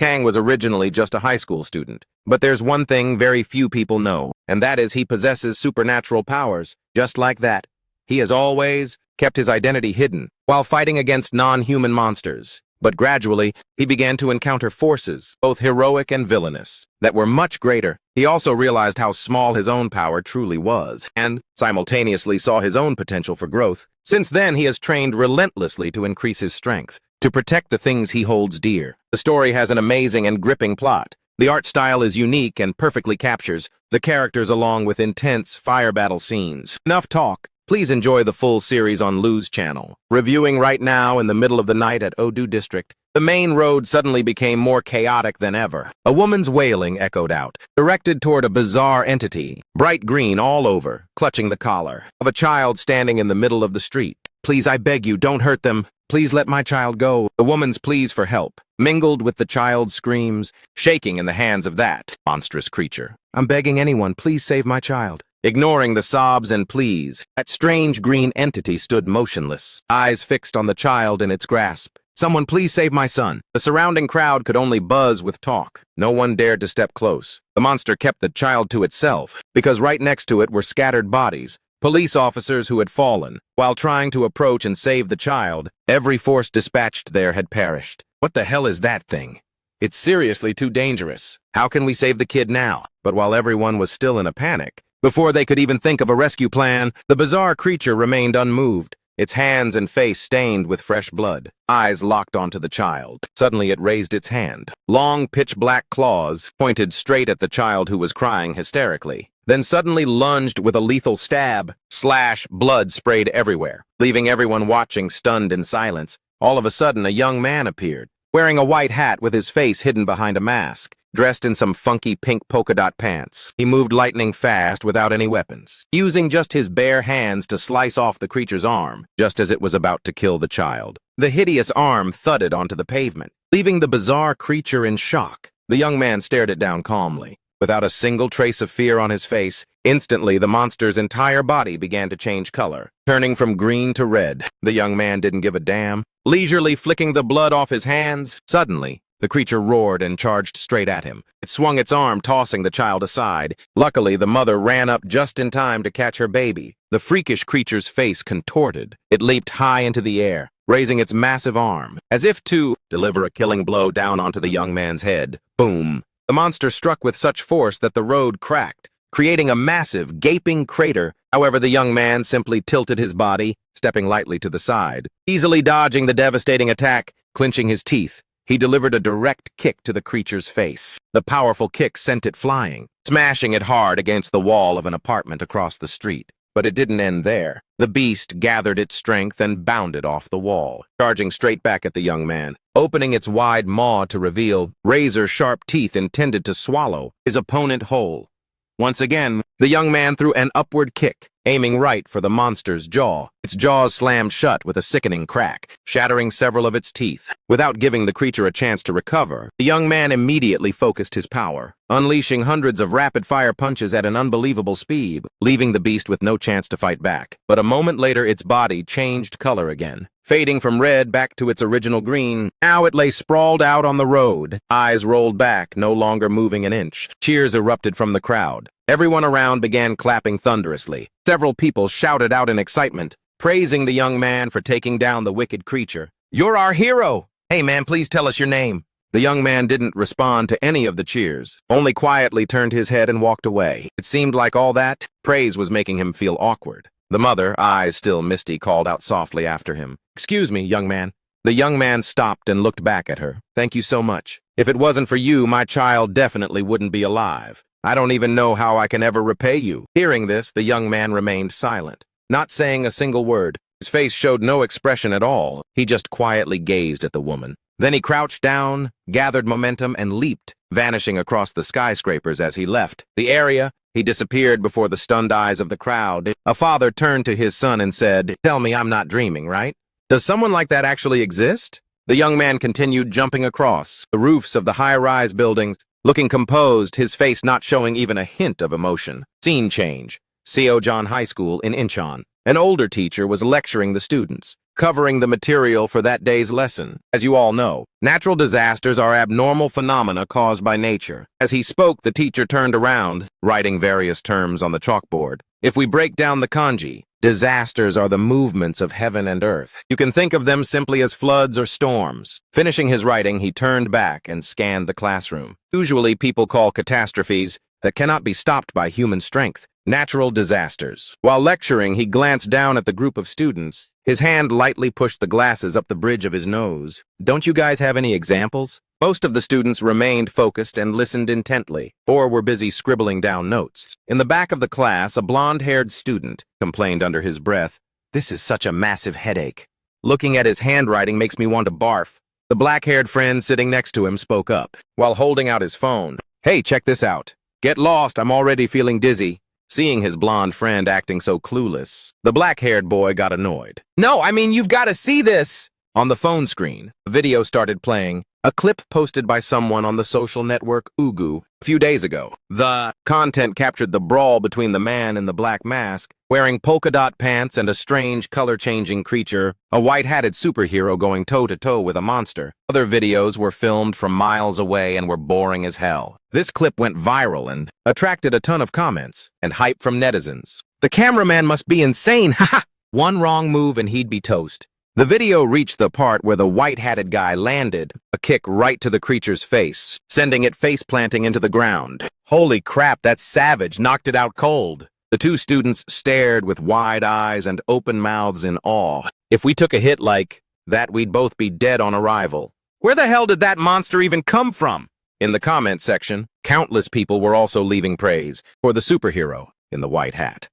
Kang was originally just a high school student. But there's one thing very few people know, and that is he possesses supernatural powers. Just like that, he has always kept his identity hidden while fighting against non-human monsters. But gradually, he began to encounter forces, both heroic and villainous, that were much greater. He also realized how small his own power truly was, and simultaneously saw his own potential for growth. Since then, he has trained relentlessly to increase his strength, to protect the things he holds dear. The story has an amazing and gripping plot. The art style is unique and perfectly captures the characters along with intense fire battle scenes. Enough talk. Please enjoy the full series on Lou's channel. Reviewing right now in the middle of the night at Odu District. The main road suddenly became more chaotic than ever. A woman's wailing echoed out, directed toward a bizarre entity, bright green all over, clutching the collar of a child standing in the middle of the street. Please, I beg you, don't hurt them. Please let my child go. The woman's pleas for help mingled with the child's screams, shaking in the hands of that monstrous creature. I'm begging anyone, please save my child. Ignoring the sobs and pleas, that strange green entity stood motionless, eyes fixed on the child in its grasp. Someone please save my son. The surrounding crowd could only buzz with talk. No one dared to step close. The monster kept the child to itself, because right next to it were scattered bodies, police officers who had fallen. While trying to approach and save the child, every force dispatched there had perished. What the hell is that thing? It's seriously too dangerous. How can we save the kid now? But while everyone was still in a panic, before they could even think of a rescue plan, the bizarre creature remained unmoved, its hands and face stained with fresh blood, eyes locked onto the child. Suddenly it raised its hand. Long, pitch-black claws pointed straight at the child who was crying hysterically, then suddenly lunged with a lethal stab. Slash, blood sprayed everywhere, leaving everyone watching stunned in silence. All of a sudden, a young man appeared, wearing a white hat with his face hidden behind a mask. Dressed in some funky pink polka dot pants. He moved lightning fast without any weapons, using just his bare hands to slice off the creature's arm, just as it was about to kill the child. The hideous arm thudded onto the pavement, leaving the bizarre creature in shock. The young man stared it down calmly. Without a single trace of fear on his face, instantly the monster's entire body began to change color, turning from green to red. The young man didn't give a damn, leisurely flicking the blood off his hands. Suddenly, the creature roared and charged straight at him. It swung its arm, tossing the child aside. Luckily, the mother ran up just in time to catch her baby. The freakish creature's face contorted. It leaped high into the air, raising its massive arm, as if to deliver a killing blow down onto the young man's head. Boom! The monster struck with such force that the road cracked, creating a massive, gaping crater. However, the young man simply tilted his body, stepping lightly to the side, easily dodging the devastating attack. Clenching his teeth, he delivered a direct kick to the creature's face. The powerful kick sent it flying, smashing it hard against the wall of an apartment across the street. But it didn't end there. The beast gathered its strength and bounded off the wall, charging straight back at the young man, opening its wide maw to reveal razor-sharp teeth intended to swallow his opponent whole. Once again, the young man threw an upward kick, aiming right for the monster's jaw. Its jaws slammed shut with a sickening crack, shattering several of its teeth. Without giving the creature a chance to recover, the young man immediately focused his power, unleashing hundreds of rapid-fire punches at an unbelievable speed, leaving the beast with no chance to fight back. But a moment later, its body changed color again, fading from red back to its original green. Now it lay sprawled out on the road, eyes rolled back, no longer moving an inch. Cheers erupted from the crowd. Everyone around began clapping thunderously. Several people shouted out in excitement, praising the young man for taking down the wicked creature. "You're our hero! Hey man, please tell us your name." The young man didn't respond to any of the cheers, only quietly turned his head and walked away. It seemed like all that praise was making him feel awkward. The mother, eyes still misty, called out softly after him, "Excuse me, young man." The young man stopped and looked back at her. "Thank you so much. If it wasn't for you, my child definitely wouldn't be alive. I don't even know how I can ever repay you." Hearing this, the young man remained silent, not saying a single word. His face showed no expression at all. He just quietly gazed at the woman. Then he crouched down, gathered momentum, and leaped, vanishing across the skyscrapers as he left the area. He disappeared before the stunned eyes of the crowd. A father turned to his son and said, "Tell me I'm not dreaming, right? Does someone like that actually exist?" The young man continued jumping across the roofs of the high-rise buildings, looking composed, his face not showing even a hint of emotion. Scene change. Seojeon High School in Incheon. An older teacher was lecturing the students, covering the material for that day's lesson. As you all know, natural disasters are abnormal phenomena caused by nature. As he spoke, the teacher turned around, writing various terms on the chalkboard. If we break down the kanji, disasters are the movements of heaven and earth. You can think of them simply as floods or storms. Finishing his writing, he turned back and scanned the classroom. Usually, people call catastrophes that cannot be stopped by human strength natural disasters. While lecturing, he glanced down at the group of students. His hand lightly pushed the glasses up the bridge of his nose. Don't you guys have any examples? Most of the students remained focused and listened intently, or were busy scribbling down notes. In the back of the class, a blonde-haired student complained under his breath, "This is such a massive headache. Looking at his handwriting makes me want to barf." The black-haired friend sitting next to him spoke up, while holding out his phone. "Hey, check this out. Get lost, I'm already feeling dizzy." Seeing his blonde friend acting so clueless, the black-haired boy got annoyed. "No, I mean, you've got to see this!" On the phone screen, a video started playing, a clip posted by someone on the social network Ugu a few days ago. The content captured the brawl between the man in the black mask, wearing polka dot pants and a strange color-changing creature, a white-hatted superhero going toe-to-toe with a monster. Other videos were filmed from miles away and were boring as hell. This clip went viral and attracted a ton of comments and hype from netizens. "The cameraman must be insane, haha! One wrong move and he'd be toast." The video reached the part where the white-hatted guy landed a kick right to the creature's face, sending it face-planting into the ground. Holy crap, that's savage, knocked it out cold. The two students stared with wide eyes and open mouths in awe. If we took a hit like that, we'd both be dead on arrival. Where the hell did that monster even come from? In the comment section, countless people were also leaving praise for the superhero in the white hat.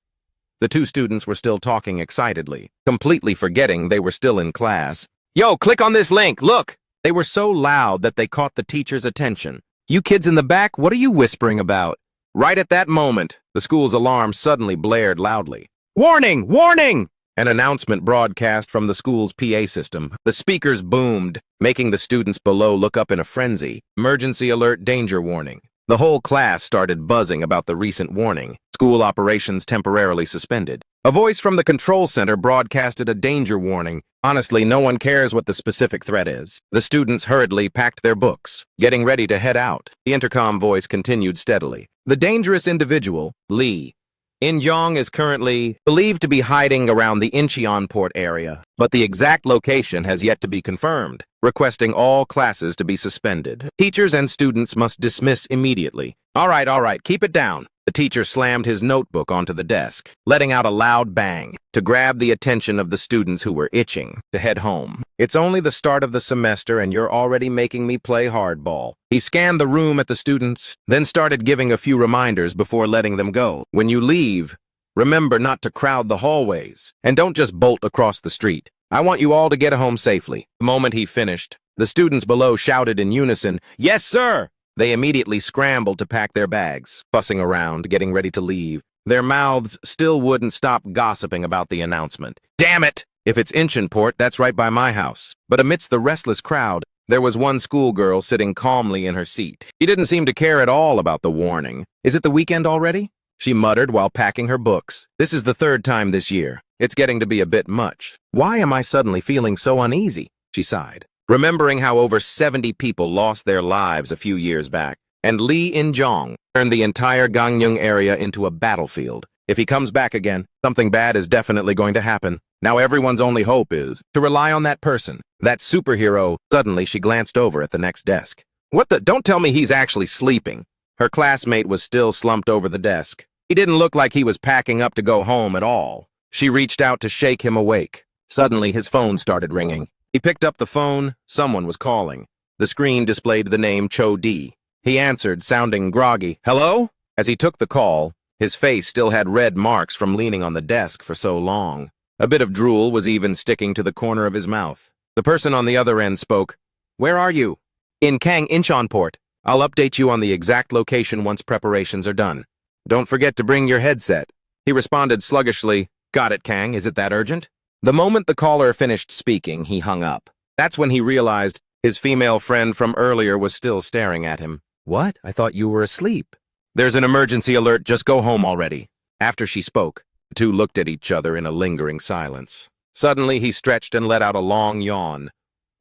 The two students were still talking excitedly, completely forgetting they were still in class. "Yo, click on this link, look!" They were so loud that they caught the teacher's attention. "You kids in the back, what are you whispering about?" Right at that moment, the school's alarm suddenly blared loudly. "Warning! Warning!" An announcement broadcast from the school's PA system. The speakers boomed, making the students below look up in a frenzy. "Emergency alert, danger warning." The whole class started buzzing about the recent warning. School operations temporarily suspended. A voice from the control center broadcasted a danger warning. Honestly, no one cares what the specific threat is. The students hurriedly packed their books, getting ready to head out. The intercom voice continued steadily. "The dangerous individual, Lee In-jong, is currently believed to be hiding around the Incheon port area, but the exact location has yet to be confirmed, requesting all classes to be suspended. Teachers and students must dismiss immediately." All right, keep it down." The teacher slammed his notebook onto the desk, letting out a loud bang to grab the attention of the students who were itching to head home. "It's only the start of the semester and you're already making me play hardball." He scanned the room at the students, then started giving a few reminders before letting them go. "When you leave, remember not to crowd the hallways, and don't just bolt across the street. I want you all to get home safely." The moment he finished, the students below shouted in unison, "Yes, sir!" They immediately scrambled to pack their bags, fussing around, getting ready to leave. Their mouths still wouldn't stop gossiping about the announcement. "Damn it! If it's Incheonport, that's right by my house." But amidst the restless crowd, there was one schoolgirl sitting calmly in her seat. She didn't seem to care at all about the warning. "Is it the weekend already?" she muttered while packing her books. "This is the third time this year. It's getting to be a bit much. Why am I suddenly feeling so uneasy?" she sighed, remembering how over 70 people lost their lives a few years back, and Lee In-jong turned the entire Gangneung area into a battlefield. If he comes back again, something bad is definitely going to happen. Now everyone's only hope is to rely on that person, that superhero. Suddenly, she glanced over at the next desk. "What the? Don't tell me he's actually sleeping." Her classmate was still slumped over the desk. He didn't look like he was packing up to go home at all. She reached out to shake him awake. Suddenly, his phone started ringing. He picked up the phone. Someone was calling. The screen displayed the name Cho D. He answered, sounding groggy. "Hello?" As he took the call, his face still had red marks from leaning on the desk for so long. A bit of drool was even sticking to the corner of his mouth. The person on the other end spoke. "Where are you?" "In Kang Incheonport. I'll update you on the exact location once preparations are done. Don't forget to bring your headset." He responded sluggishly, "Got it, Kang. Is it that urgent?" The moment the caller finished speaking, he hung up. That's when he realized his female friend from earlier was still staring at him. "What? I thought you were asleep." "There's an emergency alert. Just go home already." After she spoke, The two looked at each other in a lingering silence. Suddenly, he stretched and let out a long yawn.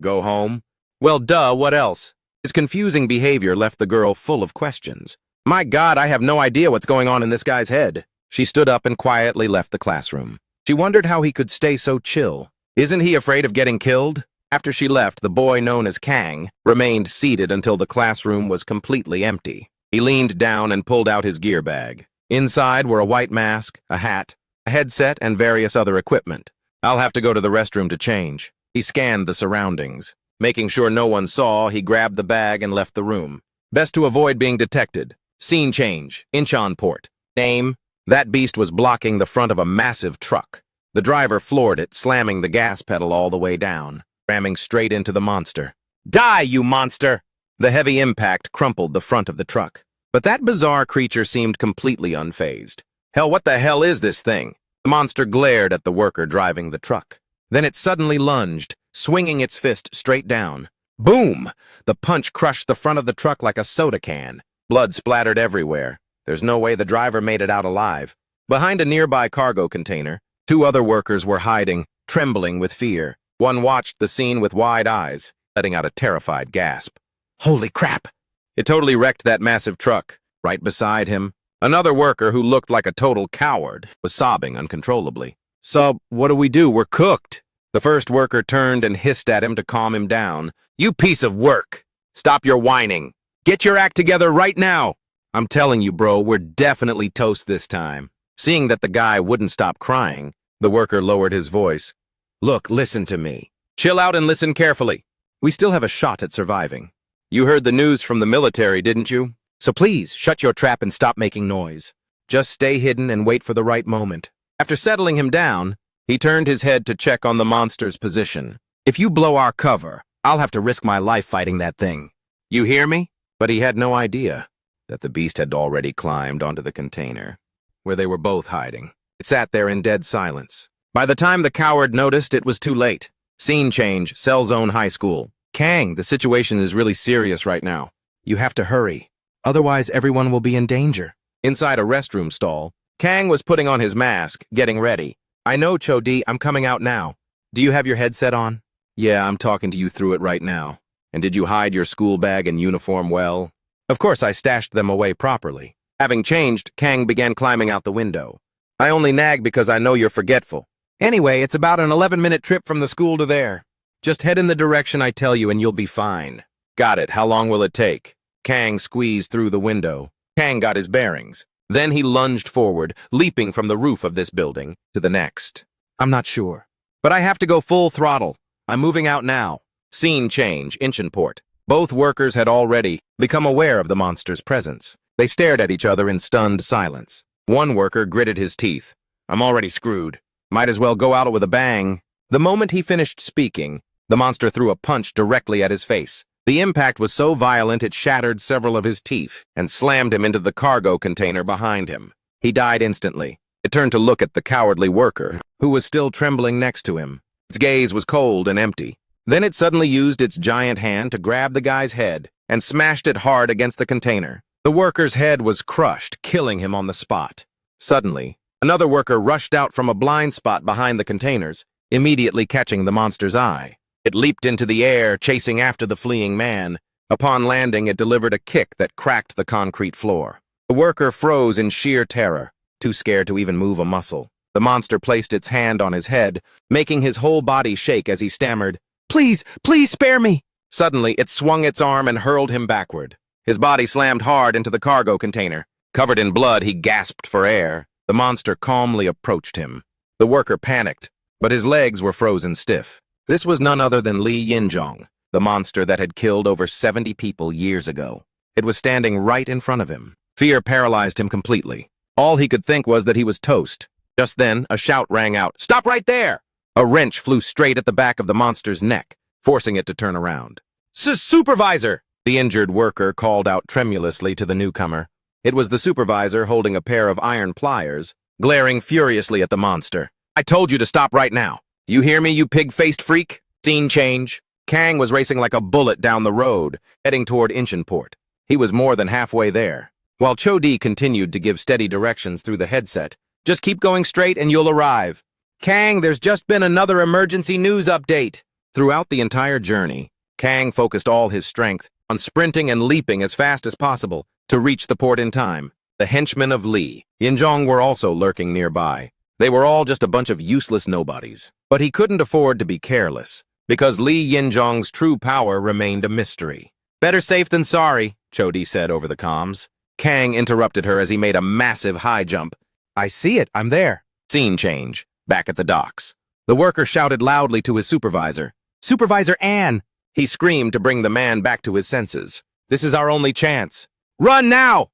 Go home? Well, duh, what else? His confusing behavior left the girl full of questions. My God, I have no idea what's going on in this guy's head. She stood up and quietly left the classroom. She wondered how he could stay so chill. Isn't he afraid of getting killed? After she left, the boy known as Kang remained seated until the classroom was completely empty. He leaned down and pulled out his gear bag. Inside were a white mask, a hat, a headset, and various other equipment. I'll have to go to the restroom to change. He scanned the surroundings. Making sure no one saw, he grabbed the bag and left the room. Best to avoid being detected. Scene change. Incheon Port. Name. That beast was blocking the front of a massive truck. The driver floored it, slamming the gas pedal all the way down, ramming straight into the monster. Die, you monster! The heavy impact crumpled the front of the truck. But that bizarre creature seemed completely unfazed. Hell, what the hell is this thing? The monster glared at the worker driving the truck. Then it suddenly lunged, swinging its fist straight down. Boom! The punch crushed the front of the truck like a soda can. Blood splattered everywhere. There's no way the driver made it out alive. Behind a nearby cargo container, two other workers were hiding, trembling with fear. One watched the scene with wide eyes, letting out a terrified gasp. Holy crap! It totally wrecked that massive truck. Right beside him, another worker who looked like a total coward was sobbing uncontrollably. Sub, what do? We're cooked. The first worker turned and hissed at him to calm him down. You piece of work! Stop your whining. Get your act together right now! I'm telling you, bro, we're definitely toast this time. Seeing that the guy wouldn't stop crying, the worker lowered his voice. Look, listen to me. Chill out and listen carefully. We still have a shot at surviving. You heard the news from the military, didn't you? So please, shut your trap and stop making noise. Just stay hidden and wait for the right moment. After settling him down, he turned his head to check on the monster's position. If you blow our cover, I'll have to risk my life fighting that thing. You hear me? But he had no idea that the beast had already climbed onto the container, where they were both hiding. It sat there in dead silence. By the time the coward noticed, it was too late. Scene change, Cell Zone High School. Kang, the situation is really serious right now. You have to hurry. Otherwise, everyone will be in danger. Inside a restroom stall, Kang was putting on his mask, getting ready. I know, Cho-D, I'm coming out now. Do you have your headset on? Yeah, I'm talking to you through it right now. And did you hide your school bag and uniform well? Of course, I stashed them away properly. Having changed, Kang began climbing out the window. I only nag because I know you're forgetful. Anyway, it's about an 11-minute trip from the school to there. Just head in the direction I tell you and you'll be fine. Got it. How long will it take? Kang squeezed through the window. Kang got his bearings. Then he lunged forward, leaping from the roof of this building to the next. I'm not sure. But I have to go full throttle. I'm moving out now. Scene change, Incheon Port. Both workers had already become aware of the monster's presence. They stared at each other in stunned silence. One worker gritted his teeth. I'm already screwed. Might as well go out with a bang. The moment he finished speaking, the monster threw a punch directly at his face. The impact was so violent it shattered several of his teeth and slammed him into the cargo container behind him. He died instantly. It turned to look at the cowardly worker, who was still trembling next to him. Its gaze was cold and empty. Then it suddenly used its giant hand to grab the guy's head and smashed it hard against the container. The worker's head was crushed, killing him on the spot. Suddenly, another worker rushed out from a blind spot behind the containers, immediately catching the monster's eye. It leaped into the air, chasing after the fleeing man. Upon landing, it delivered a kick that cracked the concrete floor. The worker froze in sheer terror, too scared to even move a muscle. The monster placed its hand on his head, making his whole body shake as he stammered, Please, please spare me! Suddenly, it swung its arm and hurled him backward. His body slammed hard into the cargo container. Covered in blood, he gasped for air. The monster calmly approached him. The worker panicked, but his legs were frozen stiff. This was none other than Lee Yinjong, the monster that had killed over 70 people years ago. It was standing right in front of him. Fear paralyzed him completely. All he could think was that he was toast. Just then, a shout rang out, Stop right there! A wrench flew straight at the back of the monster's neck, forcing it to turn around. Supervisor! The injured worker called out tremulously to the newcomer. It was the supervisor holding a pair of iron pliers, glaring furiously at the monster. I told you to stop right now. You hear me, you pig-faced freak? Scene change. Kang was racing like a bullet down the road, heading toward Incheon Port. He was more than halfway there. While Cho-D continued to give steady directions through the headset, Just keep going straight and you'll arrive. Kang, there's just been another emergency news update. Throughout the entire journey, Kang focused all his strength on sprinting and leaping as fast as possible to reach the port in time. The henchmen of Li Yinzhong were also lurking nearby. They were all just a bunch of useless nobodies. But he couldn't afford to be careless, because Li Yinzhong's true power remained a mystery. Better safe than sorry, Chodi said over the comms. Kang interrupted her as he made a massive high jump. I see it, I'm there. Scene change, back at the docks. The worker shouted loudly to his supervisor. Supervisor Ann! He screamed to bring the man back to his senses. This is our only chance. Run now!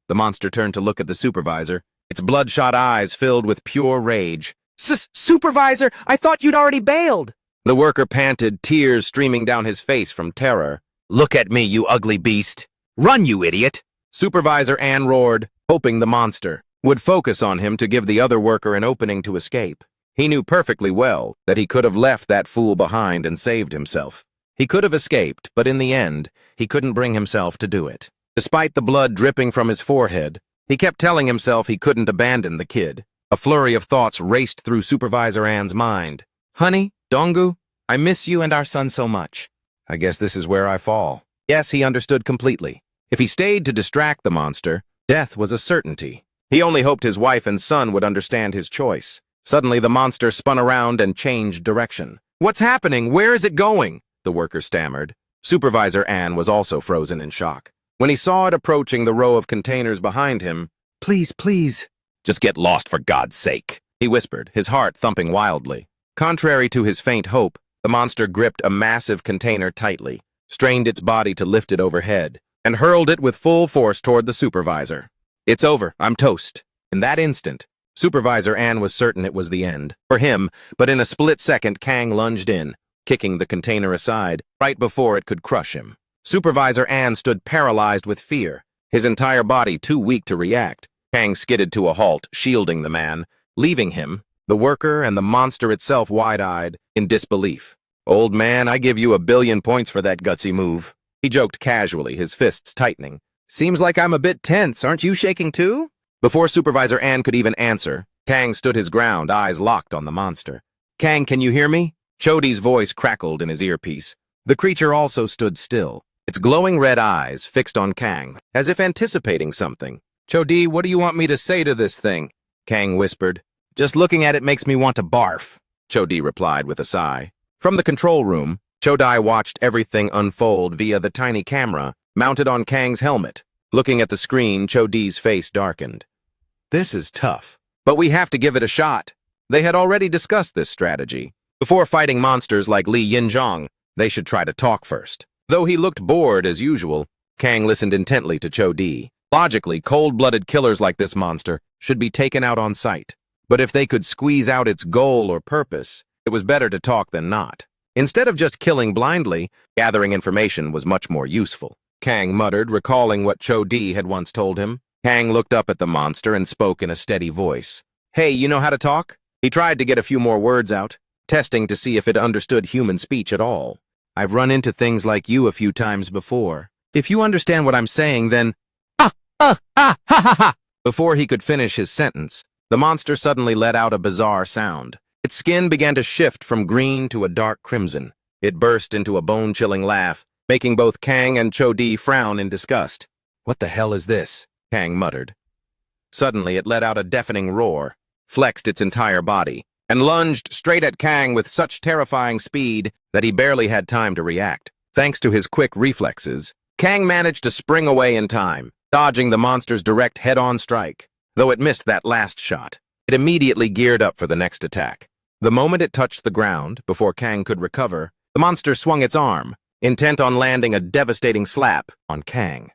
The monster turned to look at the supervisor, its bloodshot eyes filled with pure rage. Supervisor, I thought you'd already bailed! The worker panted, tears streaming down his face from terror. Look at me, you ugly beast! Run, you idiot! Supervisor Ann roared, hoping the monster would focus on him to give the other worker an opening to escape. He knew perfectly well that he could have left that fool behind and saved himself. He could have escaped, but in the end, he couldn't bring himself to do it. Despite the blood dripping from his forehead, he kept telling himself he couldn't abandon the kid. A flurry of thoughts raced through Supervisor Ann's mind. Honey, Donggu, I miss you and our son so much. I guess this is where I fall. Yes, he understood completely. If he stayed to distract the monster, death was a certainty. He only hoped his wife and son would understand his choice. Suddenly, the monster spun around and changed direction. What's happening? Where is it going? The worker stammered. Supervisor Ann was also frozen in shock. When he saw it approaching the row of containers behind him, Please, please. Just get lost for God's sake, he whispered, his heart thumping wildly. Contrary to his faint hope, the monster gripped a massive container tightly, strained its body to lift it overhead, and hurled it with full force toward the supervisor. It's over. I'm toast. In that instant, Supervisor Ann was certain it was the end for him, but in a split second, Kang lunged in, kicking the container aside right before it could crush him. Supervisor Ann stood paralyzed with fear, his entire body too weak to react. Kang skidded to a halt, shielding the man, leaving him, the worker and the monster itself wide-eyed, in disbelief. Old man, I give you 1,000,000,000 points for that gutsy move. He joked casually, his fists tightening. Seems like I'm a bit tense, aren't you shaking too? Before Supervisor Ann could even answer, Kang stood his ground, eyes locked on the monster. Kang, can you hear me? Chodi's voice crackled in his earpiece. The creature also stood still, its glowing red eyes fixed on Kang, as if anticipating something. Chodi, what do you want me to say to this thing? Kang whispered. Just looking at it makes me want to barf, Chodi replied with a sigh. From the control room, Chodi watched everything unfold via the tiny camera mounted on Kang's helmet. Looking at the screen, Chodi's face darkened. This is tough, but we have to give it a shot. They had already discussed this strategy. Before fighting monsters like Li Yinzhong, they should try to talk first. Though he looked bored as usual, Kang listened intently to Chodi. Logically, cold-blooded killers like this monster should be taken out on sight. But if they could squeeze out its goal or purpose, it was better to talk than not. Instead of just killing blindly, gathering information was much more useful. Kang muttered, recalling what Chodi had once told him. Kang looked up at the monster and spoke in a steady voice. Hey, you know how to talk? He tried to get a few more words out, testing to see if it understood human speech at all. I've run into things like you a few times before. If you understand what I'm saying, then... ha ha ha! Before he could finish his sentence, the monster suddenly let out a bizarre sound. Its skin began to shift from green to a dark crimson. It burst into a bone-chilling laugh, making both Kang and Chodi frown in disgust. What the hell is this? Kang muttered. Suddenly, it let out a deafening roar, flexed its entire body, and lunged straight at Kang with such terrifying speed that he barely had time to react. Thanks to his quick reflexes, Kang managed to spring away in time, dodging the monster's direct head-on strike. Though it missed that last shot, it immediately geared up for the next attack. The moment it touched the ground, before Kang could recover, the monster swung its arm, intent on landing a devastating slap on Kang.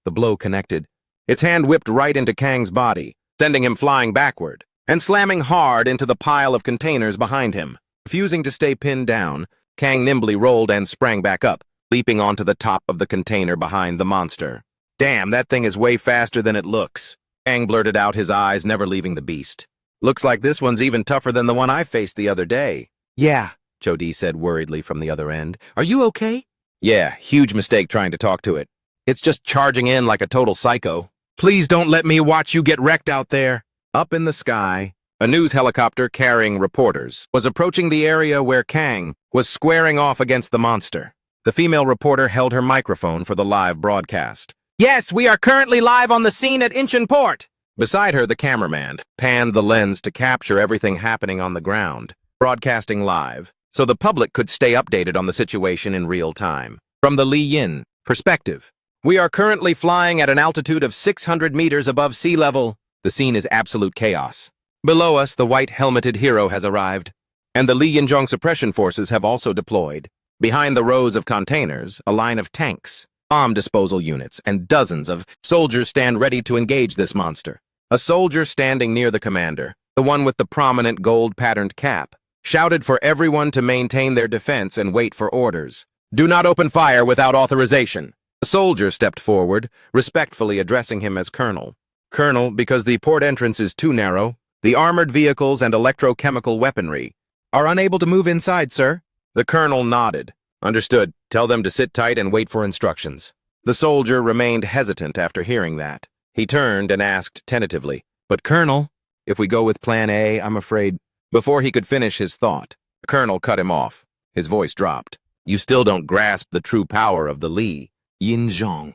The blow connected. Its hand whipped right into Kang's body, sending him flying backward, and slamming hard into the pile of containers behind him. Refusing to stay pinned down, Kang nimbly rolled and sprang back up, leaping onto the top of the container behind the monster. Damn, that thing is way faster than it looks. Kang blurted out, his eyes never leaving the beast. Looks like this one's even tougher than the one I faced the other day. Yeah, Chodi said worriedly from the other end. Are you okay? Yeah, huge mistake trying to talk to it. It's just charging in like a total psycho. Please don't let me watch you get wrecked out there. Up in the sky, a news helicopter carrying reporters was approaching the area where Kang was squaring off against the monster. The female reporter held her microphone for the live broadcast. "Yes, we are currently live on the scene at Incheon Port." Beside her, the cameraman panned the lens to capture everything happening on the ground, broadcasting live, so the public could stay updated on the situation in real time. From the Lee Yin perspective, "We are currently flying at an altitude of 600 meters above sea level. The scene is absolute chaos. Below us, the white helmeted hero has arrived, and the Lee Yinjong suppression forces have also deployed. Behind the rows of containers, a line of tanks, bomb disposal units, and dozens of soldiers stand ready to engage this monster." A soldier standing near the commander, the one with the prominent gold-patterned cap, shouted for everyone to maintain their defense and wait for orders. "Do not open fire without authorization." A soldier stepped forward, respectfully addressing him as Colonel. "Colonel, because the port entrance is too narrow, the armored vehicles and electrochemical weaponry are unable to move inside, sir." The colonel nodded. "Understood. Tell them to sit tight and wait for instructions." The soldier remained hesitant after hearing that. He turned and asked tentatively, "But Colonel, if we go with Plan A, I'm afraid—" Before he could finish his thought, the colonel cut him off. His voice dropped. "You still don't grasp the true power of the Lee Yinjong."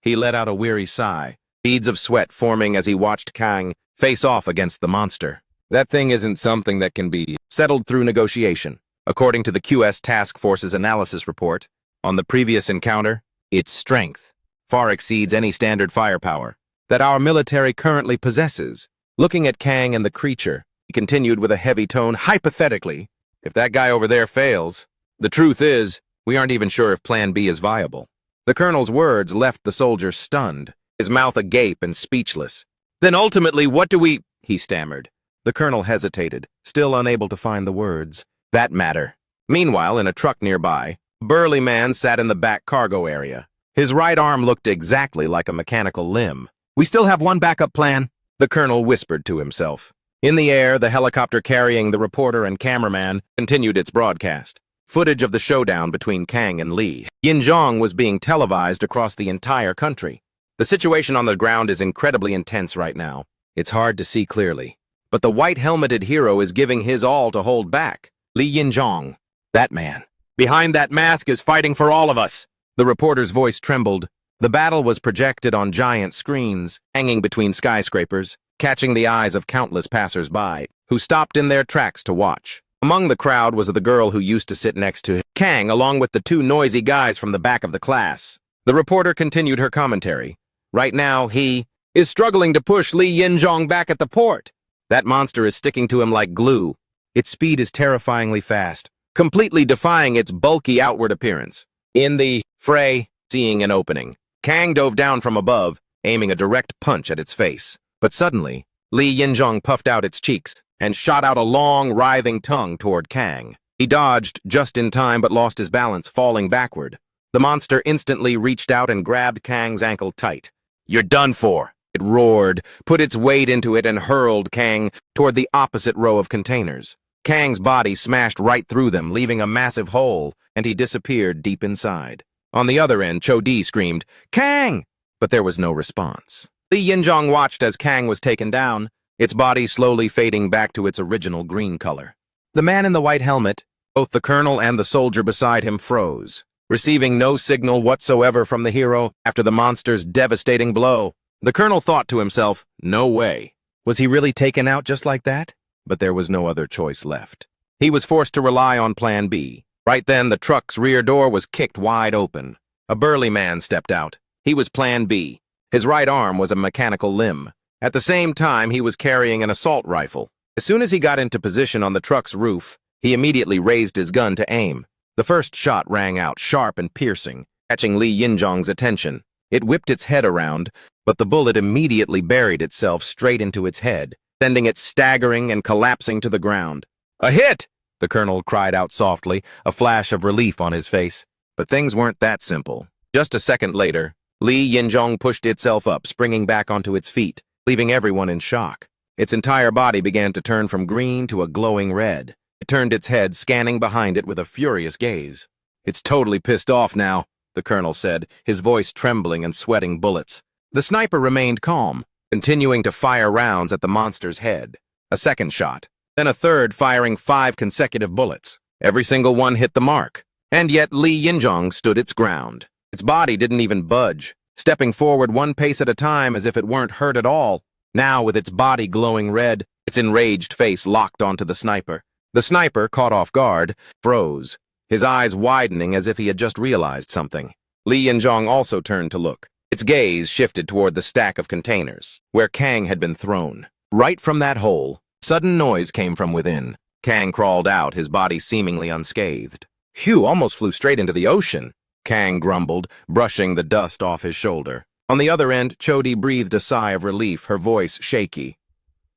He let out a weary sigh, beads of sweat forming as he watched Kang face off against the monster. "That thing isn't something that can be settled through negotiation. According to the QS Task Force's analysis report, on the previous encounter, its strength far exceeds any standard firepower that our military currently possesses." Looking at Kang and the creature, he continued with a heavy tone, "Hypothetically, if that guy over there fails, the truth is, we aren't even sure if Plan B is viable." The colonel's words left the soldier stunned, his mouth agape and speechless. "Then ultimately, what do we—" he stammered. The colonel hesitated, still unable to find the words. "That matter." Meanwhile, in a truck nearby, a burly man sat in the back cargo area. His right arm looked exactly like a mechanical limb. "We still have one backup plan," the colonel whispered to himself. In the air, the helicopter carrying the reporter and cameraman continued its broadcast. Footage of the showdown between Kang and Lee Yinjong was being televised across the entire country. The situation on the ground is incredibly intense right now. It's hard to see clearly. But the white-helmeted hero is giving his all to hold back. Lee Yinjong, that man, behind that mask is fighting for all of us. The reporter's voice trembled. The battle was projected on giant screens, hanging between skyscrapers, catching the eyes of countless passers-by, who stopped in their tracks to watch. Among the crowd was the girl who used to sit next to Kang, along with the two noisy guys from the back of the class. The reporter continued her commentary. "Right now, he is struggling to push Lee Yinjong back at the port. That monster is sticking to him like glue. Its speed is terrifyingly fast, completely defying its bulky outward appearance." In the fray, seeing an opening, Kang dove down from above, aiming a direct punch at its face. But suddenly, Lee Yinjong puffed out its cheeks and shot out a long, writhing tongue toward Kang. He dodged just in time but lost his balance, falling backward. The monster instantly reached out and grabbed Kang's ankle tight. "You're done for!" It roared, put its weight into it, and hurled Kang toward the opposite row of containers. Kang's body smashed right through them, leaving a massive hole, and he disappeared deep inside. On the other end, Cho-Di screamed, "Kang!" But there was no response. Lee Yinjong watched as Kang was taken down, its body slowly fading back to its original green color. The man in the white helmet, both the colonel and the soldier beside him, froze, receiving no signal whatsoever from the hero after the monster's devastating blow. The colonel thought to himself, no way. Was he really taken out just like that? But there was no other choice left. He was forced to rely on Plan B. Right then, the truck's rear door was kicked wide open. A burly man stepped out. He was Plan B. His right arm was a mechanical limb. At the same time, he was carrying an assault rifle. As soon as he got into position on the truck's roof, he immediately raised his gun to aim. The first shot rang out, sharp and piercing, catching Lee Yinjong's attention. It whipped its head around, but the bullet immediately buried itself straight into its head, sending it staggering and collapsing to the ground. "A hit!" the colonel cried out softly, a flash of relief on his face. But things weren't that simple. Just a second later, Lee Yinjong pushed itself up, springing back onto its feet, leaving everyone in shock. Its entire body began to turn from green to a glowing red. It turned its head, scanning behind it with a furious gaze. "It's totally pissed off now," the colonel said, his voice trembling and sweating bullets. The sniper remained calm, continuing to fire rounds at the monster's head. A second shot, then a third, firing 5 consecutive bullets. Every single one hit the mark. And yet Li Yinzhong stood its ground. Its body didn't even budge, stepping forward 1 pace at a time as if it weren't hurt at all. Now, with its body glowing red, its enraged face locked onto the sniper. The sniper, caught off guard, froze, his eyes widening as if he had just realized something. Li Yinzhong also turned to look. Its gaze shifted toward the stack of containers, where Kang had been thrown. Right from that hole, sudden noise came from within. Kang crawled out, his body seemingly unscathed. Phew, almost flew straight into the ocean, Kang grumbled, brushing the dust off his shoulder. On the other end, Chodi breathed a sigh of relief, her voice shaky.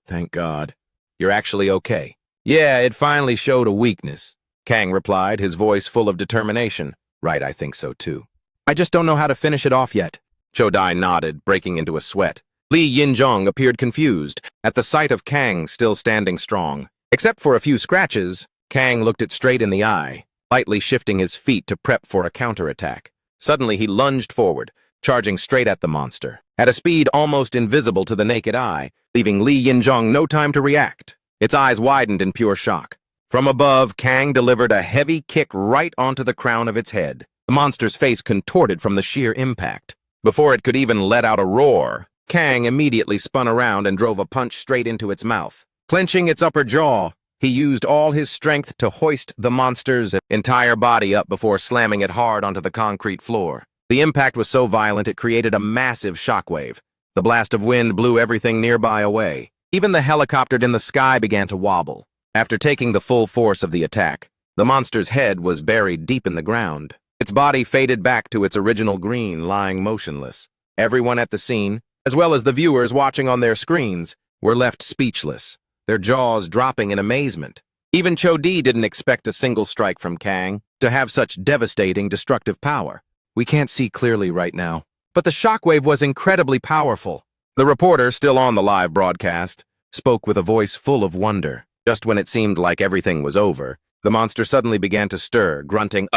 Thank God. You're actually okay. Yeah, it finally showed a weakness, Kang replied, his voice full of determination. Right, I think so too. I just don't know how to finish it off yet. Chodai nodded, breaking into a sweat. Li Yinzhong appeared confused at the sight of Kang still standing strong. Except for a few scratches, Kang looked it straight in the eye, lightly shifting his feet to prep for a counterattack. Suddenly he lunged forward, charging straight at the monster, at a speed almost invisible to the naked eye, leaving Li Yinzhong no time to react. Its eyes widened in pure shock. From above, Kang delivered a heavy kick right onto the crown of its head. The monster's face contorted from the sheer impact. Before it could even let out a roar, Kang immediately spun around and drove a punch straight into its mouth. Clenching its upper jaw, he used all his strength to hoist the monster's entire body up before slamming it hard onto the concrete floor. The impact was so violent it created a massive shockwave. The blast of wind blew everything nearby away. Even the helicopter in the sky began to wobble. After taking the full force of the attack, the monster's head was buried deep in the ground. Its body faded back to its original green, lying motionless. Everyone at the scene, as well as the viewers watching on their screens, were left speechless, their jaws dropping in amazement. Even Chodi didn't expect a single strike from Kang to have such devastating, destructive power. We can't see clearly right now, but the shockwave was incredibly powerful. The reporter, still on the live broadcast, spoke with a voice full of wonder. Just when it seemed like everything was over, the monster suddenly began to stir, grunting,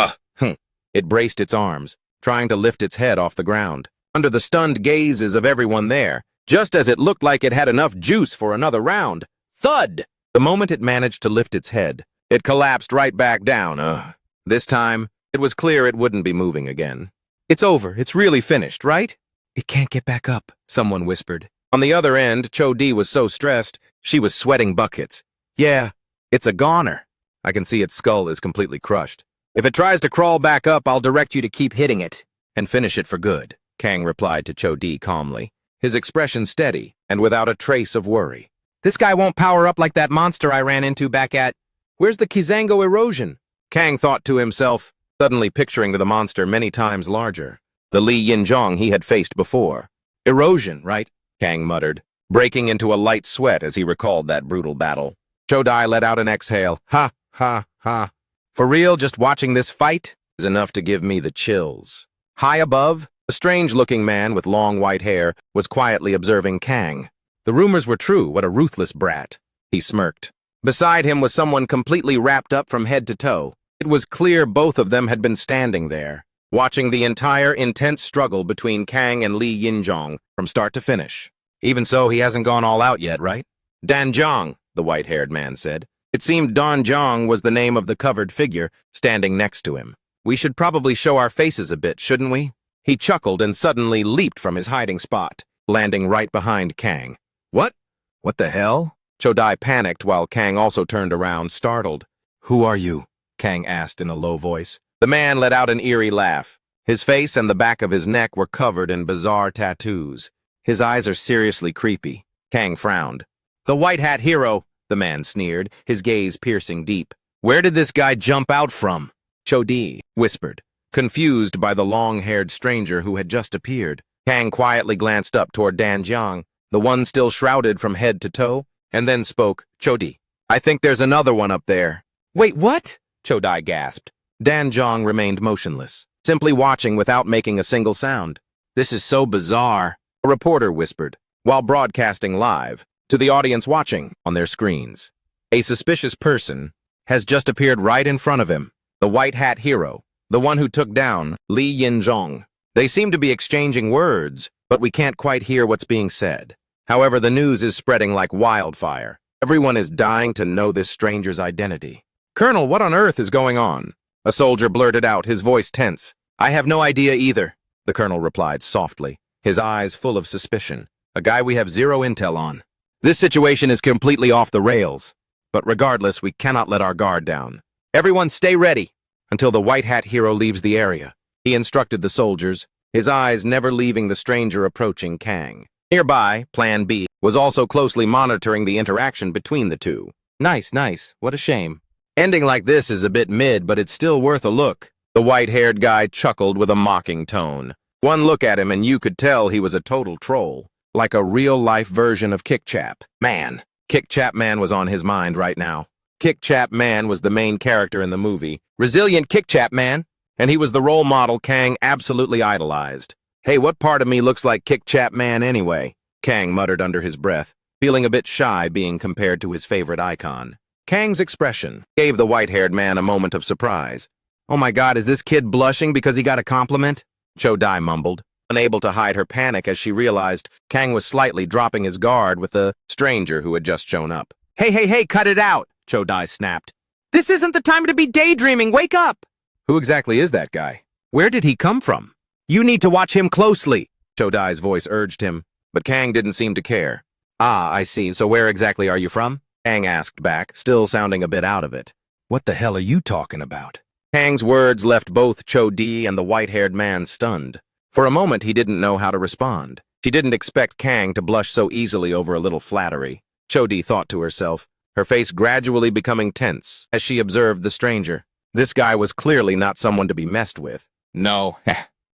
It braced its arms, trying to lift its head off the ground. Under the stunned gazes of everyone there, just as it looked like it had enough juice for another round, thud! The moment it managed to lift its head, it collapsed right back down. This time, it was clear it wouldn't be moving again. It's over. It's really finished, right? It can't get back up, someone whispered. On the other end, Chodi was so stressed, she was sweating buckets. Yeah, it's a goner. I can see its skull is completely crushed. If it tries to crawl back up, I'll direct you to keep hitting it and finish it for good, Kang replied to Chodi calmly, his expression steady and without a trace of worry. This guy won't power up like that monster I ran into back at... Where's the Kizango erosion? Kang thought to himself, suddenly picturing the monster many times larger. The Li Yinzhong he had faced before. Erosion, right? Kang muttered, breaking into a light sweat as he recalled that brutal battle. Chodai let out an exhale. Ha, ha, ha. For real, just watching this fight is enough to give me the chills. High above, a strange-looking man with long white hair was quietly observing Kang. The rumors were true, what a ruthless brat. He smirked. Beside him was someone completely wrapped up from head to toe. It was clear both of them had been standing there, watching the entire intense struggle between Kang and Li Yinzhong from start to finish. Even so, he hasn't gone all out yet, right? Dan Zhang, the white-haired man said. It seemed Dan Zhang was the name of the covered figure standing next to him. We should probably show our faces a bit, shouldn't we? He chuckled and suddenly leaped from his hiding spot, landing right behind Kang. What? What the hell? Chodai panicked while Kang also turned around, startled. Who are you? Kang asked in a low voice. The man let out an eerie laugh. His face and the back of his neck were covered in bizarre tattoos. His eyes are seriously creepy. Kang frowned. The white hat hero, the man sneered, his gaze piercing deep. Where did this guy jump out from? Chodi whispered, confused by the long-haired stranger who had just appeared. Kang quietly glanced up toward Dan Zhang, the one still shrouded from head to toe, and then spoke, Chodi, I think there's another one up there. Wait, what? Chodai gasped. Dan Zhang remained motionless, simply watching without making a single sound. This is so bizarre, a reporter whispered, while broadcasting live to the audience watching on their screens. A suspicious person has just appeared right in front of him, the white hat hero, the one who took down Li Yinzhong. They seem to be exchanging words, but we can't quite hear what's being said. However, the news is spreading like wildfire. Everyone is dying to know this stranger's identity. Colonel, what on earth is going on? A soldier blurted out, his voice tense. I have no idea either, the colonel replied softly, his eyes full of suspicion. A guy we have zero intel on. This situation is completely off the rails. But regardless, we cannot let our guard down. Everyone stay ready until the white hat hero leaves the area. He instructed the soldiers, his eyes never leaving the stranger approaching Kang. Nearby, Plan B was also closely monitoring the interaction between the two. Nice. What a shame. Ending like this is a bit mid, but it's still worth a look. The white-haired guy chuckled with a mocking tone. One look at him and you could tell he was a total troll, like a real-life version of Kick-Chap Man. Kick-Chap Man was on his mind right now. Kick-Chap Man was the main character in the movie, Resilient Kick-Chap Man, and he was the role model Kang absolutely idolized. Hey, what part of me looks like Kick-Chap Man anyway? Kang muttered under his breath, feeling a bit shy being compared to his favorite icon. Kang's expression gave the white-haired man a moment of surprise. Oh my god, is this kid blushing because he got a compliment? Cho-Dai mumbled, unable to hide her panic as she realized Kang was slightly dropping his guard with the stranger who had just shown up. Hey, cut it out, Cho-Dai snapped. This isn't the time to be daydreaming, wake up! Who exactly is that guy? Where did he come from? You need to watch him closely, Cho-Dai's voice urged him, but Kang didn't seem to care. Ah, I see, so where exactly are you from? Kang asked back, still sounding a bit out of it. What the hell are you talking about? Kang's words left both Cho-Di and the white-haired man stunned. For a moment, he didn't know how to respond. She didn't expect Kang to blush so easily over a little flattery. Cho-Di thought to herself, her face gradually becoming tense as she observed the stranger. This guy was clearly not someone to be messed with. No,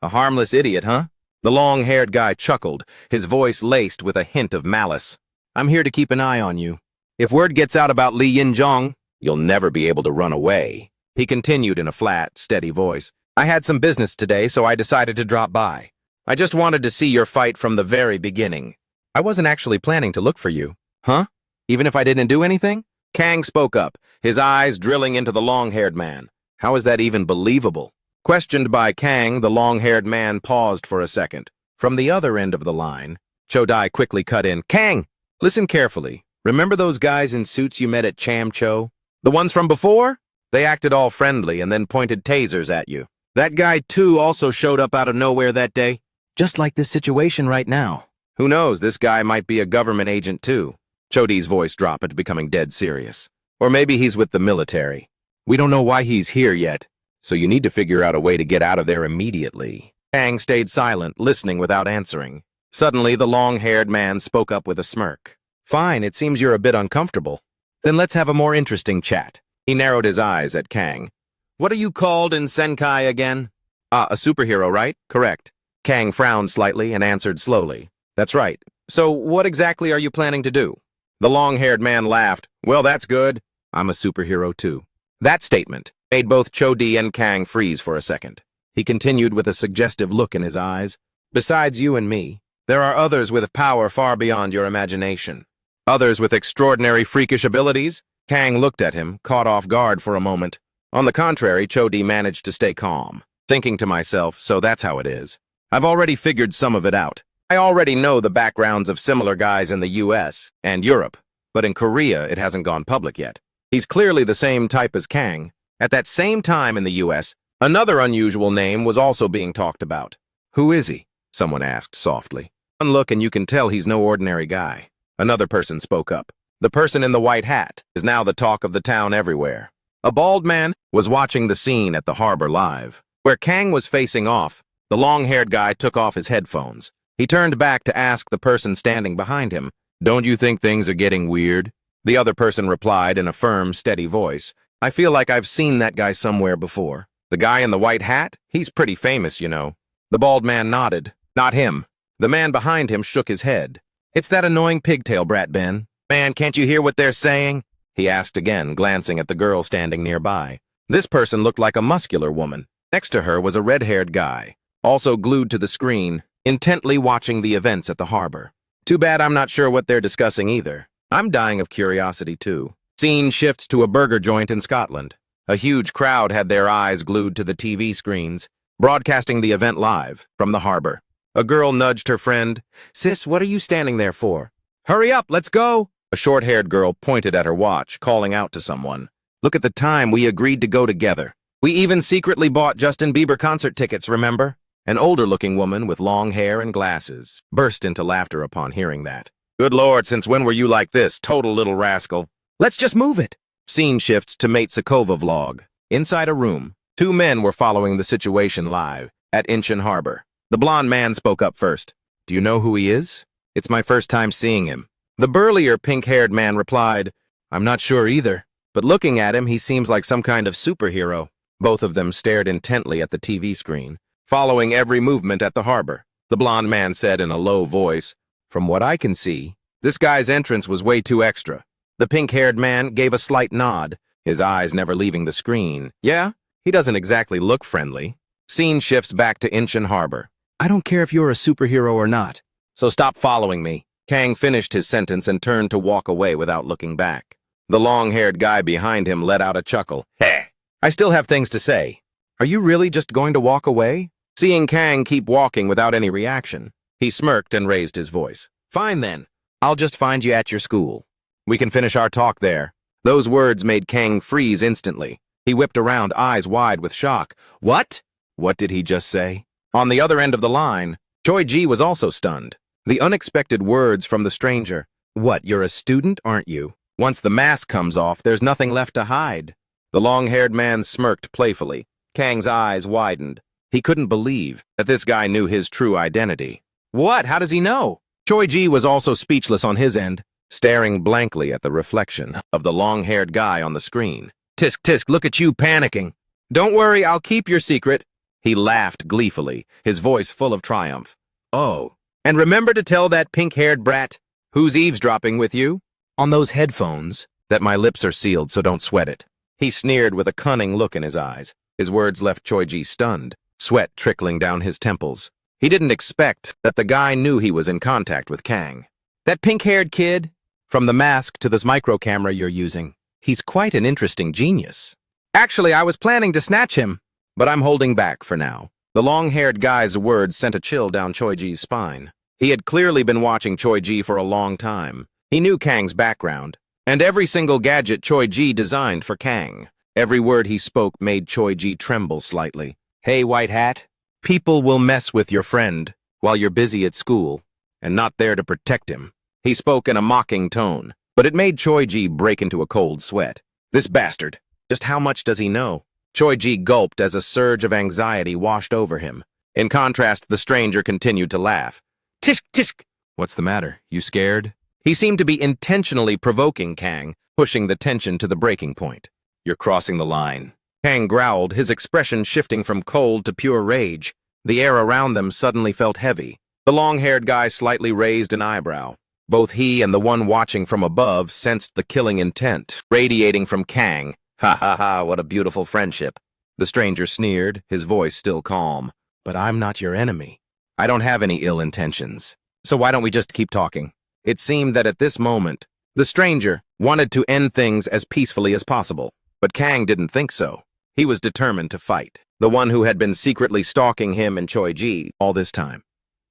a harmless idiot, huh? The long-haired guy chuckled, his voice laced with a hint of malice. I'm here to keep an eye on you. If word gets out about Li Yinzhong, you'll never be able to run away. He continued in a flat, steady voice. I had some business today, so I decided to drop by. I just wanted to see your fight from the very beginning. I wasn't actually planning to look for you. Huh? Even if I didn't do anything? Kang spoke up, his eyes drilling into the long-haired man. How is that even believable? Questioned by Kang, the long-haired man paused for a second. From the other end of the line, Cho-Dai quickly cut in. Kang, listen carefully. Remember those guys in suits you met at Cham-Cho? The ones from before? They acted all friendly and then pointed tasers at you. That guy, too, also showed up out of nowhere that day. Just like this situation right now. Who knows, this guy might be a government agent, too. Cho-Di's voice dropped, becoming dead serious. Or maybe he's with the military. We don't know why he's here yet, so you need to figure out a way to get out of there immediately. Kang stayed silent, listening without answering. Suddenly, the long-haired man spoke up with a smirk. Fine, it seems you're a bit uncomfortable. Then let's have a more interesting chat. He narrowed his eyes at Kang. What are you called in Senkai again? A superhero, right? Correct. Kang frowned slightly and answered slowly. That's right. So what exactly are you planning to do? The long-haired man laughed. Well, that's good. I'm a superhero, too. That statement made both Cho-Di and Kang freeze for a second. He continued with a suggestive look in his eyes. Besides you and me, there are others with power far beyond your imagination. Others with extraordinary freakish abilities? Kang looked at him, caught off guard for a moment. On the contrary, Cho-Di managed to stay calm, thinking to myself, so that's how it is. I've already figured some of it out. I already know the backgrounds of similar guys in the US and Europe, but in Korea it hasn't gone public yet. He's clearly the same type as Kang. At that same time in the US, another unusual name was also being talked about. Who is he? Someone asked softly. One look and you can tell he's no ordinary guy. Another person spoke up. The person in the white hat is now the talk of the town everywhere. A bald man was watching the scene at the harbor live. Where Kang was facing off, the long-haired guy took off his headphones. He turned back to ask the person standing behind him, "Don't you think things are getting weird?" The other person replied in a firm, steady voice, "I feel like I've seen that guy somewhere before. The guy in the white hat? He's pretty famous, you know." The bald man nodded. "Not him." The man behind him shook his head. "It's that annoying pigtail brat, Ben. Man, can't you hear what they're saying?" he asked again, glancing at the girl standing nearby. This person looked like a muscular woman. Next to her was a red-haired guy, also glued to the screen, intently watching the events at the harbor. Too bad I'm not sure what they're discussing either. I'm dying of curiosity, too. Scene shifts to a burger joint in Scotland. A huge crowd had their eyes glued to the TV screens, broadcasting the event live from the harbor. A girl nudged her friend. "Sis, what are you standing there for? Hurry up, let's go! A short-haired girl pointed at her watch, calling out to someone. Look at the time, we agreed to go together. We even secretly bought Justin Bieber concert tickets, remember? An older-looking woman with long hair and glasses burst into laughter upon hearing that. Good Lord, since when were you like this, total little rascal? Let's just move it! Scene shifts to Mate Sakova vlog. Inside a room, two men were following the situation live at Incheon Harbor. The blonde man spoke up first. Do you know who he is? It's my first time seeing him. The burlier pink-haired man replied, I'm not sure either, but looking at him, he seems like some kind of superhero. Both of them stared intently at the TV screen, following every movement at the harbor. The blonde man said in a low voice, From what I can see, this guy's entrance was way too extra. The pink-haired man gave a slight nod, his eyes never leaving the screen. Yeah, he doesn't exactly look friendly. Scene shifts back to Incheon Harbor. I don't care if you're a superhero or not, so stop following me. Kang finished his sentence and turned to walk away without looking back. The long-haired guy behind him let out a chuckle. Heh, I still have things to say. Are you really just going to walk away? Seeing Kang keep walking without any reaction, he smirked and raised his voice. Fine then, I'll just find you at your school. We can finish our talk there. Those words made Kang freeze instantly. He whipped around, eyes wide with shock. What? What did he just say? On the other end of the line, Choi-ji was also stunned. The unexpected words from the stranger. What, you're a student, aren't you? Once the mask comes off, there's nothing left to hide. The long-haired man smirked playfully. Kang's eyes widened. He couldn't believe that this guy knew his true identity. What? How does he know? Choi-ji was also speechless on his end, staring blankly at the reflection of the long-haired guy on the screen. Tisk, tisk, look at you panicking. Don't worry, I'll keep your secret. He laughed gleefully, his voice full of triumph. Oh, and remember to tell that pink-haired brat who's eavesdropping with you on those headphones that my lips are sealed, so don't sweat it. He sneered with a cunning look in his eyes. His words left Choi-ji stunned, sweat trickling down his temples. He didn't expect that the guy knew he was in contact with Kang. That pink-haired kid, from the mask to this micro camera you're using, he's quite an interesting genius. Actually, I was planning to snatch him, but I'm holding back for now. The long-haired guy's words sent a chill down Choi-ji's spine. He had clearly been watching Choi-ji for a long time. He knew Kang's background, and every single gadget Choi-ji designed for Kang. Every word he spoke made Choi-ji tremble slightly. Hey, white hat, people will mess with your friend while you're busy at school and not there to protect him. He spoke in a mocking tone, but it made Choi-ji break into a cold sweat. This bastard, just how much does he know? Choi-ji gulped as a surge of anxiety washed over him. In contrast, the stranger continued to laugh. Tisk, tisk! What's the matter? You scared? He seemed to be intentionally provoking Kang, pushing the tension to the breaking point. You're crossing the line. Kang growled, his expression shifting from cold to pure rage. The air around them suddenly felt heavy. The long-haired guy slightly raised an eyebrow. Both he and the one watching from above sensed the killing intent, radiating from Kang. Ha ha ha, what a beautiful friendship. The stranger sneered, his voice still calm. But I'm not your enemy. I don't have any ill intentions. So why don't we just keep talking? It seemed that at this moment, the stranger wanted to end things as peacefully as possible. But Kang didn't think so. He was determined to fight. The one who had been secretly stalking him and Choi-ji all this time.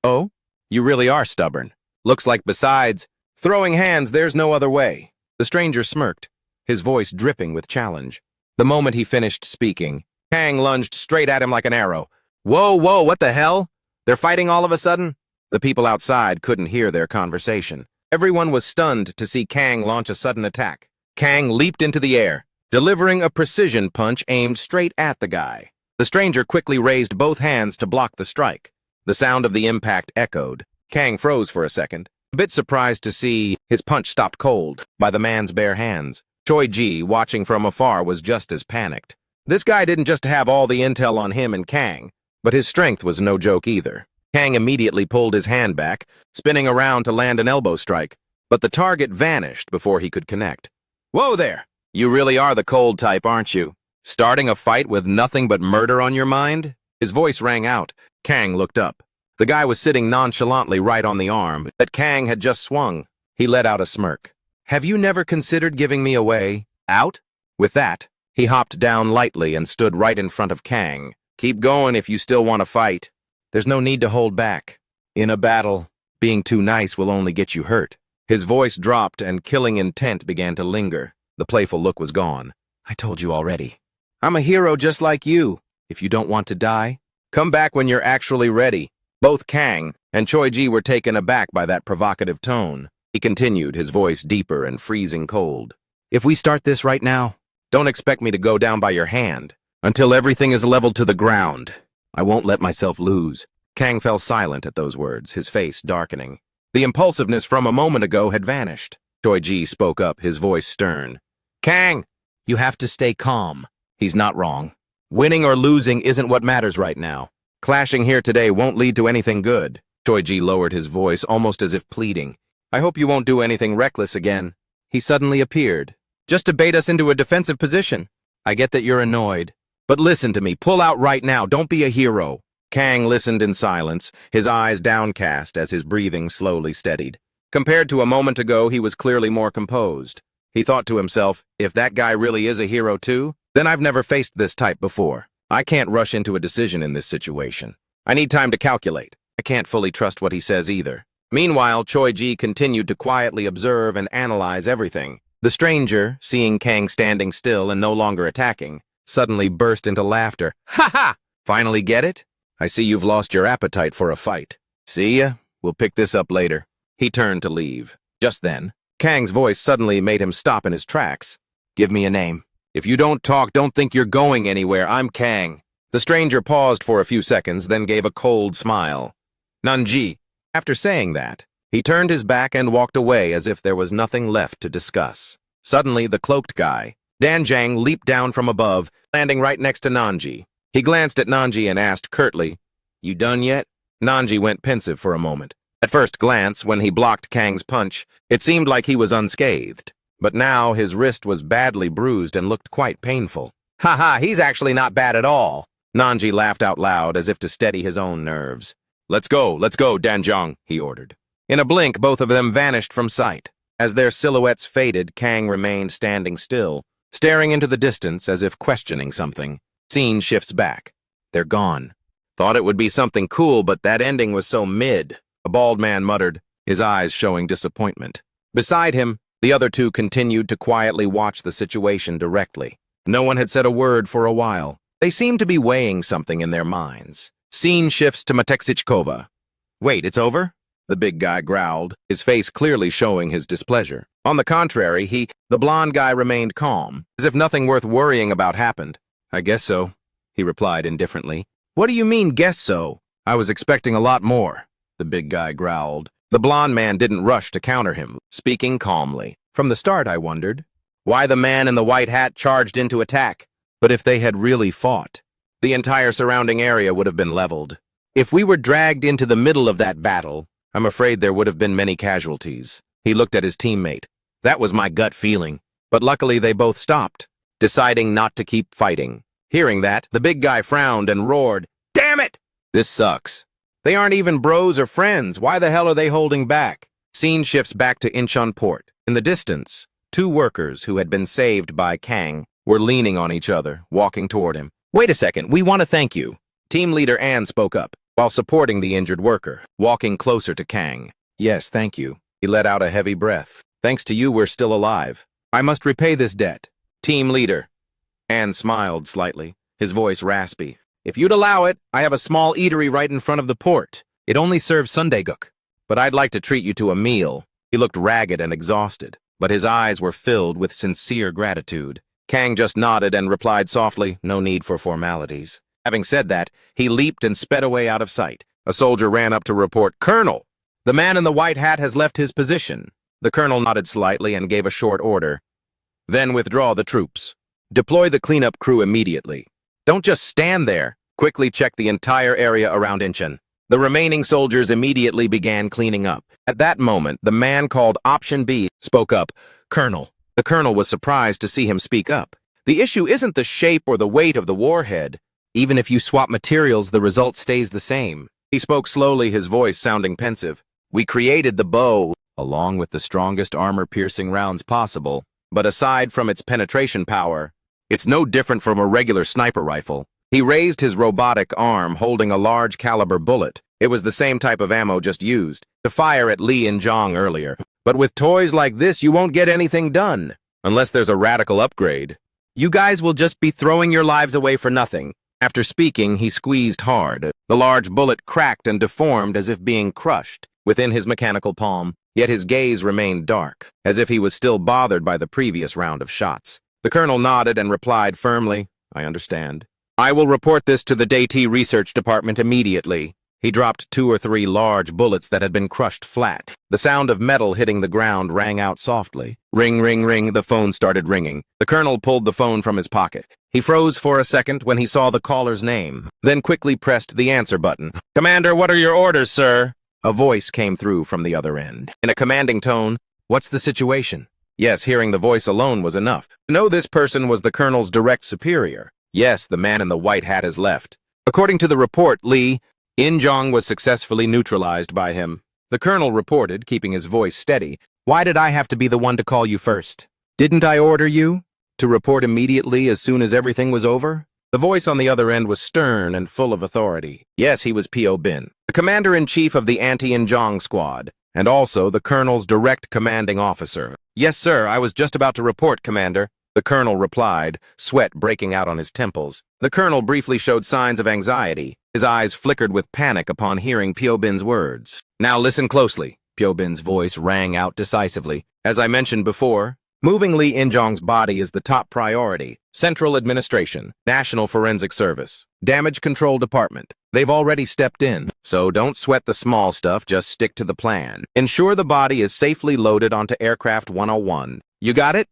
Oh? You really are stubborn. Looks like besides throwing hands, there's no other way. The stranger smirked, his voice dripping with challenge. The moment he finished speaking, Kang lunged straight at him like an arrow. Whoa, whoa, what the hell? They're fighting all of a sudden? The people outside couldn't hear their conversation. Everyone was stunned to see Kang launch a sudden attack. Kang leaped into the air, delivering a precision punch aimed straight at the guy. The stranger quickly raised both hands to block the strike. The sound of the impact echoed. Kang froze for a second, a bit surprised to see his punch stopped cold by the man's bare hands. Choi-ji, watching from afar, was just as panicked. This guy didn't just have all the intel on him and Kang, but his strength was no joke either. Kang immediately pulled his hand back, spinning around to land an elbow strike, but the target vanished before he could connect. Whoa there! You really are the cold type, aren't you? Starting a fight with nothing but murder on your mind? His voice rang out. Kang looked up. The guy was sitting nonchalantly right on the arm that Kang had just swung. He let out a smirk. Have you never considered giving me away? Out? With that, he hopped down lightly and stood right in front of Kang. Keep going if you still want to fight. There's no need to hold back. In a battle, being too nice will only get you hurt. His voice dropped and killing intent began to linger. The playful look was gone. I told you already. I'm a hero just like you. If you don't want to die, come back when you're actually ready. Both Kang and Choi-ji were taken aback by that provocative tone. He continued, his voice deeper and freezing cold. If we start this right now, don't expect me to go down by your hand. Until everything is leveled to the ground, I won't let myself lose. Kang fell silent at those words, his face darkening. The impulsiveness from a moment ago had vanished. Choi-ji spoke up, his voice stern. Kang, you have to stay calm. He's not wrong. Winning or losing isn't what matters right now. Clashing here today won't lead to anything good. Choi-ji lowered his voice, almost as if pleading. I hope you won't do anything reckless again. He suddenly appeared, just to bait us into a defensive position. I get that you're annoyed, but listen to me. Pull out right now. Don't be a hero. Kang listened in silence, his eyes downcast as his breathing slowly steadied. Compared to a moment ago, he was clearly more composed. He thought to himself, if that guy really is a hero too, then I've never faced this type before. I can't rush into a decision in this situation. I need time to calculate. I can't fully trust what he says either. Meanwhile, Choi-ji continued to quietly observe and analyze everything. The stranger, seeing Kang standing still and no longer attacking, suddenly burst into laughter. Ha ha! Finally get it? I see you've lost your appetite for a fight. See ya? We'll pick this up later. He turned to leave. Just then, Kang's voice suddenly made him stop in his tracks. Give me a name. If you don't talk, don't think you're going anywhere. I'm Kang. The stranger paused for a few seconds, then gave a cold smile. Nanji. After saying that, he turned his back and walked away as if there was nothing left to discuss. Suddenly, the cloaked guy, Danjang, leaped down from above, landing right next to Nanji. He glanced at Nanji and asked curtly, You done yet? Nanji went pensive for a moment. At first glance, when he blocked Kang's punch, it seemed like he was unscathed. But now his wrist was badly bruised and looked quite painful. Ha, he's actually not bad at all. Nanji laughed out loud as if to steady his own nerves. Let's go, Danjang, he ordered. In a blink, both of them vanished from sight. As their silhouettes faded, Kang remained standing still, staring into the distance as if questioning something. Scene shifts back. They're gone. Thought it would be something cool, but that ending was so mid. A bald man muttered, his eyes showing disappointment. Beside him, the other two continued to quietly watch the situation directly. No one had said a word for a while. They seemed to be weighing something in their minds. Scene shifts to Matexichkova. Wait, it's over? The big guy growled, his face clearly showing his displeasure. On the contrary, the blond guy remained calm, as if nothing worth worrying about happened. I guess so, he replied indifferently. What do you mean, guess so? I was expecting a lot more, the big guy growled. The blond man didn't rush to counter him, speaking calmly. From the start, I wondered why the man in the white hat charged into attack. But if they had really fought, the entire surrounding area would have been leveled. If we were dragged into the middle of that battle, I'm afraid there would have been many casualties. He looked at his teammate. That was my gut feeling. But luckily they both stopped, deciding not to keep fighting. Hearing that, the big guy frowned and roared, Damn it! This sucks. They aren't even bros or friends. Why the hell are they holding back? Scene shifts back to Incheon Port. In the distance, two workers who had been saved by Kang were leaning on each other, walking toward him. Wait a second, we want to thank you. Team leader Ann spoke up, while supporting the injured worker, walking closer to Kang. Yes, thank you. He let out a heavy breath. Thanks to you, we're still alive. I must repay this debt. Team leader. Ann smiled slightly, his voice raspy. If you'd allow it, I have a small eatery right in front of the port. It only serves sundaeguk, but I'd like to treat you to a meal. He looked ragged and exhausted, but his eyes were filled with sincere gratitude. Kang just nodded and replied softly, no need for formalities. Having said that, he leaped and sped away out of sight. A soldier ran up to report, Colonel! The man in the white hat has left his position. The colonel nodded slightly and gave a short order. Then withdraw the troops. Deploy the cleanup crew immediately. Don't just stand there. Quickly check the entire area around Incheon. The remaining soldiers immediately began cleaning up. At that moment, the man called Option B spoke up, Colonel. The colonel was surprised to see him speak up. The issue isn't the shape or the weight of the warhead. Even if you swap materials, the result stays the same. He spoke slowly, his voice sounding pensive. We created the bow, along with the strongest armor-piercing rounds possible. But aside from its penetration power, it's no different from a regular sniper rifle. He raised his robotic arm, holding a large-caliber bullet. It was the same type of ammo just used to fire at Lee and Jong earlier. But with toys like this, you won't get anything done, unless there's a radical upgrade. You guys will just be throwing your lives away for nothing. After speaking, he squeezed hard. The large bullet cracked and deformed as if being crushed within his mechanical palm, yet his gaze remained dark, as if he was still bothered by the previous round of shots. The colonel nodded and replied firmly, I understand. I will report this to the DT Research Department immediately. He dropped 2 or 3 large bullets that had been crushed flat. The sound of metal hitting the ground rang out softly. Ring, ring, ring, the phone started ringing. The colonel pulled the phone from his pocket. He froze for a second when he saw the caller's name, then quickly pressed the answer button. Commander, what are your orders, sir? A voice came through from the other end. In a commanding tone, what's the situation? Yes, hearing the voice alone was enough. To know this person was the colonel's direct superior. Yes, the man in the white hat has left. According to the report, Lee, In-jong was successfully neutralized by him. The colonel reported, keeping his voice steady, Why did I have to be the one to call you first? Didn't I order you to report immediately as soon as everything was over? The voice on the other end was stern and full of authority. Yes, he was P.O. Bin, the commander-in-chief of the anti-In-jong squad, and also the colonel's direct commanding officer. Yes, sir, I was just about to report, Commander. The colonel replied, sweat breaking out on his temples. The colonel briefly showed signs of anxiety. His eyes flickered with panic upon hearing P.O. Bin's words. Now listen closely. P.O. Bin's voice rang out decisively. As I mentioned before, moving Lee In-jong's body is the top priority. Central Administration, National Forensic Service, Damage Control Department. They've already stepped in, so don't sweat the small stuff, just stick to the plan. Ensure the body is safely loaded onto Aircraft 101. You got it?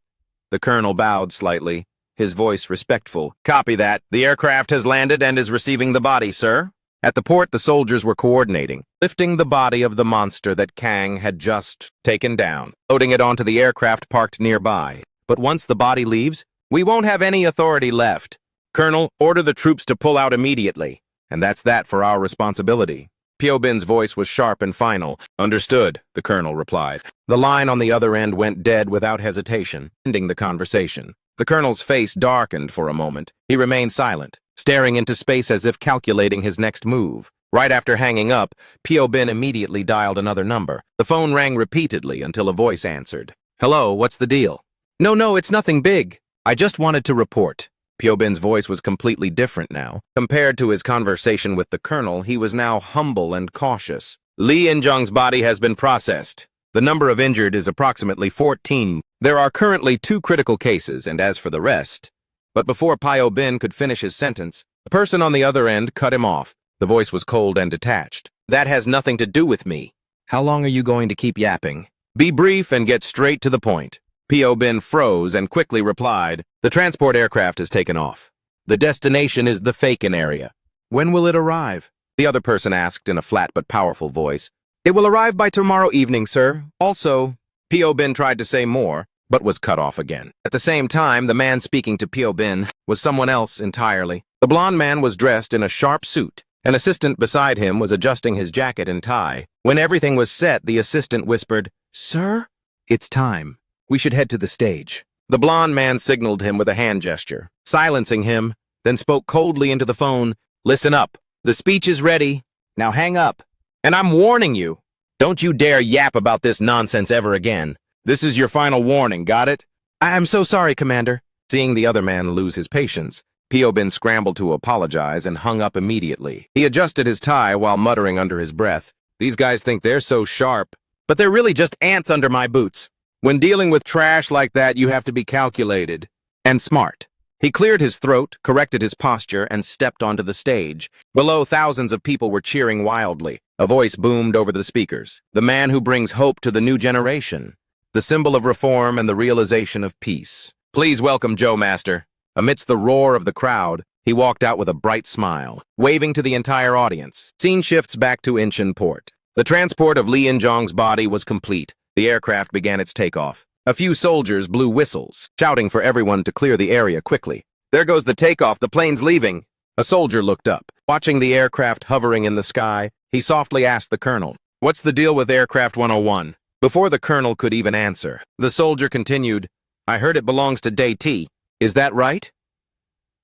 The colonel bowed slightly, his voice respectful. Copy that. The aircraft has landed and is receiving the body, sir. At the port, the soldiers were coordinating, lifting the body of the monster that Kang had just taken down, loading it onto the aircraft parked nearby. But once the body leaves, we won't have any authority left. Colonel, order the troops to pull out immediately. And that's that for our responsibility. P.O. Bin's voice was sharp and final. Understood, the colonel replied. The line on the other end went dead without hesitation, ending the conversation. The colonel's face darkened for a moment. He remained silent, staring into space as if calculating his next move. Right after hanging up, P.O. Bin immediately dialed another number. The phone rang repeatedly until a voice answered. Hello, what's the deal? No, it's nothing big. I just wanted to report. P.O. Bin's voice was completely different now. Compared to his conversation with the colonel, he was now humble and cautious. Lee In-jong's body has been processed. The number of injured is approximately 14. There are currently 2 critical cases, and as for the rest... But before P.O. Bin could finish his sentence, the person on the other end cut him off. The voice was cold and detached. That has nothing to do with me. How long are you going to keep yapping? Be brief and get straight to the point. P.O. Bin froze and quickly replied, The transport aircraft has taken off. The destination is the Faken area. When will it arrive? The other person asked in a flat but powerful voice. It will arrive by tomorrow evening, sir. Also, P.O. Bin tried to say more, but was cut off again. At the same time, the man speaking to P.O. Bin was someone else entirely. The blond man was dressed in a sharp suit. An assistant beside him was adjusting his jacket and tie. When everything was set, the assistant whispered, Sir, it's time. We should head to the stage. The blond man signaled him with a hand gesture, silencing him, then spoke coldly into the phone. Listen up. The speech is ready. Now hang up. And I'm warning you. Don't you dare yap about this nonsense ever again. This is your final warning, got it? I'm so sorry, Commander. Seeing the other man lose his patience, P.O. Bin scrambled to apologize and hung up immediately. He adjusted his tie while muttering under his breath. These guys think they're so sharp, but they're really just ants under my boots. When dealing with trash like that, you have to be calculated and smart. He cleared his throat, corrected his posture, and stepped onto the stage. Below, thousands of people were cheering wildly. A voice boomed over the speakers. The man who brings hope to the new generation. The symbol of reform and the realization of peace. Please welcome Joe Master. Amidst the roar of the crowd, he walked out with a bright smile, waving to the entire audience. Scene shifts back to Incheon Port. The transport of Lee In-jong's body was complete. The aircraft began its takeoff. A few soldiers blew whistles, shouting for everyone to clear the area quickly. There goes the takeoff, the plane's leaving. A soldier looked up. Watching the aircraft hovering in the sky, he softly asked the colonel, What's the deal with Aircraft 101? Before the colonel could even answer, the soldier continued, I heard it belongs to DT. Is that right?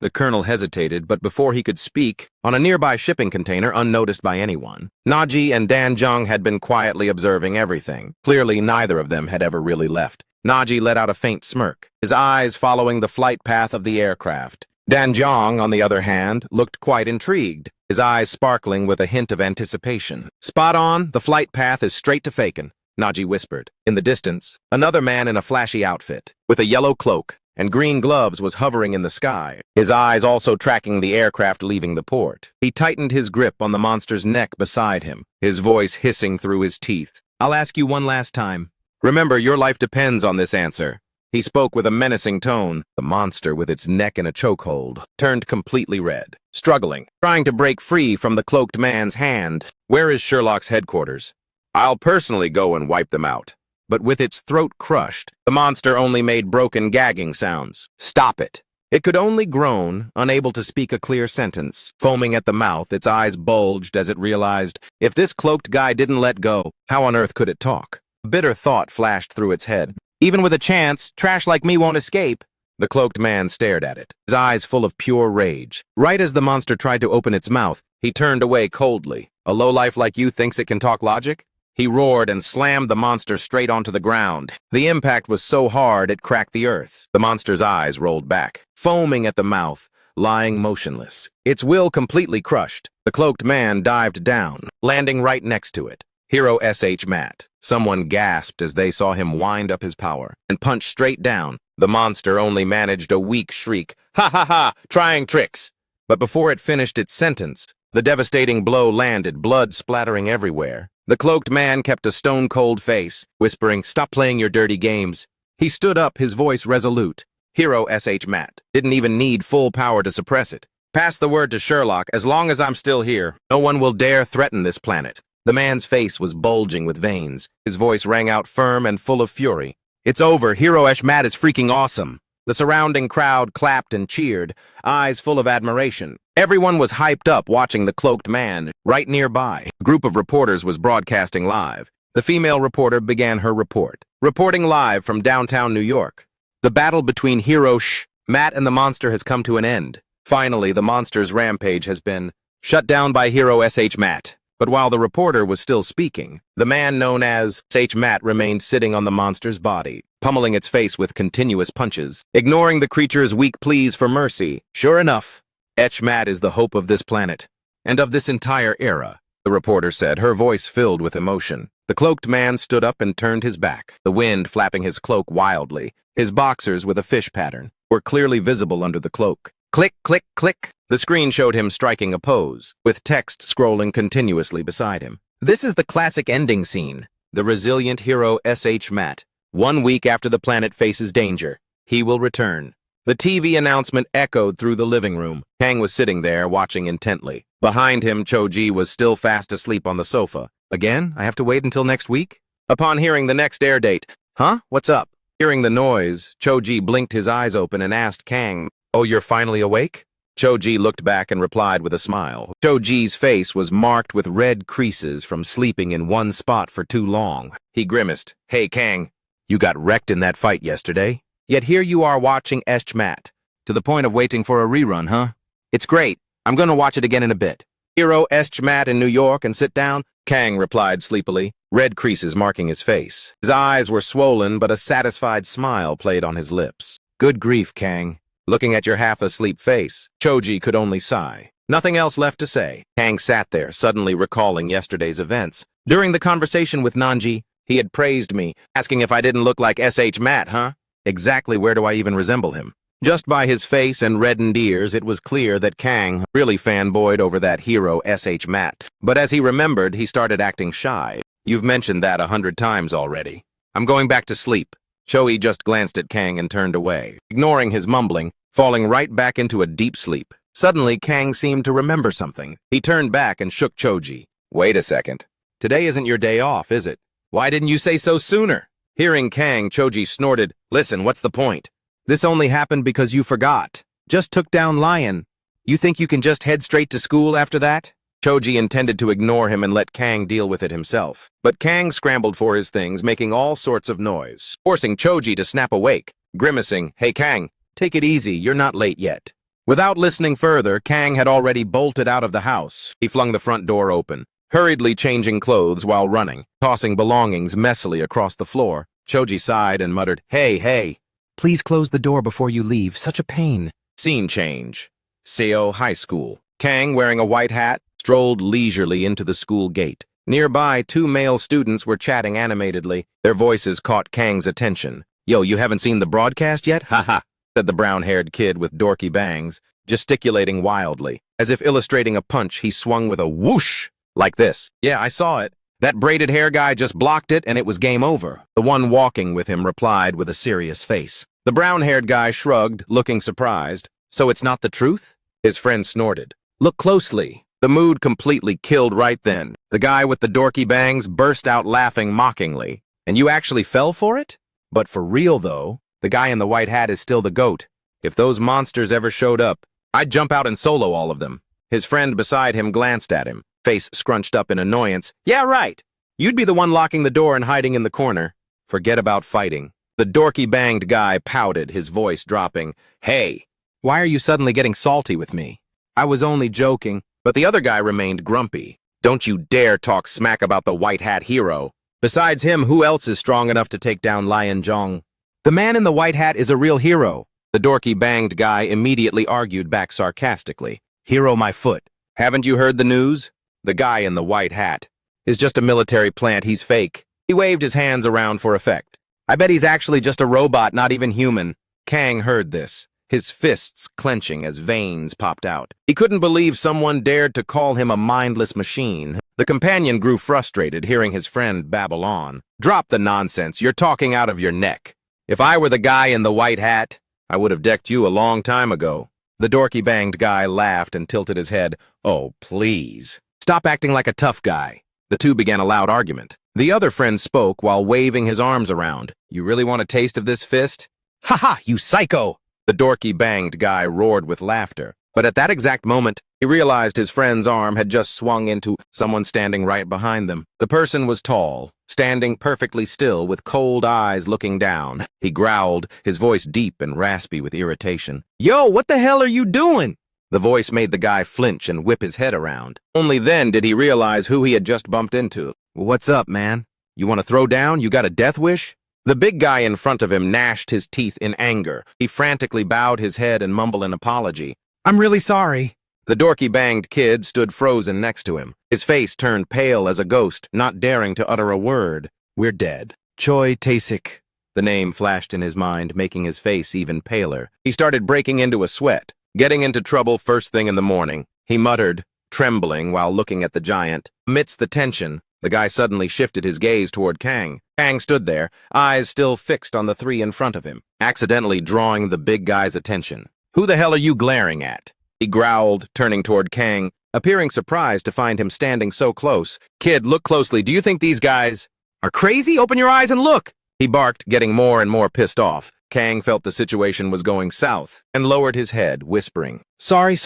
The colonel hesitated, but before he could speak, on a nearby shipping container unnoticed by anyone, Naji and Danjong had been quietly observing everything. Clearly, neither of them had ever really left. Naji let out a faint smirk, his eyes following the flight path of the aircraft. Danjong, on the other hand, looked quite intrigued, his eyes sparkling with a hint of anticipation. Spot on, the flight path is straight to Faken, Naji whispered. In the distance, another man in a flashy outfit, with a yellow cloak and green gloves, was hovering in the sky, his eyes also tracking the aircraft leaving the port. He tightened his grip on the monster's neck beside him, his voice hissing through his teeth. I'll ask you one last time. Remember, your life depends on this answer. He spoke with a menacing tone. The monster, with its neck in a chokehold, turned completely red, struggling, trying to break free from the cloaked man's hand. Where is Sherlock's headquarters? I'll personally go and wipe them out. But with its throat crushed, the monster only made broken gagging sounds. Stop it. It could only groan, unable to speak a clear sentence. Foaming at the mouth, its eyes bulged as it realized, if this cloaked guy didn't let go, how on earth could it talk? A bitter thought flashed through its head. Even with a chance, trash like me won't escape. The cloaked man stared at it, his eyes full of pure rage. Right as the monster tried to open its mouth, he turned away coldly. A lowlife like you thinks it can talk logic? He roared and slammed the monster straight onto the ground. The impact was so hard it cracked the earth. The monster's eyes rolled back, foaming at the mouth, lying motionless. Its will completely crushed. The cloaked man dived down, landing right next to it. Hero S.H. Matt. Someone gasped as they saw him wind up his power and punch straight down. The monster only managed a weak shriek. Ha ha ha! Trying tricks! But before it finished its sentence, the devastating blow landed, blood splattering everywhere. The cloaked man kept a stone-cold face, whispering, "Stop playing your dirty games." He stood up, his voice resolute. Hero S.H. Matt didn't even need full power to suppress it. Pass the word to Sherlock. As long as I'm still here, no one will dare threaten this planet. The man's face was bulging with veins. His voice rang out firm and full of fury. It's over. Hero S.H. Matt is freaking awesome. The surrounding crowd clapped and cheered, eyes full of admiration. Everyone was hyped up watching the cloaked man. Right nearby, a group of reporters was broadcasting live. The female reporter began her report. Reporting live from downtown New York. The battle between Hero S.H. Matt and the monster has come to an end. Finally, the monster's rampage has been shut down by Hero S.H. Matt. But while the reporter was still speaking, the man known as S.H. Matt remained sitting on the monster's body, pummeling its face with continuous punches, ignoring the creature's weak pleas for mercy. Sure enough, S.H. Matt is the hope of this planet, and of this entire era, the reporter said, her voice filled with emotion. The cloaked man stood up and turned his back, the wind flapping his cloak wildly. His boxers, with a fish pattern, were clearly visible under the cloak. Click, click, click. The screen showed him striking a pose, with text scrolling continuously beside him. This is the classic ending scene. The resilient hero S.H. Matt. 1 week after the planet faces danger, he will return. The TV announcement echoed through the living room. Kang was sitting there, watching intently. Behind him, Choji was still fast asleep on the sofa. Again? I have to wait until next week? Upon hearing the next air date, huh? What's up? Hearing the noise, Choji blinked his eyes open and asked Kang, "Oh, you're finally awake?" Choji looked back and replied with a smile. Choji's face was marked with red creases from sleeping in one spot for too long. He grimaced. "Hey, Kang, you got wrecked in that fight yesterday? Yet here you are watching S.H. Matt. To the point of waiting for a rerun, huh? It's great. I'm gonna watch it again in a bit. Hero S.H. Matt in New York and sit down?" Kang replied sleepily, red creases marking his face. His eyes were swollen, but a satisfied smile played on his lips. Good grief, Kang. Looking at your half-asleep face, Choji could only sigh. Nothing else left to say. Kang sat there, suddenly recalling yesterday's events. During the conversation with Nanji, he had praised me, asking if I didn't look like S.H. Matt, huh? Exactly where do I even resemble him? Just by his face and reddened ears, it was clear that Kang really fanboyed over that hero S.H. Matt. But as he remembered, he started acting shy. You've mentioned that 100 times already. I'm going back to sleep. Choi just glanced at Kang and turned away, ignoring his mumbling, falling right back into a deep sleep. Suddenly, Kang seemed to remember something. He turned back and shook Choji. Wait a second. Today isn't your day off, is it? Why didn't you say so sooner? Hearing Kang, Choji snorted. Listen, what's the point? This only happened because you forgot. Just took down Lion. You think you can just head straight to school after that? Choji intended to ignore him and let Kang deal with it himself. But Kang scrambled for his things, making all sorts of noise, forcing Choji to snap awake. Grimacing, "Hey Kang, take it easy, you're not late yet." Without listening further, Kang had already bolted out of the house. He flung the front door open, hurriedly changing clothes while running, tossing belongings messily across the floor. Choji sighed and muttered, "Hey, hey. Please close the door before you leave. Such a pain." Scene change. Seo High School. Kang, wearing a white hat, strolled leisurely into the school gate. Nearby, two male students were chatting animatedly. Their voices caught Kang's attention. "Yo, you haven't seen the broadcast yet? Haha," said the brown-haired kid with dorky bangs, gesticulating wildly. As if illustrating a punch, he swung with a whoosh, like this. "Yeah, I saw it. That braided hair guy just blocked it, and it was game over." The one walking with him replied with a serious face. The brown-haired guy shrugged, looking surprised. "So it's not the truth?" His friend snorted. "Look closely." The mood completely killed right then. The guy with the dorky bangs burst out laughing mockingly. "And you actually fell for it? But for real, though, the guy in the white hat is still the GOAT. If those monsters ever showed up, I'd jump out and solo all of them." His friend beside him glanced at him, face scrunched up in annoyance. "Yeah, right. You'd be the one locking the door and hiding in the corner. Forget about fighting." The dorky banged guy pouted, his voice dropping. "Hey, why are you suddenly getting salty with me? I was only joking." But the other guy remained grumpy. "Don't you dare talk smack about the white hat hero. Besides him, who else is strong enough to take down Lion Zhong?" "The man in the white hat is a real hero." The dorky banged guy immediately argued back sarcastically. "Hero my foot. Haven't you heard the news? The guy in the white hat is just a military plant. He's fake." He waved his hands around for effect. "I bet he's actually just a robot, not even human." Kang heard this, his fists clenching as veins popped out. He couldn't believe someone dared to call him a mindless machine. The companion grew frustrated, hearing his friend babble on. "Drop the nonsense. You're talking out of your neck. If I were the guy in the white hat, I would have decked you a long time ago." The dorky banged guy laughed and tilted his head. "Oh, please. Stop acting like a tough guy." The two began a loud argument. The other friend spoke while waving his arms around. "You really want a taste of this fist?" "Ha ha, you psycho!" The dorky banged guy roared with laughter. But at that exact moment, he realized his friend's arm had just swung into someone standing right behind them. The person was tall, standing perfectly still with cold eyes looking down. He growled, his voice deep and raspy with irritation. "Yo, what the hell are you doing?" The voice made the guy flinch and whip his head around. Only then did he realize who he had just bumped into. "What's up, man? You want to throw down? You got a death wish?" The big guy in front of him gnashed his teeth in anger. He frantically bowed his head and mumbled an apology. "I'm really sorry." The dorky banged kid stood frozen next to him. His face turned pale as a ghost, not daring to utter a word. "We're dead. Choi Tae-sik." The name flashed in his mind, making his face even paler. He started breaking into a sweat, getting into trouble first thing in the morning. He muttered, trembling while looking at the giant. Amidst the tension, the guy suddenly shifted his gaze toward Kang. Kang stood there, eyes still fixed on the three in front of him, accidentally drawing the big guy's attention. "Who the hell are you glaring at?" He growled, turning toward Kang, appearing surprised to find him standing so close. "Kid, look closely. Do you think these guys are crazy? Open your eyes and look!" He barked, getting more and more pissed off. Kang felt the situation was going south and lowered his head, whispering, Sorry.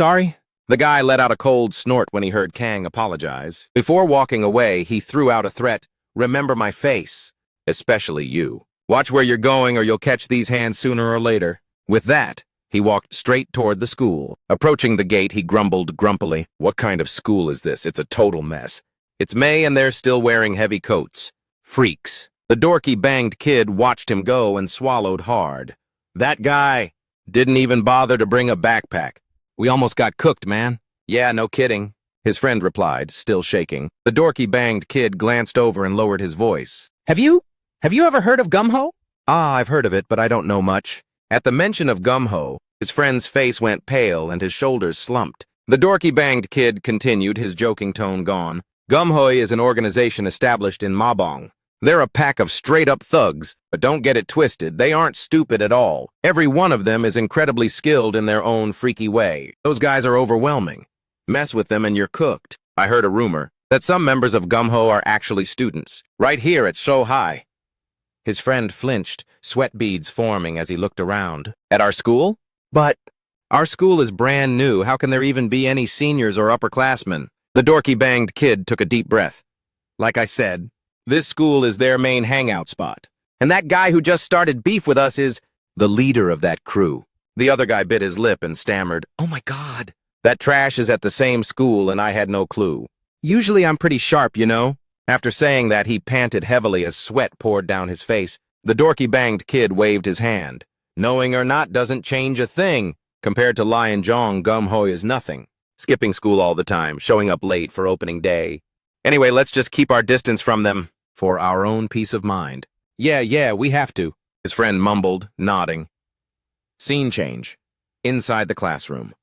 The guy let out a cold snort when he heard Kang apologize. Before walking away, he threw out a threat. "Remember my face. Especially you. Watch where you're going or you'll catch these hands sooner or later." With that, he walked straight toward the school. Approaching the gate, he grumbled grumpily, "What kind of school is this? It's a total mess. It's May and they're still wearing heavy coats. Freaks." The dorky banged kid watched him go and swallowed hard. "That guy didn't even bother to bring a backpack. We almost got cooked, man." "Yeah, no kidding," his friend replied, still shaking. The dorky banged kid glanced over and lowered his voice. Have you ever heard of Gumho?" "Ah, I've heard of it, but I don't know much." At the mention of Gumho, his friend's face went pale and his shoulders slumped. The dorky banged kid continued, his joking tone gone. "Gumho is an organization established in Mabong. They're a pack of straight-up thugs, but don't get it twisted, they aren't stupid at all. Every one of them is incredibly skilled in their own freaky way. Those guys are overwhelming. Mess with them and you're cooked. I heard a rumor that some members of Gumho are actually students, right here at So High." His friend flinched, sweat beads forming as he looked around. "At our school?" "But our school is brand new. How can there even be any seniors or upperclassmen?" The dorky banged kid took a deep breath. "Like I said, this school is their main hangout spot. And that guy who just started beef with us is the leader of that crew." The other guy bit his lip and stammered, "Oh my God. That trash is at the same school and I had no clue. Usually I'm pretty sharp, you know." After saying that, he panted heavily as sweat poured down his face. The dorky-banged kid waved his hand. Knowing or not doesn't change a thing. Compared to Lion Jong, Gum-ho is nothing. Skipping school all the time, showing up late for opening day. Anyway, let's just keep our distance from them, for our own peace of mind. Yeah, we have to, his friend mumbled, nodding. Scene change. Inside the classroom.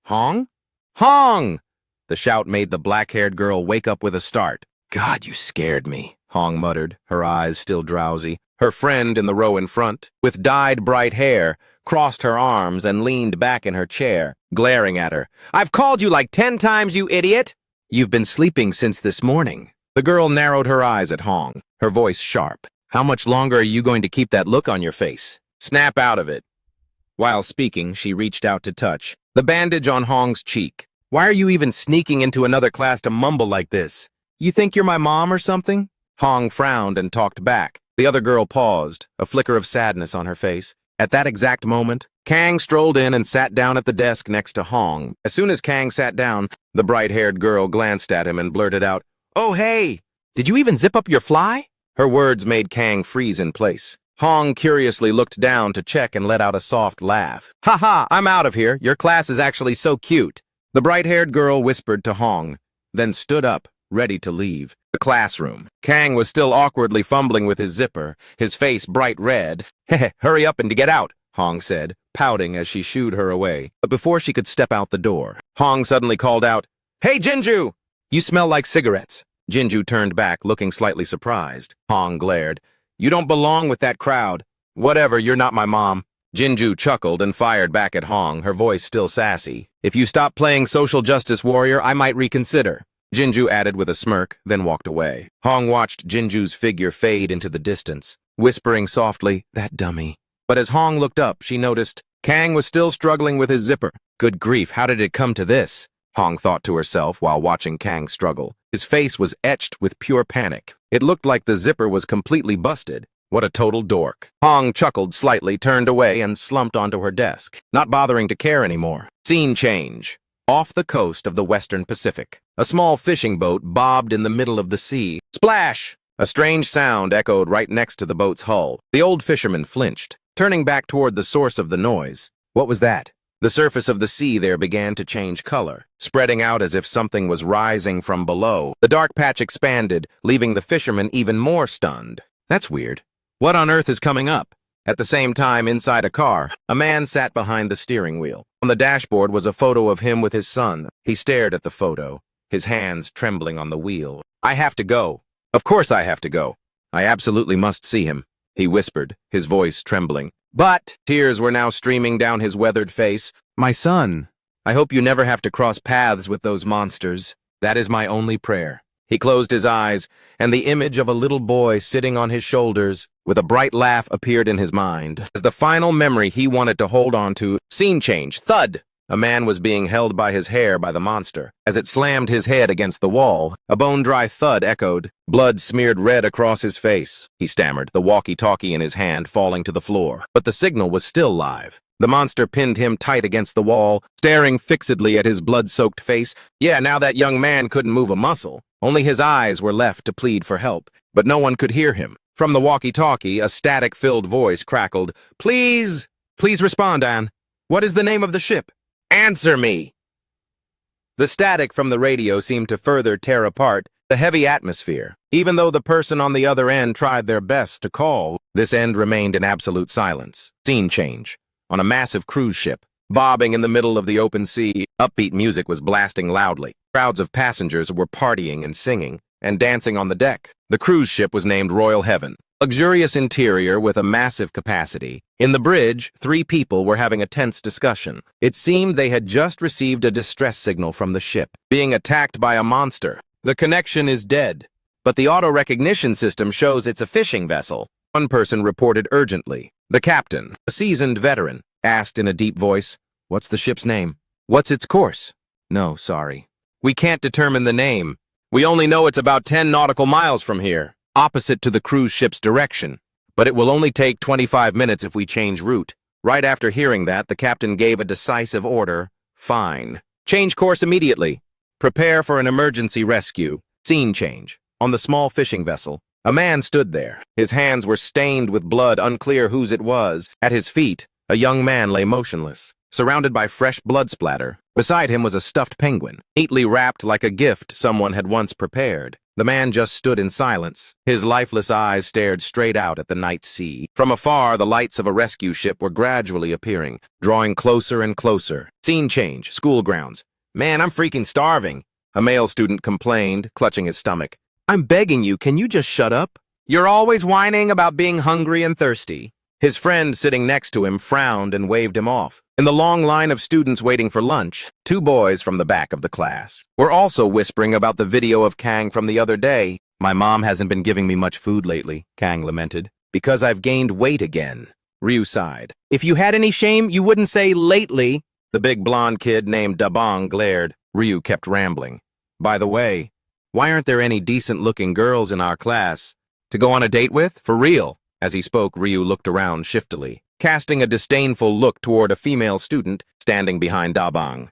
Hong? Hong! The shout made the black-haired girl wake up with a start. "God, you scared me," Hong muttered, her eyes still drowsy. Her friend in the row in front, with dyed bright hair, crossed her arms and leaned back in her chair, glaring at her. "I've called you like 10 times, you idiot!" "You've been sleeping since this morning." The girl narrowed her eyes at Hong, her voice sharp. "How much longer are you going to keep that look on your face? Snap out of it." While speaking, she reached out to touch the bandage on Hong's cheek. "Why are you even sneaking into another class to mumble like this? You think you're my mom or something?" Hong frowned and talked back. The other girl paused, a flicker of sadness on her face. At that exact moment, Kang strolled in and sat down at the desk next to Hong. As soon as Kang sat down, the bright-haired girl glanced at him and blurted out, "Oh, hey! Did you even zip up your fly?" Her words made Kang freeze in place. Hong curiously looked down to check and let out a soft laugh. "Ha ha, I'm out of here. Your class is actually so cute." The bright-haired girl whispered to Hong, then stood up, ready to leave. The classroom. Kang was still awkwardly fumbling with his zipper, his face bright red. "Heh, hurry up and get out," Hong said, pouting as she shooed her away. But before she could step out the door, Hong suddenly called out, "Hey, Jinju! You smell like cigarettes." Jinju turned back, looking slightly surprised. Hong glared. "You don't belong with that crowd." "Whatever, you're not my mom." Jinju chuckled and fired back at Hong, her voice still sassy. "If you stop playing social justice warrior, I might reconsider." Jinju added with a smirk, then walked away. Hong watched Jinju's figure fade into the distance, whispering softly, "That dummy." But as Hong looked up, she noticed Kang was still struggling with his zipper. Good grief, how did it come to this? Hong thought to herself while watching Kang struggle. His face was etched with pure panic. It looked like the zipper was completely busted. What a total dork. Hong chuckled slightly, turned away, and slumped onto her desk, not bothering to care anymore. Scene change. Off the coast of the Western Pacific, a small fishing boat bobbed in the middle of the sea. Splash! A strange sound echoed right next to the boat's hull. The old fisherman flinched, turning back toward the source of the noise. What was that? The surface of the sea there began to change color, spreading out as if something was rising from below. The dark patch expanded, leaving the fisherman even more stunned. That's weird. What on earth is coming up? At the same time, inside a car, a man sat behind the steering wheel. On the dashboard was a photo of him with his son. He stared at the photo, his hands trembling on the wheel. "I have to go. Of course I have to go. I absolutely must see him," he whispered, his voice trembling. But tears were now streaming down his weathered face. "My son, I hope you never have to cross paths with those monsters. That is my only prayer." He closed his eyes, and the image of a little boy sitting on his shoulders with a bright laugh appeared in his mind. As the final memory he wanted to hold on to, scene change, thud! A man was being held by his hair by the monster. As it slammed his head against the wall, a bone-dry thud echoed. Blood smeared red across his face, he stammered, the walkie-talkie in his hand falling to the floor. But the signal was still live. The monster pinned him tight against the wall, staring fixedly at his blood-soaked face. Yeah, now that young man couldn't move a muscle. Only his eyes were left to plead for help, but no one could hear him. From the walkie-talkie, a static-filled voice crackled. Please respond, Anne. What is the name of the ship? Answer me!" The static from the radio seemed to further tear apart the heavy atmosphere. Even though the person on the other end tried their best to call, this end remained in absolute silence. Scene change. On a massive cruise ship, bobbing in the middle of the open sea, upbeat music was blasting loudly. Crowds of passengers were partying and singing and dancing on the deck. The cruise ship was named Royal Heaven. Luxurious interior with a massive capacity. In the bridge, 3 people were having a tense discussion. It seemed they had just received a distress signal from the ship, being attacked by a monster. The connection is dead, but the auto-recognition system shows it's a fishing vessel. One person reported urgently. The captain, a seasoned veteran, asked in a deep voice, "What's the ship's name? What's its course?" "No, sorry. We can't determine the name. We only know it's about 10 nautical miles from here, opposite to the cruise ship's direction. But it will only take 25 minutes if we change route." Right after hearing that, the captain gave a decisive order. Fine. Change course immediately. Prepare for an emergency rescue. Scene change. On the small fishing vessel, a man stood there. His hands were stained with blood, unclear whose it was. At his feet, a young man lay motionless, surrounded by fresh blood splatter. Beside him was a stuffed penguin, neatly wrapped like a gift someone had once prepared. The man just stood in silence. His lifeless eyes stared straight out at the night sea. From afar, the lights of a rescue ship were gradually appearing, drawing closer and closer. Scene change, school grounds. Man, I'm freaking starving, a male student complained, clutching his stomach. I'm begging you, can you just shut up? You're always whining about being hungry and thirsty. His friend sitting next to him frowned and waved him off. In the long line of students waiting for lunch, two boys from the back of the class were also whispering about the video of Kang from the other day. My mom hasn't been giving me much food lately, Kang lamented. Because I've gained weight again. Ryu sighed. If you had any shame, you wouldn't say lately. The big blonde kid named Dabong glared. Ryu kept rambling. By the way, why aren't there any decent-looking girls in our class to go on a date with? For real? As he spoke, Ryu looked around shiftily, casting a disdainful look toward a female student standing behind Dabong.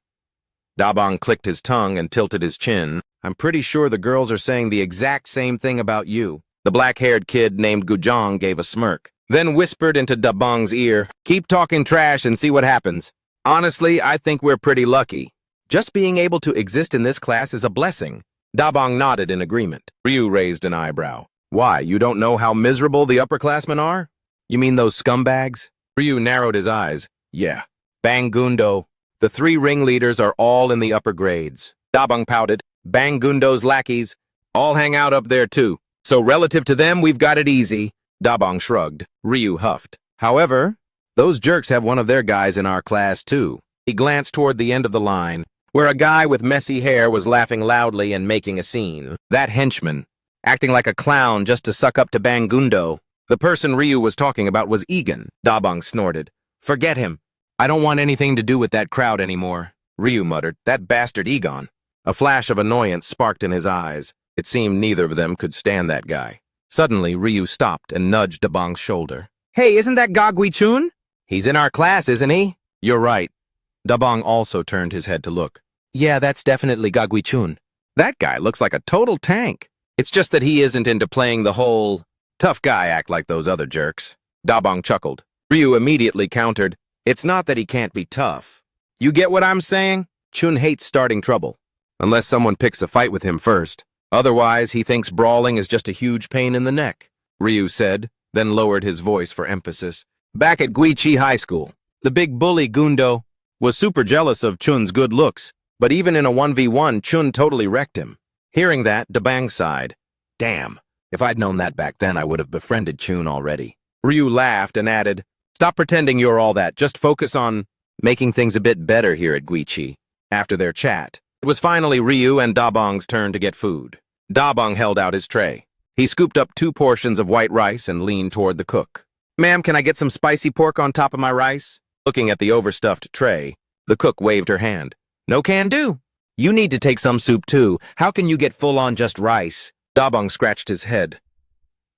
Dabong clicked his tongue and tilted his chin. I'm pretty sure the girls are saying the exact same thing about you. The black-haired kid named Gujong gave a smirk, then whispered into Dabong's ear, keep talking trash and see what happens. Honestly, I think we're pretty lucky. Just being able to exist in this class is a blessing. Dabong nodded in agreement. Ryu raised an eyebrow. Why, you don't know how miserable the upperclassmen are? You mean those scumbags? Ryu narrowed his eyes. Yeah. Bangundo. The three ringleaders are all in the upper grades. Dabong pouted. Bangundo's lackeys all hang out up there too. So relative to them, we've got it easy. Dabong shrugged. Ryu huffed. However, those jerks have one of their guys in our class too. He glanced toward the end of the line, where a guy with messy hair was laughing loudly and making a scene. That henchman, acting like a clown just to suck up to Bangundo. The person Ryu was talking about was Egan. Dabong snorted. Forget him. I don't want anything to do with that crowd anymore. Ryu muttered. That bastard Egon. A flash of annoyance sparked in his eyes. It seemed neither of them could stand that guy. Suddenly, Ryu stopped and nudged Dabong's shoulder. Hey, isn't that Gagui-chun? He's in our class, isn't he? You're right. Dabong also turned his head to look. Yeah, that's definitely Gagui-chun. That guy looks like a total tank. It's just that he isn't into playing the whole tough guy act like those other jerks. Dabong chuckled. Ryu immediately countered. It's not that he can't be tough. You get what I'm saying? Chun hates starting trouble. Unless someone picks a fight with him first. Otherwise, he thinks brawling is just a huge pain in the neck, Ryu said, then lowered his voice for emphasis. Back at Guichi High School, the big bully Gundo was super jealous of Chun's good looks, but even in a 1v1, Chun totally wrecked him. Hearing that, Dabang sighed. Damn, if I'd known that back then, I would have befriended Chun already. Ryu laughed and added, stop pretending you're all that, just focus on making things a bit better here at Guichi. After their chat, it was finally Ryu and Dabong's turn to get food. Dabong held out his tray. He scooped up 2 portions of white rice and leaned toward the cook. Ma'am, can I get some spicy pork on top of my rice? Looking at the overstuffed tray, the cook waved her hand. No can do. You need to take some soup too. How can you get full on just rice? Dabong scratched his head.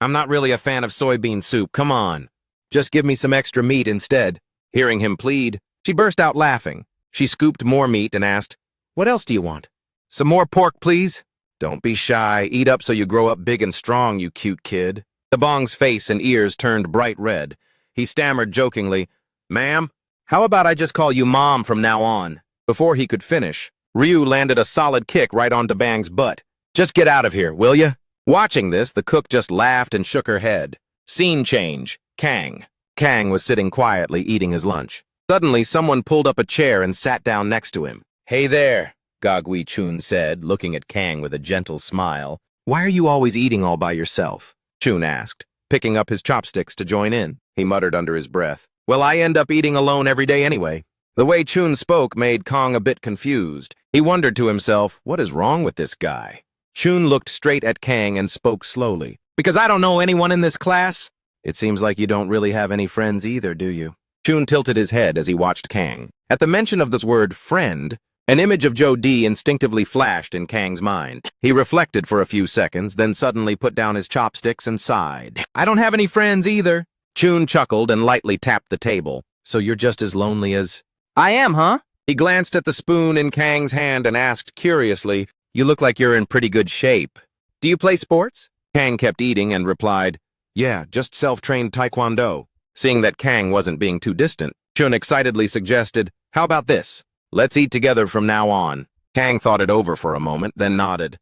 I'm not really a fan of soybean soup, come on. Just give me some extra meat instead. Hearing him plead, she burst out laughing. She scooped more meat and asked, what else do you want? Some more pork, please? Don't be shy. Eat up so you grow up big and strong, you cute kid. Dabong's face and ears turned bright red. He stammered jokingly, Ma'am, how about I just call you Mom from now on? Before he could finish, Ryu landed a solid kick right on Dabang's butt. Just get out of here, will ya? Watching this, the cook just laughed and shook her head. Scene change. Kang. Kang was sitting quietly eating his lunch. Suddenly, someone pulled up a chair and sat down next to him. Hey there, Gagui-chun said, looking at Kang with a gentle smile. Why are you always eating all by yourself? Chun asked, picking up his chopsticks to join in. He muttered under his breath. Well, I end up eating alone every day anyway. The way Chun spoke made Kang a bit confused. He wondered to himself, what is wrong with this guy? Chun looked straight at Kang and spoke slowly. Because I don't know anyone in this class? It seems like you don't really have any friends either, do you? Chun tilted his head as he watched Kang. At the mention of this word, friend, an image of Joe D instinctively flashed in Kang's mind. He reflected for a few seconds, then suddenly put down his chopsticks and sighed. I don't have any friends either. Chun chuckled and lightly tapped the table. So you're just as lonely as... I am, huh? He glanced at the spoon in Kang's hand and asked curiously, "You look like you're in pretty good shape. Do you play sports?" Kang kept eating and replied, "Yeah, just self-trained taekwondo." Seeing that Kang wasn't being too distant, Chun excitedly suggested, "How about this? Let's eat together from now on." Kang thought it over for a moment, then nodded.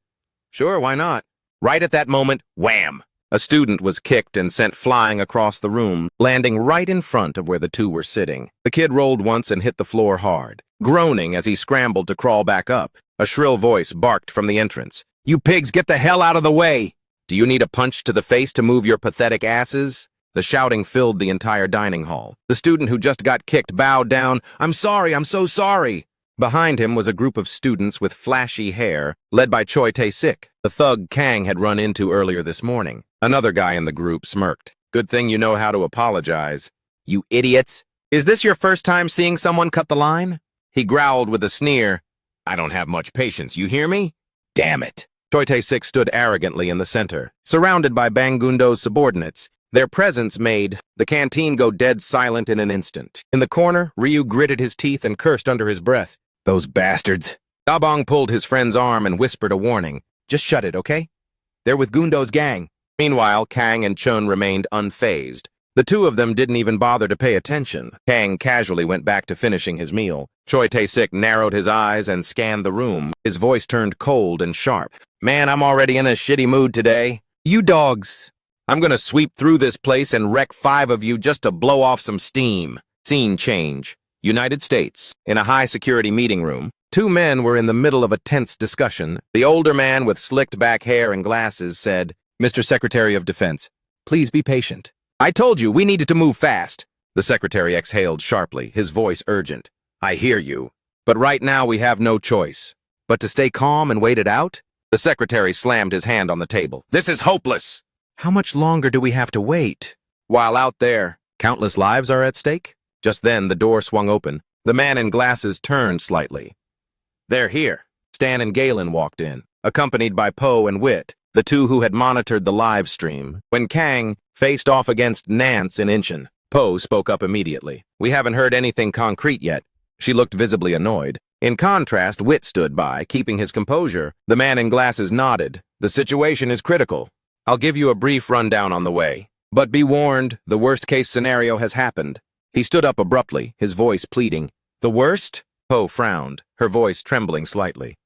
"Sure, why not?" Right at that moment, wham! A student was kicked and sent flying across the room, landing right in front of where the two were sitting. The kid rolled once and hit the floor hard, groaning as he scrambled to crawl back up. A shrill voice barked from the entrance. "You pigs, get the hell out of the way! Do you need a punch to the face to move your pathetic asses?" The shouting filled the entire dining hall. The student who just got kicked bowed down. "I'm sorry, I'm so sorry." Behind him was a group of students with flashy hair, led by Choi Tae-sik, the thug Kang had run into earlier this morning. Another guy in the group smirked. "Good thing you know how to apologize." "You idiots! Is this your first time seeing someone cut the line?" He growled with a sneer. "I don't have much patience, you hear me? Damn it!" Choi Tae-sik stood arrogantly in the center, surrounded by Bangundo's subordinates. Their presence made the canteen go dead silent in an instant. In the corner, Ryu gritted his teeth and cursed under his breath. "Those bastards." Dabong pulled his friend's arm and whispered a warning. "Just shut it, okay? They're with Gundo's gang." Meanwhile, Kang and Chun remained unfazed. The two of them didn't even bother to pay attention. Kang casually went back to finishing his meal. Choi Tae-sik narrowed his eyes and scanned the room. His voice turned cold and sharp. "Man, I'm already in a shitty mood today. You dogs! I'm gonna sweep through this place and wreck 5 of you just to blow off some steam." Scene change. United States. In a high-security meeting room, 2 men were in the middle of a tense discussion. The older man with slicked-back hair and glasses said, "Mr. Secretary of Defense, please be patient." "I told you, we needed to move fast." The secretary exhaled sharply, his voice urgent. "I hear you, but right now we have no choice. But to stay calm and wait it out?" The secretary slammed his hand on the table. "This is hopeless." "How much longer do we have to wait? While out there, countless lives are at stake?" Just then, the door swung open. The man in glasses turned slightly. "They're here." Stan and Galen walked in, accompanied by Poe and Wit, the two who had monitored the live stream. When Kang faced off against Nance in Incheon, Poe spoke up immediately. "We haven't heard anything concrete yet." She looked visibly annoyed. In contrast, Wit stood by, keeping his composure. The man in glasses nodded. "The situation is critical. I'll give you a brief rundown on the way. But be warned, the worst-case scenario has happened." He stood up abruptly, his voice pleading. "The worst?" Poe frowned, her voice trembling slightly.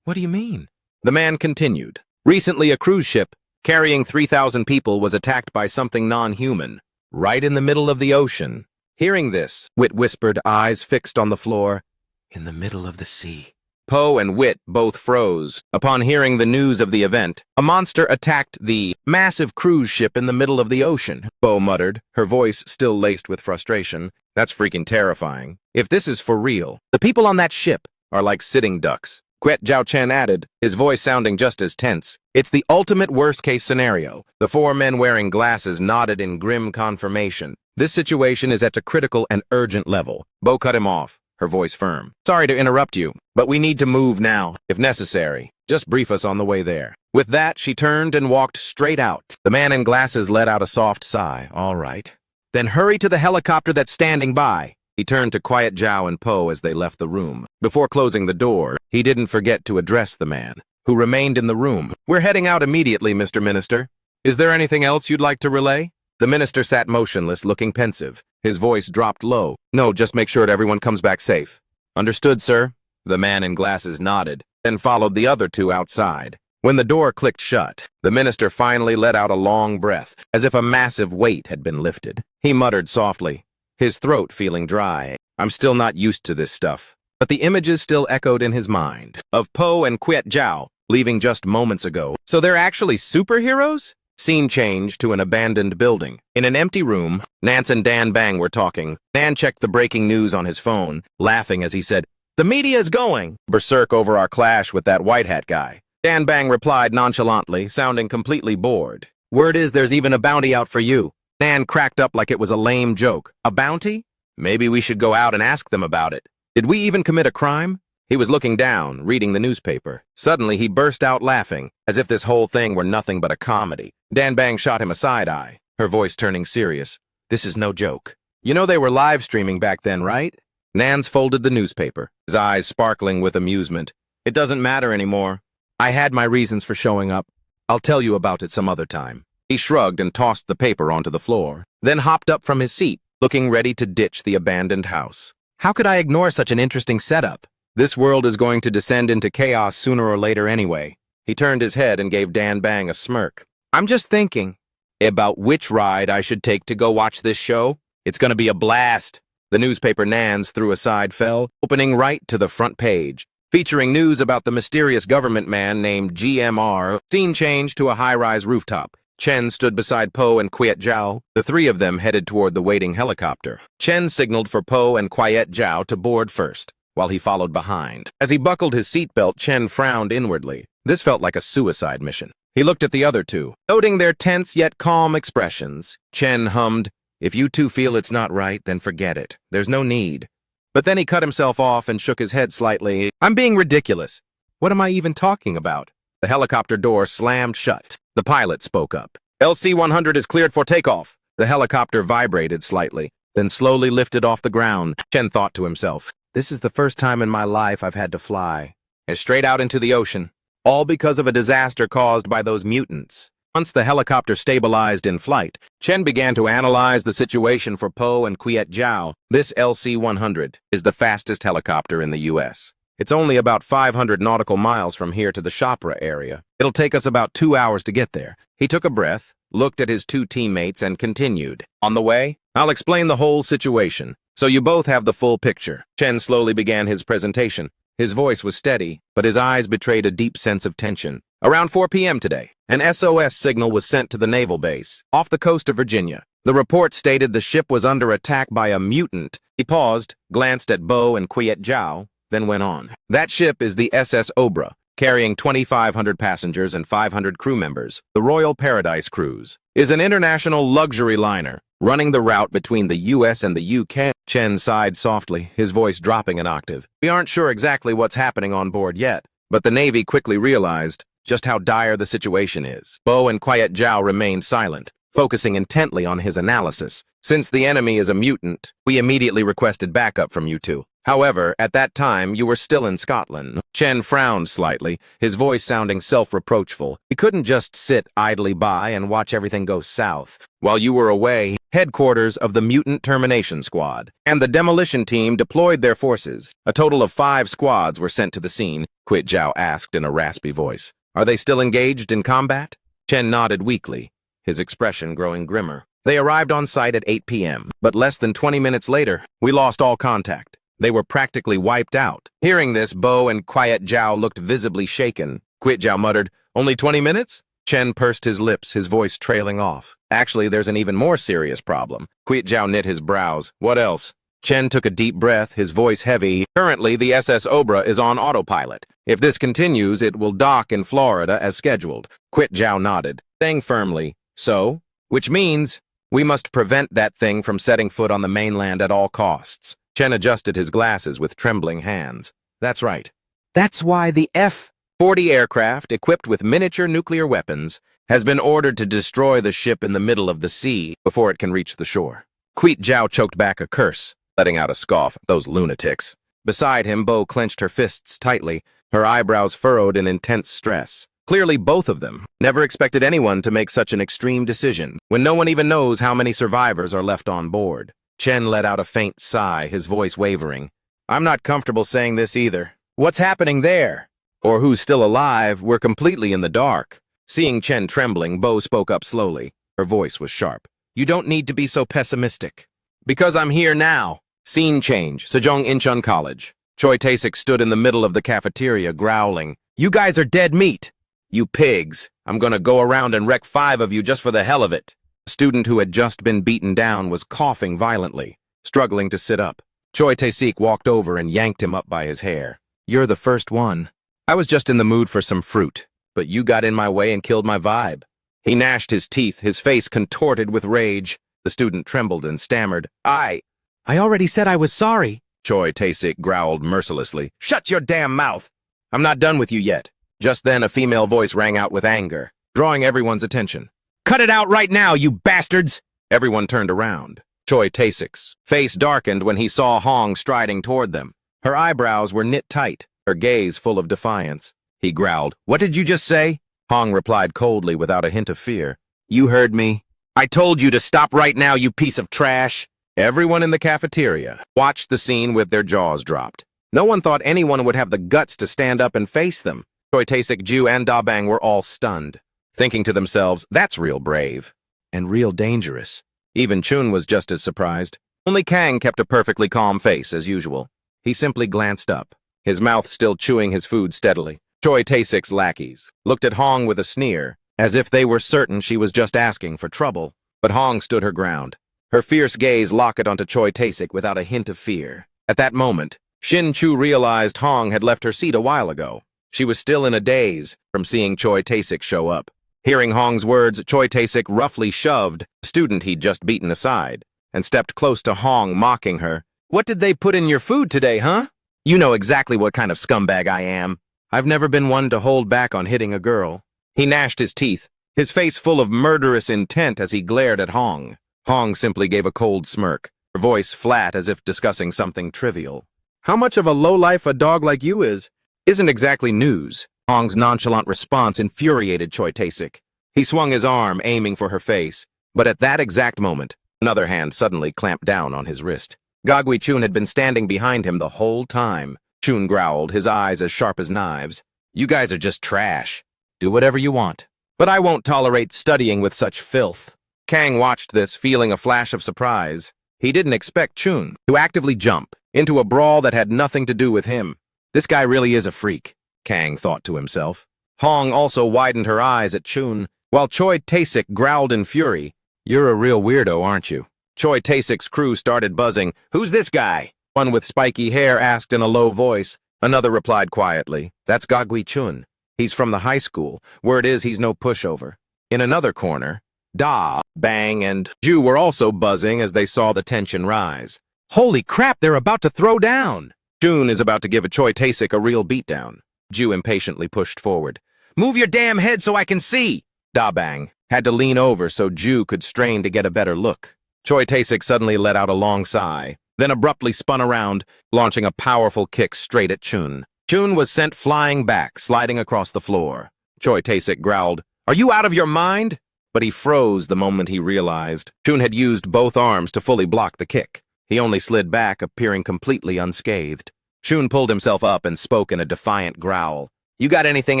"What do you mean?" The man continued. "Recently, a cruise ship carrying 3,000 people was attacked by something non-human, right in the middle of the ocean." Hearing this, Wit whispered, eyes fixed on the floor, "In the middle of the sea." Poe and Wit both froze. Upon hearing the news of the event, a monster attacked the massive cruise ship in the middle of the ocean, Poe muttered, her voice still laced with frustration. "That's freaking terrifying. If this is for real, the people on that ship are like sitting ducks." Kwet Jiao Chen added, his voice sounding just as tense. "It's the ultimate worst-case scenario." The 4 men wearing glasses nodded in grim confirmation. "This situation is at a critical and urgent level." Bo cut him off, her voice firm. "Sorry to interrupt you, but we need to move now, if necessary. Just brief us on the way there." With that, she turned and walked straight out. The man in glasses let out a soft sigh. "All right. Then hurry to the helicopter that's standing by." He turned to Quiet Zhao and Poe as they left the room. Before closing the door, he didn't forget to address the man, who remained in the room. "We're heading out immediately, Mr. Minister. Is there anything else you'd like to relay?" The minister sat motionless, looking pensive. His voice dropped low. "No, just make sure that everyone comes back safe." "Understood, sir." The man in glasses nodded, then followed the other 2 outside. When the door clicked shut, the minister finally let out a long breath, as if a massive weight had been lifted. He muttered softly, his throat feeling dry. "I'm still not used to this stuff." But the images still echoed in his mind, of Poe and Kwet Jiao, leaving just moments ago. So they're actually superheroes? Scene changed to an abandoned building. In an empty room, Nance and Dan Bang were talking. Nan checked the breaking news on his phone, laughing as he said, "The media is going berserk over our clash with that white hat guy." Dan Bang replied nonchalantly, sounding completely bored. "Word is there's even a bounty out for you." Nan cracked up like it was a lame joke. "A bounty? Maybe we should go out and ask them about it. Did we even commit a crime?" He was looking down, reading the newspaper. Suddenly, he burst out laughing, as if this whole thing were nothing but a comedy. Dan Bang shot him a side eye, her voice turning serious. "This is no joke. You know they were live streaming back then, right? Nans folded the newspaper, his eyes sparkling with amusement. It doesn't matter anymore. I had my reasons for showing up. I'll tell you about it some other time. He shrugged and tossed the paper onto the floor, then hopped up from his seat, looking ready to ditch the abandoned house. How could I ignore such an interesting setup? This world is going to descend into chaos sooner or later anyway. He turned his head and gave Dan Bang a smirk. I'm just thinking about which ride I should take to go watch this show. It's going to be a blast. The newspaper Nans threw aside fell, opening right to the front page, featuring news about the mysterious government man named GMR. Scene changed to a high-rise rooftop. Chen stood beside Po and Quiet Zhao. The three of them headed toward the waiting helicopter. Chen signaled for Po and Quiet Zhao to board first, while he followed behind. As he buckled his seatbelt, Chen frowned inwardly. This felt like a suicide mission. He looked at the other two, noting their tense yet calm expressions. Chen hummed, "If you two feel it's not right, then forget it. There's no need." But then he cut himself off and shook his head slightly. I'm being ridiculous. What am I even talking about? The helicopter door slammed shut. The pilot spoke up. LC-100 is cleared for takeoff. The helicopter vibrated slightly, then slowly lifted off the ground. Chen thought to himself, this is the first time in my life I've had to fly. And straight out into the ocean. All because of a disaster caused by those mutants. Once the helicopter stabilized in flight, Chen began to analyze the situation for Po and Quiet Zhao. This LC-100 is the fastest helicopter in the U.S. It's only about 500 nautical miles from here to the Chopra area. It'll take us about 2 hours to get there. He took a breath, looked at his two teammates, and continued. On the way, I'll explain the whole situation, so you both have the full picture. Chen slowly began his presentation. His voice was steady, but his eyes betrayed a deep sense of tension. Around 4 p.m. today, an SOS signal was sent to the naval base, off the coast of Virginia. The report stated the ship was under attack by a mutant. He paused, glanced at Bo and Quiet Zhao, then went on. That ship is the SS Obra, carrying 2,500 passengers and 500 crew members. The Royal Paradise Cruise is an international luxury liner, running the route between the U.S. and the U.K. Chen sighed softly, his voice dropping an octave. We aren't sure exactly what's happening on board yet, but the Navy quickly realized just how dire the situation is. Bo and Quiet Zhao remained silent, focusing intently on his analysis. Since the enemy is a mutant, we immediately requested backup from you two. However, at that time, you were still in Scotland. Chen frowned slightly, his voice sounding self-reproachful. He couldn't just sit idly by and watch everything go south. While you were away, headquarters of the Mutant Termination Squad and the demolition team deployed their forces. A total of 5 squads were sent to the scene, Quiet Zhao asked in a raspy voice. Are they still engaged in combat? Chen nodded weakly, his expression growing grimmer. They arrived on site at 8 p.m., but less than 20 minutes later, we lost all contact. They were practically wiped out. Hearing this, Bo and Quiet Zhao looked visibly shaken. Quiet Zhao muttered, "Only 20 minutes?" Chen pursed his lips, his voice trailing off. Actually, there's an even more serious problem. Quiet Zhao knit his brows. What else? Chen took a deep breath, his voice heavy. Currently, the SS Obra is on autopilot. If this continues, it will dock in Florida as scheduled. Quiet Zhao nodded, saying firmly, so? Which means we must prevent that thing from setting foot on the mainland at all costs. Chen adjusted his glasses with trembling hands. That's right. That's why the F-40 aircraft, equipped with miniature nuclear weapons, has been ordered to destroy the ship in the middle of the sea before it can reach the shore. Quiet Zhao choked back a curse, letting out a scoff. Those lunatics. Beside him, Bo clenched her fists tightly, her eyebrows furrowed in intense stress. Clearly, both of them never expected anyone to make such an extreme decision, when no one even knows how many survivors are left on board. Chen let out a faint sigh, his voice wavering. I'm not comfortable saying this either. What's happening there? Or who's still alive? We're completely in the dark. Seeing Chen trembling, Bo spoke up slowly. Her voice was sharp. You don't need to be so pessimistic. Because I'm here now. Scene change, Sejong Incheon College. Choi Tae-sik stood in the middle of the cafeteria, growling. You guys are dead meat. You pigs. I'm gonna go around and wreck 5 of you just for the hell of it. The student who had just been beaten down was coughing violently, struggling to sit up. Choi Tae-sik walked over and yanked him up by his hair. You're the first one. I was just in the mood for some fruit, but you got in my way and killed my vibe. He gnashed his teeth, his face contorted with rage. The student trembled and stammered. I already said I was sorry. Choi Tae-sik growled mercilessly. Shut your damn mouth! I'm not done with you yet. Just then a female voice rang out with anger, drawing everyone's attention. Cut it out right now, you bastards! Everyone turned around. Choi Tae-sik's face darkened when he saw Hong striding toward them. Her eyebrows were knit tight, her gaze full of defiance. He growled, "What did you just say?" Hong replied coldly without a hint of fear. "You heard me. I told you to stop right now, you piece of trash." Everyone in the cafeteria watched the scene with their jaws dropped. No one thought anyone would have the guts to stand up and face them. Choi Tae-sik, Ju, and Da Bang were all stunned, thinking to themselves, that's real brave and real dangerous. Even Chun was just as surprised. Only Kang kept a perfectly calm face as usual. He simply glanced up, his mouth still chewing his food steadily. Choi Tae-sik's lackeys looked at Hong with a sneer, as if they were certain she was just asking for trouble. But Hong stood her ground, her fierce gaze locked onto Choi Tae-sik without a hint of fear. At that moment, Shin Chu realized Hong had left her seat a while ago. She was still in a daze from seeing Choi Tae-sik show up. Hearing Hong's words, Choi Tae-sik roughly shoved the student he'd just beaten aside and stepped close to Hong, mocking her. "What did they put in your food today, huh? You know exactly what kind of scumbag I am. I've never been one to hold back on hitting a girl." He gnashed his teeth, his face full of murderous intent as he glared at Hong. Hong simply gave a cold smirk, her voice flat as if discussing something trivial. "How much of a lowlife a dog like you isn't exactly news." Hong's nonchalant response infuriated Choi Tae-sik. He swung his arm, aiming for her face, but at that exact moment, another hand suddenly clamped down on his wrist. Gagwi Chun had been standing behind him the whole time. Chun growled, his eyes as sharp as knives. "You guys are just trash. Do whatever you want. But I won't tolerate studying with such filth." Kang watched this, feeling a flash of surprise. He didn't expect Chun to actively jump into a brawl that had nothing to do with him. This guy really is a freak, Kang thought to himself. Hong also widened her eyes at Chun, while Choi Tae-sik growled in fury. "You're a real weirdo, aren't you?" Choi Tae-sik's crew started buzzing. "Who's this guy?" One with spiky hair asked in a low voice. Another replied quietly, "That's Gagwi Chun. He's from the high school. Word is he's no pushover." In another corner, Da, Bang, and Ju were also buzzing as they saw the tension rise. "Holy crap, they're about to throw down!" Chun is about to give Choi Tae-sik a real beatdown. Ju impatiently pushed forward. "Move your damn head so I can see!" Da Bang had to lean over so Ju could strain to get a better look. Choi Tae-sik suddenly let out a long sigh, then abruptly spun around, launching a powerful kick straight at Chun. Chun was sent flying back, sliding across the floor. Choi Tae-sik growled, "Are you out of your mind?" But he froze the moment he realized Chun had used both arms to fully block the kick. He only slid back, appearing completely unscathed. Chun pulled himself up and spoke in a defiant growl. "You got anything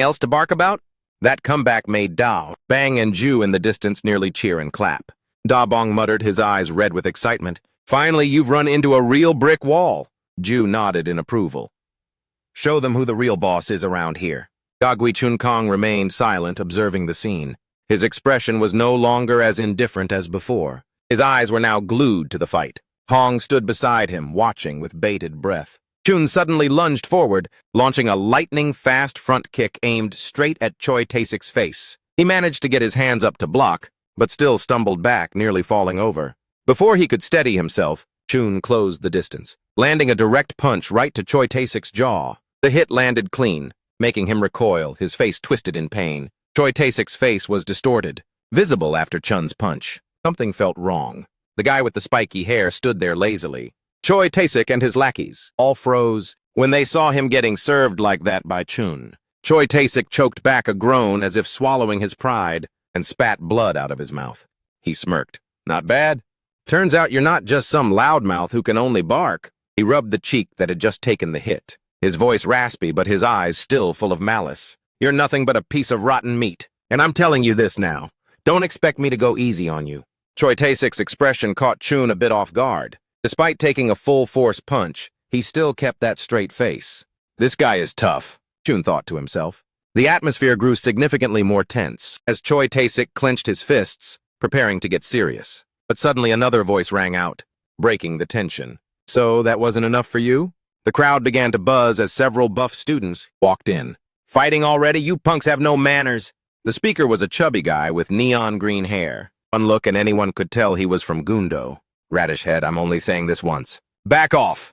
else to bark about?" That comeback made Da, Bang, and Ju in the distance nearly cheer and clap. Da Bong muttered, his eyes red with excitement. "Finally, you've run into a real brick wall." Ju nodded in approval. "Show them who the real boss is around here." Gagwi Chun Kong remained silent, observing the scene. His expression was no longer as indifferent as before. His eyes were now glued to the fight. Hong stood beside him, watching with bated breath. Chun suddenly lunged forward, launching a lightning-fast front kick aimed straight at Choi Tae-sik's face. He managed to get his hands up to block, but still stumbled back, nearly falling over. Before he could steady himself, Chun closed the distance, landing a direct punch right to Choi Tae-sik's jaw. The hit landed clean, making him recoil, his face twisted in pain. Choi Tae-sik's face was distorted, visible after Chun's punch. Something felt wrong. The guy with the spiky hair stood there lazily. Choi Tae-sik and his lackeys all froze when they saw him getting served like that by Chun. Choi Tae-sik choked back a groan as if swallowing his pride and spat blood out of his mouth. He smirked. "Not bad. Turns out you're not just some loudmouth who can only bark." He rubbed the cheek that had just taken the hit, his voice raspy but his eyes still full of malice. "You're nothing but a piece of rotten meat, and I'm telling you this now. Don't expect me to go easy on you." Choi Tae-sik's expression caught Chun a bit off guard. Despite taking a full-force punch, he still kept that straight face. "This guy is tough," Chun thought to himself. The atmosphere grew significantly more tense as Choi Tae-sik clenched his fists, preparing to get serious. But suddenly another voice rang out, breaking the tension. "So that wasn't enough for you?" The crowd began to buzz as several buff students walked in. "Fighting already? You punks have no manners." The speaker was a chubby guy with neon green hair. One look and anyone could tell he was from Gundo. "Radish head, I'm only saying this once." "Back off!"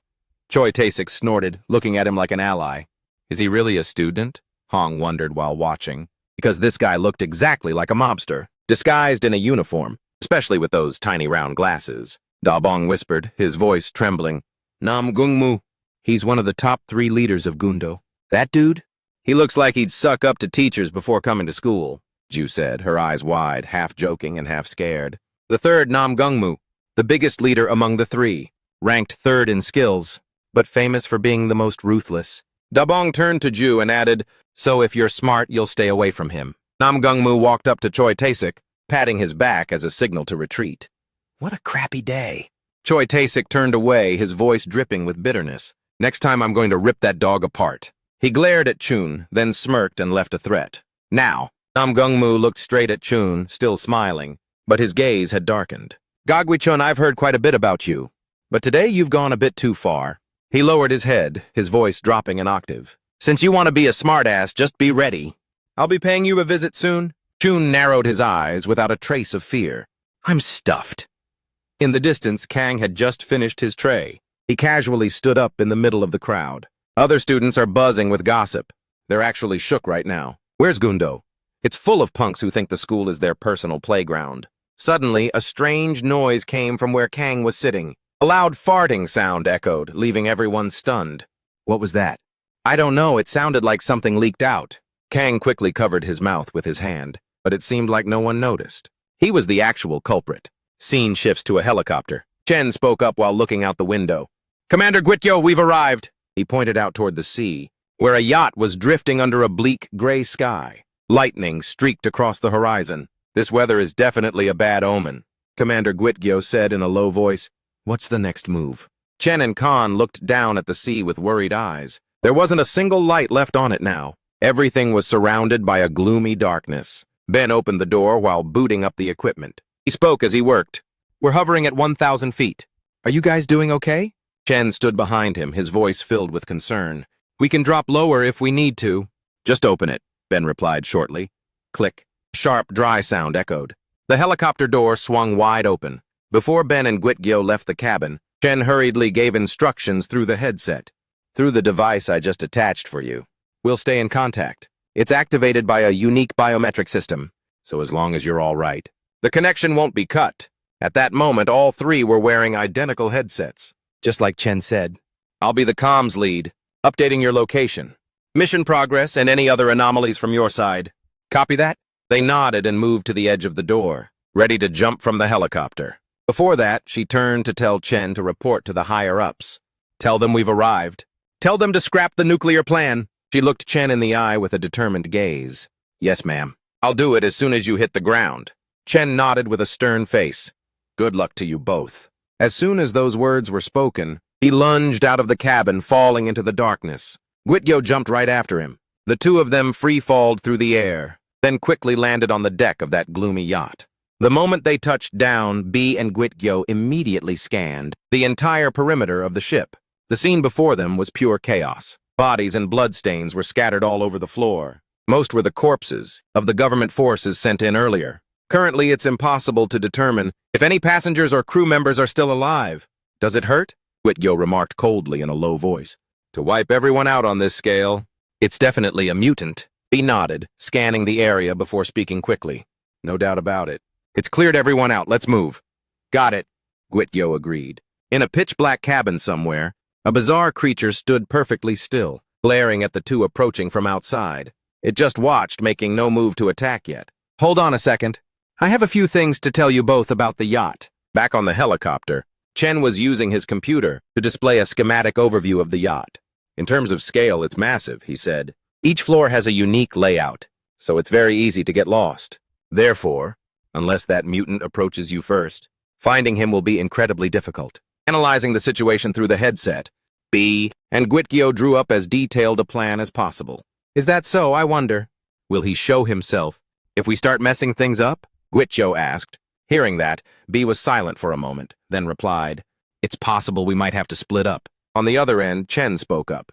Choi Tae-sik snorted, looking at him like an ally. Is he really a student? Hong wondered while watching, because this guy looked exactly like a mobster, disguised in a uniform, especially with those tiny round glasses. Da Bong whispered, his voice trembling. Nam Gungmu. He's one of the top 3 leaders of Gundo. That dude? He looks like he'd suck up to teachers before coming to school, Ju said, her eyes wide, half joking and half scared. The third Nam Gungmu, the biggest leader among the 3, ranked 3rd in skills, but famous for being the most ruthless. Da Bong turned to Ju and added, so if you're smart, you'll stay away from him. Nam Gungmu walked up to Choi Tae-sik, patting his back as a signal to retreat. What a crappy day. Choi Tae-sik turned away, his voice dripping with bitterness. Next time I'm going to rip that dog apart. He glared at Chun, then smirked and left a threat. Now, Nam Gungmu looked straight at Chun, still smiling, but his gaze had darkened. Gagwi-chun, I've heard quite a bit about you, but today you've gone a bit too far. He lowered his head, his voice dropping an octave. Since you want to be a smartass, just be ready. I'll be paying you a visit soon. Chun narrowed his eyes without a trace of fear. I'm stuffed. In the distance, Kang had just finished his tray. He casually stood up in the middle of the crowd. Other students are buzzing with gossip. They're actually shook right now. Where's Gundo? It's full of punks who think the school is their personal playground. Suddenly, a strange noise came from where Kang was sitting. A loud farting sound echoed, leaving everyone stunned. What was that? I don't know, it sounded like something leaked out. Kang quickly covered his mouth with his hand, but it seemed like no one noticed. He was the actual culprit. Scene shifts to a helicopter. Chen spoke up while looking out the window. Commander Guityo, we've arrived. He pointed out toward the sea, where a yacht was drifting under a bleak gray sky. Lightning streaked across the horizon. This weather is definitely a bad omen. Commander Guityo said in a low voice, What's the next move? Chen and Khan looked down at the sea with worried eyes. There wasn't a single light left on it now. Everything was surrounded by a gloomy darkness. Ben opened the door while booting up the equipment. He spoke as he worked. We're hovering at 1,000 feet. Are you guys doing okay? Chen stood behind him, his voice filled with concern. We can drop lower if we need to. Just open it, Ben replied shortly. Click. Sharp, dry sound echoed. The helicopter door swung wide open. Before Ben and Guityo left the cabin, Chen hurriedly gave instructions through the headset. Through the device I just attached for you. We'll stay in contact. It's activated by a unique biometric system, so as long as you're all right. The connection won't be cut. At that moment, all 3 were wearing identical headsets. Just like Chen said, I'll be the comms lead, updating your location, mission progress, and any other anomalies from your side. Copy that? They nodded and moved to the edge of the door, ready to jump from the helicopter. Before that, she turned to tell Chen to report to the higher-ups. Tell them we've arrived. Tell them to scrap the nuclear plan. She looked Chen in the eye with a determined gaze. Yes, ma'am. I'll do it as soon as you hit the ground. Chen nodded with a stern face. Good luck to you both. As soon as those words were spoken, he lunged out of the cabin, falling into the darkness. Guityo jumped right after him. The 2 of them free-falled through the air, then quickly landed on the deck of that gloomy yacht. The moment they touched down, B and Guityo immediately scanned the entire perimeter of the ship. The scene before them was pure chaos. Bodies and bloodstains were scattered all over the floor. Most were the corpses of the government forces sent in earlier. Currently, it's impossible to determine if any passengers or crew members are still alive. Does it hurt? Guityo remarked coldly in a low voice. To wipe everyone out on this scale, it's definitely a mutant. He nodded, scanning the area before speaking quickly. No doubt about it. It's cleared everyone out. Let's move. Got it, Guityo agreed. In a pitch-black cabin somewhere, a bizarre creature stood perfectly still, glaring at the 2 approaching from outside. It just watched, making no move to attack yet. Hold on a second. I have a few things to tell you both about the yacht. Back on the helicopter, Chen was using his computer to display a schematic overview of the yacht. In terms of scale, it's massive, he said. Each floor has a unique layout, so it's very easy to get lost. Therefore, unless that mutant approaches you first, finding him will be incredibly difficult. Analyzing the situation through the headset, B and Guityo drew up as detailed a plan as possible. Is that so, I wonder? Will he show himself if we start messing things up? Guityo asked. Hearing that, B was silent for a moment, then replied, It's possible we might have to split up. On the other end, Chen spoke up.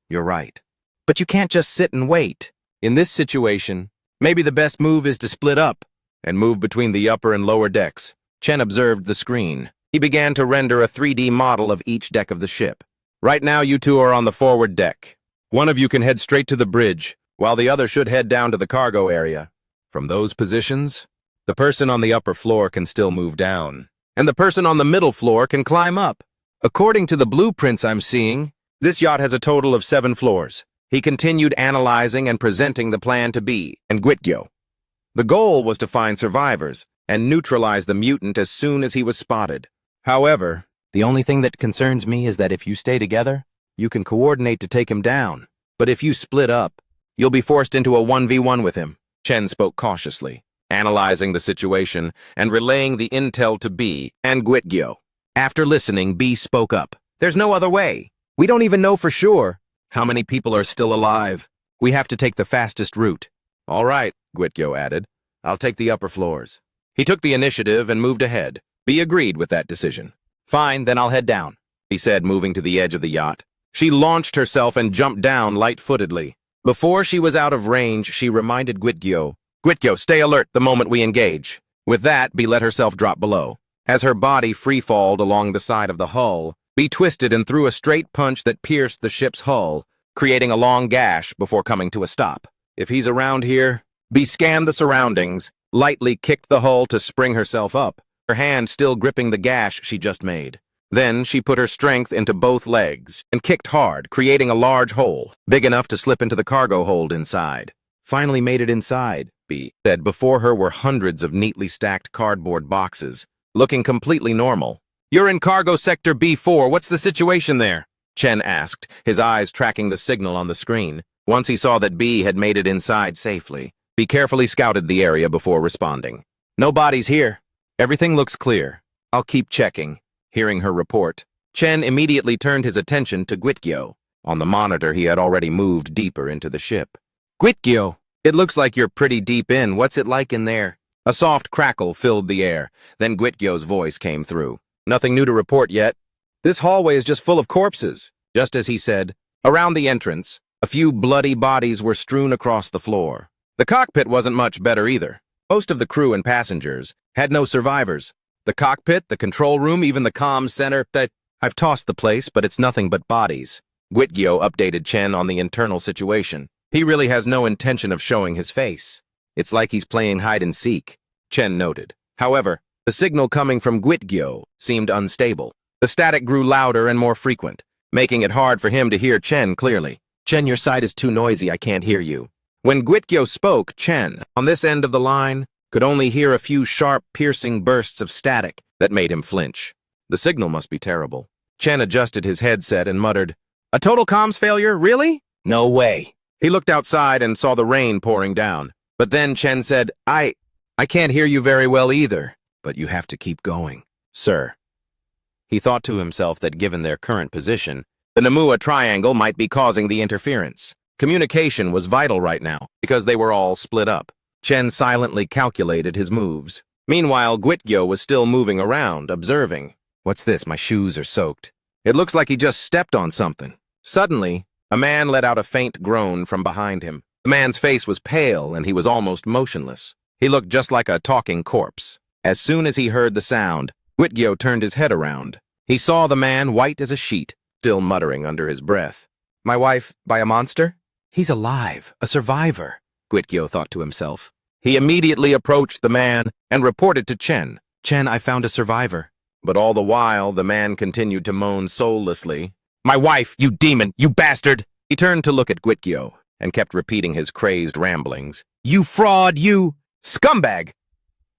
You're right. But you can't just sit and wait. In this situation, maybe the best move is to split up and move between the upper and lower decks. Chen observed the screen. He began to render a 3D model of each deck of the ship. Right now, you 2 are on the forward deck. One of you can head straight to the bridge, while the other should head down to the cargo area. From those positions, the person on the upper floor can still move down. and the person on the middle floor can climb up. According to the blueprints I'm seeing, this yacht has a total of 7 floors. He continued analyzing and presenting the plan to B and Gwitgyo. The goal was to find survivors and neutralize the mutant as soon as he was spotted. However, the only thing that concerns me is that if you stay together, you can coordinate to take him down. But if you split up, you'll be forced into a 1v1 with him. Chen spoke cautiously, analyzing the situation and relaying the intel to B and Gwitgyo. After listening, B spoke up. There's no other way. We don't even know for sure how many people are still alive. We have to take the fastest route. All right, Gwitgyo added. I'll take the upper floors. He took the initiative and moved ahead. B agreed with that decision. Fine, then I'll head down, he said, moving to the edge of the yacht. She launched herself and jumped down light-footedly. Before she was out of range, she reminded Gwitgyo, Gwitgyo, stay alert the moment we engage. With that, B let herself drop below. As her body free-falled along the side of the hull, B twisted and threw a straight punch that pierced the ship's hull, creating a long gash before coming to a stop. If he's around here, B scanned the surroundings, lightly kicked the hull to spring herself up, her hand still gripping the gash she just made. Then she put her strength into both legs and kicked hard, creating a large hole, big enough to slip into the cargo hold inside. Finally made it inside, B said. Before her were hundreds of neatly stacked cardboard boxes, looking completely normal. You're in cargo sector B4, what's the situation there? Chen asked, his eyes tracking the signal on the screen. Once he saw that B had made it inside safely, B carefully scouted the area before responding. No bodies here. Everything looks clear. I'll keep checking. Hearing her report, Chen immediately turned his attention to Gwitgyo. On the monitor, he had already moved deeper into the ship. Gwitgyo, it looks like you're pretty deep in. What's it like in there? A soft crackle filled the air. Then Gwitgyo's voice came through. Nothing new to report yet. This hallway is just full of corpses. Just as he said, around the entrance, a few bloody bodies were strewn across the floor. The cockpit wasn't much better either. Most of the crew and passengers had no survivors. The cockpit, the control room, even the comms center, I've tossed the place, but it's nothing but bodies. Gwitgyo updated Chen on the internal situation. He really has no intention of showing his face. It's like he's playing hide-and-seek, Chen noted. However, the signal coming from Gwitgyo seemed unstable. The static grew louder and more frequent, making it hard for him to hear Chen clearly. Chen, your side is too noisy, I can't hear you. When Gwitgyo spoke, Chen, on this end of the line, could only hear a few sharp, piercing bursts of static that made him flinch. The signal must be terrible. Chen adjusted his headset and muttered, A total comms failure, really? No way. He looked outside and saw the rain pouring down. But then Chen said, I can't hear you very well either, but you have to keep going, sir. He thought to himself that given their current position, the Namua Triangle might be causing the interference. Communication was vital right now, because they were all split up. Chen silently calculated his moves. Meanwhile, Gwitgyo was still moving around, observing. What's this? My shoes are soaked. It looks like he just stepped on something. Suddenly, a man let out a faint groan from behind him. The man's face was pale, and he was almost motionless. He looked just like a talking corpse. As soon as he heard the sound, Gwitgyo turned his head around. He saw the man white as a sheet, still muttering under his breath. My wife by a monster? He's alive, a survivor, Gwitgyo thought to himself. He immediately approached the man and reported to Chen. Chen, I found a survivor. But all the while, the man continued to moan soullessly. My wife, you demon, you bastard! He turned to look at Gwitgyo and kept repeating his crazed ramblings. You fraud, you scumbag!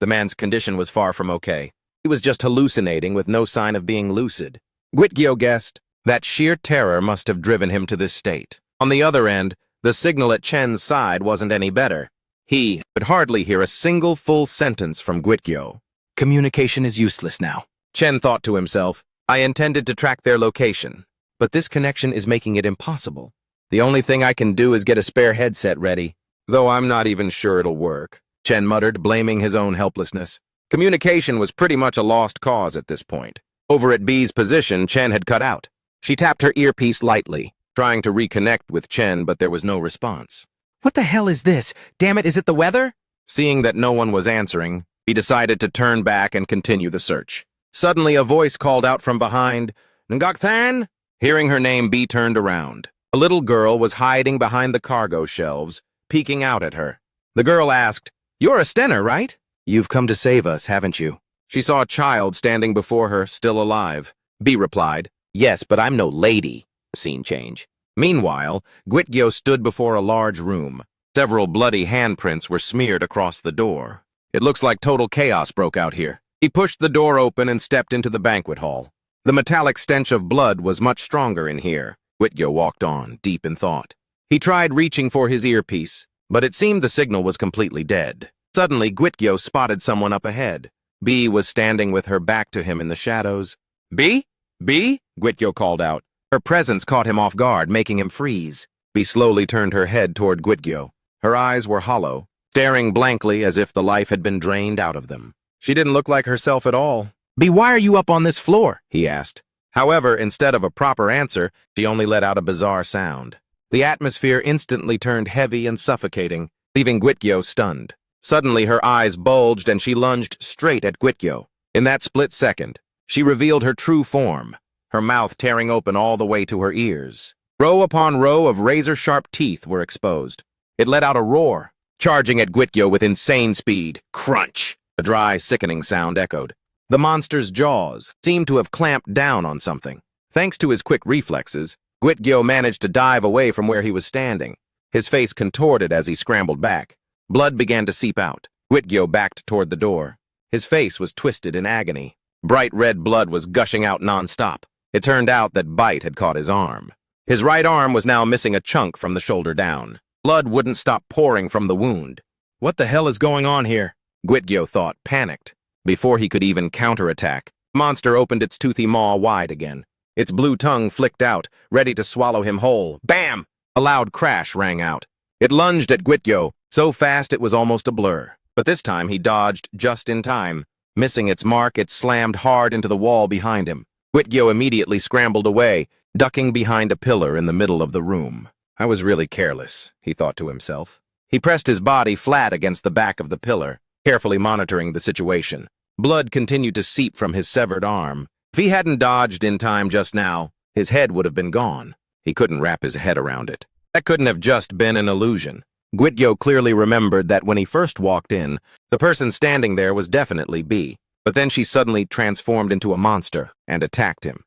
The man's condition was far from okay. He was just hallucinating with no sign of being lucid. Gwitgyo guessed that sheer terror must have driven him to this state. On the other end, the signal at Chen's side wasn't any better. He could hardly hear a single full sentence from Gwitgyo. Communication is useless now. Chen thought to himself, I intended to track their location, but this connection is making it impossible. The only thing I can do is get a spare headset ready, though I'm not even sure it'll work, Chen muttered, blaming his own helplessness. Communication was pretty much a lost cause at this point. Over at B's position, Chen had cut out. She tapped her earpiece lightly, trying to reconnect with Chen, but there was no response. What the hell is this? Damn it, is it the weather? Seeing that no one was answering, he decided to turn back and continue the search. Suddenly, a voice called out from behind, Ngok-than? Hearing her name, B turned around. A little girl was hiding behind the cargo shelves, peeking out at her. The girl asked, You're a Stenner, right? You've come to save us, haven't you? She saw a child standing before her, still alive. B replied, "Yes, but I'm no lady." Scene change. Meanwhile, Gwitgyo stood before a large room. Several bloody handprints were smeared across the door. It looks like total chaos broke out here. He pushed the door open and stepped into the banquet hall. The metallic stench of blood was much stronger in here. Gwitgyo walked on, deep in thought. He tried reaching for his earpiece, but it seemed the signal was completely dead. Suddenly, Gwitgyo spotted someone up ahead. B was standing with her back to him in the shadows. "B? B?" Gwitgyo called out. Her presence caught him off guard, making him freeze. B slowly turned her head toward Gwitgyo. Her eyes were hollow, staring blankly as if the life had been drained out of them. She didn't look like herself at all. "B, why are you up on this floor?" he asked. However, instead of a proper answer, she only let out a bizarre sound. The atmosphere instantly turned heavy and suffocating, leaving Gwitgyo stunned. Suddenly, her eyes bulged and she lunged straight at Gwitgyo. In that split second, she revealed her true form, her mouth tearing open all the way to her ears. Row upon row of razor-sharp teeth were exposed. It let out a roar, charging at Gwitgyo with insane speed. Crunch! A dry, sickening sound echoed. The monster's jaws seemed to have clamped down on something. Thanks to his quick reflexes, Gwitgyo managed to dive away from where he was standing. His face contorted as he scrambled back. Blood began to seep out. Gwitgyo backed toward the door. His face was twisted in agony. Bright red blood was gushing out nonstop. It turned out that Bite had caught his arm. His right arm was now missing a chunk from the shoulder down. Blood wouldn't stop pouring from the wound. What the hell is going on here? Gwitgyo thought, panicked. Before he could even counterattack, the monster opened its toothy maw wide again. Its blue tongue flicked out, ready to swallow him whole. Bam! A loud crash rang out. It lunged at Gwitgyo, so fast it was almost a blur. But this time he dodged just in time. Missing its mark, it slammed hard into the wall behind him. Gwitgyo immediately scrambled away, ducking behind a pillar in the middle of the room. I was really careless, he thought to himself. He pressed his body flat against the back of the pillar, carefully monitoring the situation. Blood continued to seep from his severed arm. If he hadn't dodged in time just now, his head would have been gone. He couldn't wrap his head around it. That couldn't have just been an illusion. Gwitgyo clearly remembered that when he first walked in, the person standing there was definitely B. But then she suddenly transformed into a monster and attacked him.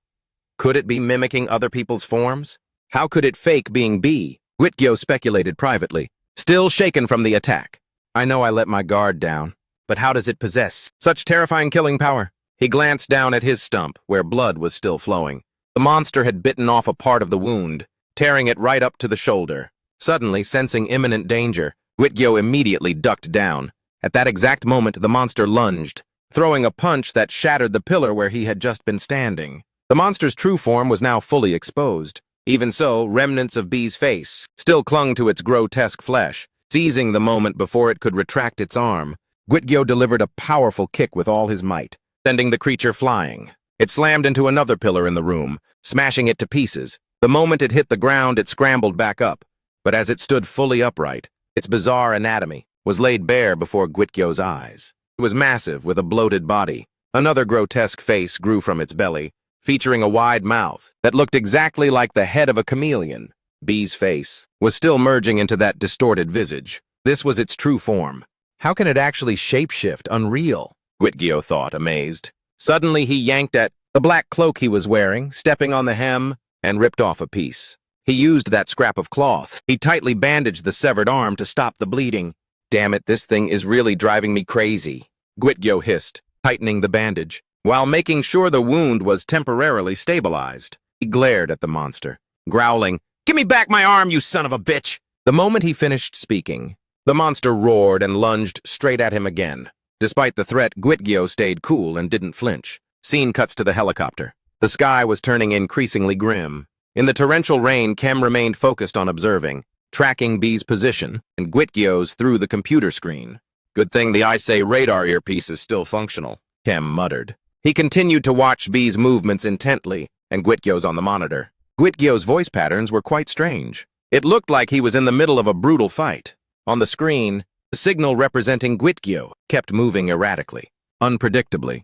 Could it be mimicking other people's forms? How could it fake being B? Gwitgyo speculated privately, still shaken from the attack. I know I let my guard down, but how does it possess such terrifying killing power? He glanced down at his stump, where blood was still flowing. The monster had bitten off a part of the wound, tearing it right up to the shoulder. Suddenly, sensing imminent danger, Gwitgyo immediately ducked down. At that exact moment, the monster lunged, throwing a punch that shattered the pillar where he had just been standing. The monster's true form was now fully exposed. Even so, remnants of B's face still clung to its grotesque flesh. Seizing the moment before it could retract its arm, Gwitgyo delivered a powerful kick with all his might, sending the creature flying. It slammed into another pillar in the room, smashing it to pieces. The moment it hit the ground, it scrambled back up. But as it stood fully upright, its bizarre anatomy was laid bare before Gwitgyo's eyes. It was massive, with a bloated body. Another grotesque face grew from its belly, featuring a wide mouth that looked exactly like the head of a chameleon. B's face was still merging into that distorted visage. This was its true form. How can it actually shapeshift? Unreal, Gwitgyo thought, amazed. Suddenly he yanked at the black cloak he was wearing, stepping on the hem, and ripped off a piece. He used that scrap of cloth. He tightly bandaged the severed arm to stop the bleeding. Damn it, this thing is really driving me crazy, Gwitgyo hissed, tightening the bandage. While making sure the wound was temporarily stabilized, he glared at the monster, growling, "Give me back my arm, you son of a bitch!" The moment he finished speaking, the monster roared and lunged straight at him again. Despite the threat, Gwitgyo stayed cool and didn't flinch. Scene cuts to the helicopter. The sky was turning increasingly grim. In the torrential rain, Kem remained focused on observing, tracking B's position, and Gwitgyo's through the computer screen. Good thing the ISEkai radar earpiece is still functional, Kem muttered. He continued to watch B's movements intently, and Gwitgyo's on the monitor. Gwitgyo's voice patterns were quite strange. It looked like he was in the middle of a brutal fight. On the screen, the signal representing Gwitgyo kept moving erratically, unpredictably.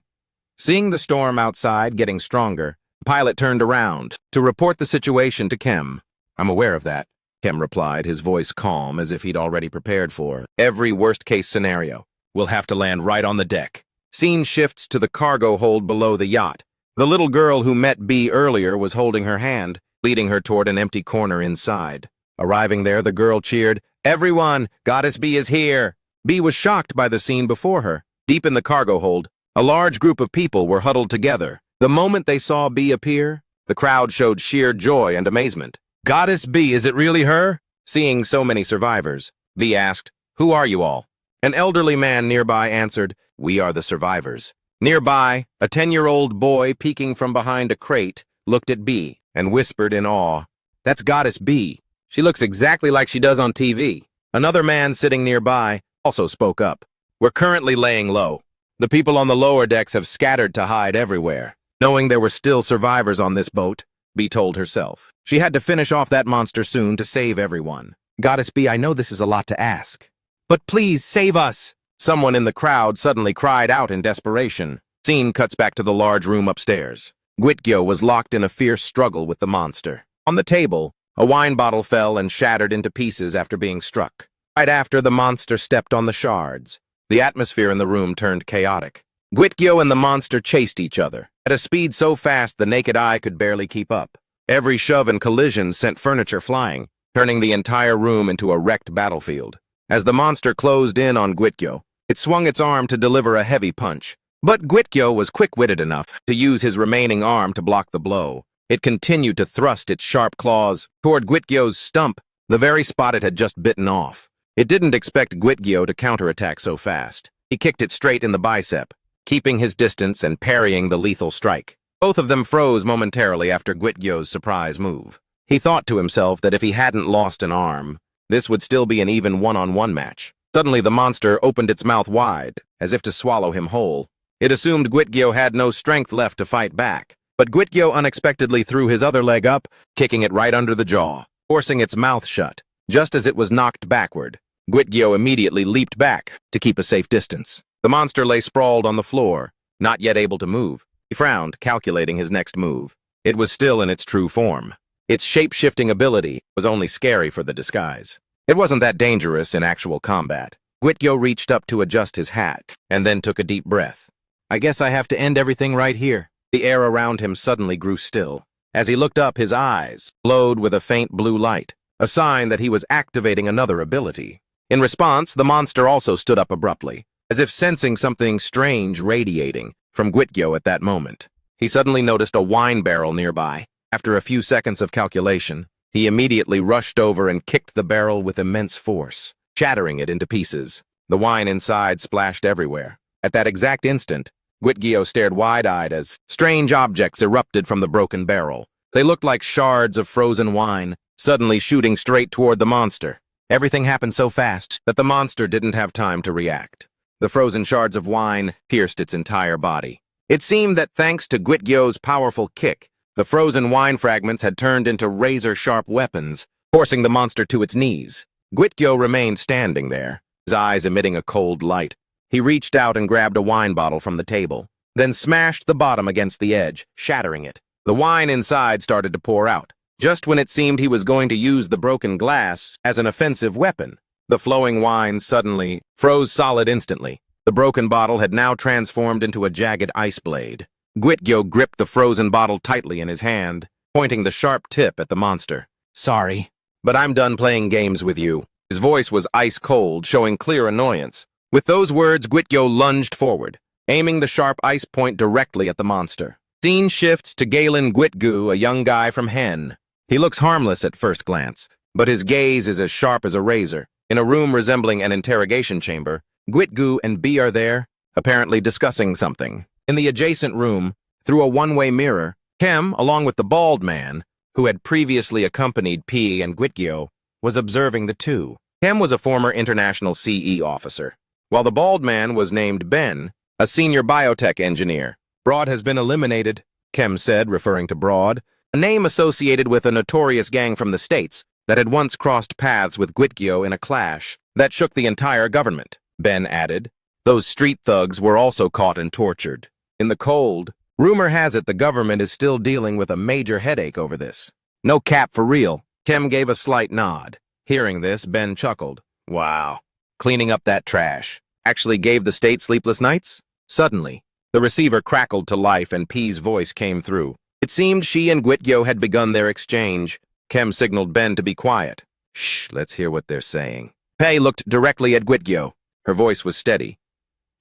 Seeing the storm outside getting stronger, the pilot turned around to report the situation to Kem. "I'm aware of that," Kem replied, his voice calm as if he'd already prepared for every worst-case scenario. "We'll have to land right on the deck." Scene shifts to the cargo hold below the yacht. The little girl who met B earlier was holding her hand, leading her toward an empty corner inside. Arriving there, the girl cheered, "Everyone, Goddess B is here!" B was shocked by the scene before her. Deep in the cargo hold, a large group of people were huddled together. The moment they saw B appear, the crowd showed sheer joy and amazement. "Goddess B, is it really her?" Seeing so many survivors, B asked, "Who are you all?" An elderly man nearby answered, "We are the survivors." Nearby, a 10-year-old boy peeking from behind a crate looked at B and whispered in awe, "That's Goddess B. She looks exactly like she does on TV." Another man sitting nearby also spoke up, "We're currently laying low. The people on the lower decks have scattered to hide everywhere." Knowing there were still survivors on this boat, B told herself she had to finish off that monster soon to save everyone. "Goddess B, I know this is a lot to ask, but please save us!" Someone in the crowd suddenly cried out in desperation. Scene cuts back to the large room upstairs. Gwitgyo was locked in a fierce struggle with the monster. On the table, a wine bottle fell and shattered into pieces after being struck. Right after, the monster stepped on the shards. The atmosphere in the room turned chaotic. Gwitgyo and the monster chased each other, at a speed so fast the naked eye could barely keep up. Every shove and collision sent furniture flying, turning the entire room into a wrecked battlefield. As the monster closed in on Gwitgyo, it swung its arm to deliver a heavy punch. But Gwitgyo was quick-witted enough to use his remaining arm to block the blow. It continued to thrust its sharp claws toward Gwitgyo's stump, the very spot it had just bitten off. It didn't expect Gwitgyo to counterattack so fast. He kicked it straight in the bicep, keeping his distance and parrying the lethal strike. Both of them froze momentarily after Gwitgyo's surprise move. He thought to himself that if he hadn't lost an arm, this would still be an even one-on-one match. Suddenly, the monster opened its mouth wide, as if to swallow him whole. It assumed Gwitgyo had no strength left to fight back, but Gwitgyo unexpectedly threw his other leg up, kicking it right under the jaw, forcing its mouth shut. Just as it was knocked backward, Gwitgyo immediately leaped back to keep a safe distance. The monster lay sprawled on the floor, not yet able to move. He frowned, calculating his next move. It was still in its true form. Its shape-shifting ability was only scary for the disguise. It wasn't that dangerous in actual combat. Gwitgyo reached up to adjust his hat, and then took a deep breath. "I guess I have to end everything right here." The air around him suddenly grew still. As he looked up, his eyes glowed with a faint blue light, a sign that he was activating another ability. In response, the monster also stood up abruptly, as if sensing something strange radiating from Gwitgyo at that moment. He suddenly noticed a wine barrel nearby. After a few seconds of calculation, he immediately rushed over and kicked the barrel with immense force, shattering it into pieces. The wine inside splashed everywhere. At that exact instant, Gwitgyo stared wide-eyed as strange objects erupted from the broken barrel. They looked like shards of frozen wine, suddenly shooting straight toward the monster. Everything happened so fast that the monster didn't have time to react. The frozen shards of wine pierced its entire body. It seemed that thanks to Gwitgyo's powerful kick, the frozen wine fragments had turned into razor-sharp weapons, forcing the monster to its knees. Gwitgyo remained standing there, his eyes emitting a cold light. He reached out and grabbed a wine bottle from the table, then smashed the bottom against the edge, shattering it. The wine inside started to pour out. Just when it seemed he was going to use the broken glass as an offensive weapon, the flowing wine suddenly froze solid instantly. The broken bottle had now transformed into a jagged ice blade. Gwitgyo gripped the frozen bottle tightly in his hand, pointing the sharp tip at the monster. "Sorry, but I'm done playing games with you." His voice was ice-cold, showing clear annoyance. With those words, Gwitgyo lunged forward, aiming the sharp ice point directly at the monster. Scene shifts to Galen Gwitgu, a young guy from Hen. He looks harmless at first glance, but his gaze is as sharp as a razor. In a room resembling an interrogation chamber, Gwitgu and B are there, apparently discussing something. In the adjacent room, through a one-way mirror, Kem, along with the bald man, who had previously accompanied P and Gwitgyo, was observing the two. Kem was a former international CE officer, while the bald man was named Ben, a senior biotech engineer. "Broad has been eliminated," Kem said, referring to Broad, a name associated with a notorious gang from the States that had once crossed paths with Gwitgyo in a clash that shook the entire government. Ben added, "Those street thugs were also caught and tortured. In the cold, rumor has it the government is still dealing with a major headache over this." "No cap for real." Kem gave a slight nod. Hearing this, Ben chuckled. "Wow. Cleaning up that trash actually gave the state sleepless nights?" Suddenly, the receiver crackled to life and P's voice came through. It seemed she and Gwitgyo had begun their exchange. Kem signaled Ben to be quiet. Shh, let's hear what they're saying. Pei looked directly at Gwitgyo. Her voice was steady.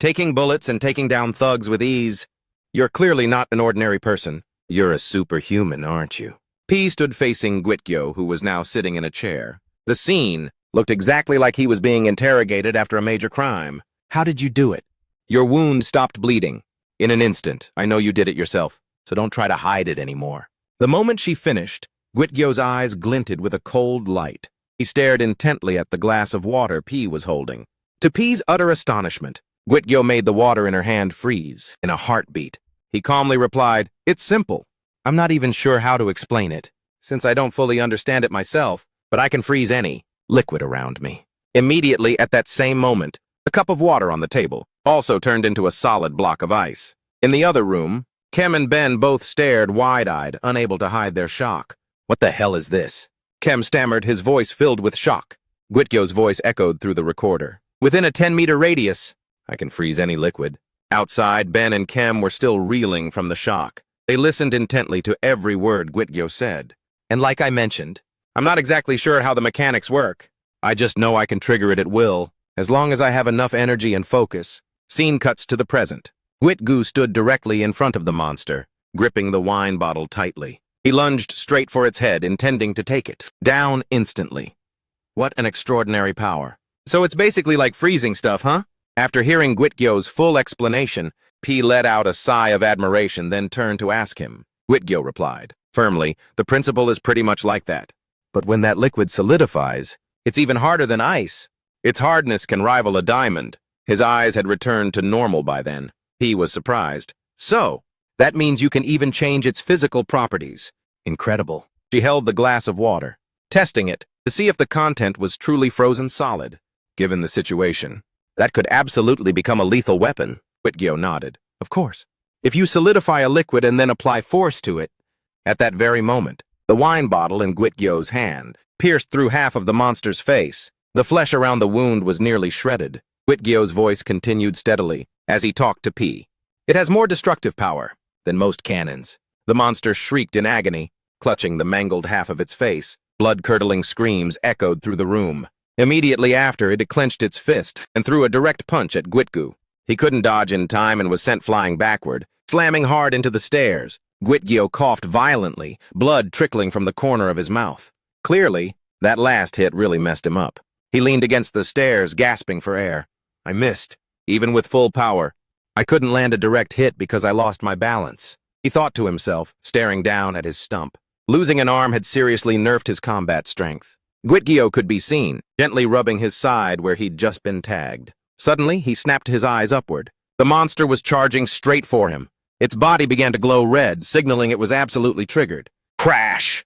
Taking bullets and taking down thugs with ease. You're clearly not an ordinary person. You're a superhuman, aren't you? P stood facing Gwitgyo, who was now sitting in a chair. The scene looked exactly like he was being interrogated after a major crime. How did you do it? Your wound stopped bleeding. In an instant. I know you did it yourself, so don't try to hide it anymore. The moment she finished, Gwitgyo's eyes glinted with a cold light. He stared intently at the glass of water P was holding. To P's utter astonishment, Gwitgyo made the water in her hand freeze in a heartbeat. He calmly replied, "It's simple. I'm not even sure how to explain it, since I don't fully understand it myself, but I can freeze any liquid around me." Immediately at that same moment, a cup of water on the table also turned into a solid block of ice. In the other room, Kem and Ben both stared wide-eyed, unable to hide their shock. What the hell is this? Kem stammered, his voice filled with shock. Gwitgyo's voice echoed through the recorder. Within a 10-meter radius, I can freeze any liquid. Outside, Ben and Kem were still reeling from the shock. They listened intently to every word Gwitgyo said. And like I mentioned, I'm not exactly sure how the mechanics work. I just know I can trigger it at will, as long as I have enough energy and focus. Scene cuts to the present. Gwitgyo stood directly in front of the monster, gripping the wine bottle tightly. He lunged straight for its head, intending to take it down instantly. What an extraordinary power. So it's basically like freezing stuff, huh? After hearing Gwitgyo's full explanation, P let out a sigh of admiration, then turned to ask him. Gwitgyo replied, firmly, the principle is pretty much like that. But when that liquid solidifies, it's even harder than ice. Its hardness can rival a diamond. His eyes had returned to normal by then. He was surprised. So, that means you can even change its physical properties. Incredible. She held the glass of water, testing it to see if the content was truly frozen solid. Given the situation, that could absolutely become a lethal weapon. Gwitgyo nodded. Of course. If you solidify a liquid and then apply force to it, at that very moment, the wine bottle in Gwitgyo's hand pierced through half of the monster's face. The flesh around the wound was nearly shredded. Gwitgyo's voice continued steadily as he talked to P. It has more destructive power than most cannons. The monster shrieked in agony, clutching the mangled half of its face. Blood-curdling screams echoed through the room. Immediately after, it clenched its fist and threw a direct punch at Gwitgyo. He couldn't dodge in time and was sent flying backward, slamming hard into the stairs. Gwitgyo coughed violently, blood trickling from the corner of his mouth. Clearly, that last hit really messed him up. He leaned against the stairs, gasping for air. I missed. Even with full power, I couldn't land a direct hit because I lost my balance. He thought to himself, staring down at his stump. Losing an arm had seriously nerfed his combat strength. Gwitgyo could be seen, gently rubbing his side where he'd just been tagged. Suddenly, he snapped his eyes upward. The monster was charging straight for him. Its body began to glow red, signaling it was absolutely triggered. Crash!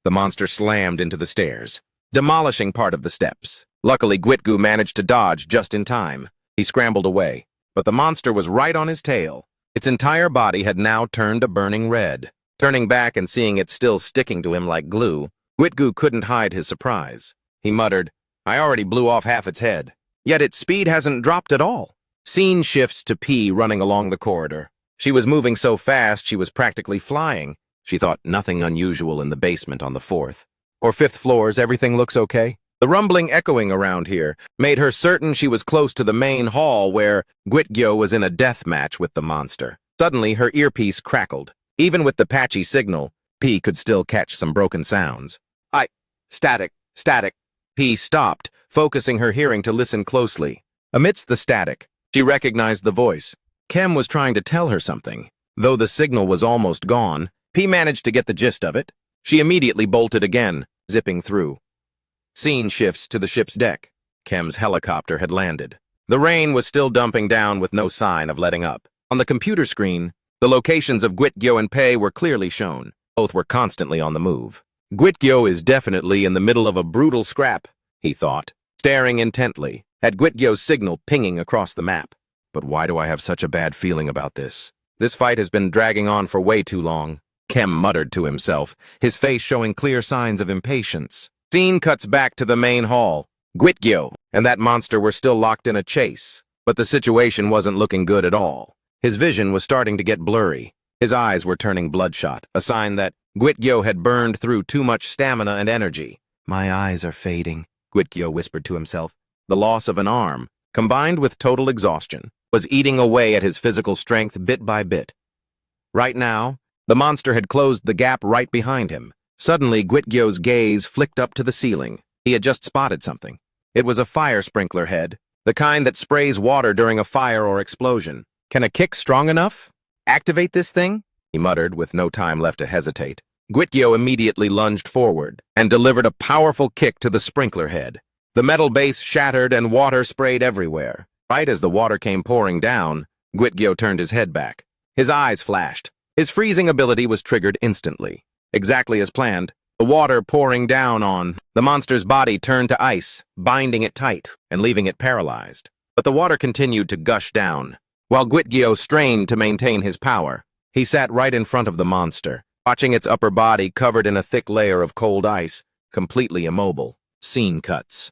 The monster slammed into the stairs, demolishing part of the steps. Luckily, Gwitgyo managed to dodge just in time. He scrambled away, but the monster was right on his tail. Its entire body had now turned a burning red. Turning back and seeing it still sticking to him like glue, Gwitgyo couldn't hide his surprise. He muttered, I already blew off half its head. Yet its speed hasn't dropped at all. Scene shifts to P running along the corridor. She was moving so fast she was practically flying. She thought nothing unusual in the basement on the 4th or 5th floors. Everything looks okay. The rumbling echoing around here made her certain she was close to the main hall where Gwitgyo was in a death match with the monster. Suddenly, her earpiece crackled. Even with the patchy signal, P could still catch some broken sounds. Static. P stopped, focusing her hearing to listen closely. Amidst the static, she recognized the voice. Kem was trying to tell her something. Though the signal was almost gone, P managed to get the gist of it. She immediately bolted again, zipping through. Scene shifts to the ship's deck. Kem's helicopter had landed. The rain was still dumping down with no sign of letting up. On the computer screen, the locations of Gwitgyo and Pei were clearly shown. Both were constantly on the move. Gwitgyo is definitely in the middle of a brutal scrap, he thought, staring intently at Gwitgyo's signal pinging across the map. But why do I have such a bad feeling about this? This fight has been dragging on for way too long. Kem muttered to himself, his face showing clear signs of impatience. Scene cuts back to the main hall. Gwitgyo and that monster were still locked in a chase. But the situation wasn't looking good at all. His vision was starting to get blurry. His eyes were turning bloodshot, a sign that Gwitgyo had burned through too much stamina and energy. "My eyes are fading," Gwitgyo whispered to himself. The loss of an arm, combined with total exhaustion, was eating away at his physical strength bit by bit. Right now, the monster had closed the gap right behind him. Suddenly, Gwitgyo's gaze flicked up to the ceiling. He had just spotted something. It was a fire sprinkler head, the kind that sprays water during a fire or explosion. "Can a kick strong enough activate this thing?" he muttered with no time left to hesitate. Gwitgyo immediately lunged forward and delivered a powerful kick to the sprinkler head. The metal base shattered and water sprayed everywhere. Right as the water came pouring down, Gwitgyo turned his head back. His eyes flashed. His freezing ability was triggered instantly. Exactly as planned, the water pouring down on the monster's body turned to ice, binding it tight and leaving it paralyzed. But the water continued to gush down. While Gwitgyo strained to maintain his power, he sat right in front of the monster, watching its upper body covered in a thick layer of cold ice, completely immobile. Scene cuts.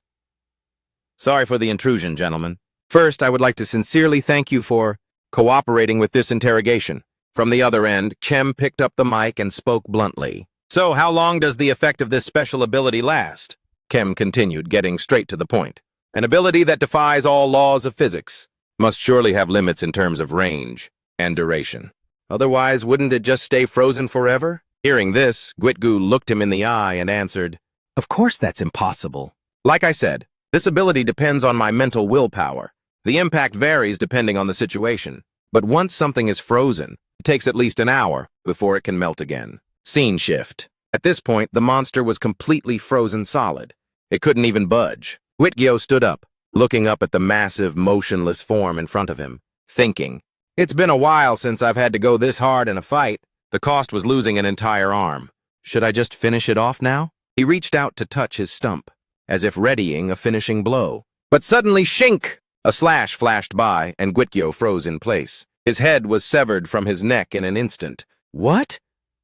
"Sorry for the intrusion, gentlemen. First, I would like to sincerely thank you for cooperating with this interrogation." From the other end, Chem picked up the mic and spoke bluntly. "So, how long does the effect of this special ability last?" Chem continued, getting straight to the point. "An ability that defies all laws of physics must surely have limits in terms of range and duration. Otherwise, wouldn't it just stay frozen forever?" Hearing this, Gwitgu looked him in the eye and answered, "Of course that's impossible. Like I said, this ability depends on my mental willpower. The impact varies depending on the situation. But once something is frozen, it takes at least an hour before it can melt again." Scene shift. At this point, the monster was completely frozen solid. It couldn't even budge. Gwitgyo stood up, looking up at the massive, motionless form in front of him, thinking, "It's been a while since I've had to go this hard in a fight." The cost was losing an entire arm. Should I just finish it off now? He reached out to touch his stump, as if readying a finishing blow. But suddenly, shink! A slash flashed by, and Gwitgyo froze in place. His head was severed from his neck in an instant. "What?"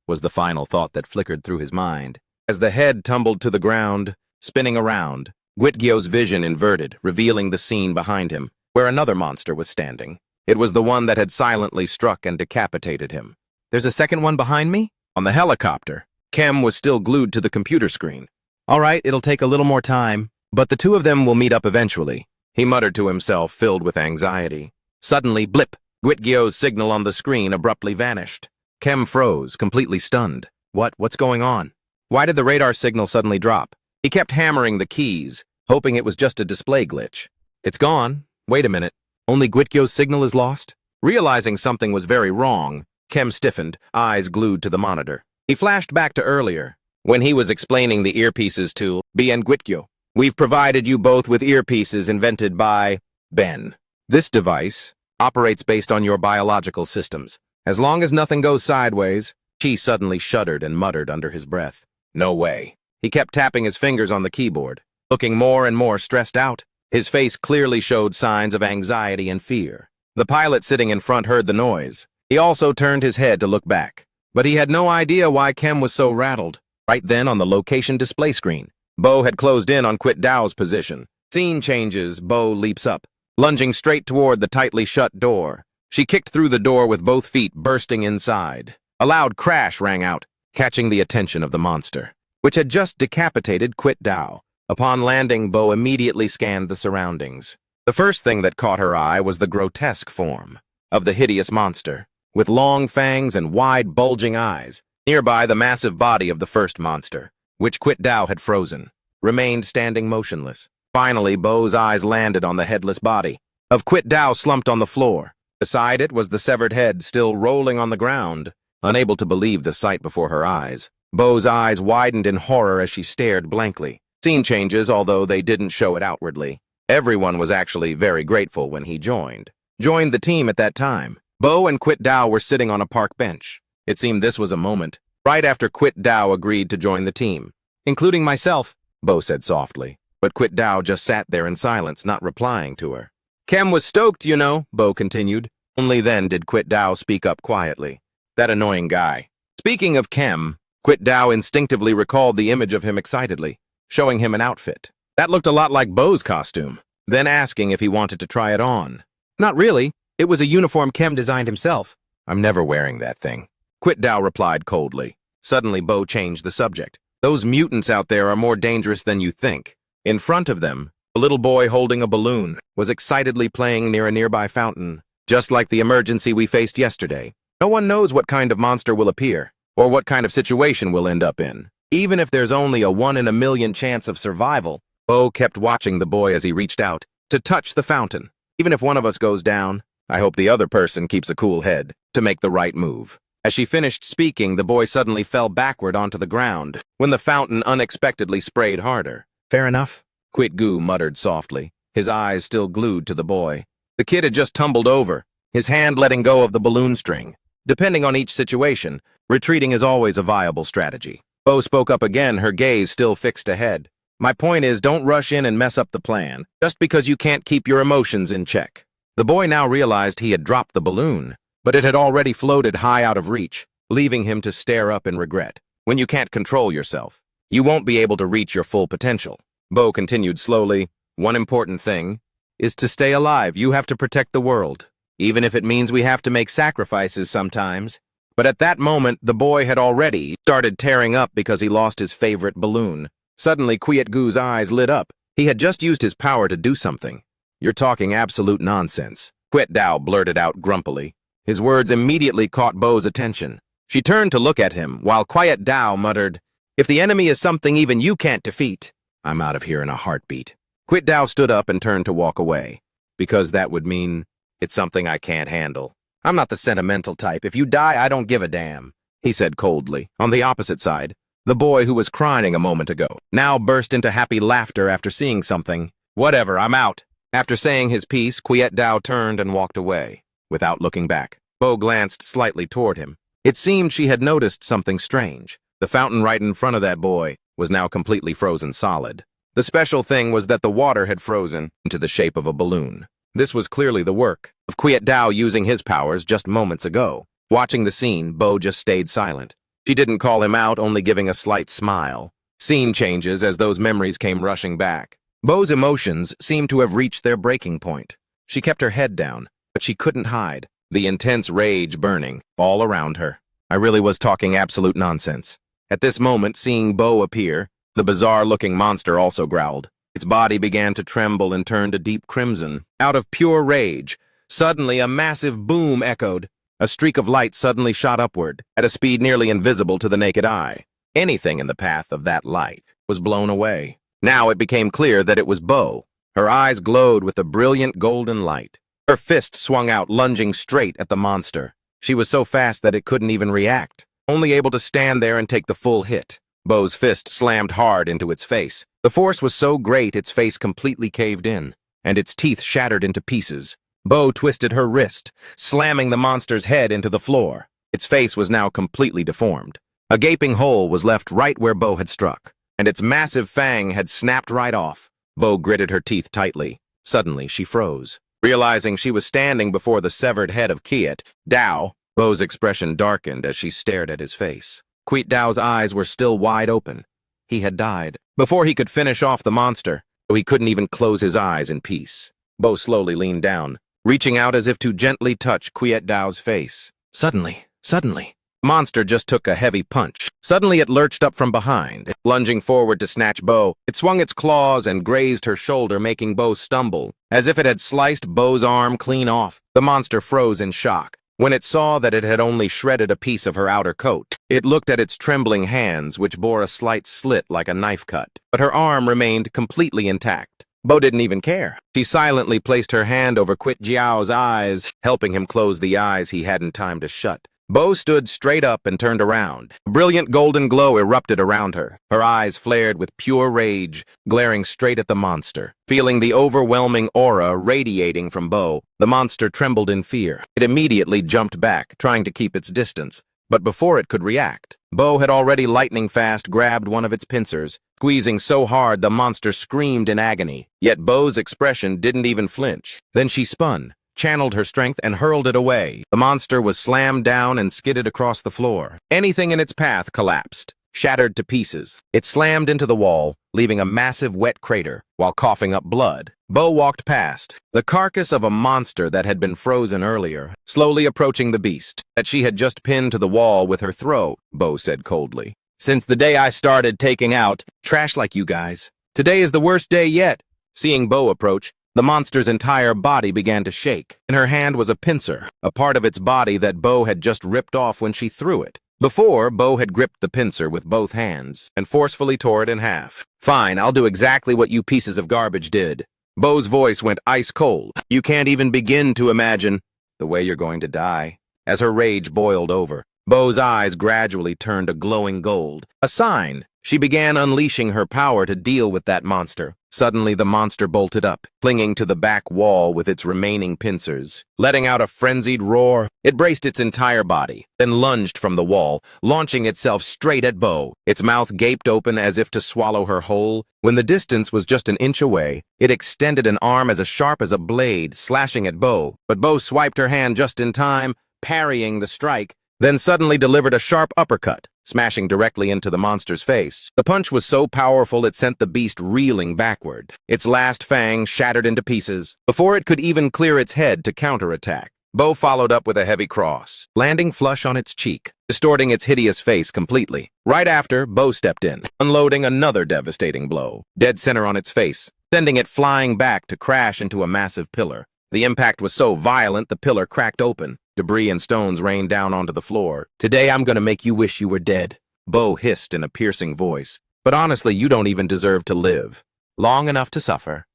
was the final thought that flickered through his mind. As the head tumbled to the ground, spinning around, Gwitgyo's vision inverted, revealing the scene behind him, where another monster was standing. It was the one that had silently struck and decapitated him. "There's a second one behind me?" On the helicopter, Chem was still glued to the computer screen. "All right, it'll take a little more time, but the two of them will meet up eventually," he muttered to himself, filled with anxiety. Suddenly, blip! Gwitgyo's signal on the screen abruptly vanished. Chem froze, completely stunned. What's going on? Why did the radar signal suddenly drop? He kept hammering the keys, hoping it was just a display glitch. "It's gone. Wait a minute. Only Gwitgyo's signal is lost?" Realizing something was very wrong, Chem stiffened, eyes glued to the monitor. He flashed back to earlier, when he was explaining the earpieces to Ben and Gwitgyo. "We've provided you both with earpieces invented by Ben. This device operates based on your biological systems. As long as nothing goes sideways." Chi suddenly shuddered and muttered under his breath. "No way." He kept tapping his fingers on the keyboard, looking more and more stressed out. His face clearly showed signs of anxiety and fear. The pilot sitting in front heard the noise. He also turned his head to look back. But he had no idea why Chem was so rattled. Right then, on the location display screen, Bo had closed in on Quit Dao's position. Scene changes. Bo leaps up, lunging straight toward the tightly shut door. She kicked through the door with both feet bursting inside. A loud crash rang out, catching the attention of the monster, which had just decapitated Quit Dao. Upon landing, Bo immediately scanned the surroundings. The first thing that caught her eye was the grotesque form of the hideous monster, with long fangs and wide, bulging eyes. Nearby, the massive body of the first monster, which Quit Dao had frozen, remained standing motionless. Finally, Bo's eyes landed on the headless body of Quit Dao slumped on the floor. Beside it was the severed head still rolling on the ground. Unable to believe the sight before her eyes, Bo's eyes widened in horror as she stared blankly. Scene changes, although they didn't show it outwardly. Everyone was actually very grateful when he joined the team at that time. Bo and Quit Dao were sitting on a park bench. It seemed this was a moment, right after Quit Dao agreed to join the team. "Including myself," Bo said softly, but Quit Dao just sat there in silence, not replying to her. "Chem was stoked, you know," Bo continued. Only then did Quit Dao speak up quietly. "That annoying guy." Speaking of Chem, Quit Dao instinctively recalled the image of him excitedly, showing him an outfit that looked a lot like Bo's costume, then asking if he wanted to try it on. Not really. It was a uniform Kem designed himself. I'm never wearing that thing. KuBI replied coldly. Suddenly, Bo changed the subject. Those mutants out there are more dangerous than you think. In front of them, a little boy holding a balloon was excitedly playing near a nearby fountain, just like the emergency we faced yesterday. No one knows what kind of monster will appear, or what kind of situation we'll end up in. Even if there's only a 1 in a million chance of survival, Bo kept watching the boy as he reached out to touch the fountain. Even if one of us goes down, I hope the other person keeps a cool head to make the right move. As she finished speaking, the boy suddenly fell backward onto the ground when the fountain unexpectedly sprayed harder. Fair enough, KuBI muttered softly, his eyes still glued to the boy. The kid had just tumbled over, his hand letting go of the balloon string. Depending on each situation, retreating is always a viable strategy. Bo spoke up again, her gaze still fixed ahead. My point is, don't rush in and mess up the plan, just because you can't keep your emotions in check. The boy now realized he had dropped the balloon, but it had already floated high out of reach, leaving him to stare up in regret. When you can't control yourself, you won't be able to reach your full potential. Bo continued slowly, one important thing is to stay alive. You have to protect the world, even if it means we have to make sacrifices sometimes. But at that moment, the boy had already started tearing up because he lost his favorite balloon. Suddenly, KuBI's eyes lit up. He had just used his power to do something. You're talking absolute nonsense, KuBI blurted out grumpily. His words immediately caught Bo's attention. She turned to look at him, while KuBI muttered, if the enemy is something even you can't defeat, I'm out of here in a heartbeat. KuBI stood up and turned to walk away, because that would mean it's something I can't handle. I'm not the sentimental type. If you die, I don't give a damn, he said coldly. On the opposite side, the boy who was crying a moment ago now burst into happy laughter after seeing something. Whatever, I'm out. After saying his piece, KuBI turned and walked away, without looking back. Bo glanced slightly toward him. It seemed she had noticed something strange. The fountain right in front of that boy was now completely frozen solid. The special thing was that the water had frozen into the shape of a balloon. This was clearly the work of KuBI using his powers just moments ago. Watching the scene, Bo just stayed silent. She didn't call him out, only giving a slight smile. Scene changes as those memories came rushing back. Bo's emotions seemed to have reached their breaking point. She kept her head down, but she couldn't hide the intense rage burning all around her. I really was talking absolute nonsense. At this moment, seeing Bo appear, the bizarre-looking monster also growled. Its body began to tremble and turned a deep crimson. Out of pure rage, suddenly a massive boom echoed. A streak of light suddenly shot upward, at a speed nearly invisible to the naked eye. Anything in the path of that light was blown away. Now it became clear that it was Bo. Her eyes glowed with a brilliant golden light. Her fist swung out, lunging straight at the monster. She was so fast that it couldn't even react, only able to stand there and take the full hit. Bo's fist slammed hard into its face. The force was so great its face completely caved in, and its teeth shattered into pieces. Bo twisted her wrist, slamming the monster's head into the floor. Its face was now completely deformed. A gaping hole was left right where Bo had struck, and its massive fang had snapped right off. Bo gritted her teeth tightly. Suddenly, she froze. Realizing she was standing before the severed head of KuBI, Bo's expression darkened as she stared at his face. KuBI's eyes were still wide open. He had died before he could finish off the monster, though he couldn't even close his eyes in peace. Bo slowly leaned down, reaching out as if to gently touch KuBI's face. Suddenly, the monster just took a heavy punch. Suddenly it lurched up from behind, lunging forward to snatch Bo. It swung its claws and grazed her shoulder, making Bo stumble, as if it had sliced Bo's arm clean off. The monster froze in shock. When it saw that it had only shredded a piece of her outer coat, it looked at its trembling hands, which bore a slight slit like a knife cut. But her arm remained completely intact. Bo didn't even care. She silently placed her hand over KuBI's eyes, helping him close the eyes he hadn't time to shut. Bo stood straight up and turned around. A brilliant golden glow erupted around her. Her eyes flared with pure rage, glaring straight at the monster. Feeling the overwhelming aura radiating from Bo, the monster trembled in fear. It immediately jumped back, trying to keep its distance. But before it could react, Bo had already lightning-fast grabbed one of its pincers. Squeezing so hard the monster screamed in agony. Yet Bo's expression didn't even flinch. Then she spun, channeled her strength, and hurled it away. The monster was slammed down and skidded across the floor. Anything in its path collapsed. shattered to pieces. It slammed into the wall, leaving a massive wet crater, while coughing up blood. Bo walked past, the carcass of a monster that had been frozen earlier, slowly approaching the beast that she had just pinned to the wall with her throat, Bo said coldly. Since the day I started taking out trash like you guys, today is the worst day yet. Seeing Bo approach, the monster's entire body began to shake. In her hand was a pincer, a part of its body that Bo had just ripped off when she threw it. Before, Bo had gripped the pincer with both hands and forcefully tore it in half. Fine, I'll do exactly what you pieces of garbage did. Bo's voice went ice cold. You can't even begin to imagine the way you're going to die. As her rage boiled over, Bo's eyes gradually turned a glowing gold. A sign. She began unleashing her power to deal with that monster. Suddenly, the monster bolted up, clinging to the back wall with its remaining pincers. Letting out a frenzied roar, it braced its entire body, then lunged from the wall, launching itself straight at Bo. Its mouth gaped open as if to swallow her whole. When the distance was just an inch away, it extended an arm as sharp as a blade, slashing at Bo. But Bo swiped her hand just in time, parrying the strike, then suddenly delivered a sharp uppercut, smashing directly into the monster's face. The punch was so powerful it sent the beast reeling backward. Its last fang shattered into pieces before it could even clear its head to counterattack. Bo followed up with a heavy cross, landing flush on its cheek, distorting its hideous face completely. Right after, Bo stepped in, unloading another devastating blow, dead center on its face, sending it flying back to crash into a massive pillar. The impact was so violent the pillar cracked open. Debris and stones rained down onto the floor. Today I'm gonna make you wish you were dead, Bo hissed in a piercing voice. But honestly, you don't even deserve to live. Long enough to suffer.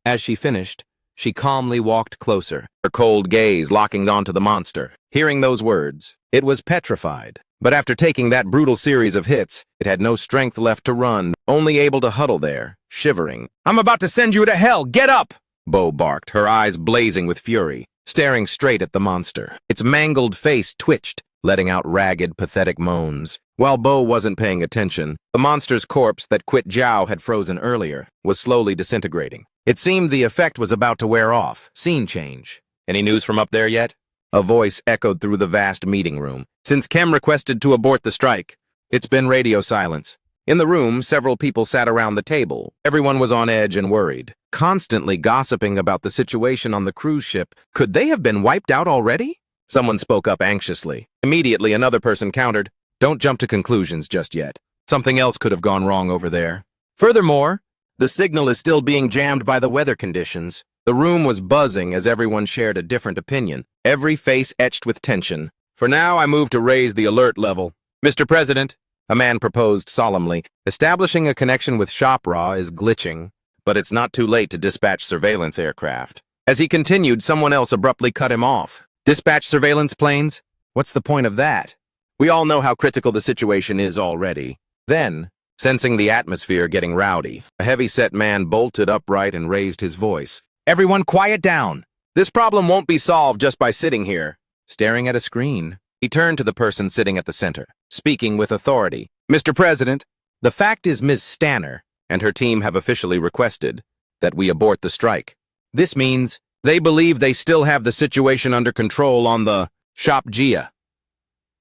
As she finished, she calmly walked closer, her cold gaze locking onto the monster. Hearing those words, it was petrified. But after taking that brutal series of hits, it had no strength left to run, only able to huddle there, shivering. I'm about to send you to hell! Get up! Bo barked, her eyes blazing with fury, staring straight at the monster. Its mangled face twitched, letting out ragged, pathetic moans. While Bo wasn't paying attention, the monster's corpse that Quit Jiao had frozen earlier was slowly disintegrating. It seemed the effect was about to wear off. Scene change. Any news from up there yet? A voice echoed through the vast meeting room. Since Kem requested to abort the strike, it's been radio silence. In the room, several people sat around the table. Everyone was on edge and worried, constantly gossiping about the situation on the cruise ship. Could they have been wiped out already? Someone spoke up anxiously. Immediately, another person countered, don't jump to conclusions just yet. Something else could have gone wrong over there. Furthermore, the signal is still being jammed by the weather conditions. The room was buzzing as everyone shared a different opinion, every face etched with tension. For now, I move to raise the alert level. Mr. President, a man proposed solemnly, establishing a connection with Shopra is glitching, but it's not too late to dispatch surveillance aircraft. As he continued, someone else abruptly cut him off. Dispatch surveillance planes? What's the point of that? We all know how critical the situation is already. Then, sensing the atmosphere getting rowdy, a heavy-set man bolted upright and raised his voice. Everyone quiet down. This problem won't be solved just by sitting here, staring at a screen. He turned to the person sitting at the center, speaking with authority. Mr. President, the fact is Ms. Stanner and her team have officially requested that we abort the strike. This means they believe they still have the situation under control on the Shop Jia.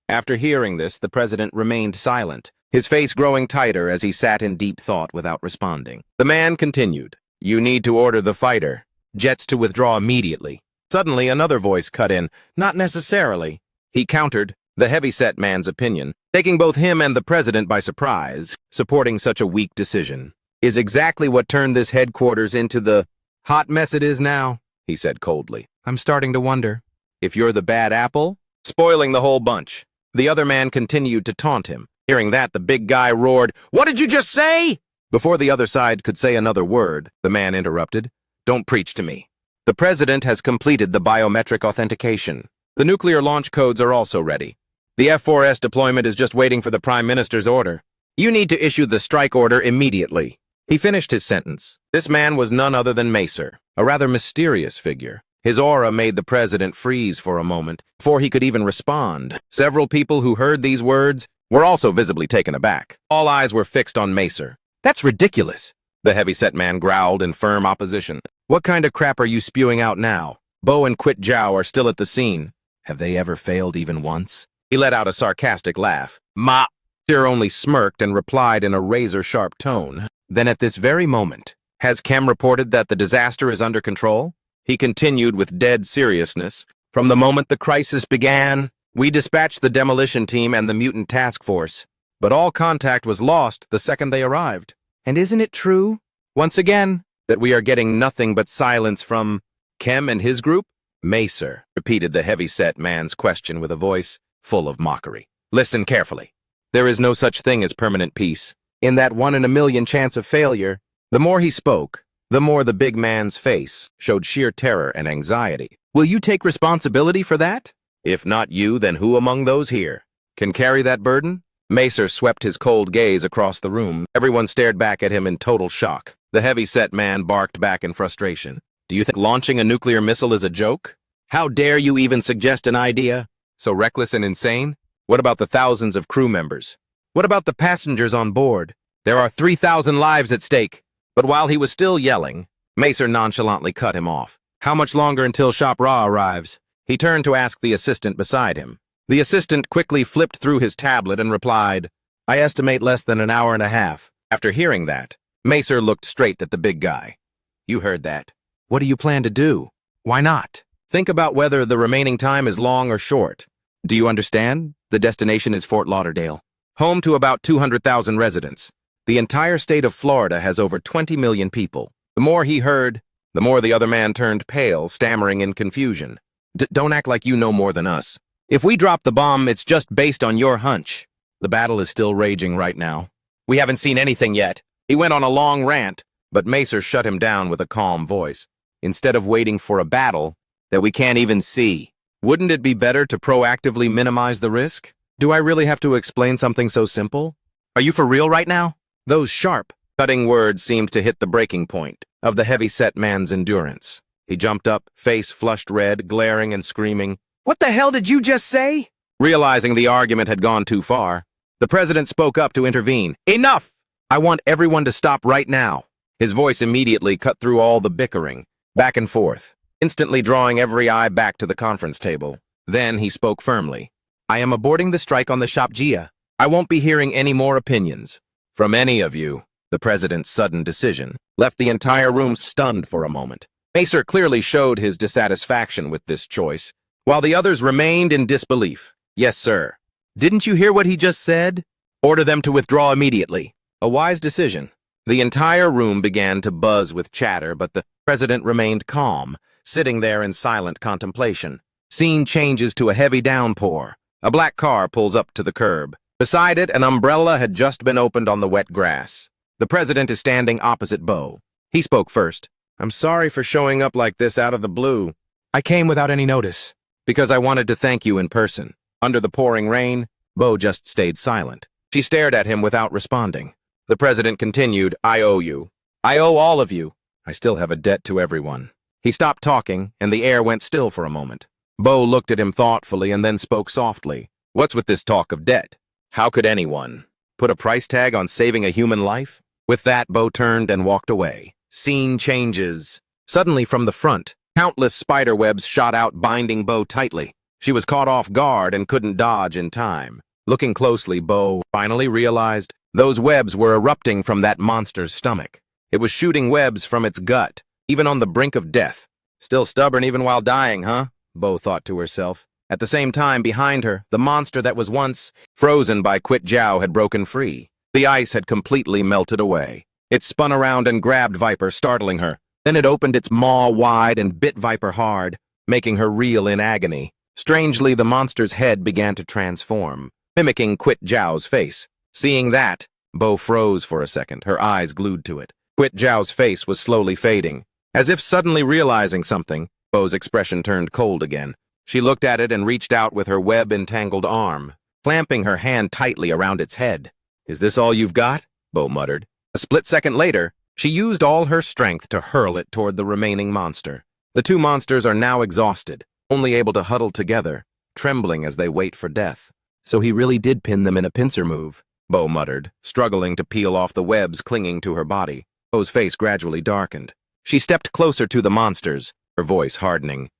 After hearing this, the president remained silent, his face growing tighter as he sat in deep thought without responding. The man continued, you need to order the fighter jets to withdraw immediately. Suddenly, another voice cut in, not necessarily. He countered the heavy-set man's opinion, taking both him and the president by surprise. Supporting such a weak decision is exactly what turned this headquarters into the hot mess it is now, he said coldly. I'm starting to wonder if you're the bad apple, spoiling the whole bunch. The other man continued to taunt him. Hearing that, the big guy roared, what did you just say? Before the other side could say another word, the man interrupted. Don't preach to me. The president has completed the biometric authentication. The nuclear launch codes are also ready. The F-4S deployment is just waiting for the Prime Minister's order. You need to issue the strike order immediately. He finished his sentence. This man was none other than Macer, a rather mysterious figure. His aura made the president freeze for a moment before he could even respond. Several people who heard these words were also visibly taken aback. All eyes were fixed on Macer. That's ridiculous, the heavy-set man growled in firm opposition. What kind of crap are you spewing out now? Bo and Quit Jiao are still at the scene. Have they ever failed even once? He let out a sarcastic laugh. Sir only smirked and replied in a razor-sharp tone. Then at this very moment, has Kem reported that the disaster is under control? He continued with dead seriousness. From the moment the crisis began, we dispatched the demolition team and the mutant task force, but all contact was lost the second they arrived. And isn't it true, once again, that we are getting nothing but silence from Kem and his group? Macer repeated the heavy-set man's question with a voice full of mockery. Listen carefully. There is no such thing as permanent peace. In that 1 in a million chance of failure, the more he spoke, the more the big man's face showed sheer terror and anxiety. Will you take responsibility for that? If not you, then who among those here can carry that burden? Macer swept his cold gaze across the room. Everyone stared back at him in total shock. The heavy-set man barked back in frustration. Do you think launching a nuclear missile is a joke? How dare you even suggest an idea so reckless and insane? What about the thousands of crew members? What about the passengers on board? There are 3,000 lives at stake. But while he was still yelling, Macer nonchalantly cut him off. How much longer until Shop Ra arrives? He turned to ask the assistant beside him. The assistant quickly flipped through his tablet and replied, I estimate less than an hour and a half. After hearing that, Macer looked straight at the big guy. You heard that. What do you plan to do? Why not? Think about whether the remaining time is long or short. Do you understand? The destination is Fort Lauderdale, home to about 200,000 residents. The entire state of Florida has over 20 million people. The more he heard, the more the other man turned pale, stammering in confusion. Don't act like you know more than us. If we drop the bomb, it's just based on your hunch. The battle is still raging right now. We haven't seen anything yet. He went on a long rant, but Macer shut him down with a calm voice. Instead of waiting for a battle that we can't even see, wouldn't it be better to proactively minimize the risk? Do I really have to explain something so simple? Are you for real right now? Those sharp, cutting words seemed to hit the breaking point of the heavy-set man's endurance. He jumped up, face flushed red, glaring and screaming, What the hell did you just say? Realizing the argument had gone too far, the president spoke up to intervene. Enough! I want everyone to stop right now. His voice immediately cut through all the bickering, back and forth, instantly drawing every eye back to the conference table. Then he spoke firmly. I am aborting the strike on the Shop Gia. I won't be hearing any more opinions from any of you. The president's sudden decision left the entire room stunned for a moment. Macer clearly showed his dissatisfaction with this choice, while the others remained in disbelief. Yes, sir. Didn't you hear what he just said? Order them to withdraw immediately. A wise decision. The entire room began to buzz with chatter, but the president remained calm, sitting there in silent contemplation. Scene changes to a heavy downpour. A black car pulls up to the curb. Beside it, an umbrella had just been opened on the wet grass. The president is standing opposite Bo. He spoke first. I'm sorry for showing up like this out of the blue. I came without any notice, because I wanted to thank you in person. Under the pouring rain, Bo just stayed silent. She stared at him without responding. The president continued, I owe you. I owe all of you. I still have a debt to everyone. He stopped talking, and the air went still for a moment. Bo looked at him thoughtfully and then spoke softly. What's with this talk of debt? How could anyone put a price tag on saving a human life? With that, Bo turned and walked away. Scene changes. Suddenly from the front, countless spider webs shot out, binding Bo tightly. She was caught off guard and couldn't dodge in time. Looking closely, Bo finally realized those webs were erupting from that monster's stomach. It was shooting webs from its gut, even on the brink of death. Still stubborn even while dying, huh? Bo thought to herself. At the same time, behind her, the monster that was once frozen by KuBI had broken free. The ice had completely melted away. It spun around and grabbed Viper, startling her. Then it opened its maw wide and bit Viper hard, making her reel in agony. Strangely, the monster's head began to transform, mimicking KuBI's face. Seeing that, Bo froze for a second, her eyes glued to it. KuBI's face was slowly fading. As if suddenly realizing something, Bo's expression turned cold again. She looked at it and reached out with her web-entangled arm, clamping her hand tightly around its head. Is this all you've got? Bo muttered. A split second later, she used all her strength to hurl it toward the remaining monster. The two monsters are now exhausted, only able to huddle together, trembling as they wait for death. So he really did pin them in a pincer move, Bo muttered, struggling to peel off the webs clinging to her body. Bo's face gradually darkened. She stepped closer to the monsters, her voice hardening.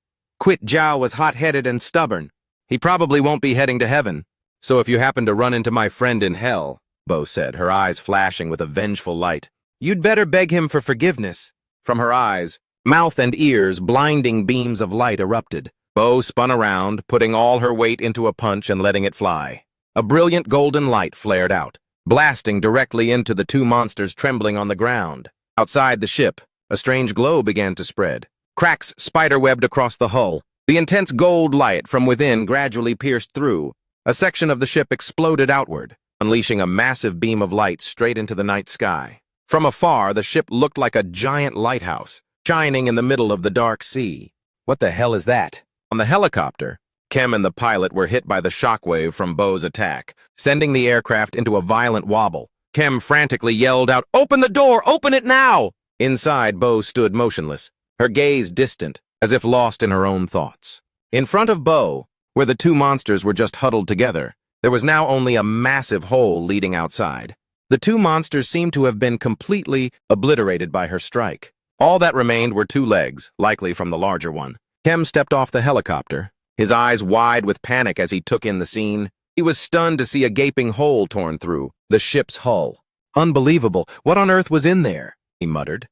KuBI was hot-headed and stubborn. He probably won't be heading to heaven. So if you happen to run into my friend in hell, Bo said, her eyes flashing with a vengeful light, you'd better beg him for forgiveness. From her eyes, mouth and ears, blinding beams of light erupted. Bo spun around, putting all her weight into a punch and letting it fly. A brilliant golden light flared out, blasting directly into the two monsters trembling on the ground. Outside the ship, a strange glow began to spread. Cracks spiderwebbed across the hull. The intense gold light from within gradually pierced through. A section of the ship exploded outward, unleashing a massive beam of light straight into the night sky. From afar, the ship looked like a giant lighthouse, shining in the middle of the dark sea. What the hell is that? On the helicopter, Kem and the pilot were hit by the shockwave from Bo's attack, sending the aircraft into a violent wobble. Kem frantically yelled out, "Open the door! Open it now!" Inside, Bo stood motionless, her gaze distant, as if lost in her own thoughts. In front of Bo, where the two monsters were just huddled together, there was now only a massive hole leading outside. The two monsters seemed to have been completely obliterated by her strike. All that remained were two legs, likely from the larger one. Kem stepped off the helicopter, his eyes wide with panic as he took in the scene. He was stunned to see a gaping hole torn through the ship's hull. Unbelievable. What on earth was in there? He muttered.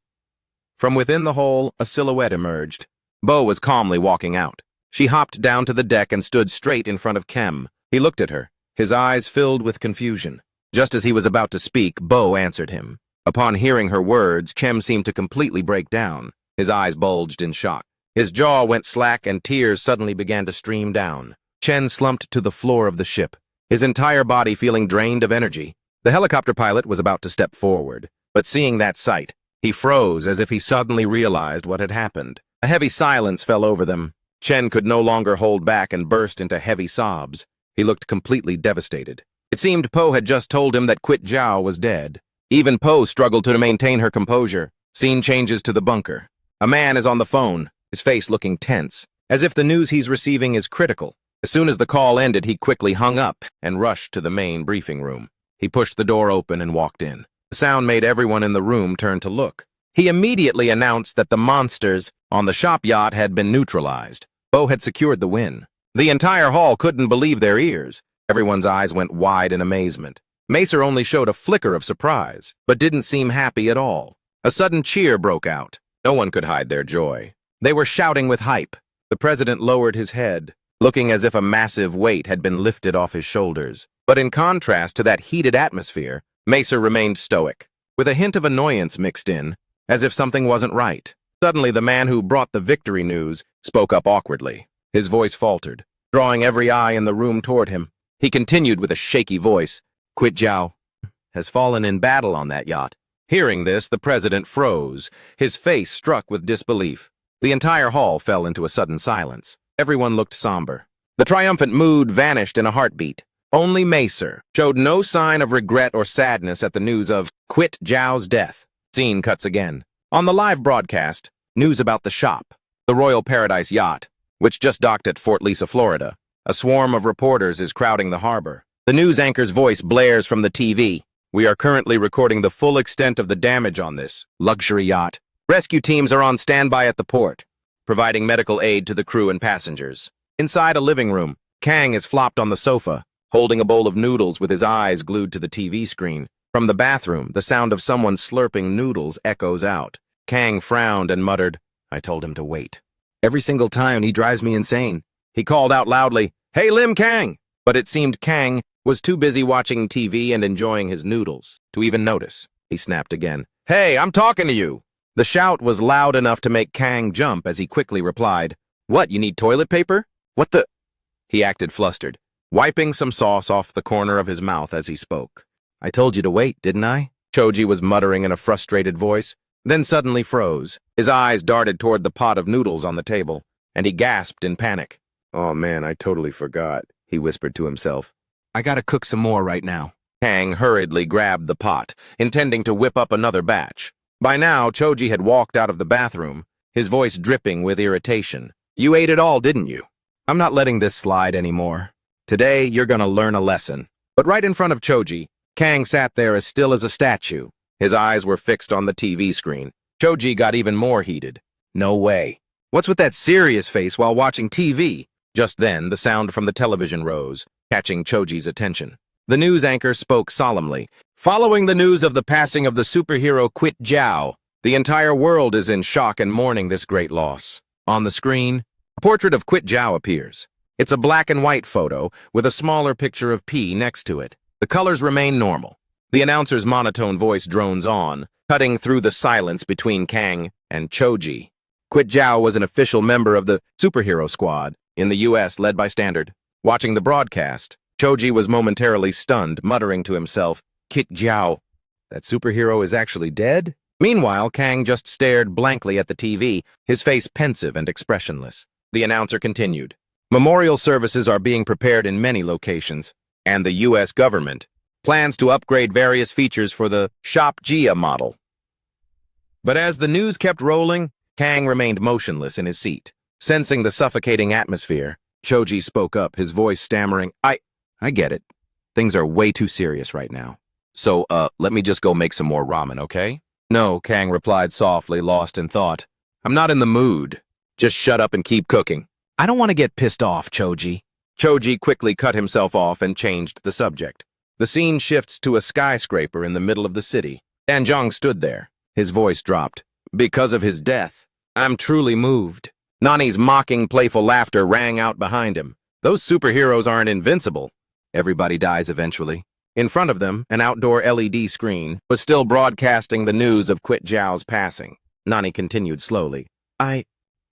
From within the hole, a silhouette emerged. Bo was calmly walking out. She hopped down to the deck and stood straight in front of Kem. He looked at her, his eyes filled with confusion. Just as he was about to speak, Bo answered him. Upon hearing her words, Kem seemed to completely break down. His eyes bulged in shock. His jaw went slack and tears suddenly began to stream down. Chen slumped to the floor of the ship, his entire body feeling drained of energy. The helicopter pilot was about to step forward, but seeing that sight, he froze as if he suddenly realized what had happened. A heavy silence fell over them. Chen could no longer hold back and burst into heavy sobs. He looked completely devastated. It seemed Po had just told him that Quit Jiao was dead. Even Po struggled to maintain her composure. Scene changes to the bunker. A man is on the phone, his face looking tense, as if the news he's receiving is critical. As soon as the call ended, he quickly hung up and rushed to the main briefing room. He pushed the door open and walked in. The sound made everyone in the room turn to look. He immediately announced that the monsters on the shop yacht had been neutralized. Bo had secured the win. The entire hall couldn't believe their ears. Everyone's eyes went wide in amazement. Macer only showed a flicker of surprise, but didn't seem happy at all. A sudden cheer broke out. No one could hide their joy. They were shouting with hype. The president lowered his head, looking as if a massive weight had been lifted off his shoulders. But in contrast to that heated atmosphere, Macer remained stoic, with a hint of annoyance mixed in, as if something wasn't right. Suddenly, the man who brought the victory news spoke up awkwardly. His voice faltered, drawing every eye in the room toward him. He continued with a shaky voice, "Quit Jiao has fallen in battle on that yacht." Hearing this, the president froze, his face struck with disbelief. The entire hall fell into a sudden silence. Everyone looked somber. The triumphant mood vanished in a heartbeat. Only Macer showed no sign of regret or sadness at the news of Quit Jiao's death. Scene cuts again. On the live broadcast, news about the shop, the Royal Paradise yacht, which just docked at Fort Lisa, Florida. A swarm of reporters is crowding the harbor. The news anchor's voice blares from the TV. "We are currently recording the full extent of the damage on this luxury yacht. Rescue teams are on standby at the port, providing medical aid to the crew and passengers." Inside a living room, Kang is flopped on the sofa, holding a bowl of noodles with his eyes glued to the TV screen. From the bathroom, the sound of someone slurping noodles echoes out. Kang frowned and muttered, "I told him to wait. Every single time he drives me insane." He called out loudly, "Hey, Lim Kang!" But it seemed Kang was too busy watching TV and enjoying his noodles to even notice. He snapped again, "Hey, I'm talking to you!" The shout was loud enough to make Kang jump as he quickly replied, "What, you need toilet paper? What the—" He acted flustered, wiping some sauce off the corner of his mouth as he spoke. "I told you to wait, didn't I?" Choji was muttering in a frustrated voice, then suddenly froze. His eyes darted toward the pot of noodles on the table, and he gasped in panic. "Oh man, I totally forgot," he whispered to himself. "I gotta cook some more right now." Kang hurriedly grabbed the pot, intending to whip up another batch. By now, Choji had walked out of the bathroom, his voice dripping with irritation. "You ate it all, didn't you? I'm not letting this slide anymore. Today, you're gonna learn a lesson." But right in front of Choji, Kang sat there as still as a statue. His eyes were fixed on the TV screen. Choji got even more heated. "No way. What's with that serious face while watching TV?" Just then, the sound from the television rose. catching Choji's attention. The news anchor spoke solemnly. Following the news of the passing of the superhero KuBI, the entire world is in shock and mourning this great loss. On the screen, a portrait of KuBI appears. It's a black and white photo with a smaller picture of P next to it. The colors remain normal. The announcer's monotone voice drones on, cutting through the silence between Kang and Choji. KuBI was an official member of the superhero squad in the U.S. led by Standard. Watching the broadcast, Choji was momentarily stunned, muttering to himself, KuBI, that superhero is actually dead? Meanwhile, Kang just stared blankly at the TV, his face pensive and expressionless. The announcer continued. Memorial services are being prepared in many locations, and the U.S. government plans to upgrade various features for the KuBI model. But as the news kept rolling, Kang remained motionless in his seat. Sensing the suffocating atmosphere, Choji spoke up, his voice stammering, I get it. Things are way too serious right now. So, let me just go make some more ramen, okay? No, Kang replied softly, lost in thought. I'm not in the mood. Just shut up and keep cooking. I don't want to get pissed off, Choji. Choji quickly cut himself off and changed the subject. The scene shifts to a skyscraper in the middle of the city. Danjong stood there. His voice dropped. Because of his death, I'm truly moved. Nani's mocking, playful laughter rang out behind him. Those superheroes aren't invincible. Everybody dies eventually. In front of them, an outdoor LED screen was still broadcasting the news of KuBI's passing. Nani continued slowly. I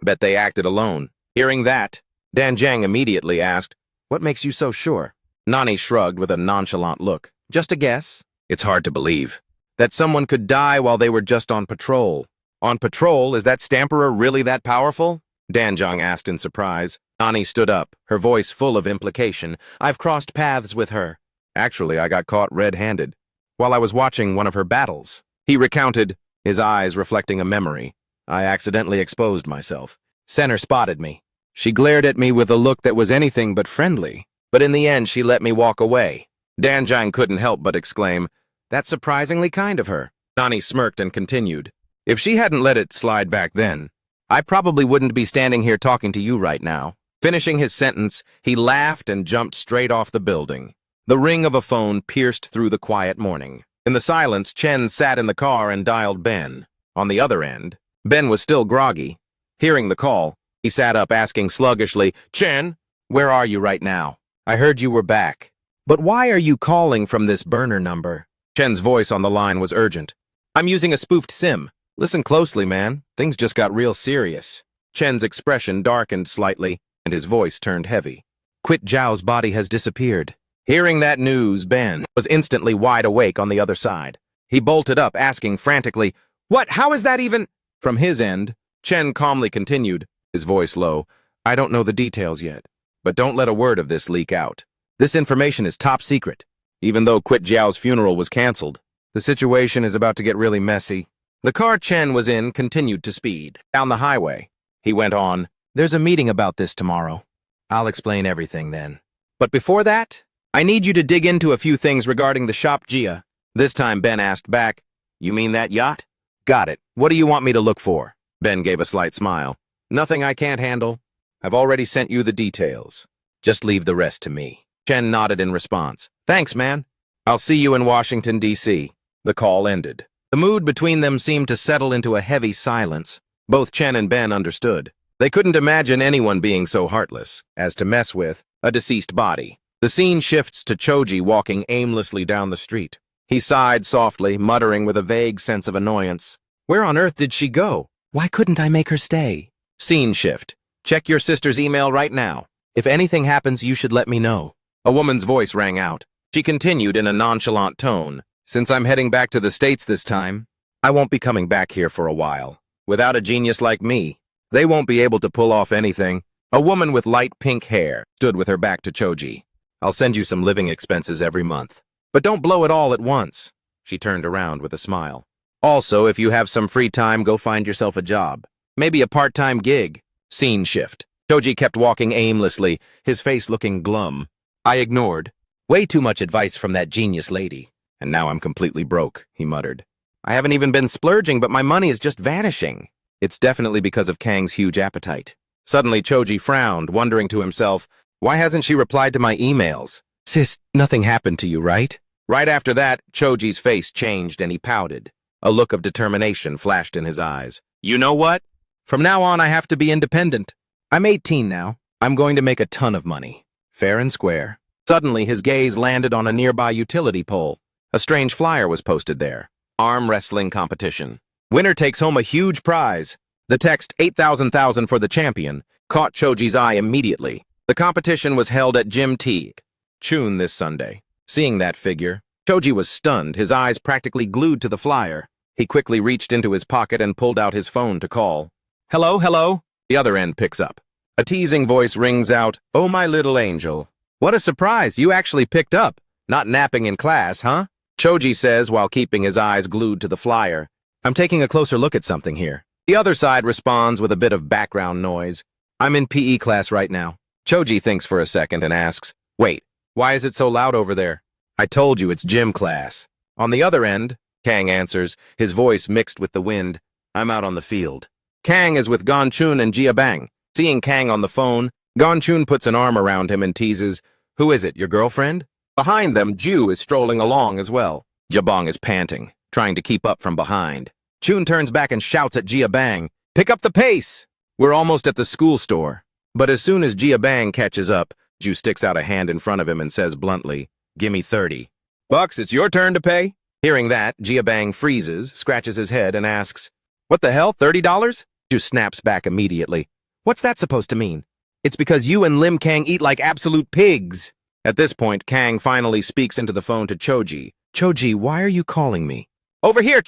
bet they acted alone. Hearing that, Danjang immediately asked, What makes you so sure? Nani shrugged with a nonchalant look. Just a guess. It's hard to believe that someone could die while they were just on patrol. On patrol? Is that Stamperer really that powerful? Danjong asked in surprise. Nani stood up, her voice full of implication. I've crossed paths with her. Actually, I got caught red-handed while I was watching one of her battles. He recounted, his eyes reflecting a memory. I accidentally exposed myself. Senner spotted me. She glared at me with a look that was anything but friendly, but in the end she let me walk away. Danjang couldn't help but exclaim, That's surprisingly kind of her. Nani smirked and continued, If she hadn't let it slide back then, I probably wouldn't be standing here talking to you right now. Finishing his sentence, he laughed and jumped straight off the building. The ring of a phone pierced through the quiet morning. In the silence, Chen sat in the car and dialed Ben. On the other end, Ben was still groggy. Hearing the call, he sat up asking sluggishly, Chen, where are you right now? I heard you were back. But why are you calling from this burner number? Chen's voice on the line was urgent. I'm using a spoofed SIM. Listen closely, man. Things just got real serious. Chen's expression darkened slightly, and his voice turned heavy. KuBI's body has disappeared. Hearing that news, Ben was instantly wide awake on the other side. He bolted up, asking frantically, What? How is that even? From his end, Chen calmly continued, his voice low, I don't know the details yet, but don't let a word of this leak out. This information is top secret. Even though KuBI's funeral was canceled, the situation is about to get really messy. The car Chen was in continued to speed down the highway. He went on, There's a meeting about this tomorrow. I'll explain everything then. But before that, I need you to dig into a few things regarding the KuBI. This time Ben asked back, You mean that yacht? Got it. What do you want me to look for? Ben gave a slight smile. Nothing I can't handle. I've already sent you the details. Just leave the rest to me. Chen nodded in response. Thanks, man. I'll see you in Washington, D.C. The call ended. The mood between them seemed to settle into a heavy silence. Both Chen and Ben understood. They couldn't imagine anyone being so heartless as to mess with a deceased body. The scene shifts to Choji walking aimlessly down the street. He sighed softly, muttering with a vague sense of annoyance. Where on earth did she go? Why couldn't I make her stay? Scene shift. Check your sister's email right now. If anything happens, you should let me know. A woman's voice rang out. She continued in a nonchalant tone. Since I'm heading back to the States this time, I won't be coming back here for a while. Without a genius like me, they won't be able to pull off anything. A woman with light pink hair stood with her back to Choji. I'll send you some living expenses every month. But don't blow it all at once. She turned around with a smile. Also, if you have some free time, go find yourself a job. Maybe a part-time gig. Scene shift. Choji kept walking aimlessly, his face looking glum. I ignored. Way too much advice from that genius lady. And now I'm completely broke, he muttered. I haven't even been splurging, but my money is just vanishing. It's definitely because of Kang's huge appetite. Suddenly, Choji frowned, wondering to himself, why hasn't she replied to my emails? Sis, nothing happened to you, right? Right after that, Choji's face changed and he pouted. A look of determination flashed in his eyes. You know what? From now on, I have to be independent. I'm 18 now. I'm going to make a ton of money. Fair and square. Suddenly, his gaze landed on a nearby utility pole. A strange flyer was posted there. Arm wrestling competition. Winner takes home a huge prize. The text 8,000 for the champion caught Choji's eye immediately. The competition was held at Gym Teague, Chun this Sunday. Seeing that figure, Choji was stunned, his eyes practically glued to the flyer. He quickly reached into his pocket and pulled out his phone to call. Hello, hello? The other end picks up. A teasing voice rings out, Oh, my little angel. What a surprise, you actually picked up. Not napping in class, huh? Choji says while keeping his eyes glued to the flyer. I'm taking a closer look at something here. The other side responds with a bit of background noise. I'm in PE class right now. Choji thinks for a second and asks, Wait, why is it so loud over there? I told you it's gym class. On the other end, Kang answers, his voice mixed with the wind. I'm out on the field. Kang is with Gonchun and Jiabang. Seeing Kang on the phone, Gonchun puts an arm around him and teases, Who is it, your girlfriend? Behind them, Ju is strolling along as well. Jabong is panting, trying to keep up from behind. Chun turns back and shouts at Jiabang, Pick up the pace! We're almost at the school store. But as soon as Jiabang catches up, Ju sticks out a hand in front of him and says bluntly, Gimme 30. Bucks, it's your turn to pay? Hearing that, Jiabang freezes, scratches his head, and asks, What the hell, $30? Ju snaps back immediately. What's that supposed to mean? It's because you and Lim Kang eat like absolute pigs. At this point, Kang finally speaks into the phone to Choji. Choji, why are you calling me? Over here,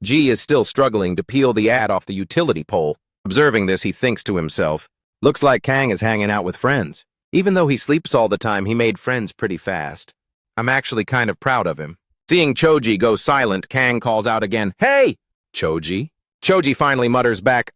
Ji is still struggling to peel the ad off the utility pole. Observing this, he thinks to himself, Looks like Kang is hanging out with friends. Even though he sleeps all the time, he made friends pretty fast. I'm actually kind of proud of him. Seeing Choji go silent, Kang calls out again, Hey! Choji? Choji finally mutters back,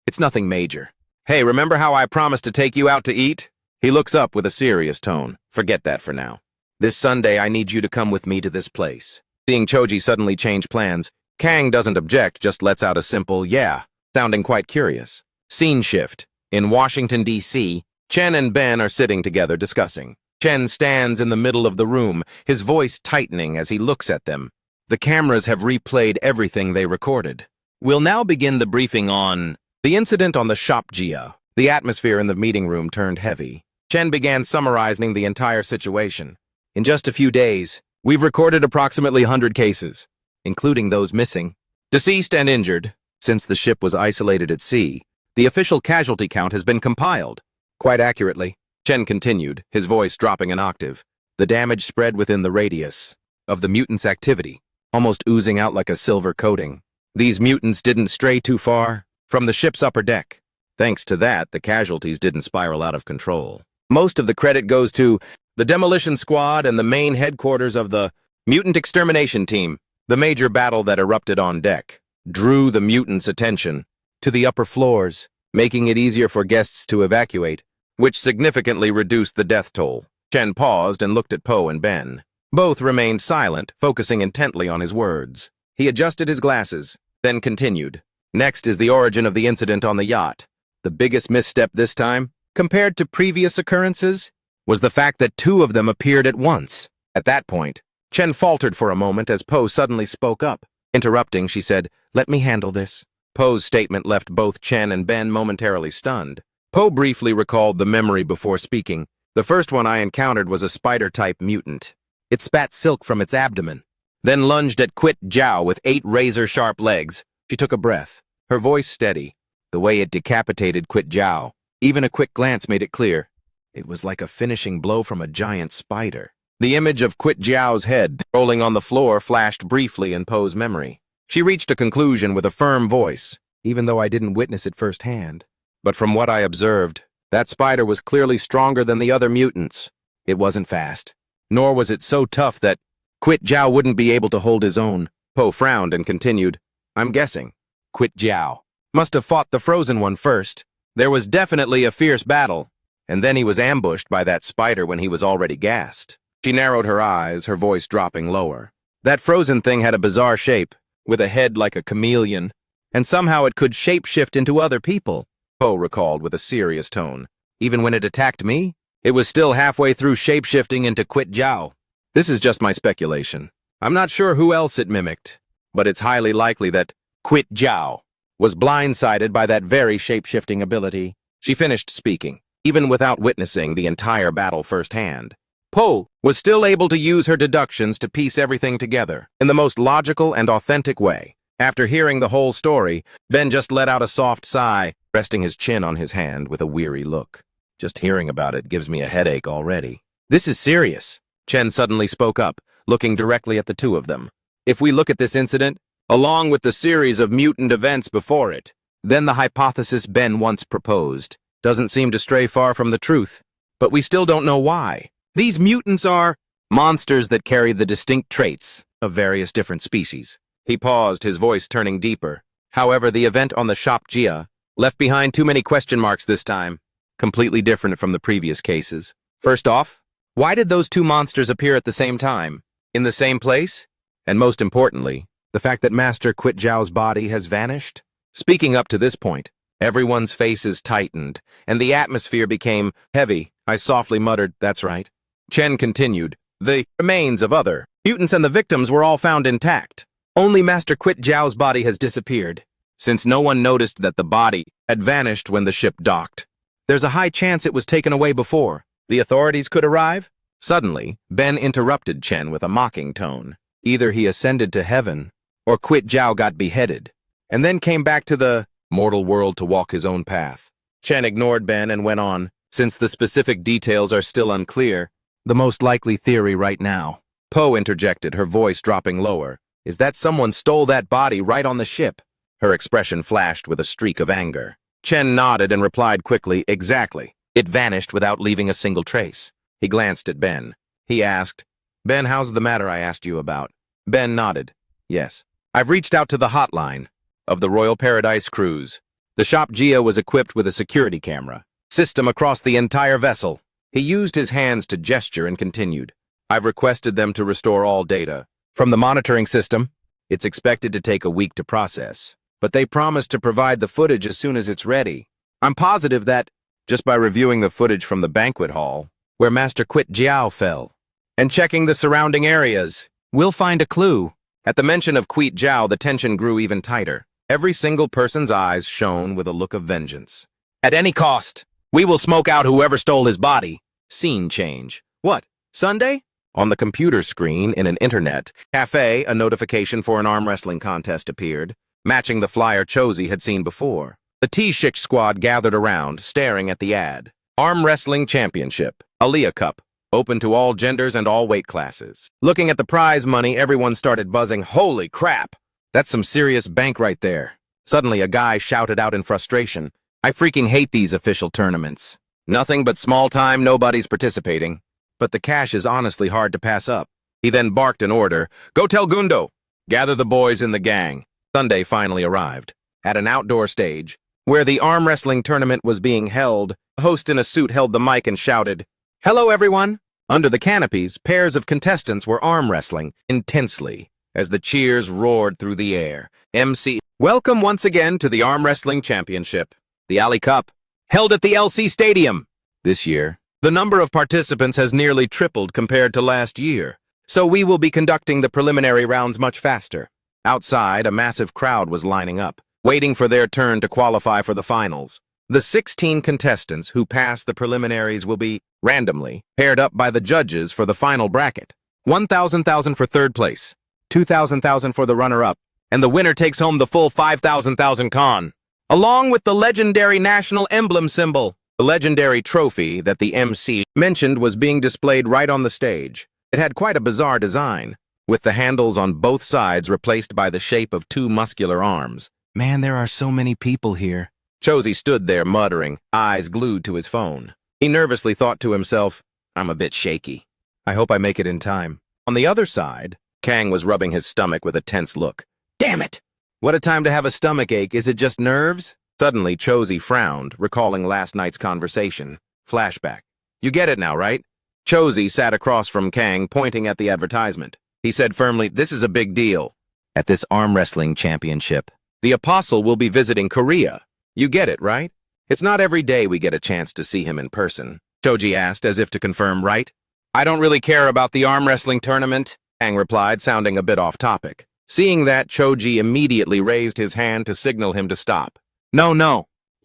It's nothing major. Hey, remember how I promised to take you out to eat? He looks up with a serious tone. Forget that for now. This Sunday, I need you to come with me to this place. Seeing Choji suddenly change plans, Kang doesn't object, just lets out a simple, yeah, sounding quite curious. Scene shift. In Washington, D.C., Chen and Ben are sitting together discussing. Chen stands in the middle of the room, his voice tightening as he looks at them. The cameras have replayed everything they recorded. We'll now begin the briefing on the incident on the shop Jia. The atmosphere in the meeting room turned heavy. Chen began summarizing the entire situation. In just a few days, we've recorded approximately 100 cases, including those missing, deceased and injured. Since the ship was isolated at sea, the official casualty count has been compiled. Quite accurately, Chen continued, his voice dropping an octave. The damage spread within the radius of the mutants' activity, almost oozing out like a silver coating. These mutants didn't stray too far from the ship's upper deck. Thanks to that, the casualties didn't spiral out of control. Most of the credit goes to the demolition squad and the main headquarters of the mutant extermination team. The major battle that erupted on deck drew the mutants' attention to the upper floors, making it easier for guests to evacuate, which significantly reduced the death toll. Chen paused and looked at Poe and Ben. Both remained silent, focusing intently on his words. He adjusted his glasses, then continued. Next is the origin of the incident on the yacht. The biggest misstep this time, compared to previous occurrences, was the fact that two of them appeared at once. At that point, Chen faltered for a moment as Poe suddenly spoke up. Interrupting, she said, Let me handle this. Poe's statement left both Chen and Ben momentarily stunned. Poe briefly recalled the memory before speaking. The first one I encountered was a spider-type mutant. It spat silk from its abdomen, then lunged at Quit Jiao with 8 razor-sharp legs. She took a breath, her voice steady. The way it decapitated Quit Jiao, even a quick glance made it clear. It was like a finishing blow from a giant spider. The image of Quit Jiao's head rolling on the floor flashed briefly in Poe's memory. She reached a conclusion with a firm voice, even though I didn't witness it firsthand. But from what I observed, that spider was clearly stronger than the other mutants. It wasn't fast, nor was it so tough that Quit Jiao wouldn't be able to hold his own. Poe frowned and continued, I'm guessing Quit Jiao must have fought the frozen one first. There was definitely a fierce battle, and then he was ambushed by that spider when he was already gassed. She narrowed her eyes, her voice dropping lower. That frozen thing had a bizarre shape, with a head like a chameleon, and somehow it could shapeshift into other people, Poe recalled with a serious tone. Even when it attacked me, it was still halfway through shape-shifting into KuBI. This is just my speculation. I'm not sure who else it mimicked, but it's highly likely that KuBI was blindsided by that very shape-shifting ability. She finished speaking, even without witnessing the entire battle firsthand. Po was still able to use her deductions to piece everything together in the most logical and authentic way. After hearing the whole story, Ben just let out a soft sigh, resting his chin on his hand with a weary look. Just hearing about it gives me a headache already. This is serious. Chen suddenly spoke up, looking directly at the two of them. If we look at this incident, along with the series of mutant events before it, then the hypothesis Ben once proposed doesn't seem to stray far from the truth. But we still don't know why. These mutants are monsters that carry the distinct traits of various different species. He paused, his voice turning deeper. However, the event on the shop Jia left behind too many question marks this time, completely different from the previous cases. First off, why did those two monsters appear at the same time, in the same place? And most importantly, the fact that Master KuBI's body has vanished? Speaking up to this point, everyone's faces tightened, and the atmosphere became heavy. I softly muttered, "That's right." Chen continued, "The remains of other mutants and the victims were all found intact. Only Master KuBI's body has disappeared, since no one noticed that the body had vanished when the ship docked. There's a high chance it was taken away before the authorities could arrive." Suddenly, Ben interrupted Chen with a mocking tone. Either he ascended to heaven, or KuBI got beheaded, and then came back to the mortal world to walk his own path. Chen ignored Ben and went on, "Since the specific details are still unclear, the most likely theory right now." Po interjected, her voice dropping lower, "is that someone stole that body right on the ship." Her expression flashed with a streak of anger. Chen nodded and replied quickly, "Exactly. It vanished without leaving a single trace." He glanced at Ben. He asked, "Ben, how's the matter I asked you about?" Ben nodded. "Yes. I've reached out to the hotline of the Royal Paradise Cruise. The shop Jia was equipped with a security camera system across the entire vessel." He used his hands to gesture and continued, "I've requested them to restore all data from the monitoring system. It's expected to take a week to process, but they promised to provide the footage as soon as it's ready. I'm positive that, just by reviewing the footage from the banquet hall, where Master KuBI fell, and checking the surrounding areas, we'll find a clue." At the mention of KuBI, the tension grew even tighter. Every single person's eyes shone with a look of vengeance. "At any cost, we will smoke out whoever stole his body." Scene change. What, Sunday? On the computer screen in an internet cafe, a notification for an arm wrestling contest appeared, matching the flyer Chosi had seen before. The T-Shik squad gathered around, staring at the ad. Arm Wrestling Championship, Aliyah Cup, open to all genders and all weight classes. Looking at the prize money, everyone started buzzing, "Holy crap! That's some serious bank right there." Suddenly, a guy shouted out in frustration, "I freaking hate these official tournaments. Nothing but small time, nobody's participating. But the cash is honestly hard to pass up." He then barked an order, "Go tell Gundo! Gather the boys in the gang." Sunday finally arrived. At an outdoor stage, where the arm wrestling tournament was being held, a host in a suit held the mic and shouted, "Hello, everyone!" Under the canopies, pairs of contestants were arm wrestling intensely as the cheers roared through the air. MC, welcome once again to the Arm Wrestling Championship, the Ali Cup, held at the LC Stadium. This year, the number of participants has nearly tripled compared to last year, so we will be conducting the preliminary rounds much faster. Outside, a massive crowd was lining up, waiting for their turn to qualify for the finals. The 16 contestants who pass the preliminaries will be, randomly, paired up by the judges for the final bracket. 1,000 for third place, 2,000 for the runner-up, and the winner takes home the full 5,000 con, along with the legendary national emblem symbol. The legendary trophy that the MC mentioned was being displayed right on the stage. It had quite a bizarre design, with the handles on both sides replaced by the shape of two muscular arms. Man, there are so many people here. Chosi stood there muttering, eyes glued to his phone. He nervously thought to himself, "I'm a bit shaky. I hope I make it in time." On the other side, Kang was rubbing his stomach with a tense look. "Damn it! What a time to have a stomach ache. Is it just nerves?" Suddenly, Chosi frowned, recalling last night's conversation. Flashback. "You get it now, right?" Chosi sat across from Kang, pointing at the advertisement. He said firmly, "This is a big deal. At this arm wrestling championship, the Apostle will be visiting Korea. You get it, right? It's not every day we get a chance to see him in person. Choji asked, as if to confirm, right? I don't really care about the arm wrestling tournament, Kang replied, sounding a bit off topic. Seeing that, Choji immediately raised his hand to signal him to stop. No,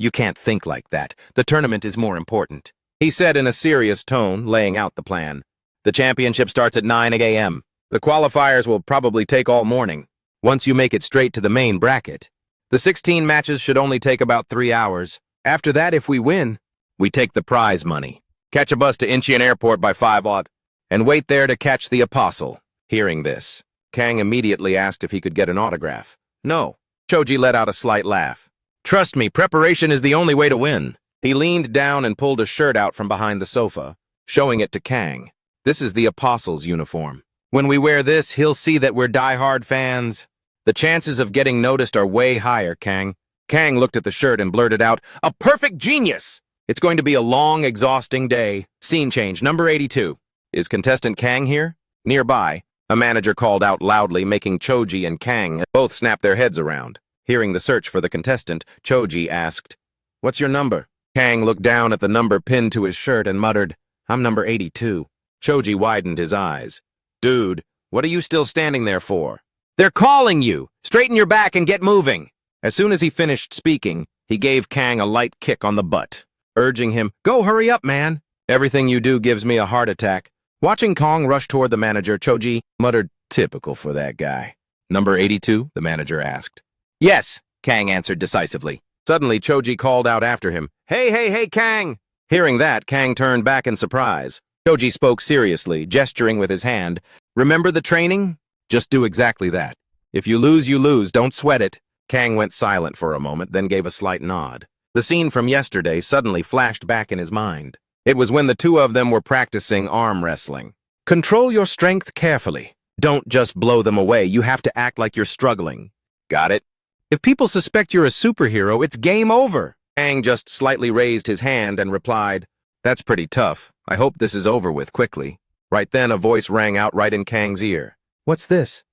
you can't think like that. The tournament is more important, he said in a serious tone, laying out the plan. The championship starts at 9 a.m. The qualifiers will probably take all morning. Once you make it straight to the main bracket, the 16 matches should only take about 3 hours. After that, if we win, we take the prize money. Catch a bus to Incheon Airport by 5 odd, and wait there to catch the Apostle. Hearing this, Kang immediately asked if he could get an autograph. No. Choji let out a slight laugh. Trust me, preparation is the only way to win. He leaned down and pulled a shirt out from behind the sofa, showing it to Kang. This is the Apostle's uniform. When we wear this, he'll see that we're die-hard fans. The chances of getting noticed are way higher, Kang. Kang looked at the shirt and blurted out, a perfect genius! It's going to be a long, exhausting day. Scene change, number 82. Is contestant Kang here? Nearby, a manager called out loudly, making Choji and Kang both snap their heads around. Hearing the search for the contestant, Choji asked, What's your number? Kang looked down at the number pinned to his shirt and muttered, I'm number 82. Choji widened his eyes. Dude, what are you still standing there for? They're calling you! Straighten your back and get moving! As soon as he finished speaking, he gave Kang a light kick on the butt, urging him, Go hurry up, man! Everything you do gives me a heart attack. Watching Kang rush toward the manager, Choji muttered, Typical for that guy. Number 82? The manager asked. Yes, Kang answered decisively. Suddenly, Choji called out after him, Hey, Kang! Hearing that, Kang turned back in surprise. Choji spoke seriously, gesturing with his hand. Remember the training? Just do exactly that. If you lose, you lose. Don't sweat it. Kang went silent for a moment, then gave a slight nod. The scene from yesterday suddenly flashed back in his mind. It was when the two of them were practicing arm wrestling. Control your strength carefully. Don't just blow them away. You have to act like you're struggling. Got it? If people suspect you're a superhero, it's game over. Kang just slightly raised his hand and replied, That's pretty tough. I hope this is over with quickly. Right then, a voice rang out right in Kang's ear. What's this?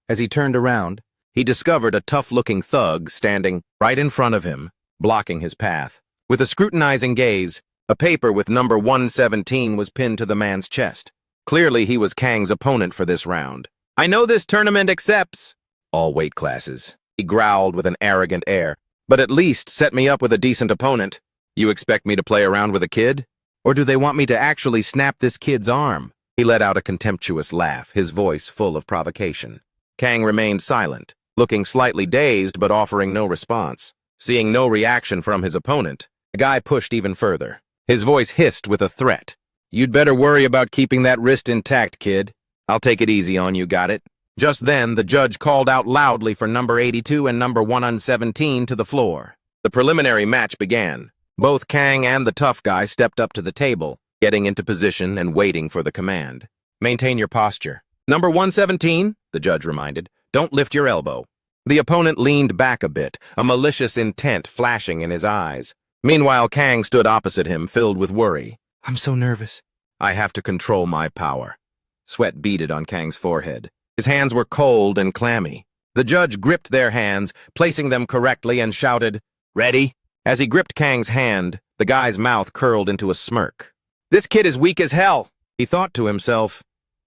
As he turned around, he discovered a tough-looking thug standing right in front of him, blocking his path. With a scrutinizing gaze, a paper with number 117 was pinned to the man's chest. Clearly, he was Kang's opponent for this round. I know this tournament accepts all weight classes, he growled with an arrogant air. But at least set me up with a decent opponent. You expect me to play around with a kid? Or do they want me to actually snap this kid's arm? He let out a contemptuous laugh, his voice full of provocation. Kang remained silent, looking slightly dazed but offering no response. Seeing no reaction from his opponent, the guy pushed even further. His voice hissed with a threat. You'd better worry about keeping that wrist intact, kid. I'll take it easy on you, got it? Just then, the judge called out loudly for number 82 and number 117 to the floor. The preliminary match began. Both Kang and the tough guy stepped up to the table, getting into position and waiting for the command. Maintain your posture. Number 117, the judge reminded, don't lift your elbow. The opponent leaned back a bit, a malicious intent flashing in his eyes. Meanwhile, Kang stood opposite him, filled with worry. I'm so nervous. I have to control my power. Sweat beaded on Kang's forehead. His hands were cold and clammy. The judge gripped their hands, placing them correctly, and shouted, Ready? As he gripped Kang's hand, the guy's mouth curled into a smirk. This kid is weak as hell, he thought to himself.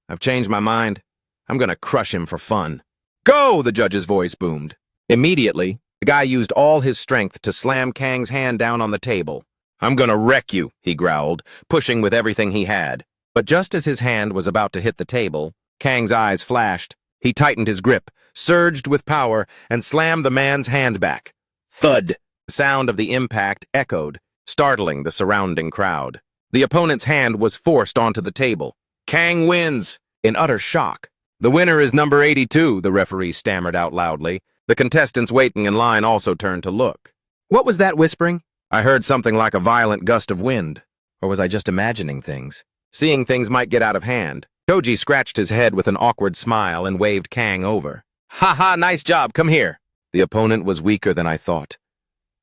I've changed my mind. I'm gonna crush him for fun. Go! The judge's voice boomed. Immediately, the guy used all his strength to slam Kang's hand down on the table. I'm gonna wreck you, he growled, pushing with everything he had. But just as his hand was about to hit the table, Kang's eyes flashed. He tightened his grip, surged with power, and slammed the man's hand back. Thud! The sound of the impact echoed, startling the surrounding crowd. The opponent's hand was forced onto the table. Kang wins! In utter shock. The winner is number 82, the referee stammered out loudly. The contestants waiting in line also turned to look. What was that whispering? I heard something like a violent gust of wind. Or was I just imagining things? Seeing things might get out of hand. Choji scratched his head with an awkward smile and waved Kang over. Ha ha, nice job, come here. The opponent was weaker than I thought.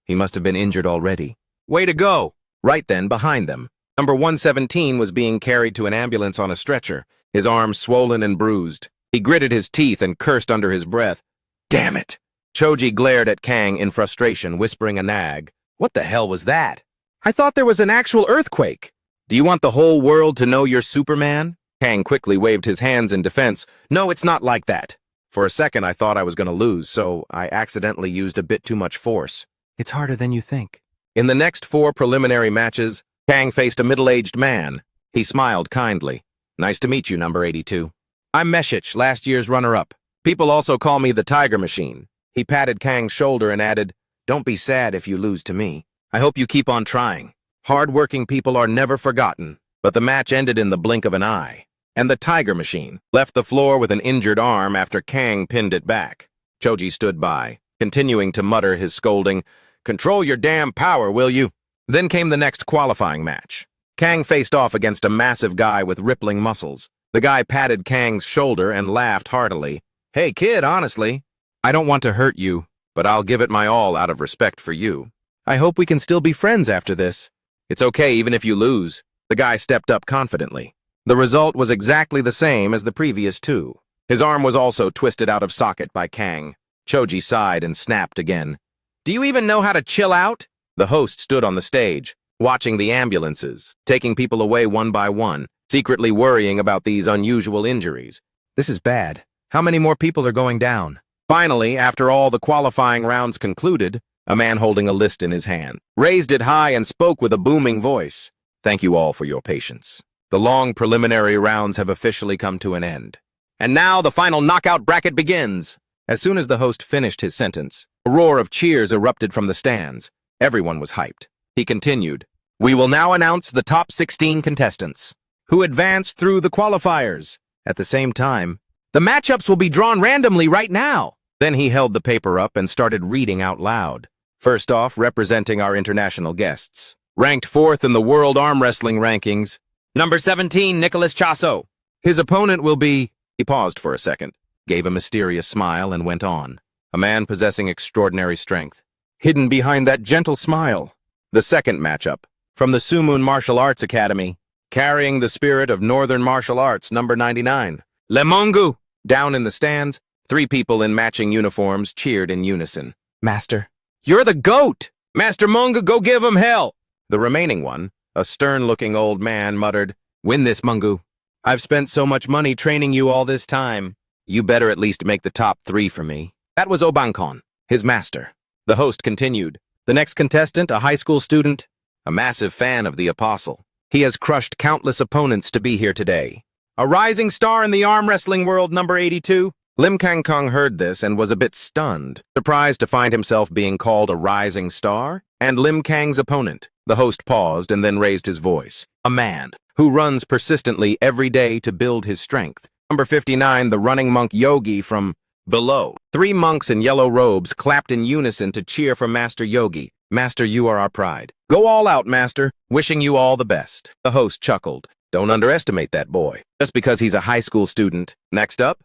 He must have been injured already. Way to go! Right then, behind them, number 117 was being carried to an ambulance on a stretcher, his arm swollen and bruised. He gritted his teeth and cursed under his breath. Damn it! Choji glared at Kang in frustration, whispering a nag. What the hell was that? I thought there was an actual earthquake. Do you want the whole world to know you're Superman? Kang quickly waved his hands in defense. No, it's not like that. For a second, I thought I was going to lose, so I accidentally used a bit too much force. It's harder than you think. In the next 4 preliminary matches, Kang faced a middle-aged man. He smiled kindly. Nice to meet you, number 82. I'm Meshich, last year's runner-up. People also call me the Tiger Machine. He patted Kang's shoulder and added, Don't be sad if you lose to me. I hope you keep on trying. Hard-working people are never forgotten. But the match ended in the blink of an eye, and the Tiger Machine left the floor with an injured arm after Kang pinned it back. Choji stood by, continuing to mutter his scolding, Control your damn power, will you? Then came the next qualifying match. Kang faced off against a massive guy with rippling muscles. The guy patted Kang's shoulder and laughed heartily. Hey kid, honestly, I don't want to hurt you, but I'll give it my all out of respect for you. I hope we can still be friends after this. It's okay even if you lose. The guy stepped up confidently. The result was exactly the same as the previous 2. His arm was also twisted out of socket by Kang. Choji sighed and snapped again. Do you even know how to chill out? The host stood on the stage, watching the ambulances, taking people away one by one, secretly worrying about these unusual injuries. This is bad. How many more people are going down? Finally, after all the qualifying rounds concluded, a man holding a list in his hand raised it high and spoke with a booming voice. Thank you all for your patience. The long preliminary rounds have officially come to an end. And now the final knockout bracket begins. As soon as the host finished his sentence, a roar of cheers erupted from the stands. Everyone was hyped. He continued, We will now announce the top 16 contestants, who advanced through the qualifiers. At the same time, the matchups will be drawn randomly right now. Then he held the paper up and started reading out loud. First off, representing our international guests. Ranked 4th in the World Arm Wrestling Rankings, number 17, Nicholas Chasso. His opponent will be... He paused for a second, gave a mysterious smile, and went on. A man possessing extraordinary strength. Hidden behind that gentle smile. The second matchup, from the Superhuman Martial Arts Academy, carrying the spirit of Northern Martial Arts, number 99, Lemongu. Down in the stands, 3 people in matching uniforms cheered in unison. Master, you're the GOAT! Master Munga, go give him hell! The remaining one, a stern-looking old man, muttered, Win this, Mungu. I've spent so much money training you all this time. You better at least make the top 3 for me. That was Obankon, his master. The host continued. The next contestant, a high school student, a massive fan of the Apostle. He has crushed countless opponents to be here today. A rising star in the arm wrestling world, number 82. Lim Kang Kong heard this and was a bit stunned, surprised to find himself being called a rising star, and Lim Kang's opponent. The host paused and then raised his voice. A man who runs persistently every day to build his strength. Number 59, the running monk Yogi from below. 3 monks in yellow robes clapped in unison to cheer for Master Yogi. Master, you are our pride. Go all out, Master. Wishing you all the best. The host chuckled. Don't underestimate that boy, just because he's a high school student. Next up,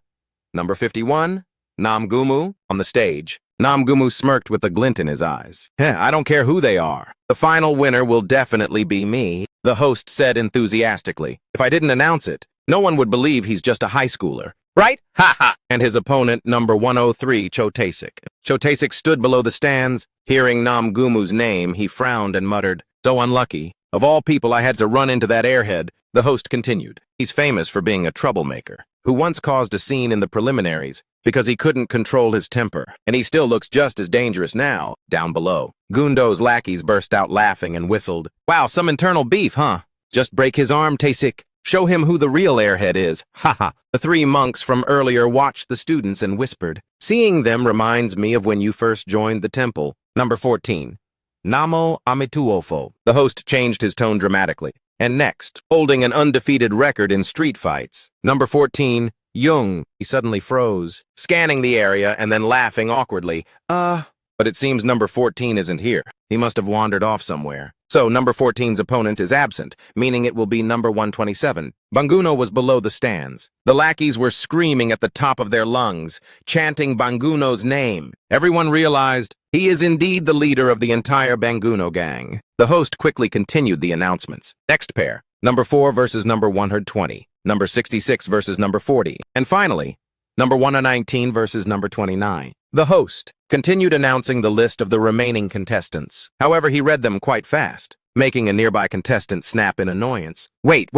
number 51, Namgumu, on the stage. Namgumu smirked with a glint in his eyes. I don't care who they are. The final winner will definitely be me, the host said enthusiastically. If I didn't announce it, no one would believe he's just a high schooler. Right? Ha ha! And his opponent, number 103, Chotasik. Chotasik stood below the stands. Hearing Namgumu's name, he frowned and muttered, So unlucky. Of all people, I had to run into that airhead. The host continued. He's famous for being a troublemaker, who once caused a scene in the preliminaries because he couldn't control his temper, and he still looks just as dangerous now, down below. Gundo's lackeys burst out laughing and whistled. Wow, some internal beef, huh? Just break his arm, Tasik. Show him who the real airhead is. Ha ha. The 3 monks from earlier watched the students and whispered. Seeing them reminds me of when you first joined the temple. Number 14. Namo Amituofo. The host changed his tone dramatically. And next, holding an undefeated record in street fights. Number 14, Jung. He suddenly froze, scanning the area and then laughing awkwardly. But it seems number 14 isn't here. He must have wandered off somewhere. So number 14's opponent is absent, meaning it will be number 127. Banguno was below the stands. The lackeys were screaming at the top of their lungs, chanting Banguno's name. Everyone realized he is indeed the leader of the entire Banguno gang. The host quickly continued the announcements. Next pair, number 4 versus number 120, number 66 versus number 40, and finally, number 119 versus number 29. The host continued announcing the list of the remaining contestants. However, he read them quite fast. making a nearby contestant snap in annoyance. Wait,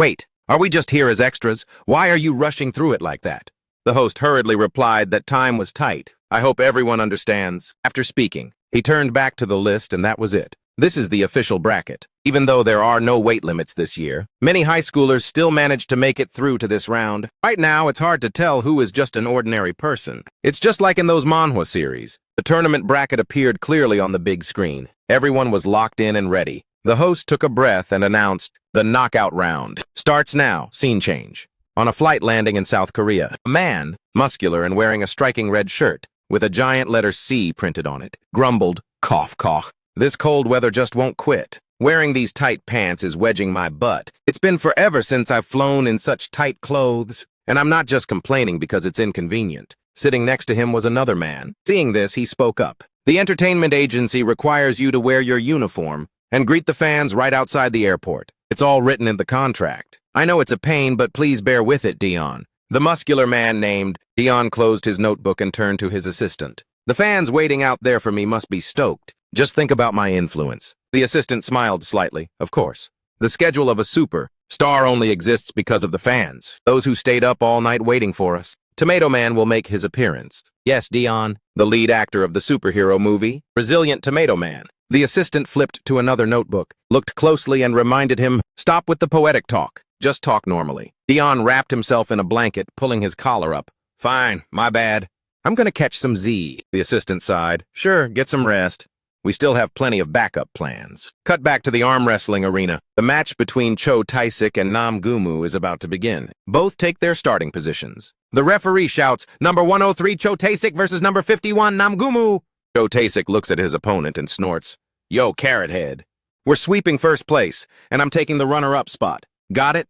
are we just here as extras? Why are you rushing through it like that? The host hurriedly replied that time was tight. I hope everyone understands. After speaking, he turned back to the list and that was it. This is the official bracket. Even though there are no weight limits this year, many high schoolers still managed to make it through to this round. Right now, it's hard to tell who is just an ordinary person. It's just like in those manhwa series. The tournament bracket appeared clearly on the big screen. Everyone was locked in and ready. The host took a breath and announced, "The knockout round starts now. Scene change." On a flight landing in South Korea, a man, muscular and wearing a striking red shirt, with a giant letter C printed on it, grumbled, "Cough, cough. This cold weather just won't quit. Wearing these tight pants is wedging my butt. It's been forever since I've flown in such tight clothes. And I'm not just complaining because it's inconvenient." Sitting next to him was another man. Seeing this, he spoke up. "The entertainment agency requires you to wear your uniform and greet the fans right outside the airport. It's all written in the contract. I know it's a pain, but please bear with it, Dion." The muscular man named Dion closed his notebook and turned to his assistant. "The fans waiting out there for me must be stoked. Just think about my influence." The assistant smiled slightly. Of course. The schedule of a superstar only exists because of the fans, those who stayed up all night waiting for us. Tomato Man will make his appearance. Yes, Dion, the lead actor of the superhero movie, Resilient Tomato Man. The assistant flipped to another notebook, looked closely and reminded him, "Stop with the poetic talk. Just talk normally." Dion wrapped himself in a blanket, pulling his collar up. "Fine, my bad. I'm gonna catch some Z." The assistant sighed. "Sure, get some rest. We still have plenty of backup plans." Cut back to the arm wrestling arena. The match between Cho Tae-sik and Nam Gumu is about to begin. Both take their starting positions. The referee shouts, "Number 103 Cho Tae-sik versus number 51 Nam Gumu." Cho Tae-sik looks at his opponent and snorts, "Yo, Carrot Head. We're sweeping first place, and I'm taking the runner-up spot. Got it?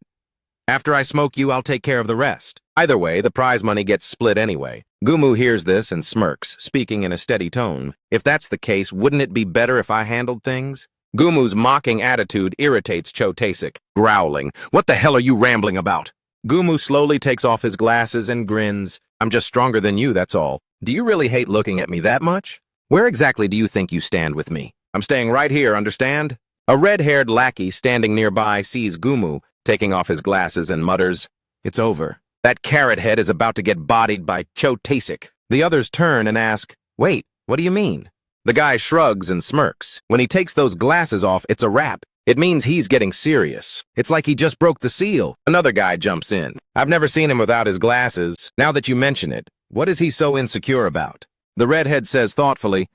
After I smoke you, I'll take care of the rest." Either way, the prize money gets split anyway. Gumu hears this and smirks, speaking in a steady tone. "If that's the case, wouldn't it be better if I handled things?" Gumu's mocking attitude irritates Cho Tae-sik, growling, "What the hell are you rambling about?" Gumu slowly takes off his glasses and grins. "I'm just stronger than you, that's all. Do you really hate looking at me that much? Where exactly do you think you stand with me? I'm staying right here, understand?" A red-haired lackey standing nearby sees Gumu taking off his glasses and mutters, "It's over. That Carrot Head is about to get bodied by Cho Tae-sik." The others turn and ask, "Wait, what do you mean?" The guy shrugs and smirks. When he takes those glasses off, it's a wrap. It means he's getting serious. It's like he just broke the seal. Another guy jumps in. "I've never seen him without his glasses. Now that you mention it, what is he so insecure about?" The redhead says thoughtfully,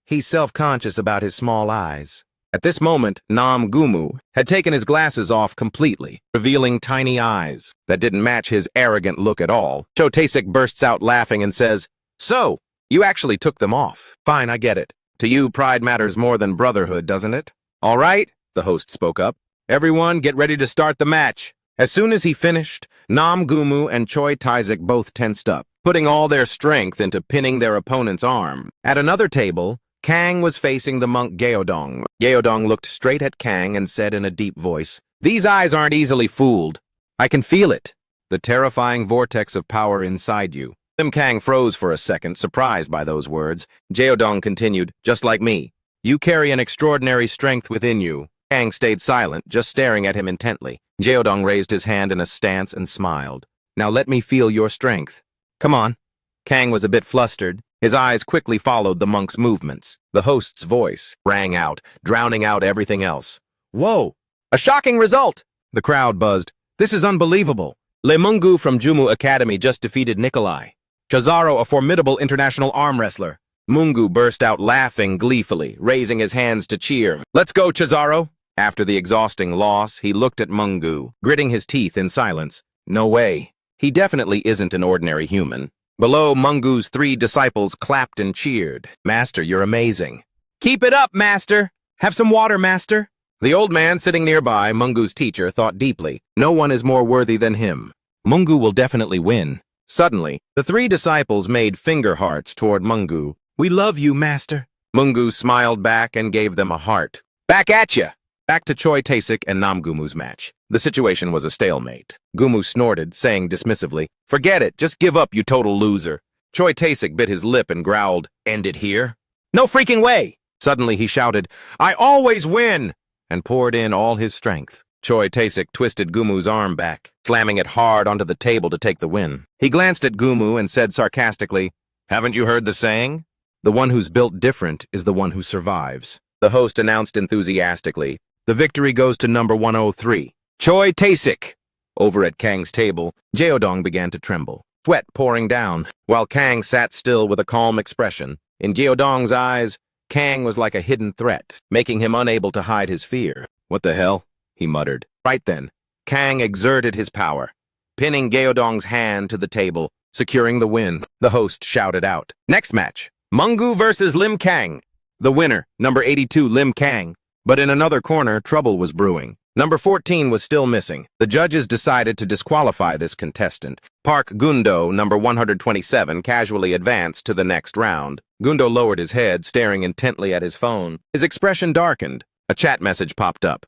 "He's self-conscious about his small eyes." At this moment, Nam Gumu had taken his glasses off completely, revealing tiny eyes that didn't match his arrogant look at all. Cho Tae-sik bursts out laughing and says, "So, you actually took them off. Fine, I get it. To you, pride matters more than brotherhood, doesn't it?" "All right," the host spoke up. "Everyone, get ready to start the match." As soon as he finished, Nam Gumu and Choi Tae-sik both tensed up, putting all their strength into pinning their opponent's arm. At another table, Kang was facing the monk Geodong. Geodong looked straight at Kang and said in a deep voice, "These eyes aren't easily fooled. I can feel it. The terrifying vortex of power inside you." Lim Kang froze for a second, surprised by those words. Geodong continued, "Just like me. You carry an extraordinary strength within you." Kang stayed silent, just staring at him intently. Geodong raised his hand in a stance and smiled. "Now let me feel your strength. Come on." Kang was a bit flustered. His eyes quickly followed the monk's movements. The host's voice rang out, drowning out everything else. "Whoa! A shocking result!" The crowd buzzed. "This is unbelievable. Le Mungu from Jumu Academy just defeated Nikolai. Chazaro, a formidable international arm wrestler." Mungu burst out laughing gleefully, raising his hands to cheer. "Let's go, Chazaro!" After the exhausting loss, he looked at Mungu, gritting his teeth in silence. No way. He definitely isn't an ordinary human. Below, Mungu's 3 disciples clapped and cheered. "Master, you're amazing." "Keep it up, Master! Have some water, Master!" The old man sitting nearby, Mungu's teacher, thought deeply. No one is more worthy than him. Mungu will definitely win. Suddenly, the 3 disciples made finger hearts toward Mungu. "We love you, Master." Mungu smiled back and gave them a heart. "Back at ya!" Back to Choi Tae-sik and Nam Gumu's match. The situation was a stalemate. Gumu snorted, saying dismissively, "Forget it, just give up, you total loser." Choi Tae-sik bit his lip and growled, "End it here?" "No freaking way!" Suddenly he shouted, "I always win!" and poured in all his strength. Choi Tae-sik twisted Gumu's arm back, slamming it hard onto the table to take the win. He glanced at Gumu and said sarcastically, "Haven't you heard the saying? The one who's built different is the one who survives." The host announced enthusiastically, "The victory goes to number 103, Choi Tae-sik." Over at Kang's table, Jeodong began to tremble, sweat pouring down, while Kang sat still with a calm expression. In Jeodong's eyes, Kang was like a hidden threat, making him unable to hide his fear. "What the hell?" he muttered. Right then, Kang exerted his power, pinning Jeodong's hand to the table, securing the win. The host shouted out, "Next match, Mungu versus Lim Kang. The winner, number 82 Lim Kang." But in another corner, trouble was brewing. Number 14 was still missing. The judges decided to disqualify this contestant. Park Gundo, number 127, casually advanced to the next round. Gundo lowered his head, staring intently at his phone. His expression darkened. A chat message popped up.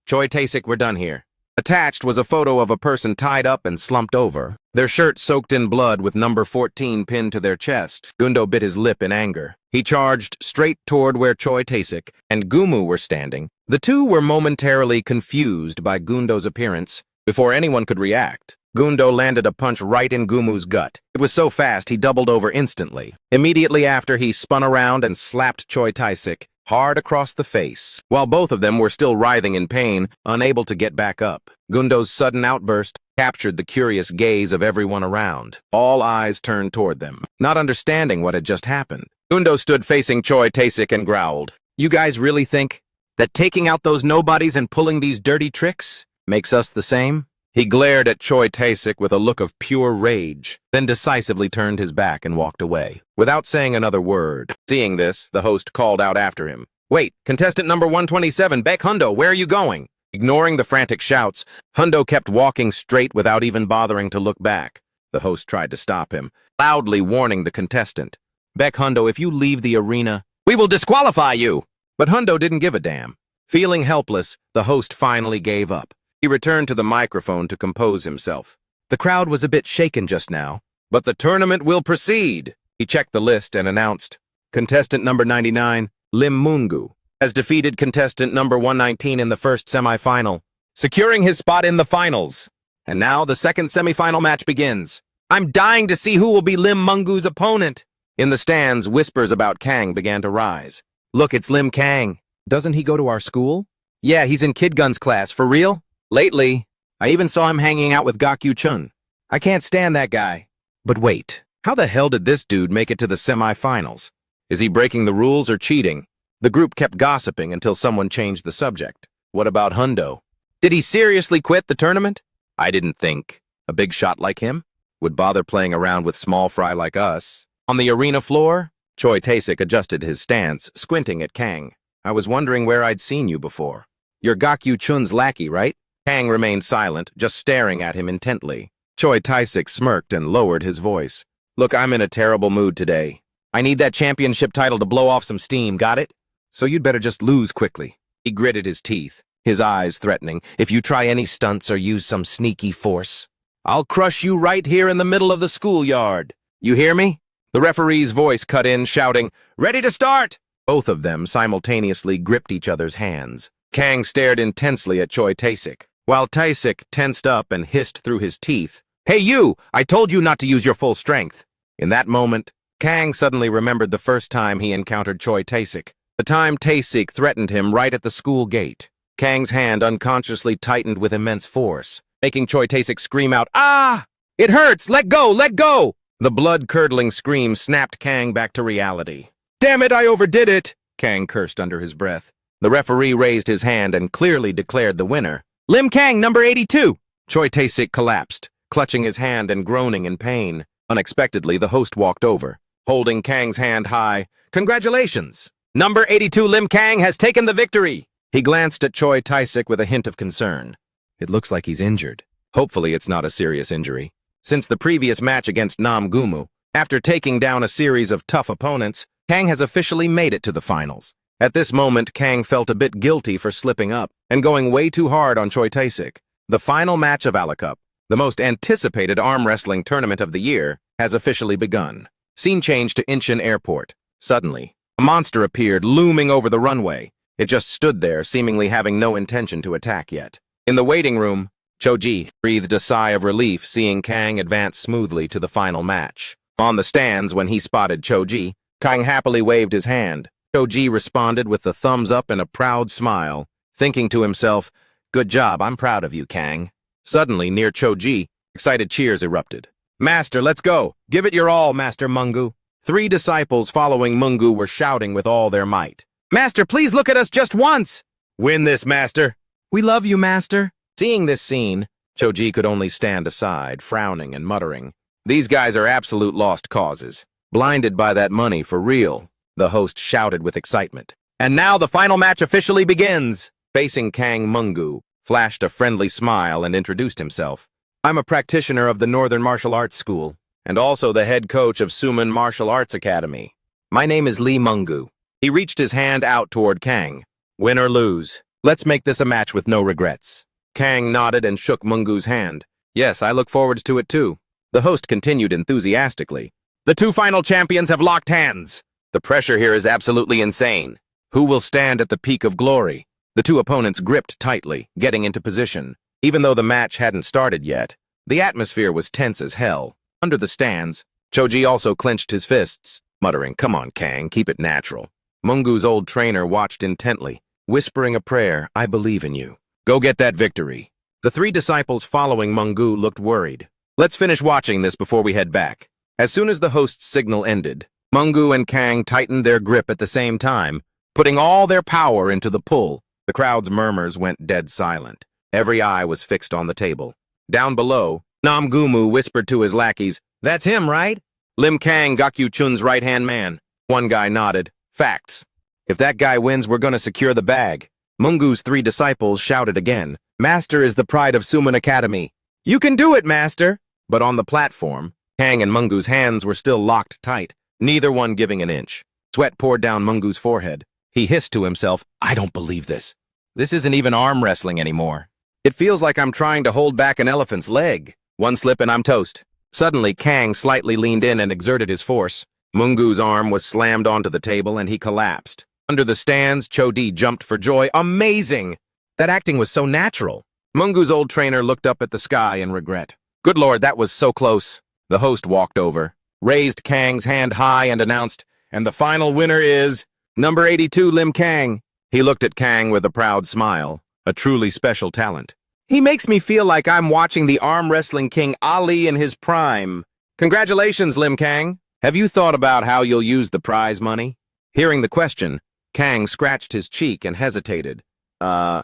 "Choi Tae-sik, we're done here." Attached was a photo of a person tied up and slumped over, their shirt soaked in blood with number 14 pinned to their chest. Gundo bit his lip in anger. He charged straight toward where Choi Tae-sik and Gumu were standing. The two were momentarily confused by Gundo's appearance. Before anyone could react, Gundo landed a punch right in Gumu's gut. It was so fast he doubled over instantly. Immediately after, he spun around and slapped Choi Tae-sik hard across the face, while both of them were still writhing in pain, unable to get back up. Gundo's sudden outburst captured the curious gaze of everyone around. All eyes turned toward them, not understanding what had just happened. Gundo stood facing Choi Tae-sik and growled, "You guys really think that taking out those nobodies and pulling these dirty tricks makes us the same?" He glared at Choi Tae-sik with a look of pure rage, then decisively turned his back and walked away, without saying another word. Seeing this, the host called out after him, "Wait, contestant number 127, Baek Hundo, where are you going?" Ignoring the frantic shouts, Hundo kept walking straight without even bothering to look back. The host tried to stop him, loudly warning the contestant, "Baek Hundo, if you leave the arena, we will disqualify you!" But Hundo didn't give a damn. Feeling helpless, the host finally gave up. He returned to the microphone to compose himself. The crowd was a bit shaken just now, but the tournament will proceed. He checked the list and announced, "Contestant number 99, Lim Mungu, has defeated contestant number 119 in the first semifinal, securing his spot in the finals. And now the second semifinal match begins. I'm dying to see who will be Lim Mungu's opponent." In the stands, whispers about Kang began to rise. "Look, it's Lim Kang. Doesn't he go to our school? Yeah, he's in Kid Gun's class, for real? Lately, I even saw him hanging out with Gakyu Chun. I can't stand that guy." But wait, how the hell did this dude make it to the semifinals? Is he breaking the rules or cheating? The group kept gossiping until someone changed the subject. What about Hundo? Did he seriously quit the tournament? I didn't think a big shot like him would bother playing around with small fry like us. On the arena floor, Choi Tae-sik adjusted his stance, squinting at Kang. "I was wondering where I'd seen you before. You're Gakyu Chun's lackey, right?" Kang remained silent, just staring at him intently. Choi Tae-sik smirked and lowered his voice. "Look, I'm in a terrible mood today. I need that championship title to blow off some steam, got it? So you'd better just lose quickly." He gritted his teeth, his eyes threatening. "If you try any stunts or use some sneaky force, I'll crush you right here in the middle of the schoolyard. You hear me?" The referee's voice cut in, shouting, "Ready to start!" Both of them simultaneously gripped each other's hands. Kang stared intensely at Choi Tae-sik, while Tae-sik tensed up and hissed through his teeth, "Hey you! I told you not to use your full strength." In that moment, Kang suddenly remembered the first time he encountered Choi Tae-sik, the time Tae-sik threatened him right at the school gate. Kang's hand unconsciously tightened with immense force, making Choi Tae-sik scream out, "Ah! It hurts! Let go! Let go!" The blood-curdling scream snapped Kang back to reality. "Damn it, I overdid it!" Kang cursed under his breath. The referee raised his hand and clearly declared the winner. "Lim Kang, number 82! Choi Tae-sik collapsed, clutching his hand and groaning in pain. Unexpectedly, the host walked over, holding Kang's hand high. "Congratulations! Number 82 Lim Kang has taken the victory!" He glanced at Choi Tae-sik with a hint of concern. "It looks like he's injured. Hopefully it's not a serious injury." Since the previous match against Nam Gumu, after taking down a series of tough opponents, Kang has officially made it to the finals. At this moment, Kang felt a bit guilty for slipping up and going way too hard on Choi Tae-sik. The final match of Ala Cup, the most anticipated arm wrestling tournament of the year, has officially begun. Scene change to Incheon Airport. Suddenly, a monster appeared looming over the runway. It just stood there, seemingly having no intention to attack yet. In the waiting room, Choji breathed a sigh of relief seeing Kang advance smoothly to the final match. On the stands, when he spotted Choji, Kang happily waved his hand. Choji responded with a thumbs up and a proud smile, thinking to himself, "Good job, I'm proud of you, Kang." Suddenly, near Choji, excited cheers erupted. "Master, let's go! Give it your all, Master Mungu!" 3 disciples following Mungu were shouting with all their might. "Master, please look at us just once!" "Win this, Master!" "We love you, Master!" Seeing this scene, Choji could only stand aside, frowning and muttering. "These guys are absolute lost causes. Blinded by that money for real," the host shouted with excitement. "And now the final match officially begins!" Facing Kang, Mungu flashed a friendly smile and introduced himself. "I'm a practitioner of the Northern Martial Arts School, and also the head coach of Superhuman Martial Arts Academy. My name is Lee Mungu." He reached his hand out toward Kang. "Win or lose, let's make this a match with no regrets." Kang nodded and shook Mungu's hand. "Yes, I look forward to it too." The host continued enthusiastically. "The 2 final champions have locked hands. The pressure here is absolutely insane. Who will stand at the peak of glory?" The 2 opponents gripped tightly, getting into position. Even though the match hadn't started yet, the atmosphere was tense as hell. Under the stands, Choji also clenched his fists, muttering, "Come on, Kang, keep it natural." Mungu's old trainer watched intently, whispering a prayer, "I believe in you. Go get that victory." The 3 disciples following Mungu looked worried. "Let's finish watching this before we head back." As soon as the host's signal ended, Mungu and Kang tightened their grip at the same time, putting all their power into the pull. The crowd's murmurs went dead silent. Every eye was fixed on the table. Down below, Namgumu whispered to his lackeys, "That's him, right? Lim Kang, Gakyu Chun's right-hand man." One guy nodded. "Facts. If that guy wins, we're gonna secure the bag." Mungu's 3 disciples shouted again, "Master is the pride of Superhuman Academy. You can do it, Master!" But on the platform, Kang and Mungu's hands were still locked tight, neither one giving an inch. Sweat poured down Mungu's forehead. He hissed to himself, "I don't believe this. This isn't even arm wrestling anymore. It feels like I'm trying to hold back an elephant's leg. One slip and I'm toast." Suddenly, Kang slightly leaned in and exerted his force. Mungu's arm was slammed onto the table and he collapsed. Under the stands, Choji jumped for joy. "Amazing! That acting was so natural." Mungu's old trainer looked up at the sky in regret. "Good Lord, that was so close." The host walked over, raised Kang's hand high and announced, "And the final winner is number 82, Lim Kang." He looked at Kang with a proud smile, a truly special talent. "He makes me feel like I'm watching the arm wrestling king Ali in his prime. Congratulations, Lim Kang. Have you thought about how you'll use the prize money?" Hearing the question, Kang scratched his cheek and hesitated. I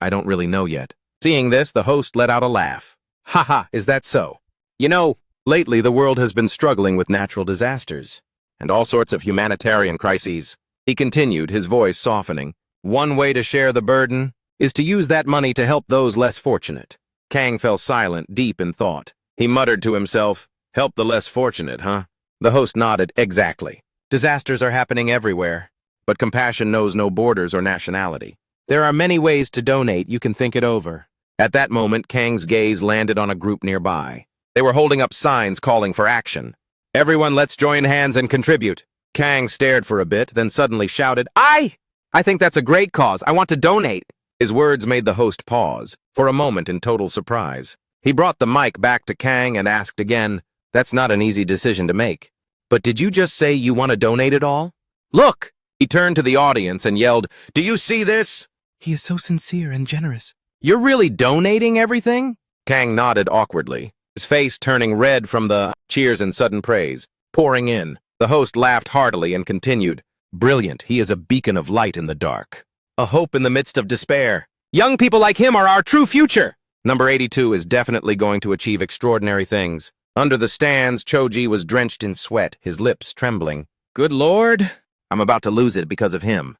don't really know yet." Seeing this, the host let out a laugh. "Haha, is that so? You know, lately the world has been struggling with natural disasters and all sorts of humanitarian crises." He continued, his voice softening. "One way to share the burden is to use that money to help those less fortunate." Kang fell silent, deep in thought. He muttered to himself, "Help the less fortunate, huh?" The host nodded. "Exactly. Disasters are happening everywhere, but compassion knows no borders or nationality. There are many ways to donate, you can think it over." At that moment, Kang's gaze landed on a group nearby. They were holding up signs calling for action. "Everyone, let's join hands and contribute." Kang stared for a bit, then suddenly shouted, I think that's a great cause. I want to donate." His words made the host pause, for a moment in total surprise. He brought the mic back to Kang and asked again, "That's not an easy decision to make. But did you just say you want to donate it all? Look!" He turned to the audience and yelled, "Do you see this? He is so sincere and generous. You're really donating everything?" Kang nodded awkwardly, his face turning red from the cheers and sudden praise pouring in. The host laughed heartily and continued, "Brilliant, he is a beacon of light in the dark. A hope in the midst of despair. Young people like him are our true future." Number 82 is definitely going to achieve extraordinary things. Under the stands, Choji was drenched in sweat, his lips trembling. "Good Lord, I'm about to lose it because of him."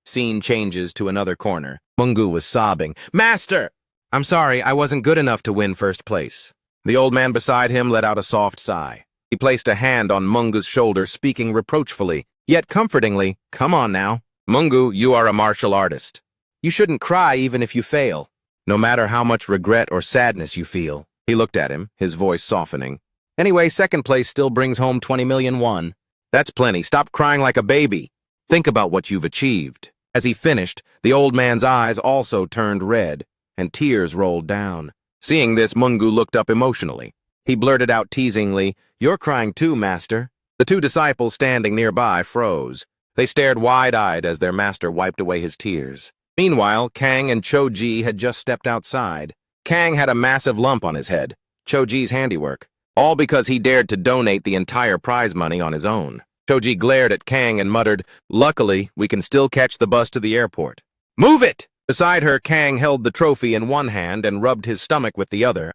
Scene changes to another corner. Mungu was sobbing. "Master! I'm sorry, I wasn't good enough to win first place." The old man beside him let out a soft sigh. He placed a hand on Mungu's shoulder, speaking reproachfully, yet comfortingly, "Come on now. Mungu, you are a martial artist. You shouldn't cry even if you fail, no matter how much regret or sadness you feel." He looked at him, his voice softening. "Anyway, second place still brings home 20 million won. That's plenty. Stop crying like a baby. Think about what you've achieved." As he finished, the old man's eyes also turned red, and tears rolled down. Seeing this, Mungu looked up emotionally. He blurted out teasingly, "You're crying too, master." The two disciples standing nearby froze. They stared wide-eyed as their master wiped away his tears. Meanwhile, Kang and Cho-ji had just stepped outside. Kang had a massive lump on his head, Cho-ji's handiwork, all because he dared to donate the entire prize money on his own. Cho-ji glared at Kang and muttered, "Luckily, we can still catch the bus to the airport." "Move it!" Beside her, Kang held the trophy in one hand and rubbed his stomach with the other.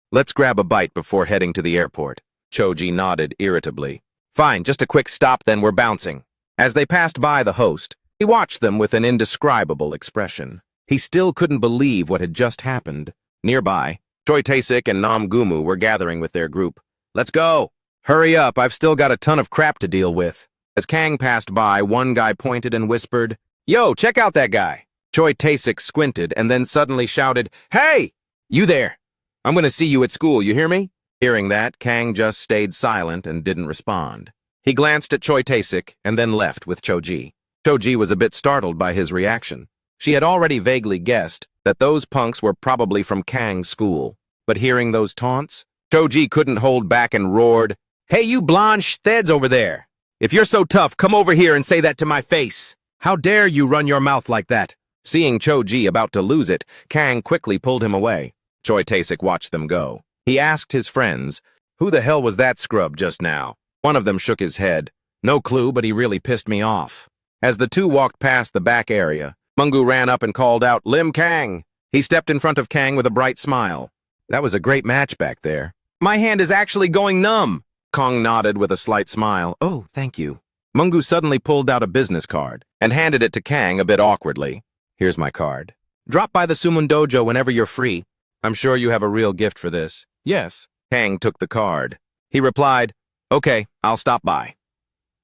Let's grab a bite before heading to the airport." Cho-ji nodded irritably. "Fine, just a quick stop, then we're bouncing." As they passed by the host, he watched them with an indescribable expression. He still couldn't believe what had just happened. Nearby, Choi Tae-sik and Nam Gumu were gathering with their group. "Let's go! Hurry up, I've still got a ton of crap to deal with." As Kang passed by, one guy pointed and whispered, "Yo, check out that guy." Choi Tae-sik squinted and then suddenly shouted, "Hey! You there! I'm gonna see you at school, you hear me?" Hearing that, Kang just stayed silent and didn't respond. He glanced at Choi Tae-sik and then left with Cho-ji. Cho-ji was a bit startled by his reaction. She had already vaguely guessed that those punks were probably from Kang's school. But hearing those taunts, Cho-ji couldn't hold back and roared, "Hey, you blonde shtheds over there! If you're so tough, come over here and say that to my face! How dare you run your mouth like that?" Seeing Cho-ji about to lose it, Kang quickly pulled him away. Choi Tae-sik watched them go. He asked his friends, "Who the hell was that scrub just now?" One of them shook his head. "No clue, but he really pissed me off." As the two walked past the back area, Mungu ran up and called out, "Lim Kang!" He stepped in front of Kang with a bright smile. "That was a great match back there." "My hand is actually going numb." Kang nodded with a slight smile. "Oh, thank you." Mungu suddenly pulled out a business card and handed it to Kang a bit awkwardly. "Here's my card. Drop by the Sumun Dojo whenever you're free. I'm sure you have a real gift for this." "Yes." Kang took the card. He replied, "Okay, I'll stop by."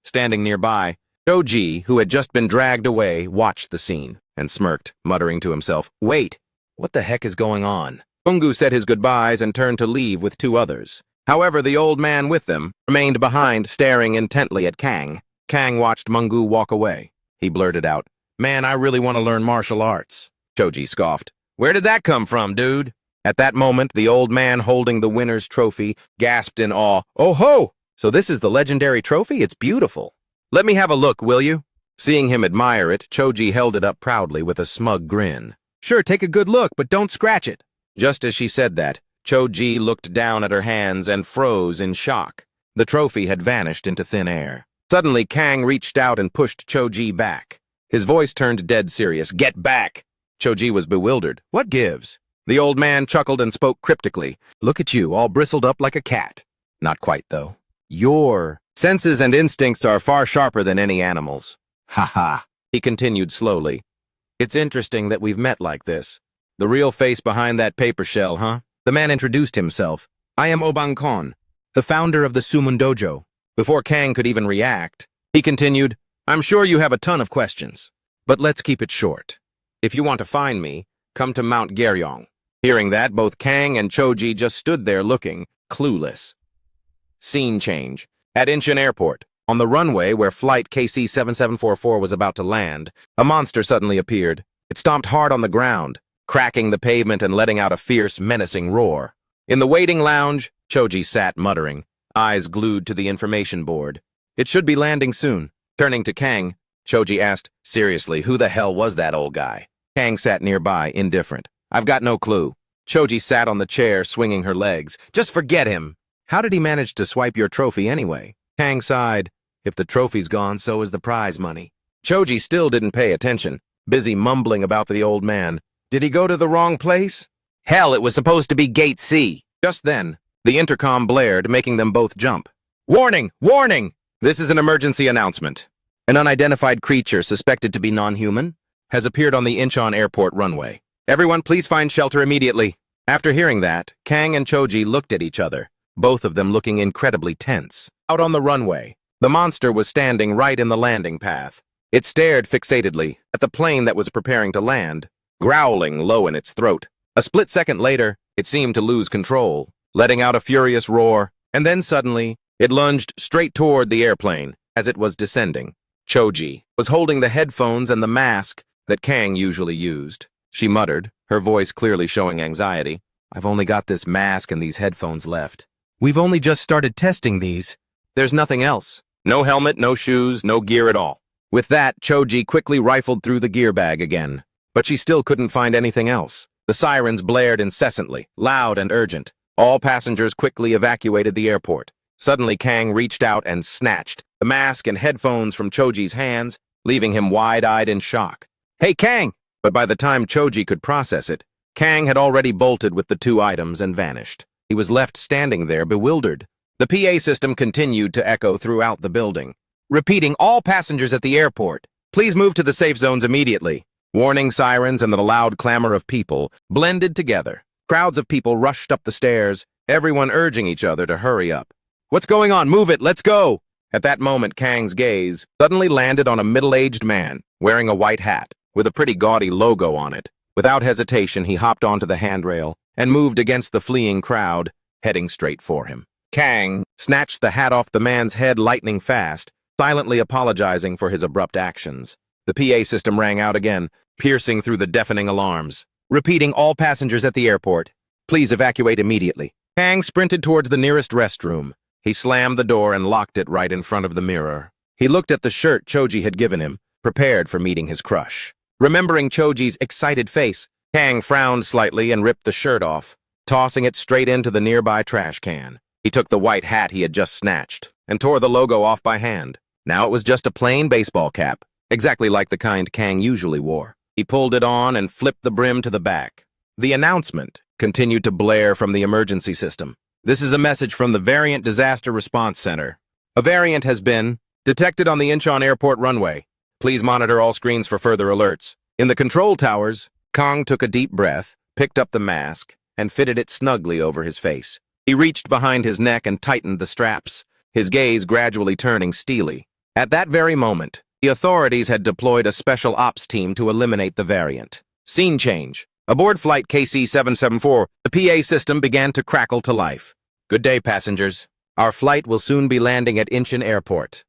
Standing nearby, Cho-ji, who had just been dragged away, watched the scene and smirked, muttering to himself, "Wait, what the heck is going on?" Mungu said his goodbyes and turned to leave with two others. However, the old man with them remained behind, staring intently at Kang. Kang watched Mungu walk away. He blurted out, "Man, I really want to learn martial arts." Cho-ji scoffed, "Where did that come from, dude?" At that moment, the old man holding the winner's trophy gasped in awe, "Oh ho! So this is the legendary trophy? It's beautiful. Let me have a look, will you?" Seeing him admire it, Cho-ji held it up proudly with a smug grin. "Sure, take a good look, but don't scratch it." Just as she said that, Cho-ji looked down at her hands and froze in shock. The trophy had vanished into thin air. Suddenly, Kang reached out and pushed Cho-ji back. His voice turned dead serious. "Get back!" Cho-ji was bewildered. "What gives?" The old man chuckled and spoke cryptically. "Look at you, all bristled up like a cat." "Not quite, though. Your senses and instincts are far sharper than any animal's." "Ha ha," he continued slowly. "It's interesting that we've met like this. The real face behind that paper shell, huh?" The man introduced himself. "I am Obang Kon, the founder of the Sumun Dojo." Before Kang could even react, he continued, "I'm sure you have a ton of questions, but let's keep it short. If you want to find me, come to Mount Geryong." Hearing that, both Kang and Cho-ji just stood there looking, clueless. Scene change. At Incheon Airport, on the runway where flight KC-7744 was about to land, a monster suddenly appeared. It stomped hard on the ground, cracking the pavement and letting out a fierce, menacing roar. In the waiting lounge, Cho-ji sat muttering, eyes glued to the information board. It should be landing soon. Turning to Kang, Cho-ji asked, "Seriously, who the hell was that old guy?" Kang sat nearby, indifferent. "I've got no clue." Cho-ji sat on the chair, swinging her legs. "Just forget him. How did he manage to swipe your trophy anyway?" Kang sighed. "If the trophy's gone, so is the prize money." Cho-ji still didn't pay attention, busy mumbling about the old man. "Did he go to the wrong place?" "Hell, it was supposed to be Gate C." Just then, the intercom blared, making them both jump. "Warning! Warning! This is an emergency announcement. An unidentified creature suspected to be non-human has appeared on the Incheon Airport runway. Everyone, please find shelter immediately." After hearing that, Kang and Cho-ji looked at each other, both of them looking incredibly tense. Out on the runway, the monster was standing right in the landing path. It stared fixatedly at the plane that was preparing to land, growling low in its throat. A split second later, it seemed to lose control, letting out a furious roar, and then suddenly, it lunged straight toward the airplane as it was descending. Choji was holding the headphones and the mask that Kang usually used. She muttered, her voice clearly showing anxiety. I've only got this mask and these headphones left. We've only just started testing these. There's nothing else. No helmet, no shoes, no gear at all. With that, Choji quickly rifled through the gear bag again. But she still couldn't find anything else. The sirens blared incessantly, loud and urgent. All passengers quickly evacuated the airport. Suddenly, Kang reached out and snatched the mask and headphones from Choji's hands, leaving him wide-eyed in shock. Hey, Kang! But by the time Choji could process it, Kang had already bolted with the two items and vanished. He was left standing there, bewildered. The PA system continued to echo throughout the building, repeating, all passengers at the airport, please move to the safe zones immediately. Warning sirens and the loud clamor of people blended together. Crowds of people rushed up the stairs, everyone urging each other to hurry up. What's going on? Move it, let's go! At that moment, Kang's gaze suddenly landed on a middle-aged man wearing a white hat with a pretty gaudy logo on it. Without hesitation, he hopped onto the handrail and moved against the fleeing crowd, heading straight for him. Kang snatched the hat off the man's head lightning fast, silently apologizing for his abrupt actions. The PA system rang out again, piercing through the deafening alarms, repeating, all passengers at the airport, please evacuate immediately. Kang sprinted towards the nearest restroom. He slammed the door and locked it right in front of the mirror. He looked at the shirt Choji had given him, prepared for meeting his crush. Remembering Choji's excited face, Kang frowned slightly and ripped the shirt off, tossing it straight into the nearby trash can. He took the white hat he had just snatched and tore the logo off by hand. Now it was just a plain baseball cap, exactly like the kind Kang usually wore. He pulled it on and flipped the brim to the back. The announcement continued to blare from the emergency system. This is a message from the Variant Disaster Response Center. A variant has been detected on the Incheon Airport runway. Please monitor all screens for further alerts. In the control towers, Kang took a deep breath, picked up the mask, and fitted it snugly over his face. He reached behind his neck and tightened the straps, his gaze gradually turning steely. At that very moment, the authorities had deployed a special ops team to eliminate the variant. Scene change. Aboard flight KC-774, the PA system began to crackle to life. Good day, passengers. Our flight will soon be landing at Incheon Airport.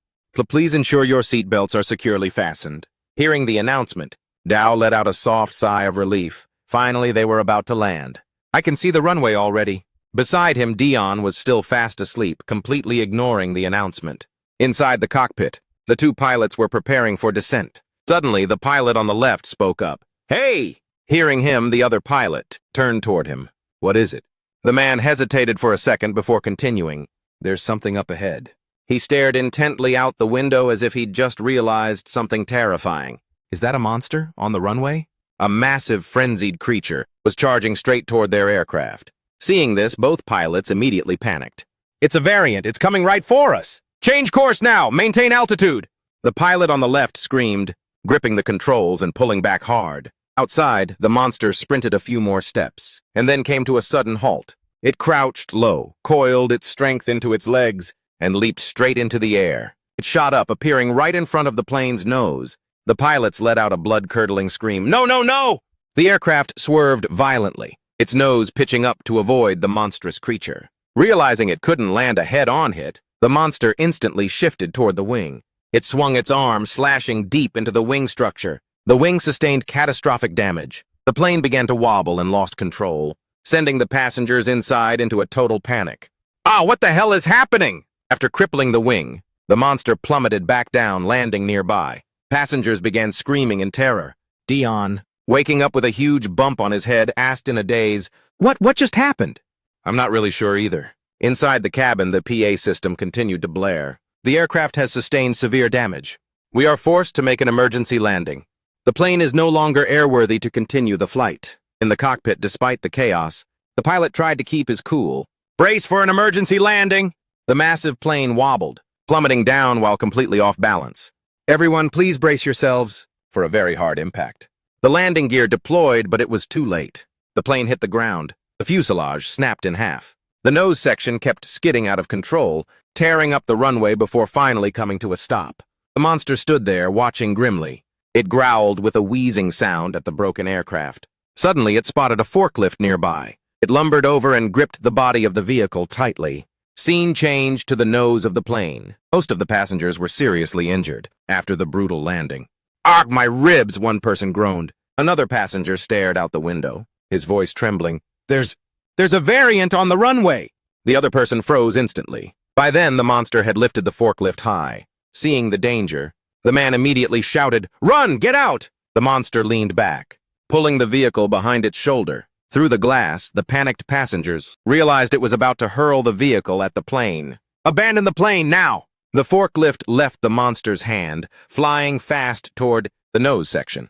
Please ensure your seatbelts are securely fastened. Hearing the announcement, Dao let out a soft sigh of relief. Finally, they were about to land. I can see the runway already. Beside him, Dion was still fast asleep, completely ignoring the announcement. Inside the cockpit, the two pilots were preparing for descent. Suddenly, the pilot on the left spoke up. Hey! Hearing him, the other pilot turned toward him. What is it? The man hesitated for a second before continuing. There's something up ahead. He stared intently out the window as if he'd just realized something terrifying. Is that a monster on the runway? A massive, frenzied creature was charging straight toward their aircraft. Seeing this, both pilots immediately panicked. It's a variant. It's coming right for us. Change course now. Maintain altitude. The pilot on the left screamed, gripping the controls and pulling back hard. Outside, the monster sprinted a few more steps, and then came to a sudden halt. It crouched low, coiled its strength into its legs, and leaped straight into the air. It shot up, appearing right in front of the plane's nose. The pilots let out a blood-curdling scream. No, no, no! The aircraft swerved violently, its nose pitching up to avoid the monstrous creature. Realizing it couldn't land a head-on hit, the monster instantly shifted toward the wing. It swung its arm, slashing deep into the wing structure. The wing sustained catastrophic damage. The plane began to wobble and lost control, sending the passengers inside into a total panic. Ah, what the hell is happening? After crippling the wing, the monster plummeted back down, landing nearby. Passengers began screaming in terror. Dion, waking up with a huge bump on his head, asked in a daze, What just happened? I'm not really sure either. Inside the cabin, the PA system continued to blare. The aircraft has sustained severe damage. We are forced to make an emergency landing. The plane is no longer airworthy to continue the flight. In the cockpit, despite the chaos, the pilot tried to keep his cool. Brace for an emergency landing! The massive plane wobbled, plummeting down while completely off balance. Everyone, please brace yourselves for a very hard impact. The landing gear deployed, but it was too late. The plane hit the ground. The fuselage snapped in half. The nose section kept skidding out of control, tearing up the runway before finally coming to a stop. The monster stood there, watching grimly. It growled with a wheezing sound at the broken aircraft. Suddenly, it spotted a forklift nearby. It lumbered over and gripped the body of the vehicle tightly. Scene changed to the nose of the plane. Most of the passengers were seriously injured after the brutal landing. "Arg, my ribs," one person groaned. Another passenger stared out the window, his voice trembling. There's a variant on the runway." The other person froze instantly. By then, the monster had lifted the forklift high. Seeing the danger, the man immediately shouted, "Run! Get out!" The monster leaned back, pulling the vehicle behind its shoulder. Through the glass, the panicked passengers realized it was about to hurl the vehicle at the plane. "Abandon the plane, now!" The forklift left the monster's hand, flying fast toward the nose section.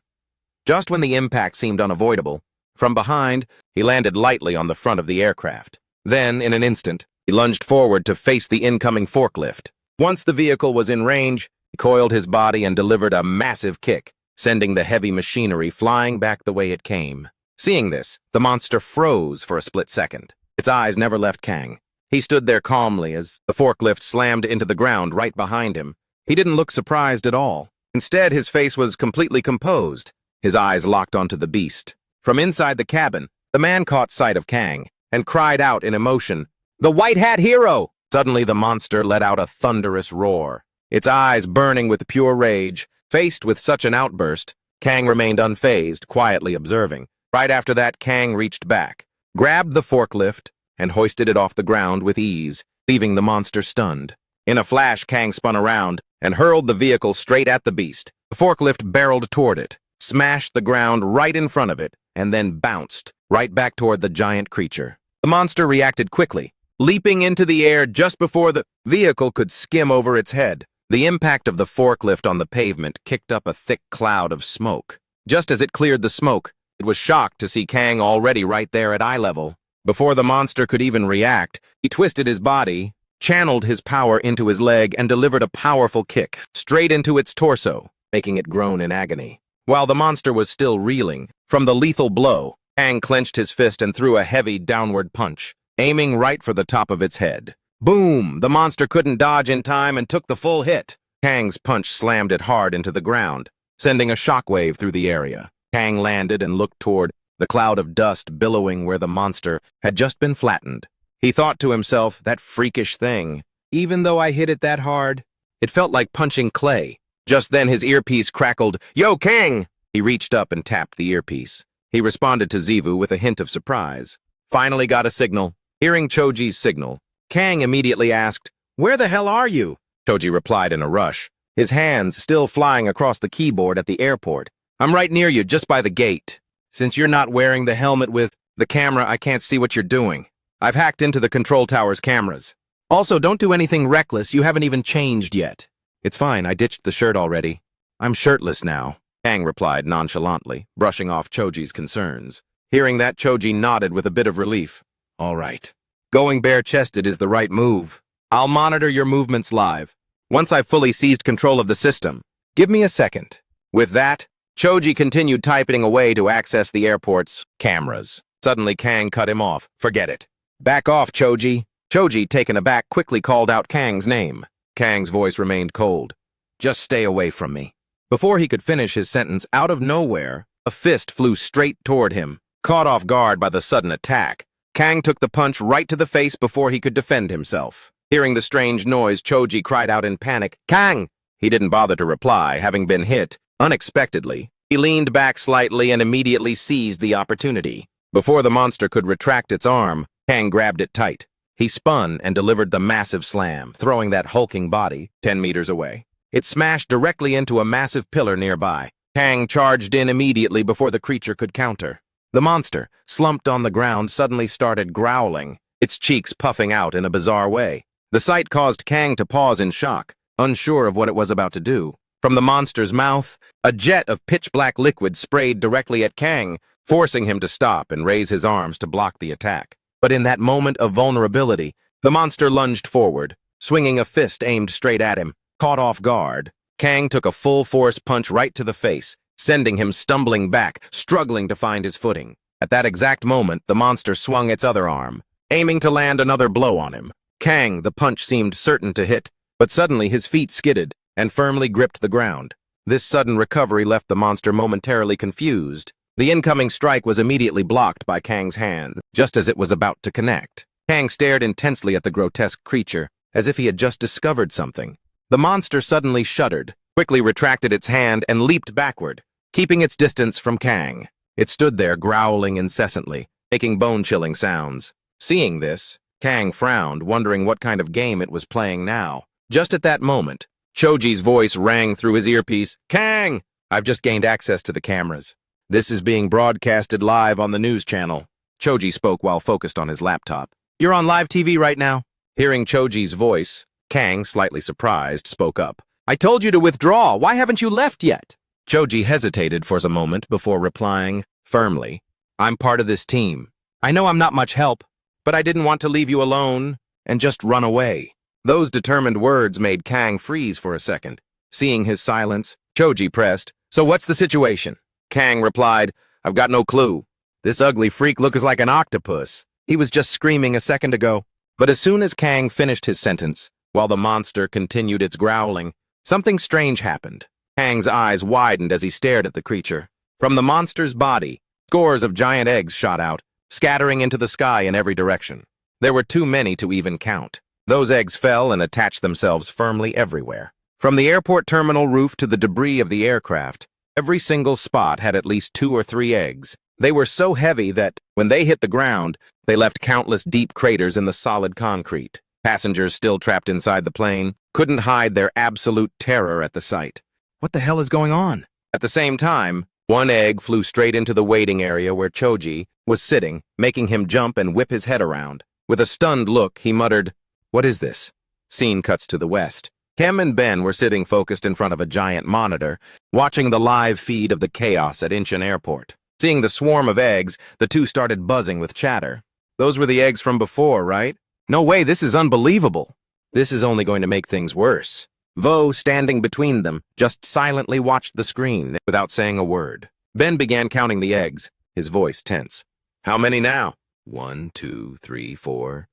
Just when the impact seemed unavoidable, from behind, he landed lightly on the front of the aircraft. Then, in an instant, he lunged forward to face the incoming forklift. Once the vehicle was in range, he coiled his body and delivered a massive kick, sending the heavy machinery flying back the way it came. Seeing this, the monster froze for a split second. Its eyes never left Kang. He stood there calmly as the forklift slammed into the ground right behind him. He didn't look surprised at all. Instead, his face was completely composed, his eyes locked onto the beast. From inside the cabin, the man caught sight of Kang and cried out in emotion, "The White Hat Hero!" Suddenly, the monster let out a thunderous roar. Its eyes burning with pure rage. Faced with such an outburst, Kang remained unfazed, quietly observing. Right after that, Kang reached back, grabbed the forklift, and hoisted it off the ground with ease, leaving the monster stunned. In a flash, Kang spun around and hurled the vehicle straight at the beast. The forklift barreled toward it, smashed the ground right in front of it, and then bounced right back toward the giant creature. The monster reacted quickly, leaping into the air just before the vehicle could skim over its head. The impact of the forklift on the pavement kicked up a thick cloud of smoke. Just as it cleared the smoke, it was shocked to see Kang already right there at eye level. Before the monster could even react, he twisted his body, channeled his power into his leg, and delivered a powerful kick straight into its torso, making it groan in agony. While the monster was still reeling from the lethal blow, Kang clenched his fist and threw a heavy downward punch, aiming right for the top of its head. Boom! The monster couldn't dodge in time and took the full hit. Kang's punch slammed it hard into the ground, sending a shockwave through the area. Kang landed and looked toward the cloud of dust billowing where the monster had just been flattened. He thought to himself, that freakish thing. Even though I hit it that hard, it felt like punching clay. Just then his earpiece crackled. "Yo, Kang!" He reached up and tapped the earpiece. He responded to Zivu with a hint of surprise. "Finally got a signal." Hearing Choji's signal, Kang immediately asked, "Where the hell are you?" Choji replied in a rush, his hands still flying across the keyboard at the airport. "I'm right near you, just by the gate. Since you're not wearing the helmet with the camera, I can't see what you're doing. I've hacked into the control tower's cameras. Also, don't do anything reckless, you haven't even changed yet." "It's fine, I ditched the shirt already. I'm shirtless now," Kang replied nonchalantly, brushing off Choji's concerns. Hearing that, Choji nodded with a bit of relief. "All right. Going bare-chested is the right move. I'll monitor your movements live. Once I've fully seized control of the system, give me a second." With that, Choji continued typing away to access the airport's cameras. Suddenly, Kang cut him off. "Forget it. Back off, Choji." Choji, taken aback, quickly called out Kang's name. Kang's voice remained cold. "Just stay away from me." Before he could finish his sentence, out of nowhere, a fist flew straight toward him. Caught off guard by the sudden attack, Kang took the punch right to the face before he could defend himself. Hearing the strange noise, Choji cried out in panic, "Kang!" He didn't bother to reply, having been hit. Unexpectedly, he leaned back slightly and immediately seized the opportunity. Before the monster could retract its arm, Kang grabbed it tight. He spun and delivered the massive slam, throwing that hulking body 10 meters away. It smashed directly into a massive pillar nearby. Kang charged in immediately before the creature could counter. The monster, slumped on the ground, suddenly started growling, its cheeks puffing out in a bizarre way. The sight caused Kang to pause in shock, unsure of what it was about to do. From the monster's mouth, a jet of pitch-black liquid sprayed directly at Kang, forcing him to stop and raise his arms to block the attack. But in that moment of vulnerability, the monster lunged forward, swinging a fist aimed straight at him. Caught off guard, Kang took a full-force punch right to the face, sending him stumbling back, struggling to find his footing. At that exact moment, the monster swung its other arm, aiming to land another blow on him. Kang, the punch seemed certain to hit, but suddenly his feet skidded and firmly gripped the ground. This sudden recovery left the monster momentarily confused. The incoming strike was immediately blocked by Kang's hand, just as it was about to connect. Kang stared intensely at the grotesque creature, as if he had just discovered something. The monster suddenly shuddered, quickly retracted its hand, and leaped backward, keeping its distance from Kang. It stood there, growling incessantly, making bone-chilling sounds. Seeing this, Kang frowned, wondering what kind of game it was playing now. Just at that moment, Choji's voice rang through his earpiece. "Kang! I've just gained access to the cameras. This is being broadcasted live on the news channel." Choji spoke while focused on his laptop. "You're on live TV right now?" Hearing Choji's voice, Kang, slightly surprised, spoke up. "I told you to withdraw. Why haven't you left yet?" Choji hesitated for a moment before replying firmly. "I'm part of this team. I know I'm not much help, but I didn't want to leave you alone and just run away." Those determined words made Kang freeze for a second. Seeing his silence, Choji pressed, "So what's the situation?" Kang replied, "I've got no clue. This ugly freak looks like an octopus. He was just screaming a second ago." But as soon as Kang finished his sentence, while the monster continued its growling, something strange happened. Kang's eyes widened as he stared at the creature. From the monster's body, scores of giant eggs shot out, scattering into the sky in every direction. There were too many to even count. Those eggs fell and attached themselves firmly everywhere. From the airport terminal roof to the debris of the aircraft, every single spot had at least 2 or 3 eggs. They were so heavy that, when they hit the ground, they left countless deep craters in the solid concrete. Passengers still trapped inside the plane couldn't hide their absolute terror at the sight. What the hell is going on? At the same time, one egg flew straight into the waiting area where Choji was sitting, making him jump and whip his head around. With a stunned look, he muttered, "What is this?" Scene cuts to the west. Kim and Ben were sitting focused in front of a giant monitor, watching the live feed of the chaos at Incheon Airport. Seeing the swarm of eggs, the two started buzzing with chatter. "Those were the eggs from before, right? No way, this is unbelievable. This is only going to make things worse." Vo, standing between them, just silently watched the screen without saying a word. Ben began counting the eggs, his voice tense. "How many now?" 1, 2, 3, 4.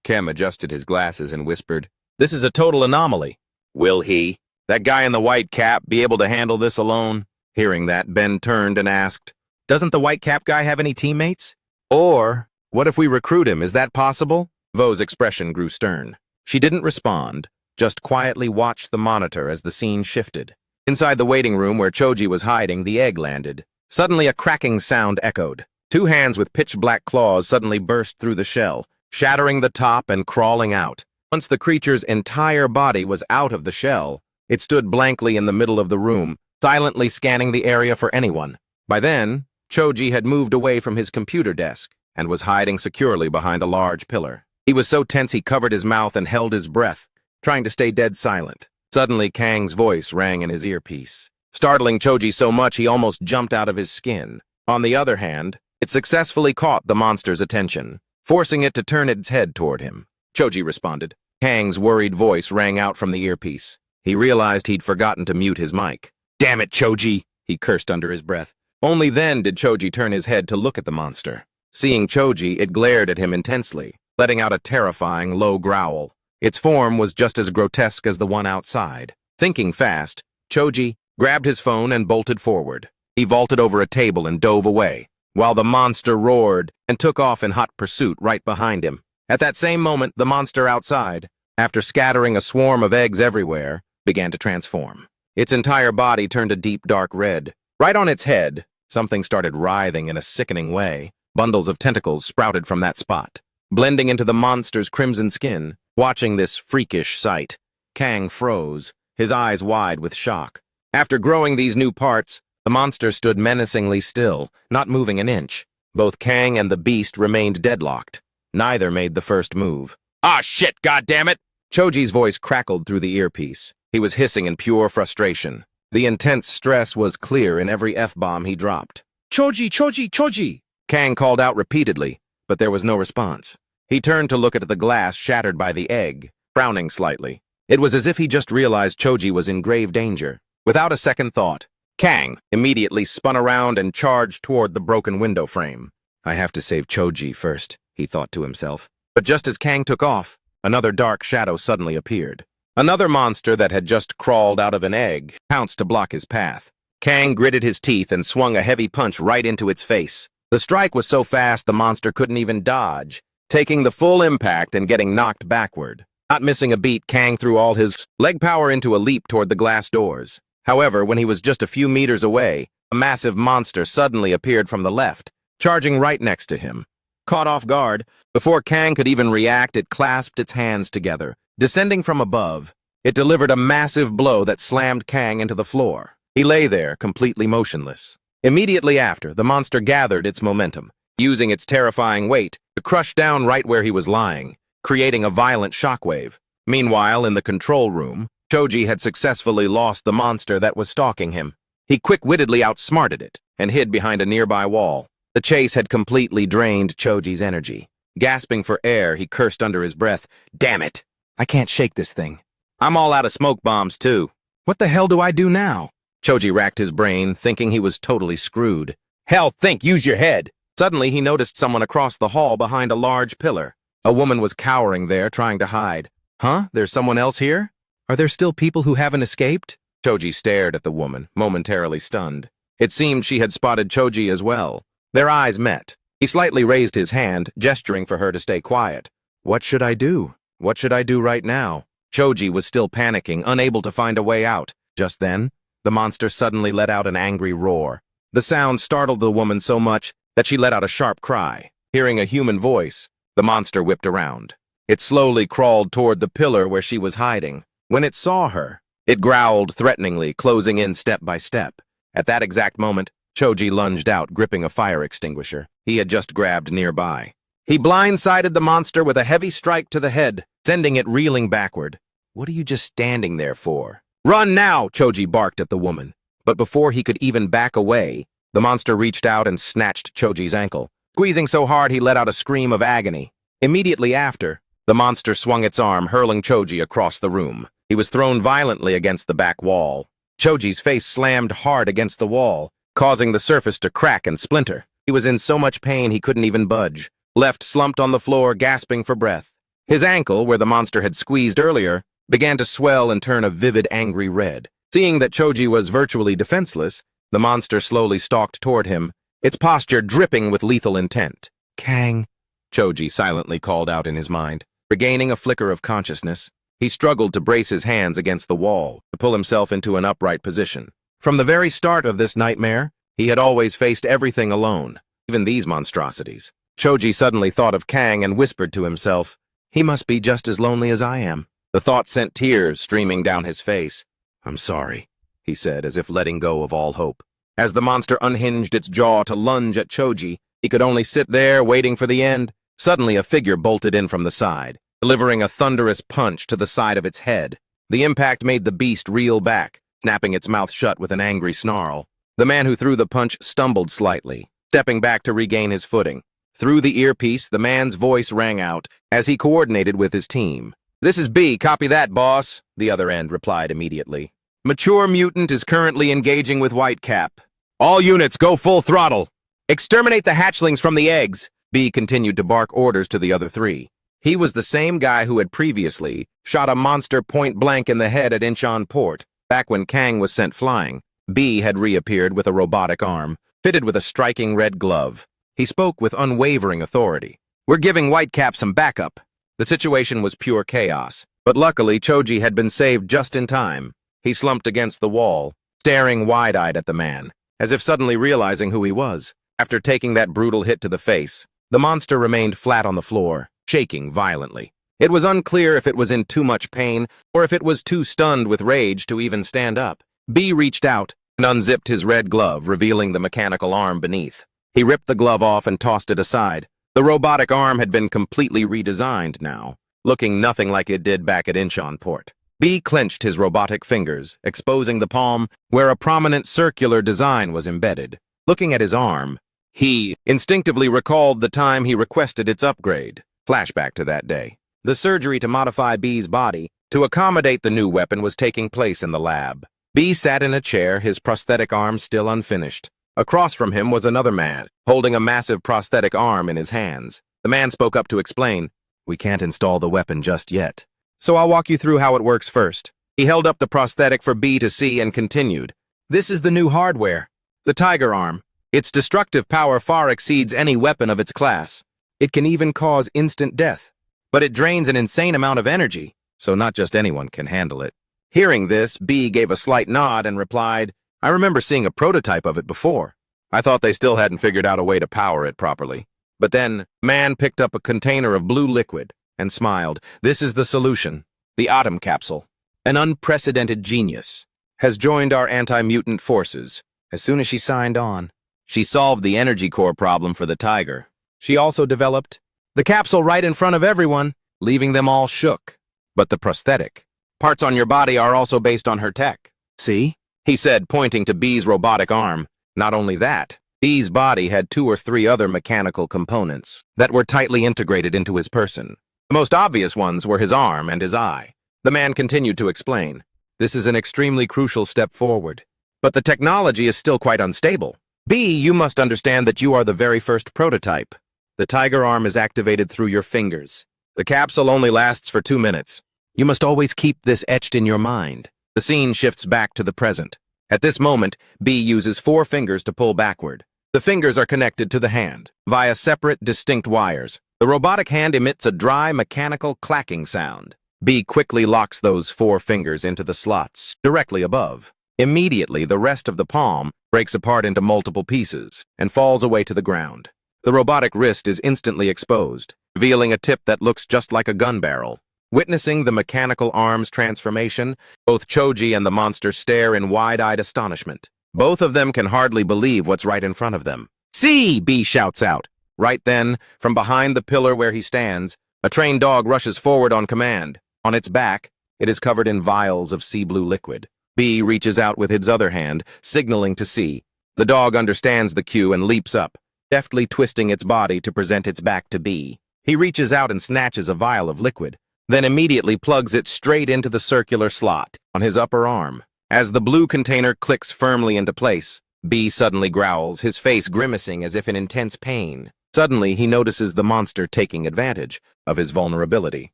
Kim adjusted his glasses and whispered, "This is a total anomaly." "Will he, that guy in the white cap, be able to handle this alone?" Hearing that, Ben turned and asked, "Doesn't the white cap guy have any teammates? Or, what if we recruit him? Is that possible?" Vo's expression grew stern. She didn't respond, just quietly watched the monitor as the scene shifted. Inside the waiting room where Choji was hiding, the egg landed. Suddenly a cracking sound echoed. 2 hands with pitch-black claws suddenly burst through the shell, shattering the top and crawling out. Once the creature's entire body was out of the shell, it stood blankly in the middle of the room, silently scanning the area for anyone. By then, Choji had moved away from his computer desk and was hiding securely behind a large pillar. He was so tense he covered his mouth and held his breath, trying to stay dead silent. Suddenly, Kang's voice rang in his earpiece, startling Choji so much he almost jumped out of his skin. On the other hand, it successfully caught the monster's attention, forcing it to turn its head toward him. Choji responded. Kang's worried voice rang out from the earpiece. He realized he'd forgotten to mute his mic. "Damn it, Choji!" he cursed under his breath. Only then did Choji turn his head to look at the monster. Seeing Choji, it glared at him intensely, letting out a terrifying, low growl. Its form was just as grotesque as the one outside. Thinking fast, Choji grabbed his phone and bolted forward. He vaulted over a table and dove away, while the monster roared and took off in hot pursuit right behind him. At that same moment, the monster outside, after scattering a swarm of eggs everywhere, began to transform. Its entire body turned a deep dark red. Right on its head, something started writhing in a sickening way. Bundles of tentacles sprouted from that spot, blending into the monster's crimson skin. Watching this freakish sight, Kang froze, his eyes wide with shock. After growing these new parts, the monster stood menacingly still, not moving an inch. Both Kang and the beast remained deadlocked. Neither made the first move. "Ah, shit, goddammit!" Choji's voice crackled through the earpiece. He was hissing in pure frustration. The intense stress was clear in every F-bomb he dropped. "Choji, Choji, Choji!" Kang called out repeatedly, but there was no response. He turned to look at the glass shattered by the egg, frowning slightly. It was as if he just realized Choji was in grave danger. Without a second thought, Kang immediately spun around and charged toward the broken window frame. "I have to save Choji first," he thought to himself. But just as Kang took off, another dark shadow suddenly appeared. Another monster that had just crawled out of an egg pounced to block his path. Kang gritted his teeth and swung a heavy punch right into its face. The strike was so fast the monster couldn't even dodge. taking the full impact and getting knocked backward. Not missing a beat, Kang threw all his leg power into a leap toward the glass doors. However, when he was just a few meters away, a massive monster suddenly appeared from the left, charging right next to him. Caught off guard, before Kang could even react, it clasped its hands together. Descending from above, it delivered a massive blow that slammed Kang into the floor. He lay there, completely motionless. Immediately after, the monster gathered its momentum, using its terrifying weight to crush down right where he was lying, creating a violent shockwave. Meanwhile, in the control room, Choji had successfully lost the monster that was stalking him. He quick-wittedly outsmarted it and hid behind a nearby wall. The chase had completely drained Choji's energy. Gasping for air, he cursed under his breath, "Damn it! I can't shake this thing. I'm all out of smoke bombs, too. What the hell do I do now?" Choji racked his brain, thinking he was totally screwed. "Hell, think, use your head!" Suddenly, he noticed someone across the hall behind a large pillar. A woman was cowering there, trying to hide. "Huh? There's someone else here? Are there still people who haven't escaped?" Choji stared at the woman, momentarily stunned. It seemed she had spotted Choji as well. Their eyes met. He slightly raised his hand, gesturing for her to stay quiet. "What should I do? What should I do right now?" Choji was still panicking, unable to find a way out. Just then, the monster suddenly let out an angry roar. The sound startled the woman so much that she let out a sharp cry. Hearing a human voice, the monster whipped around. It slowly crawled toward the pillar where she was hiding. When it saw her, it growled threateningly, closing in step by step. At that exact moment, Choji lunged out, gripping a fire extinguisher he had just grabbed nearby. He blindsided the monster with a heavy strike to the head, sending it reeling backward. "What are you just standing there for?" "Run now!" Choji barked at the woman. But before he could even back away, the monster reached out and snatched Choji's ankle. Squeezing so hard he let out a scream of agony. Immediately after, the monster swung its arm, hurling Choji across the room. He was thrown violently against the back wall. Choji's face slammed hard against the wall, causing the surface to crack and splinter. He was in so much pain he couldn't even budge, left slumped on the floor, gasping for breath. His ankle, where the monster had squeezed earlier, began to swell and turn a vivid, angry red. Seeing that Choji was virtually defenseless, the monster slowly stalked toward him, its posture dripping with lethal intent. "Kang," Choji silently called out in his mind. Regaining a flicker of consciousness, he struggled to brace his hands against the wall, to pull himself into an upright position. From the very start of this nightmare, he had always faced everything alone, even these monstrosities. Choji suddenly thought of Kang and whispered to himself, "He must be just as lonely as I am." The thought sent tears streaming down his face. "I'm sorry," he said, as if letting go of all hope. As the monster unhinged its jaw to lunge at Choji, he could only sit there waiting for the end. Suddenly a figure bolted in from the side, delivering a thunderous punch to the side of its head. The impact made the beast reel back, snapping its mouth shut with an angry snarl. The man who threw the punch stumbled slightly, stepping back to regain his footing. Through the earpiece, the man's voice rang out as he coordinated with his team. "This is B, copy that, boss," the other end replied immediately. "Mature mutant is currently engaging with Whitecap. All units, go full throttle. Exterminate the hatchlings from the eggs." B continued to bark orders to the other three. He was the same guy who had previously shot a monster point-blank in the head at Incheon Port. Back when Kang was sent flying, B had reappeared with a robotic arm, fitted with a striking red glove. He spoke with unwavering authority. "We're giving Whitecap some backup." The situation was pure chaos, but luckily Choji had been saved just in time. He slumped against the wall, staring wide-eyed at the man, as if suddenly realizing who he was. After taking that brutal hit to the face, the monster remained flat on the floor, shaking violently. It was unclear if it was in too much pain or if it was too stunned with rage to even stand up. B reached out and unzipped his red glove, revealing the mechanical arm beneath. He ripped the glove off and tossed it aside. The robotic arm had been completely redesigned now, looking nothing like it did back at Incheon Port. B clenched his robotic fingers, exposing the palm where a prominent circular design was embedded. Looking at his arm, he instinctively recalled the time he requested its upgrade. Flashback to that day. The surgery to modify B's body to accommodate the new weapon was taking place in the lab. B sat in a chair, his prosthetic arm still unfinished. Across from him was another man, holding a massive prosthetic arm in his hands. The man spoke up to explain, "We can't install the weapon just yet, so I'll walk you through how it works first." He held up the prosthetic for B to see and continued, "This is the new hardware, the Tiger Arm. Its destructive power far exceeds any weapon of its class. It can even cause instant death. But it drains an insane amount of energy, so not just anyone can handle it. Hearing this, B gave a slight nod and replied, I remember seeing a prototype of it before. I thought they still hadn't figured out a way to power it properly. But then, man picked up a container of blue liquid and smiled. This is the solution. The Atom Capsule. An unprecedented genius. Has joined our anti-mutant forces. As soon as she signed on, she solved the energy core problem for the tiger. She also developed the capsule right in front of everyone, leaving them all shook. But the prosthetic. Parts on your body are also based on her tech. See? He said, pointing to B's robotic arm. Not only that, B's body had 2 or 3 other mechanical components that were tightly integrated into his person. The most obvious ones were his arm and his eye. The man continued to explain. This is an extremely crucial step forward. But the technology is still quite unstable. B, you must understand that you are the very first prototype. The tiger arm is activated through your fingers. The capsule only lasts for 2 minutes. You must always keep this etched in your mind. The scene shifts back to the present. At this moment, B uses 4 fingers to pull backward. The fingers are connected to the hand via separate, distinct wires. The robotic hand emits a dry, mechanical clacking sound. B quickly locks those 4 fingers into the slots directly above. Immediately, the rest of the palm breaks apart into multiple pieces and falls away to the ground. The robotic wrist is instantly exposed, revealing a tip that looks just like a gun barrel. Witnessing the mechanical arm's transformation, both Choji and the monster stare in wide-eyed astonishment. Both of them can hardly believe what's right in front of them. See! B shouts out. Right then, from behind the pillar where he stands, a trained dog rushes forward on command. On its back, it is covered in vials of sea blue liquid. B reaches out with his other hand, signaling to C. The dog understands the cue and leaps up, deftly twisting its body to present its back to B. He reaches out and snatches a vial of liquid, then immediately plugs it straight into the circular slot on his upper arm. As the blue container clicks firmly into place, B suddenly growls, his face grimacing as if in intense pain. Suddenly, he notices the monster taking advantage of his vulnerability.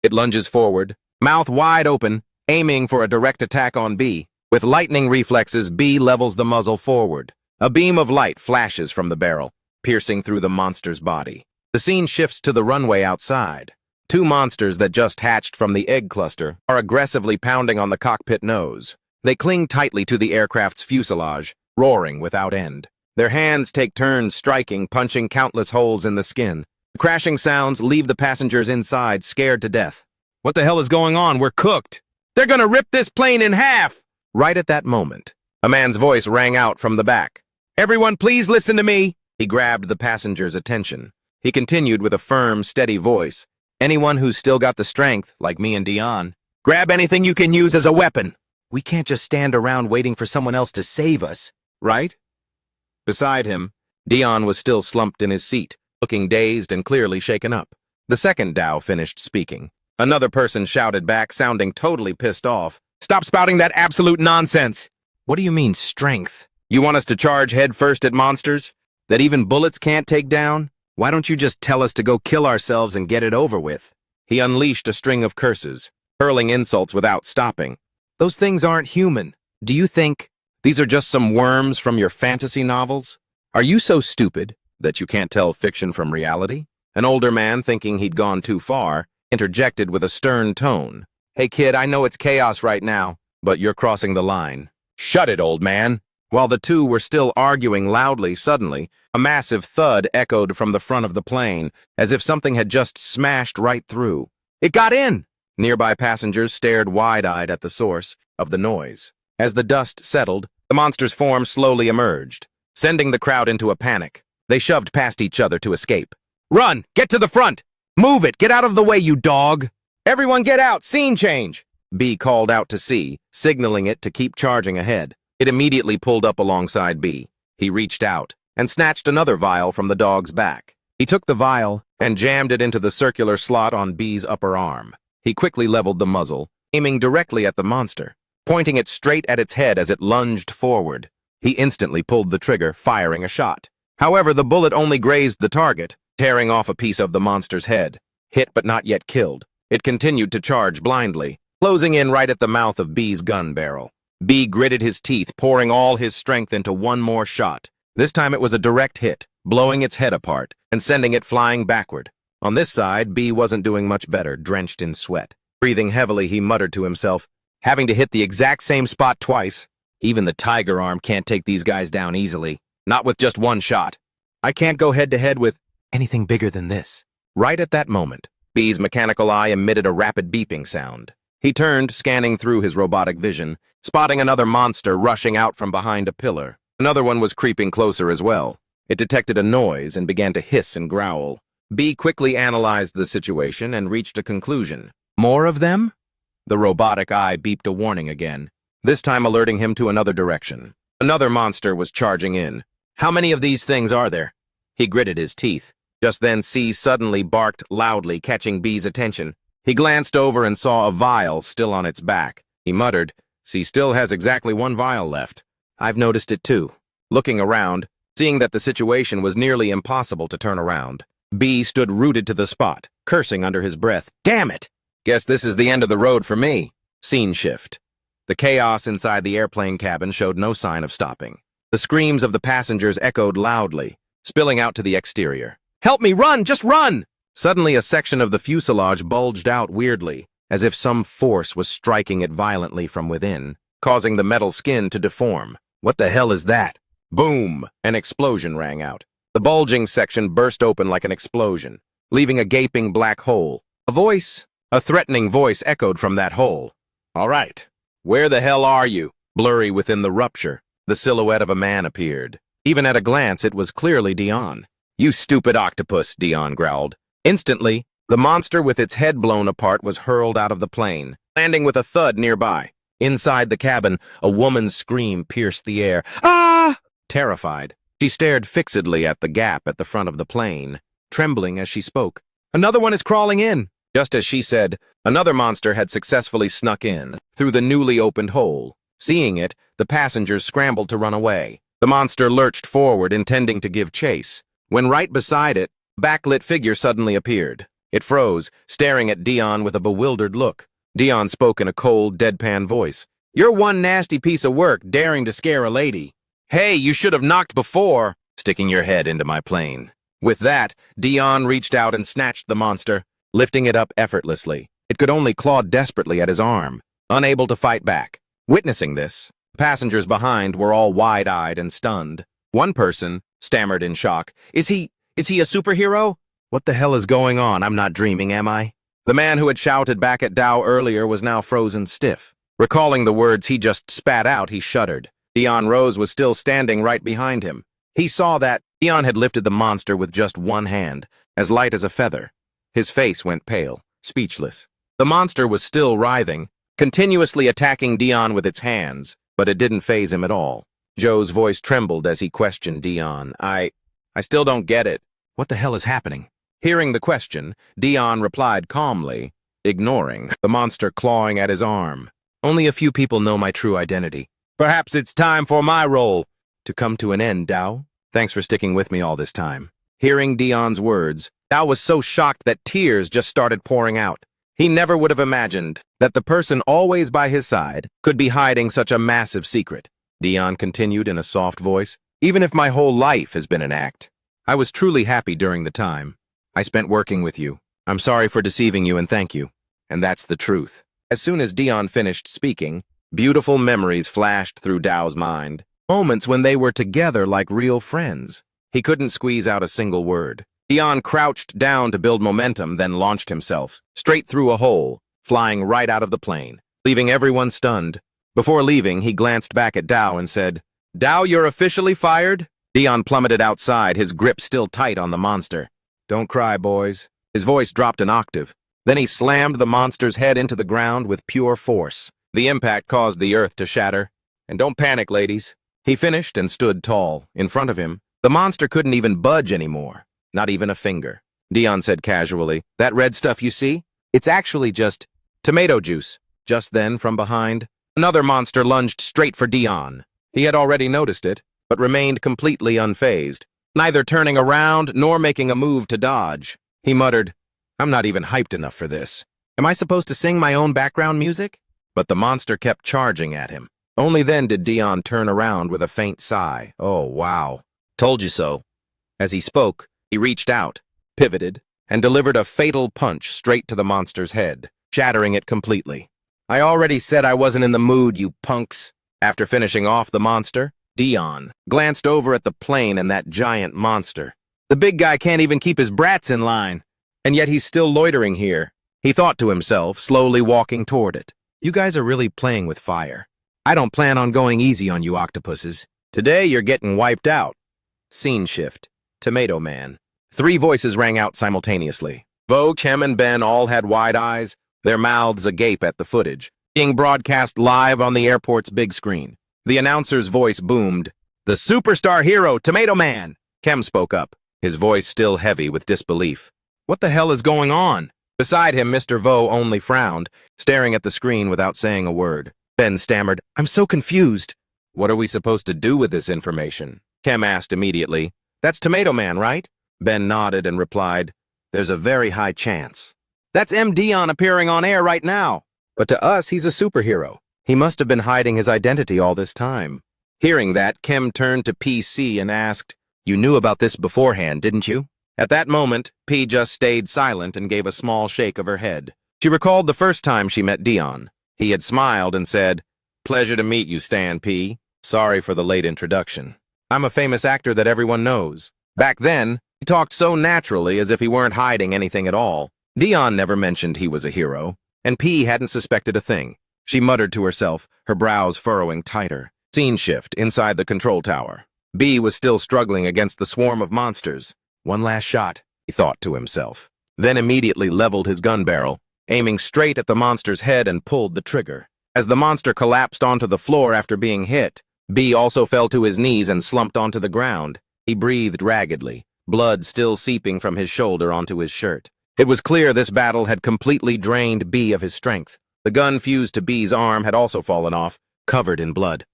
It lunges forward, mouth wide open, aiming for a direct attack on B. With lightning reflexes, B levels the muzzle forward. A beam of light flashes from the barrel, piercing through the monster's body. The scene shifts to the runway outside. 2 monsters that just hatched from the egg cluster are aggressively pounding on the cockpit nose. They cling tightly to the aircraft's fuselage, roaring without end. Their hands take turns striking, punching countless holes in the skin. The crashing sounds leave the passengers inside, scared to death. What the hell is going on? We're cooked! They're gonna rip this plane in half! Right at that moment, a man's voice rang out from the back. Everyone, please listen to me! He grabbed the passenger's attention. He continued with a firm, steady voice. Anyone who's still got the strength, like me and Dion, grab anything you can use as a weapon. We can't just stand around waiting for someone else to save us, right? Beside him, Dion was still slumped in his seat, looking dazed and clearly shaken up. The second Dao finished speaking. Another person shouted back, sounding totally pissed off. Stop spouting that absolute nonsense! What do you mean, strength? You want us to charge head first at monsters that even bullets can't take down? Why don't you just tell us to go kill ourselves and get it over with? He unleashed a string of curses, hurling insults without stopping. Those things aren't human. Do you think these are just some worms from your fantasy novels? Are you so stupid that you can't tell fiction from reality? An older man, thinking he'd gone too far, interjected with a stern tone. Hey kid, I know it's chaos right now, but you're crossing the line. Shut it, old man. While the two were still arguing loudly, suddenly, a massive thud echoed from the front of the plane, as if something had just smashed right through. It got in! Nearby passengers stared wide-eyed at the source of the noise. As the dust settled, the monster's form slowly emerged, sending the crowd into a panic. They shoved past each other to escape. Run! Get to the front! Move it! Get out of the way, you dog! Everyone get out! Scene change! B called out to C, signaling it to keep charging ahead. It immediately pulled up alongside B. He reached out and snatched another vial from the dog's back. He took the vial and jammed it into the circular slot on B's upper arm. He quickly leveled the muzzle, aiming directly at the monster, pointing it straight at its head as it lunged forward. He instantly pulled the trigger, firing a shot. However, the bullet only grazed the target, tearing off a piece of the monster's head. Hit but not yet killed, it continued to charge blindly, closing in right at the mouth of B's gun barrel. B gritted his teeth, pouring all his strength into one more shot. This time it was a direct hit, blowing its head apart and sending it flying backward. On this side, B wasn't doing much better, drenched in sweat. Breathing heavily, he muttered to himself, having to hit the exact same spot twice. Even the tiger arm can't take these guys down easily. Not with just one shot. I can't go head-to-head with anything bigger than this. Right at that moment, B's mechanical eye emitted a rapid beeping sound. He turned, scanning through his robotic vision, spotting another monster rushing out from behind a pillar. Another one was creeping closer as well. It detected a noise and began to hiss and growl. B quickly analyzed the situation and reached a conclusion. More of them? The robotic eye beeped a warning again, this time alerting him to another direction. Another monster was charging in. How many of these things are there? He gritted his teeth. Just then, C suddenly barked loudly, catching B's attention. He glanced over and saw a vial still on its back. He muttered, C still has exactly one vial left. I've noticed it too. Looking around, seeing that the situation was nearly impossible to turn around, B stood rooted to the spot, cursing under his breath. Damn it! Guess this is the end of the road for me. Scene shift. The chaos inside the airplane cabin showed no sign of stopping. The screams of the passengers echoed loudly, spilling out to the exterior. Help me, run! Just run! Suddenly, a section of the fuselage bulged out weirdly, as if some force was striking it violently from within, causing the metal skin to deform. What the hell is that? Boom! An explosion rang out. The bulging section burst open like an explosion, leaving a gaping black hole. A threatening voice echoed from that hole. All right, where the hell are you? Blurry within the rupture, the silhouette of a man appeared. Even at a glance, it was clearly Dion. You stupid octopus, Dion growled. Instantly, the monster with its head blown apart was hurled out of the plane, landing with a thud nearby. Inside the cabin, a woman's scream pierced the air. Ah! Terrified, she stared fixedly at the gap at the front of the plane, trembling as she spoke. Another one is crawling in. Just as she said, another monster had successfully snuck in through the newly opened hole. Seeing it, the passengers scrambled to run away. The monster lurched forward, intending to give chase, when right beside it, a backlit figure suddenly appeared. It froze, staring at Dion with a bewildered look. Dion spoke in a cold, deadpan voice. You're one nasty piece of work, daring to scare a lady. Hey, you should have knocked before, sticking your head into my plane. With that, Dion reached out and snatched the monster, lifting it up effortlessly. It could only claw desperately at his arm, unable to fight back. Witnessing this, the passengers behind were all wide-eyed and stunned. One person stammered in shock. Is he a superhero? What the hell is going on? I'm not dreaming, am I? The man who had shouted back at Dao earlier was now frozen stiff. Recalling the words he just spat out, he shuddered. Dion Rose was still standing right behind him. He saw that Dion had lifted the monster with just one hand, as light as a feather. His face went pale, speechless. The monster was still writhing, continuously attacking Dion with its hands, but it didn't faze him at all. Joe's voice trembled as he questioned Dion. I still don't get it. What the hell is happening? Hearing the question, Dion replied calmly, ignoring the monster clawing at his arm. Only a few people know my true identity. Perhaps it's time for my role to come to an end, Dao. Thanks for sticking with me all this time. Hearing Dion's words, Dao was so shocked that tears just started pouring out. He never would have imagined that the person always by his side could be hiding such a massive secret. Dion continued in a soft voice, even if my whole life has been an act, I was truly happy during the time I spent working with you. I'm sorry for deceiving you and thank you. And that's the truth. As soon as Dion finished speaking, beautiful memories flashed through Dao's mind. Moments when they were together like real friends. He couldn't squeeze out a single word. Dion crouched down to build momentum, then launched himself straight through a hole, flying right out of the plane, leaving everyone stunned. Before leaving, he glanced back at Dao and said, Dao, you're officially fired? Dion plummeted outside, his grip still tight on the monster. Don't cry, boys. His voice dropped an octave. Then he slammed the monster's head into the ground with pure force. The impact caused the earth to shatter. And don't panic, ladies. He finished and stood tall. In front of him, the monster couldn't even budge anymore. Not even a finger. Dion said casually, that red stuff you see? It's actually just tomato juice. Just then, from behind, another monster lunged straight for Dion. He had already noticed it, but remained completely unfazed, neither turning around nor making a move to dodge. He muttered, I'm not even hyped enough for this. Am I supposed to sing my own background music? But the monster kept charging at him. Only then did Dion turn around with a faint sigh. Oh, wow. Told you so. As he spoke, he reached out, pivoted, and delivered a fatal punch straight to the monster's head, shattering it completely. I already said I wasn't in the mood, you punks. After finishing off the monster, Dion glanced over at the plane and that giant monster. The big guy can't even keep his brats in line, and yet he's still loitering here. He thought to himself, slowly walking toward it. You guys are really playing with fire. I don't plan on going easy on you octopuses. Today you're getting wiped out. Scene shift. Tomato Man. 3 voices rang out simultaneously. Vo, Chem, and Ben all had wide eyes, their mouths agape at the footage, being broadcast live on the airport's big screen. The announcer's voice boomed. The superstar hero, Tomato Man! Chem spoke up, his voice still heavy with disbelief. What the hell is going on? Beside him, Mr. Vo only frowned, staring at the screen without saying a word. Ben stammered, I'm so confused. What are we supposed to do with this information? Chem asked immediately. That's Tomato Man, right? Ben nodded and replied, There's a very high chance. That's M. Dion appearing on air right now. But to us, he's a superhero. He must have been hiding his identity all this time. Hearing that, Chem turned to PC and asked, You knew about this beforehand, didn't you? At that moment, P just stayed silent and gave a small shake of her head. She recalled the first time she met Dion. He had smiled and said, Pleasure to meet you, Stan P. Sorry for the late introduction. I'm a famous actor that everyone knows. Back then, he talked so naturally as if he weren't hiding anything at all. Dion never mentioned he was a hero, and P hadn't suspected a thing. She muttered to herself, her brows furrowing tighter. Scene shift inside the control tower. B was still struggling against the swarm of monsters. One last shot, he thought to himself. Then immediately leveled his gun barrel, aiming straight at the monster's head and pulled the trigger. As the monster collapsed onto the floor after being hit, B also fell to his knees and slumped onto the ground. He breathed raggedly, blood still seeping from his shoulder onto his shirt. It was clear this battle had completely drained B of his strength. The gun fused to B's arm had also fallen off, covered in blood.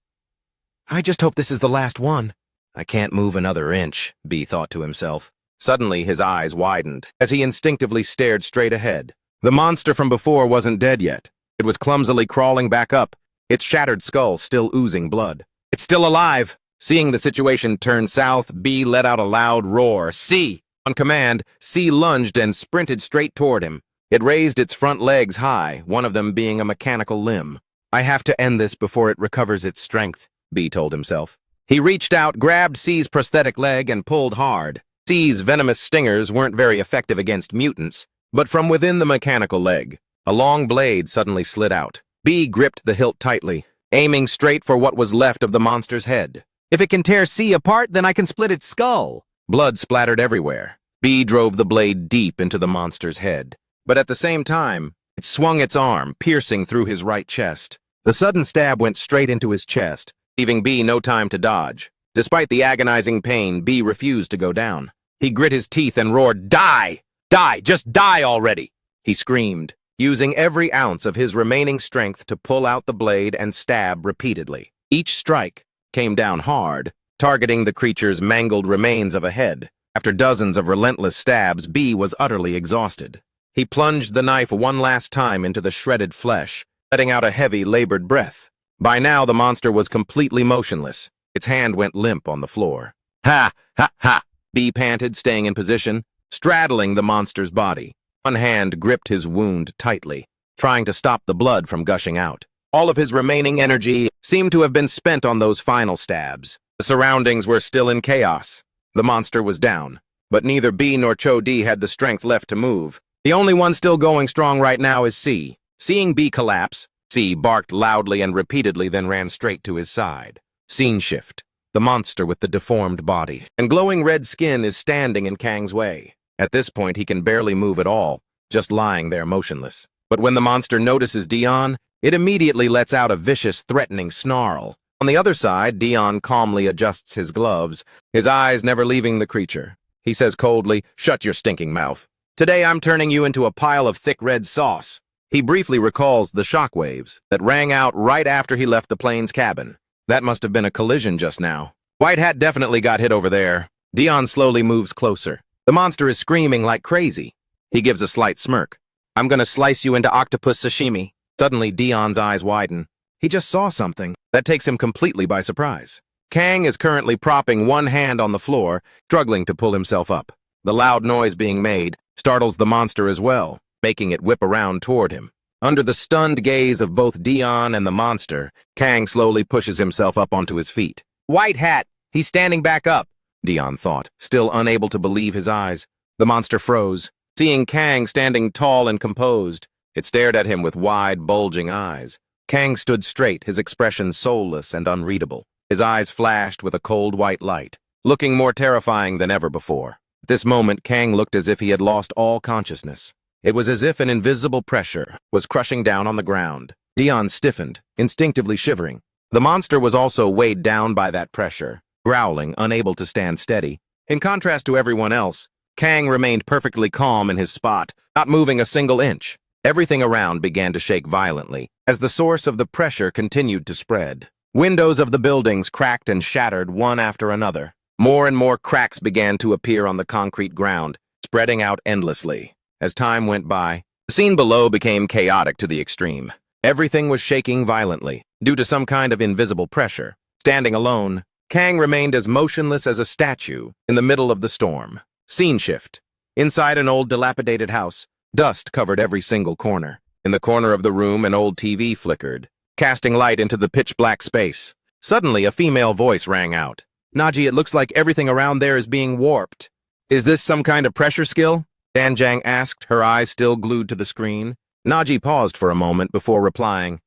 I just hope this is the last one. I can't move another inch, B thought to himself. Suddenly, his eyes widened as he instinctively stared straight ahead. The monster from before wasn't dead yet. It was clumsily crawling back up, its shattered skull still oozing blood. It's still alive! Seeing the situation turn south, B let out a loud roar. C! On command, C lunged and sprinted straight toward him. It raised its front legs high, one of them being a mechanical limb. I have to end this before it recovers its strength, B told himself. He reached out, grabbed C's prosthetic leg, and pulled hard. C's venomous stingers weren't very effective against mutants, but from within the mechanical leg, a long blade suddenly slid out. B gripped the hilt tightly, aiming straight for what was left of the monster's head. If it can tear C apart, then I can split its skull. Blood splattered everywhere. B drove the blade deep into the monster's head. But at the same time, it swung its arm, piercing through his right chest. The sudden stab went straight into his chest, leaving B no time to dodge. Despite the agonizing pain, B refused to go down. He grit his teeth and roared, Die! Die! Just die already! He screamed, using every ounce of his remaining strength to pull out the blade and stab repeatedly. Each strike came down hard, targeting the creature's mangled remains of a head. After dozens of relentless stabs, B was utterly exhausted. He plunged the knife one last time into the shredded flesh, letting out a heavy, labored breath. By now, the monster was completely motionless. Its hand went limp on the floor. Ha! Ha! Ha! B panted, staying in position, straddling the monster's body. One hand gripped his wound tightly, trying to stop the blood from gushing out. All of his remaining energy seemed to have been spent on those final stabs. The surroundings were still in chaos. The monster was down, but neither B nor Cho D had the strength left to move. The only one still going strong right now is C. Seeing B collapse, C barked loudly and repeatedly, then ran straight to his side. Scene shift. The monster with the deformed body and glowing red skin is standing in Kang's way. At this point, he can barely move at all, just lying there motionless. But when the monster notices Dion, it immediately lets out a vicious, threatening snarl. On the other side, Dion calmly adjusts his gloves, his eyes never leaving the creature. He says coldly, Shut your stinking mouth. Today I'm turning you into a pile of thick red sauce. He briefly recalls the shockwaves that rang out right after he left the plane's cabin. That must have been a collision just now. White Hat definitely got hit over there. Dion slowly moves closer. The monster is screaming like crazy. He gives a slight smirk. I'm gonna slice you into octopus sashimi. Suddenly, Dion's eyes widen. He just saw something that takes him completely by surprise. Kang is currently propping one hand on the floor, struggling to pull himself up. The loud noise being made startles the monster as well, making it whip around toward him. Under the stunned gaze of both Dion and the monster, Kang slowly pushes himself up onto his feet. White Hat! He's standing back up, Dion thought, still unable to believe his eyes. The monster froze. Seeing Kang standing tall and composed, it stared at him with wide, bulging eyes. Kang stood straight, his expression soulless and unreadable. His eyes flashed with a cold white light, looking more terrifying than ever before. At this moment, Kang looked as if he had lost all consciousness. It was as if an invisible pressure was crushing down on the ground. Dion stiffened, instinctively shivering. The monster was also weighed down by that pressure, growling, unable to stand steady. In contrast to everyone else, Kang remained perfectly calm in his spot, not moving a single inch. Everything around began to shake violently, as the source of the pressure continued to spread. Windows of the buildings cracked and shattered one after another. More and more cracks began to appear on the concrete ground, spreading out endlessly. As time went by, the scene below became chaotic to the extreme. Everything was shaking violently, due to some kind of invisible pressure. Standing alone, Kang remained as motionless as a statue in the middle of the storm. Scene shift. Inside an old dilapidated house, dust covered every single corner. In the corner of the room, an old TV flickered, casting light into the pitch-black space. Suddenly, a female voice rang out. Naji, it looks like everything around there is being warped. Is this some kind of pressure skill? Danjang asked, her eyes still glued to the screen. Naji paused for a moment before replying,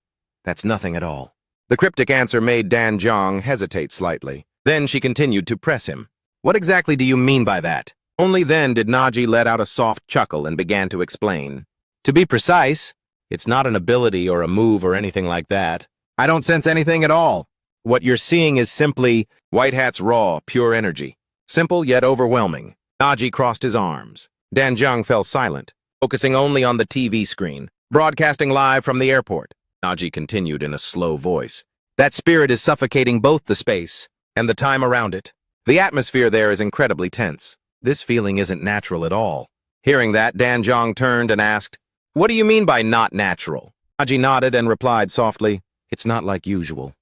That's nothing at all. The cryptic answer made Danjang hesitate slightly. Then she continued to press him. What exactly do you mean by that? Only then did Naji let out a soft chuckle and began to explain. To be precise, it's not an ability or a move or anything like that. I don't sense anything at all. What you're seeing is simply White Hat's raw, pure energy. Simple yet overwhelming. Naji crossed his arms. Danjang fell silent, focusing only on the TV screen, broadcasting live from the airport. Naji continued in a slow voice. That spirit is suffocating both the space and the time around it. The atmosphere there is incredibly tense. This feeling isn't natural at all. Hearing that, Danjang turned and asked, What do you mean by not natural? Naji nodded and replied softly, It's not like usual.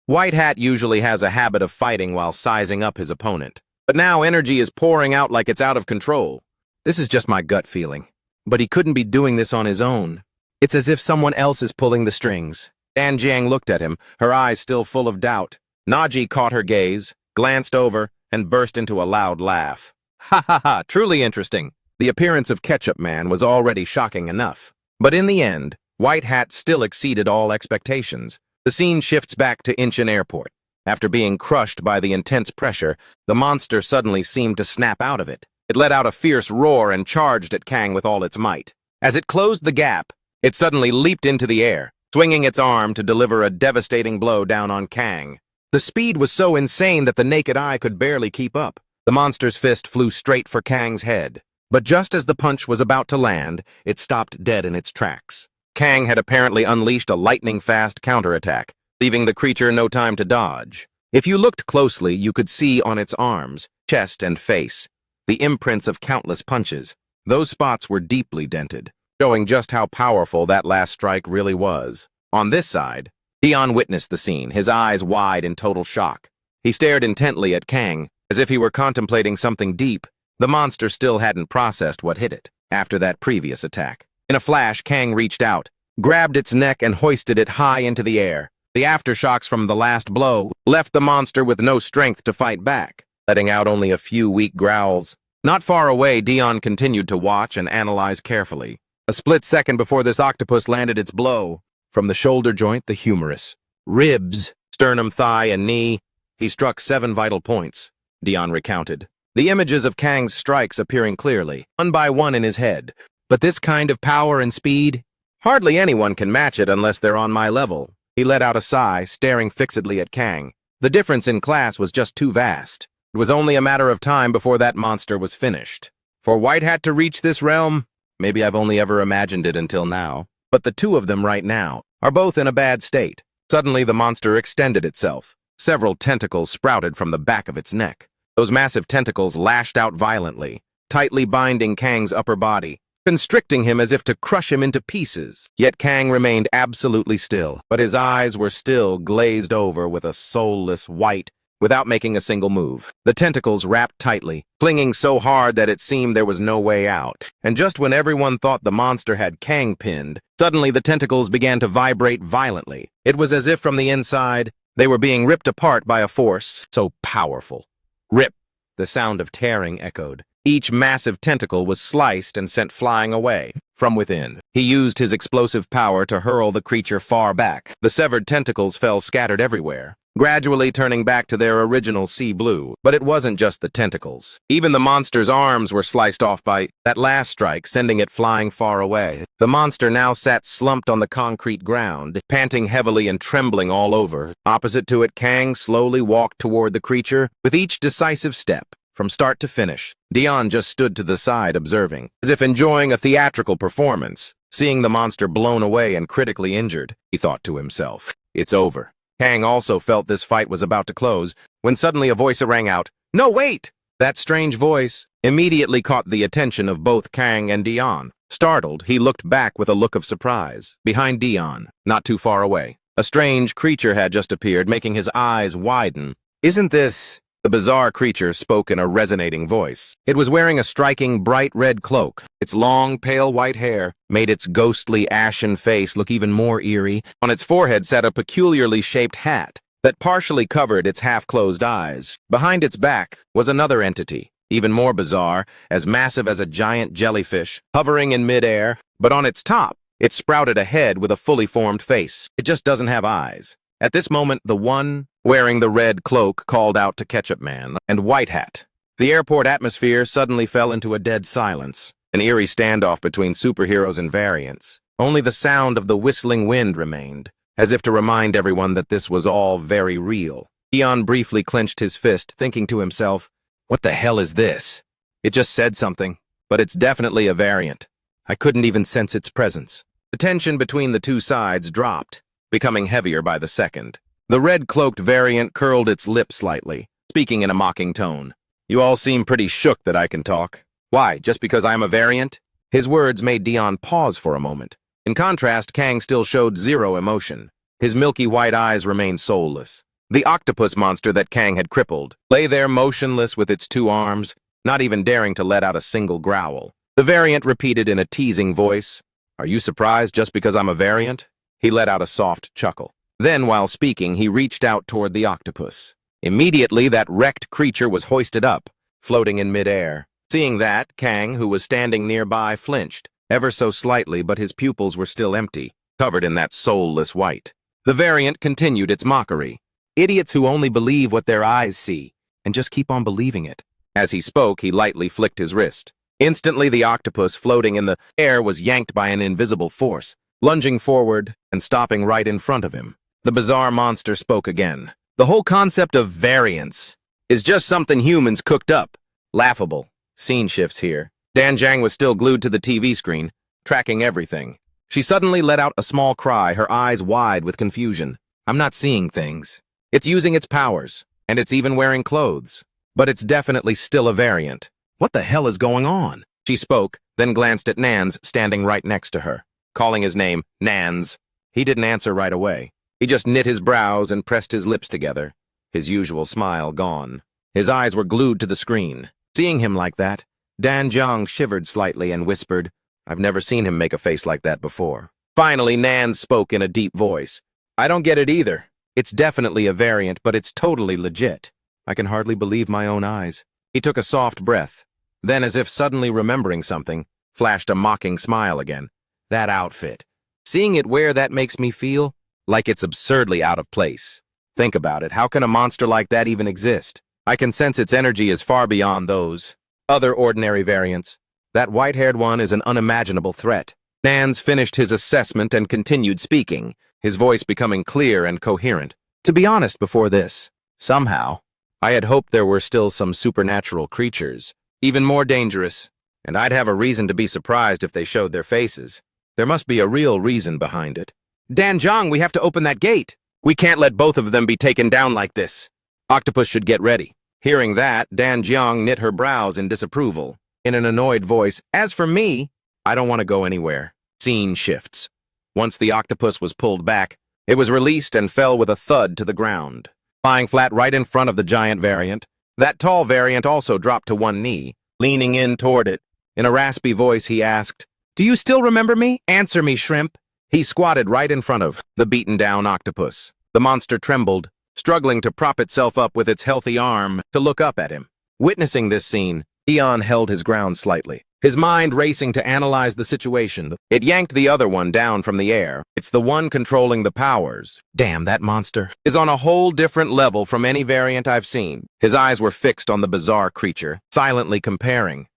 White Hat usually has a habit of fighting while sizing up his opponent. But now energy is pouring out like it's out of control. This is just my gut feeling. But he couldn't be doing this on his own. It's as if someone else is pulling the strings. Danjang looked at him, her eyes still full of doubt. Naji caught her gaze, glanced over, and burst into a loud laugh. Ha ha ha, truly interesting. The appearance of Ketchup Man was already shocking enough. But in the end, White Hat still exceeded all expectations. The scene shifts back to Incheon Airport. After being crushed by the intense pressure, the monster suddenly seemed to snap out of it. It let out a fierce roar and charged at Kang with all its might. As it closed the gap, it suddenly leaped into the air, swinging its arm to deliver a devastating blow down on Kang. The speed was so insane that the naked eye could barely keep up. The monster's fist flew straight for Kang's head. But just as the punch was about to land, it stopped dead in its tracks. Kang had apparently unleashed a lightning-fast counterattack, leaving the creature no time to dodge. If you looked closely, you could see on its arms, chest, and face the imprints of countless punches. Those spots were deeply dented, showing just how powerful that last strike really was. On this side, Dion witnessed the scene, his eyes wide in total shock. He stared intently at Kang, as if he were contemplating something deep. The monster still hadn't processed what hit it after that previous attack. In a flash, Kang reached out, grabbed its neck and hoisted it high into the air. The aftershocks from the last blow left the monster with no strength to fight back, letting out only a few weak growls. Not far away, Dion continued to watch and analyze carefully. A split second before this octopus landed its blow. From the shoulder joint, the humerus, ribs, sternum, thigh, and knee, he struck 7 vital points, Dion recounted. The images of Kang's strikes appearing clearly, one by one in his head. But this kind of power and speed? Hardly anyone can match it unless they're on my level. He let out a sigh, staring fixedly at Kang. The difference in class was just too vast. It was only a matter of time before that monster was finished. For White Hat to reach this realm, maybe I've only ever imagined it until now. But the two of them right now are both in a bad state. Suddenly the monster extended itself. Several tentacles sprouted from the back of its neck. Those massive tentacles lashed out violently, tightly binding Kang's upper body, constricting him as if to crush him into pieces. Yet Kang remained absolutely still, but his eyes were still glazed over with a soulless white, without making a single move. The tentacles wrapped tightly, clinging so hard that it seemed there was no way out. And just when everyone thought the monster had Kang pinned, suddenly the tentacles began to vibrate violently. It was as if from the inside, they were being ripped apart by a force so powerful. Rip! The sound of tearing echoed. Each massive tentacle was sliced and sent flying away from within. He used his explosive power to hurl the creature far back. The severed tentacles fell scattered everywhere, gradually turning back to their original sea blue. But it wasn't just the tentacles. Even the monster's arms were sliced off by that last strike, sending it flying far away. The monster now sat slumped on the concrete ground, panting heavily and trembling all over. Opposite to it, Kang slowly walked toward the creature with each decisive step. From start to finish, Dion just stood to the side observing, as if enjoying a theatrical performance. Seeing the monster blown away and critically injured, he thought to himself, "It's over." Kang also felt this fight was about to close, when suddenly a voice rang out, "No, wait!" That strange voice immediately caught the attention of both Kang and Dion. Startled, he looked back with a look of surprise. Behind Dion, not too far away, a strange creature had just appeared, making his eyes widen. "Isn't this..." The bizarre creature spoke in a resonating voice. It was wearing a striking bright red cloak. Its long, pale white hair made its ghostly, ashen face look even more eerie. On its forehead sat a peculiarly shaped hat that partially covered its half-closed eyes. Behind its back was another entity, even more bizarre, as massive as a giant jellyfish, hovering in midair, but on its top, it sprouted a head with a fully formed face. It just doesn't have eyes. At this moment, the one wearing the red cloak called out to Ketchup Man and White Hat. The airport atmosphere suddenly fell into a dead silence, an eerie standoff between superheroes and variants. Only the sound of the whistling wind remained, as if to remind everyone that this was all very real. Dion briefly clenched his fist, thinking to himself, "What the hell is this? It just said something, but it's definitely a variant. I couldn't even sense its presence." The tension between the two sides dropped, becoming heavier by the second. The red-cloaked variant curled its lip slightly, speaking in a mocking tone. "You all seem pretty shook that I can talk. Why, just because I'm a variant?" His words made Dion pause for a moment. In contrast, Kang still showed zero emotion. His milky white eyes remained soulless. The octopus monster that Kang had crippled lay there motionless with its two arms, not even daring to let out a single growl. The variant repeated in a teasing voice, "Are you surprised just because I'm a variant?" He let out a soft chuckle. Then, while speaking, he reached out toward the octopus. Immediately, that wrecked creature was hoisted up, floating in midair. Seeing that, Kang, who was standing nearby, flinched, ever so slightly, but his pupils were still empty, covered in that soulless white. The variant continued its mockery. "Idiots who only believe what their eyes see, and just keep on believing it." As he spoke, he lightly flicked his wrist. Instantly, the octopus floating in the air was yanked by an invisible force, lunging forward and stopping right in front of him. The bizarre monster spoke again. "The whole concept of variance is just something humans cooked up. Laughable." Scene shifts here. Dan Jiang was still glued to the TV screen, tracking everything. She suddenly let out a small cry, her eyes wide with confusion. "I'm not seeing things. It's using its powers, and it's even wearing clothes. But it's definitely still a variant. What the hell is going on?" She spoke, then glanced at Nans standing right next to her, calling his name, "Nans." He didn't answer right away. He just knit his brows and pressed his lips together, his usual smile gone. His eyes were glued to the screen. Seeing him like that, Dan Jiang shivered slightly and whispered, "I've never seen him make a face like that before." Finally, Nans spoke in a deep voice. "I don't get it either. It's definitely a variant, but it's totally legit. I can hardly believe my own eyes." He took a soft breath, then, as if suddenly remembering something, flashed a mocking smile again. "That outfit. Seeing it wear that makes me feel like it's absurdly out of place. Think about it, how can a monster like that even exist? I can sense its energy is far beyond those other ordinary variants. That white-haired one is an unimaginable threat." Nans finished his assessment and continued speaking, his voice becoming clear and coherent. "To be honest, before this, somehow, I had hoped there were still some supernatural creatures, even more dangerous, and I'd have a reason to be surprised if they showed their faces. There must be a real reason behind it." "Dan Jiang, we have to open that gate. We can't let both of them be taken down like this. Octopus should get ready." Hearing that, Dan Jiang knit her brows in disapproval. In an annoyed voice, "As for me, I don't want to go anywhere." Scene shifts. Once the octopus was pulled back, it was released and fell with a thud to the ground. lying flat right in front of the giant variant. That tall variant also dropped to one knee, leaning in toward it. In a raspy voice, he asked, "Do you still remember me? Answer me, shrimp." He squatted right in front of the beaten-down octopus. The monster trembled, struggling to prop itself up with its healthy arm to look up at him. Witnessing this scene, Dion held his ground slightly, his mind racing to analyze the situation. It yanked the other one down from the air. It's the one controlling the powers. Damn, that monster is on a whole different level from any variant I've seen. His eyes were fixed on the bizarre creature, silently comparing.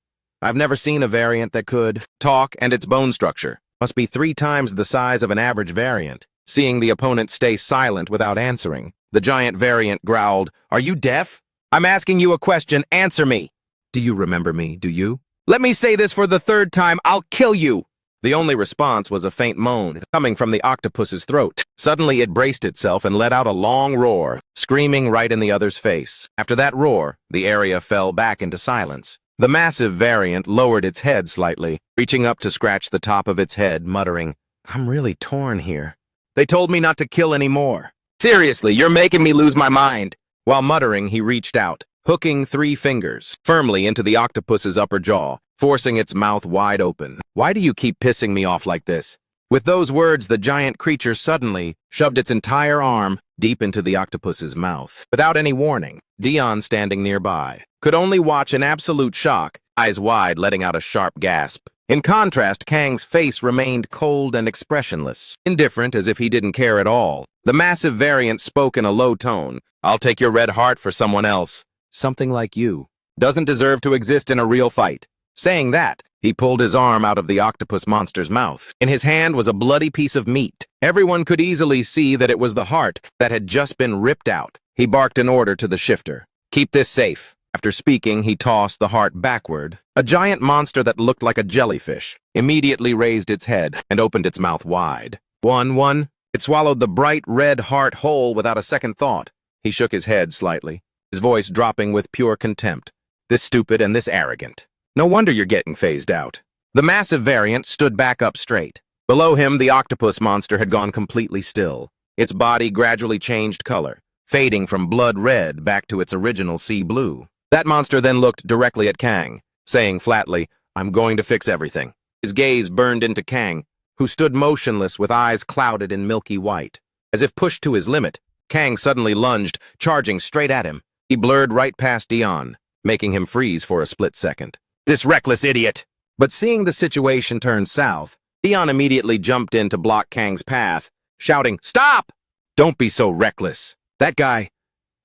I've never seen a variant that could talk, and its bone structure must be 3 times the size of an average variant. Seeing the opponent stay silent without answering, the giant variant growled, "Are you deaf? I'm asking you a question. Answer me. Do you remember me, do you? Let me say this for the 3rd time. I'll kill you." The only response was a faint moan coming from the octopus's throat. Suddenly it braced itself and let out a long roar, screaming right in the other's face. After that roar, the area fell back into silence. The massive variant lowered its head slightly, reaching up to scratch the top of its head, muttering, "I'm really torn here. They told me not to kill anymore. Seriously, you're making me lose my mind." While muttering, he reached out, hooking 3 fingers firmly into the octopus's upper jaw, forcing its mouth wide open. "Why do you keep pissing me off like this?" With those words, the giant creature suddenly shoved its entire arm deep into the octopus's mouth. Without any warning, Dion, standing nearby, could only watch in absolute shock, eyes wide, letting out a sharp gasp. In contrast, Kang's face remained cold and expressionless, indifferent, as if he didn't care at all. The massive variant spoke in a low tone. "I'll take your red heart for someone else. Something like you doesn't deserve to exist in a real fight." Saying that, he pulled his arm out of the octopus monster's mouth. In his hand was a bloody piece of meat. Everyone could easily see that it was the heart that had just been ripped out. He barked an order to the shifter. "Keep this safe." After speaking, he tossed the heart backward. A giant monster that looked like a jellyfish immediately raised its head and opened its mouth wide. One. It swallowed the bright red heart whole without a second thought. He shook his head slightly, his voice dropping with pure contempt. "This stupid and this arrogant. No wonder you're getting phased out." The massive variant stood back up straight. Below him, the octopus monster had gone completely still. Its body gradually changed color, fading from blood red back to its original sea blue. That monster then looked directly at Kang, saying flatly, "I'm going to fix everything." His gaze burned into Kang, who stood motionless with eyes clouded in milky white. As if pushed to his limit, Kang suddenly lunged, charging straight at him. He blurred right past Dion, making him freeze for a split second. "This reckless idiot!" But seeing the situation turn south, Dion immediately jumped in to block Kang's path, shouting, "Stop! Don't be so reckless. That guy..."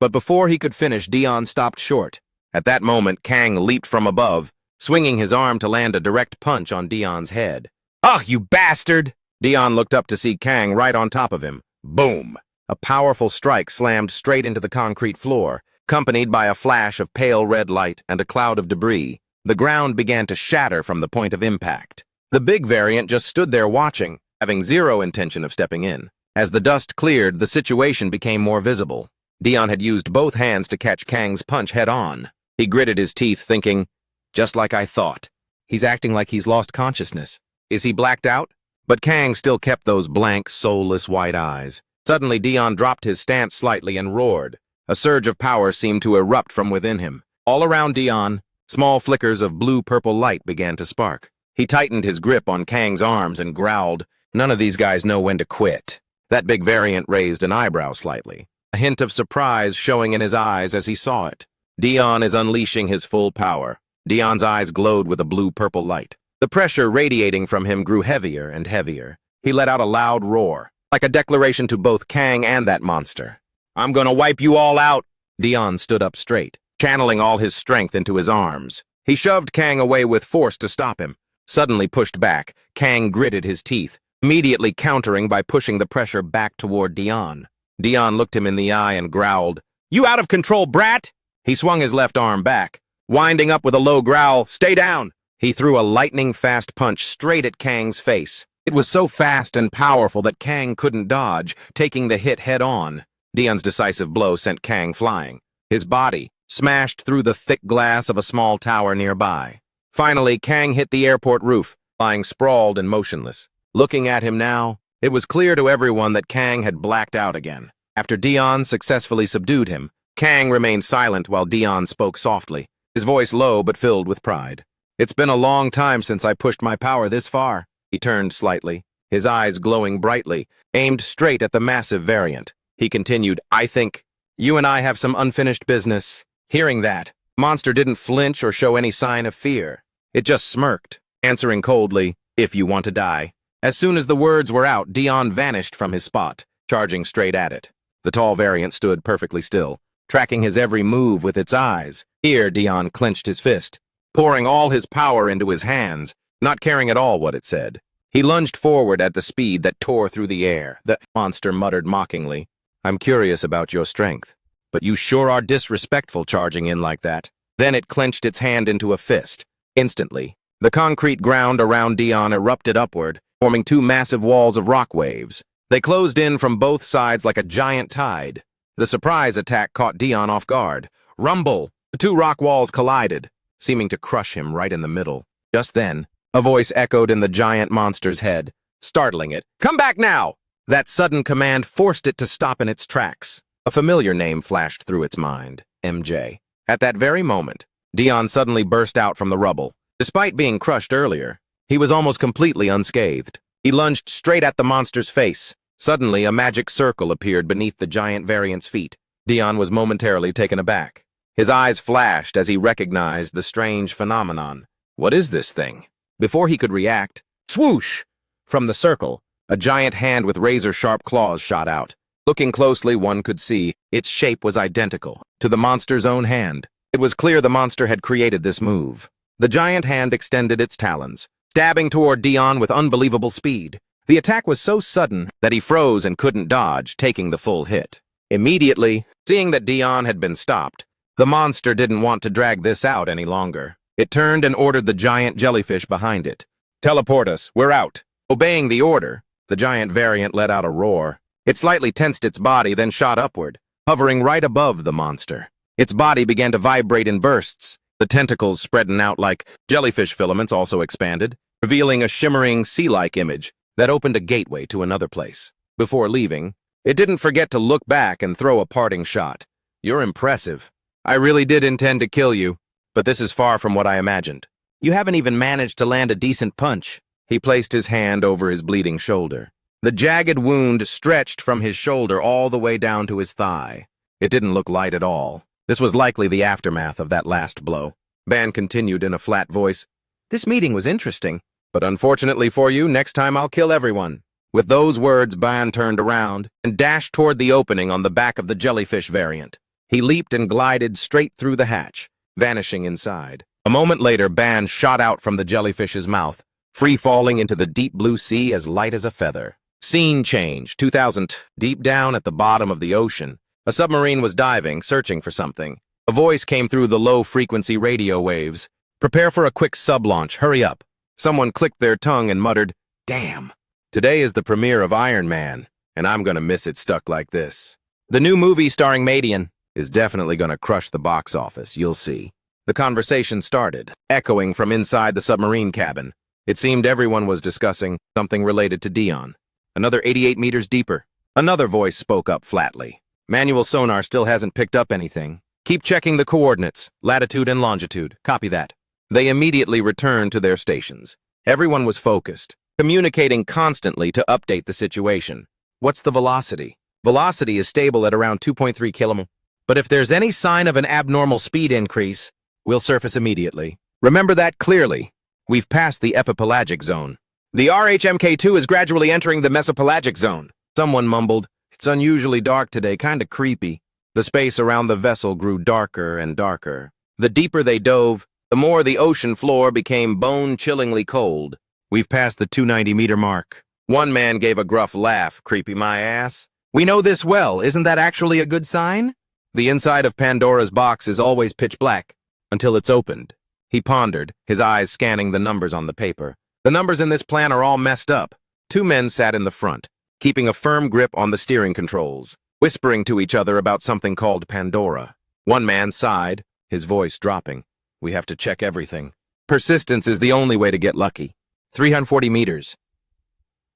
But before he could finish, Dion stopped short. At that moment, Kang leaped from above, swinging his arm to land a direct punch on Dion's head. "Ugh, you bastard!" Dion looked up to see Kang right on top of him. Boom! A powerful strike slammed straight into the concrete floor, accompanied by a flash of pale red light and a cloud of debris. The ground began to shatter from the point of impact. The big variant just stood there watching, having zero intention of stepping in. As the dust cleared, the situation became more visible. Dion had used both hands to catch Kang's punch head-on. He gritted his teeth, thinking, "Just like I thought. He's acting like he's lost consciousness. Is he blacked out?" But Kang still kept those blank, soulless white eyes. Suddenly, Dion dropped his stance slightly and roared. A surge of power seemed to erupt from within him. All around Dion, small flickers of blue-purple light began to spark. He tightened his grip on Kang's arms and growled, "None of these guys know when to quit." That big variant raised an eyebrow slightly, a hint of surprise showing in his eyes as he saw it. Dion is unleashing his full power. Dion's eyes glowed with a blue-purple light. The pressure radiating from him grew heavier and heavier. He let out a loud roar, like a declaration to both Kang and that monster. "I'm gonna wipe you all out." Dion stood up straight, channeling all his strength into his arms. He shoved Kang away with force to stop him. Suddenly pushed back, Kang gritted his teeth, immediately countering by pushing the pressure back toward Dion. Dion looked him in the eye and growled, "You out of control, brat!" He swung his left arm back, winding up with a low growl, "Stay down!" He threw a lightning-fast punch straight at Kang's face. It was so fast and powerful that Kang couldn't dodge, taking the hit head-on. Dion's decisive blow sent Kang flying. His body smashed through the thick glass of a small tower nearby. Finally, Kang hit the airport roof, lying sprawled and motionless. Looking at him now, it was clear to everyone that Kang had blacked out again. After Dion successfully subdued him, Kang remained silent while Dion spoke softly, his voice low but filled with pride. It's been a long time since I pushed my power this far. He turned slightly, his eyes glowing brightly, aimed straight at the massive variant. He continued, I think you and I have some unfinished business. Hearing that, monster didn't flinch or show any sign of fear. It just smirked, answering coldly, if you want to die. As soon as the words were out, Dion vanished from his spot, charging straight at it. The tall variant stood perfectly still, tracking his every move with its eyes. Here, Dion clenched his fist, pouring all his power into his hands, not caring at all what it said. He lunged forward at the speed that tore through the air. The monster muttered mockingly, I'm curious about your strength, but you sure are disrespectful charging in like that. Then it clenched its hand into a fist. Instantly, the concrete ground around Dion erupted upward, forming two massive walls of rock waves. They closed in from both sides like a giant tide. The surprise attack caught Dion off guard. Rumble! The two rock walls collided, seeming to crush him right in the middle. Just then, a voice echoed in the giant monster's head, startling it. Come back now! That sudden command forced it to stop in its tracks. A familiar name flashed through its mind, MJ. At that very moment, Dion suddenly burst out from the rubble. Despite being crushed earlier, he was almost completely unscathed. He lunged straight at the monster's face. Suddenly, a magic circle appeared beneath the giant variant's feet. Dion was momentarily taken aback. His eyes flashed as he recognized the strange phenomenon. What is this thing? Before he could react, swoosh! From the circle, a giant hand with razor-sharp claws shot out. Looking closely, one could see its shape was identical to the monster's own hand. It was clear the monster had created this move. The giant hand extended its talons, stabbing toward Dion with unbelievable speed. The attack was so sudden that he froze and couldn't dodge, taking the full hit. Immediately, seeing that Dion had been stopped, the monster didn't want to drag this out any longer. It turned and ordered the giant jellyfish behind it. Teleport us, we're out. Obeying the order, the giant variant let out a roar. It slightly tensed its body, then shot upward, hovering right above the monster. Its body began to vibrate in bursts. The tentacles spreading out like jellyfish filaments also expanded, revealing a shimmering sea-like image that opened a gateway to another place. Before leaving, it didn't forget to look back and throw a parting shot. You're impressive. I really did intend to kill you, but this is far from what I imagined. You haven't even managed to land a decent punch. He placed his hand over his bleeding shoulder. The jagged wound stretched from his shoulder all the way down to his thigh. It didn't look light at all. This was likely the aftermath of that last blow. Ban continued in a flat voice, This meeting was interesting, but unfortunately for you, next time I'll kill everyone. With those words, Ban turned around and dashed toward the opening on the back of the jellyfish variant. He leaped and glided straight through the hatch, vanishing inside. A moment later, Ban shot out from the jellyfish's mouth, free-falling into the deep blue sea as light as a feather. Scene change, 2000. Deep down at the bottom of the ocean, a submarine was diving, searching for something. A voice came through the low-frequency radio waves. Prepare for a quick sub-launch, hurry up. Someone clicked their tongue and muttered, Damn. Today is the premiere of Iron Man, and I'm gonna miss it stuck like this. The new movie starring Madian is definitely gonna crush the box office, you'll see. The conversation started, echoing from inside the submarine cabin. It seemed everyone was discussing something related to Dion. Another 88 meters deeper. Another voice spoke up flatly. Manual sonar still hasn't picked up anything. Keep checking the coordinates, latitude and longitude. Copy that. They immediately returned to their stations. Everyone was focused, communicating constantly to update the situation. What's the velocity? Velocity is stable at around 2.3 km. But if there's any sign of an abnormal speed increase, we'll surface immediately. Remember that clearly. We've passed the epipelagic zone. The RHMK-2 is gradually entering the mesopelagic zone. Someone mumbled, It's unusually dark today, kinda creepy. The space around the vessel grew darker and darker. The deeper they dove, the more the ocean floor became bone-chillingly cold. We've passed the 290-meter mark. One man gave a gruff laugh, creepy my ass. We know this well, isn't that actually a good sign? The inside of Pandora's box is always pitch black, until it's opened. He pondered, his eyes scanning the numbers on the paper. The numbers in this plan are all messed up. Two men sat in the front, keeping a firm grip on the steering controls, whispering to each other about something called Pandora. One man sighed, his voice dropping. We have to check everything. Persistence is the only way to get lucky. 340 meters.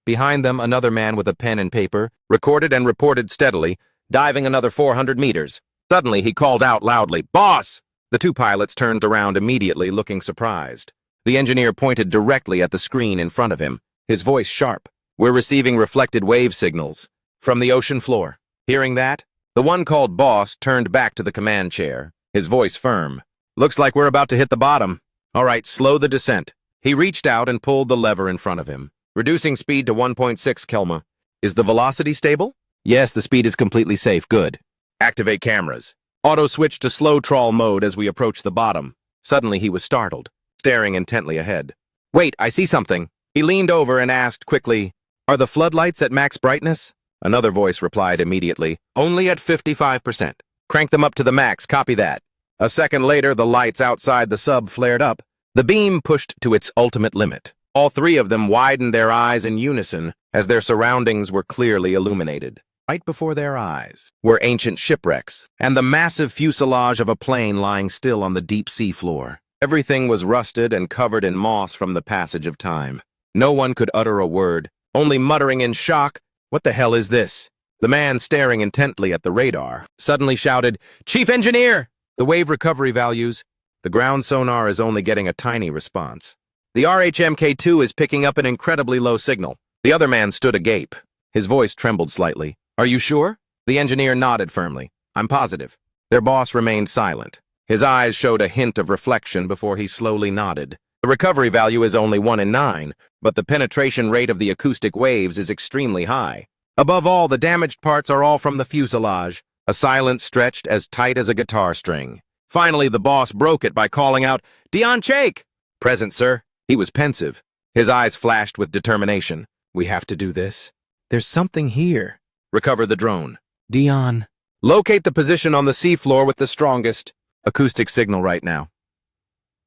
Behind them, another man with a pen and paper recorded and reported steadily, diving another 400 meters. Suddenly, he called out loudly, "Boss!" The two pilots turned around immediately, looking surprised. The engineer pointed directly at the screen in front of him, his voice sharp. "We're receiving reflected wave signals from the ocean floor." Hearing that, the one called Boss turned back to the command chair, his voice firm. "Looks like we're about to hit the bottom. All right, slow the descent." He reached out and pulled the lever in front of him, reducing speed to 1.6 km. "Is the velocity stable?" "Yes, the speed is completely safe. Good." "Activate cameras." Auto switched to slow trawl mode as we approached the bottom. Suddenly he was startled, staring intently ahead. "Wait, I see something." He leaned over and asked quickly, "Are the floodlights at max brightness?" Another voice replied immediately, "Only at 55%. Crank them up to the max, copy that." A second later, the lights outside the sub flared up. The beam pushed to its ultimate limit. All three of them widened their eyes in unison as their surroundings were clearly illuminated. Right before their eyes were ancient shipwrecks and the massive fuselage of a plane lying still on the deep sea floor. Everything was rusted and covered in moss from the passage of time. No one could utter a word, only muttering in shock, "What the hell is this?" The man, staring intently at the radar, suddenly shouted, "Chief Engineer!" The wave recovery values. The ground sonar is only getting a tiny response. The RHMK-2 is picking up an incredibly low signal. The other man stood agape. His voice trembled slightly. "Are you sure?" The engineer nodded firmly. "I'm positive." Their boss remained silent. His eyes showed a hint of reflection before he slowly nodded. The recovery value is only 1 in 9, but the penetration rate of the acoustic waves is extremely high. Above all, the damaged parts are all from the fuselage, a silence stretched as tight as a guitar string. Finally, the boss broke it by calling out, "Dion Chake!" "Present, sir." He was pensive. His eyes flashed with determination. "We have to do this. There's something here." "Recover the drone." "Dion." "Locate the position on the seafloor with the strongest acoustic signal right now."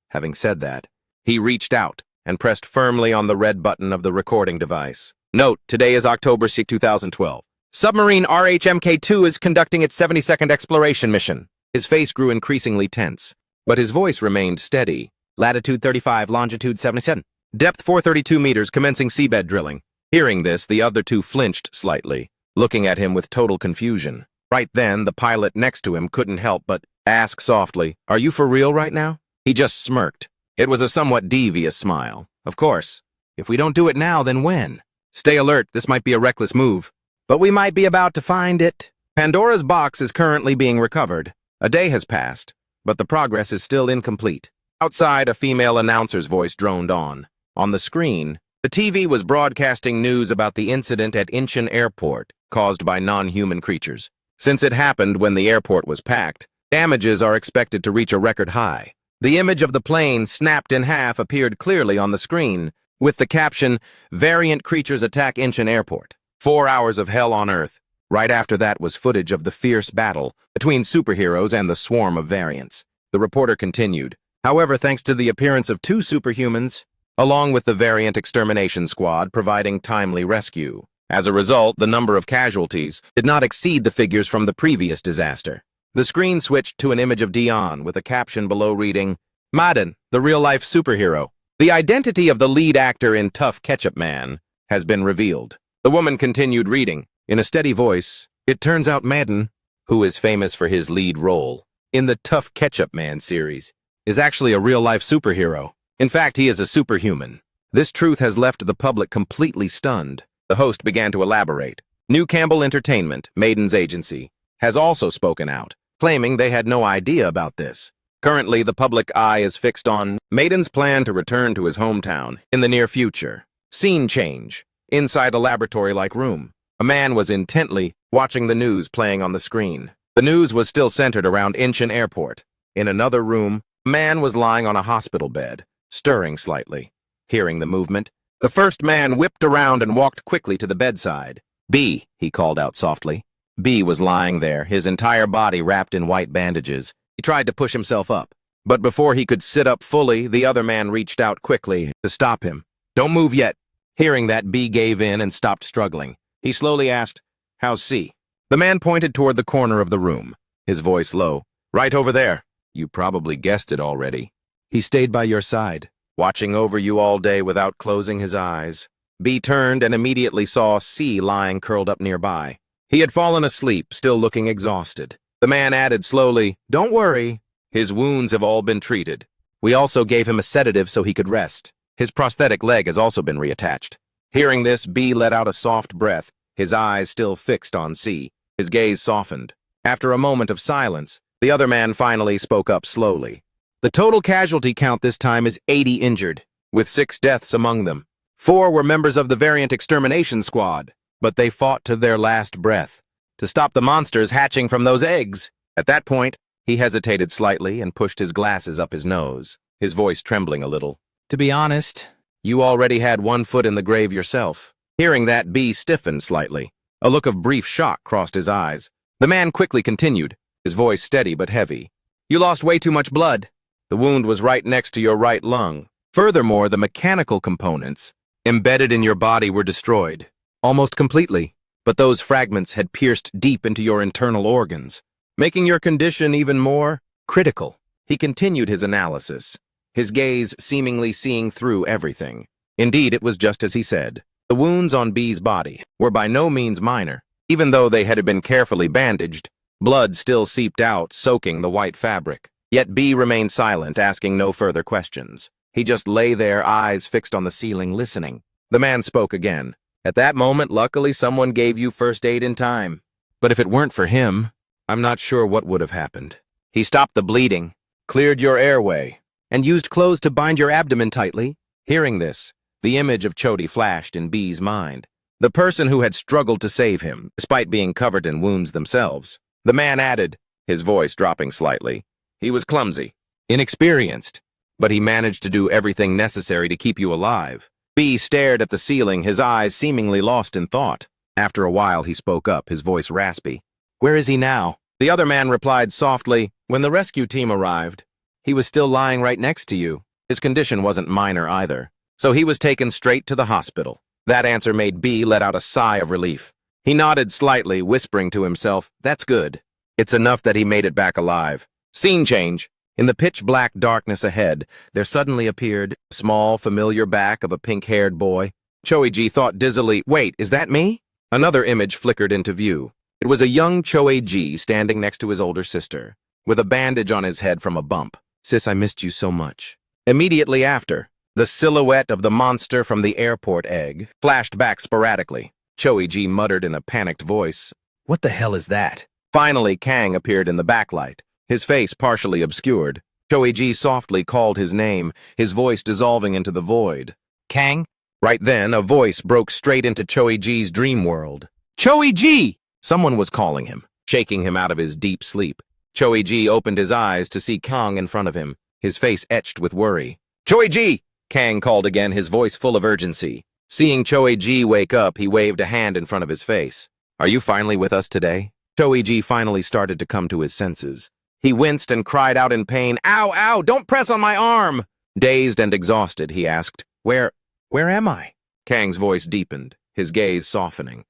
Having said that, he reached out and pressed firmly on the red button of the recording device. Note, today is October 6, 2012. Submarine RHMK-2 is conducting its 70-second exploration mission. His face grew increasingly tense, but his voice remained steady. Latitude 35, longitude 77. Depth 432 meters, commencing seabed drilling. Hearing this, the other two flinched slightly, looking at him with total confusion. Right then, the pilot next to him couldn't help but ask softly, "Are you for real right now?" He just smirked. It was a somewhat devious smile. "Of course. If we don't do it now, then when? Stay alert, this might be a reckless move. But we might be about to find it." Pandora's box is currently being recovered. A day has passed, but the progress is still incomplete. Outside, a female announcer's voice droned on. On the screen, the TV was broadcasting news about the incident at Incheon Airport caused by non-human creatures. Since it happened when the airport was packed, damages are expected to reach a record high. The image of the plane snapped in half appeared clearly on the screen, with the caption, "Variant creatures attack Incheon Airport. 4 hours of hell on Earth." Right after that was footage of the fierce battle between superheroes and the swarm of variants. The reporter continued, "However, thanks to the appearance of 2 superhumans, along with the variant extermination squad providing timely rescue. As a result, the number of casualties did not exceed the figures from the previous disaster." The screen switched to an image of Dion with a caption below reading, "Madden, the real-life superhero. The identity of the lead actor in Tough Ketchup Man has been revealed." The woman continued reading. In a steady voice, "It turns out Madden, who is famous for his lead role in the Tough Ketchup Man series, is actually a real-life superhero. In fact, he is a superhuman. This truth has left the public completely stunned." The host began to elaborate. New Campbell Entertainment, Maiden's agency, has also spoken out, claiming they had no idea about this. Currently, the public eye is fixed on Maiden's plan to return to his hometown in the near future. Scene change. Inside a laboratory-like room, a man was intently watching the news playing on the screen. The news was still centered around Incheon Airport. In another room, a man was lying on a hospital bed, stirring slightly. Hearing the movement, the first man whipped around and walked quickly to the bedside. "B," he called out softly. B was lying there, his entire body wrapped in white bandages. He tried to push himself up, but before he could sit up fully, the other man reached out quickly to stop him. "Don't move yet." Hearing that, B gave in and stopped struggling. He slowly asked, "How's C?" The man pointed toward the corner of the room, his voice low. "Right over there." "You probably guessed it already. He stayed by your side, watching over you all day without closing his eyes." B turned and immediately saw C lying curled up nearby. He had fallen asleep, still looking exhausted. The man added slowly, "Don't worry. His wounds have all been treated. We also gave him a sedative so he could rest. His prosthetic leg has also been reattached." Hearing this, B let out a soft breath, his eyes still fixed on C. His gaze softened. After a moment of silence, the other man finally spoke up slowly. "The total casualty count this time is 80 injured, with 6 deaths among them. 4 were members of the variant extermination squad, but they fought to their last breath to stop the monsters hatching from those eggs." At that point, he hesitated slightly and pushed his glasses up his nose, his voice trembling a little. "To be honest, you already had 1 foot in the grave yourself." Hearing that, B stiffened slightly. A look of brief shock crossed his eyes. The man quickly continued, his voice steady but heavy. "You lost way too much blood. The wound was right next to your right lung. Furthermore, the mechanical components embedded in your body were destroyed, almost completely, but those fragments had pierced deep into your internal organs, making your condition even more critical." He continued his analysis, his gaze seemingly seeing through everything. Indeed, it was just as he said. The wounds on B's body were by no means minor. Even though they had been carefully bandaged, blood still seeped out, soaking the white fabric. Yet B remained silent, asking no further questions. He just lay there, eyes fixed on the ceiling, listening. The man spoke again. "At that moment, luckily someone gave you first aid in time. But if it weren't for him, I'm not sure what would have happened. He stopped the bleeding, cleared your airway, and used clothes to bind your abdomen tightly." Hearing this, the image of Chody flashed in B's mind. The person who had struggled to save him, despite being covered in wounds themselves. The man added, his voice dropping slightly. "He was clumsy, inexperienced, but he managed to do everything necessary to keep you alive." B stared at the ceiling, his eyes seemingly lost in thought. After a while, he spoke up, his voice raspy. "Where is he now?" The other man replied softly, "When the rescue team arrived, he was still lying right next to you. His condition wasn't minor either, so he was taken straight to the hospital." That answer made B let out a sigh of relief. He nodded slightly, whispering to himself, "That's good. It's enough that he made it back alive." Scene change. In the pitch-black darkness ahead, there suddenly appeared a small, familiar back of a pink-haired boy. Choei-ji thought dizzily, "Wait, is that me?" Another image flickered into view. It was a young Choei-ji standing next to his older sister, with a bandage on his head from a bump. "Sis, I missed you so much." Immediately after, the silhouette of the monster from the airport egg flashed back sporadically. Choei-ji muttered in a panicked voice, "What the hell is that?" Finally, Kang appeared in the backlight, his face partially obscured. Choei-ji softly called his name, his voice dissolving into the void. "Kang?" Right then, a voice broke straight into Choei-ji's dream world. "Choei-ji!" Someone was calling him, shaking him out of his deep sleep. Choei-ji opened his eyes to see Kang in front of him, his face etched with worry. "Choei-ji!" Kang called again, his voice full of urgency. Seeing Choei-ji wake up, he waved a hand in front of his face. "Are you finally with us today?" Choei-ji finally started to come to his senses. He winced and cried out in pain, "Ow, ow, don't press on my arm!" Dazed and exhausted, he asked, Where am I?" Kang's voice deepened, his gaze softening.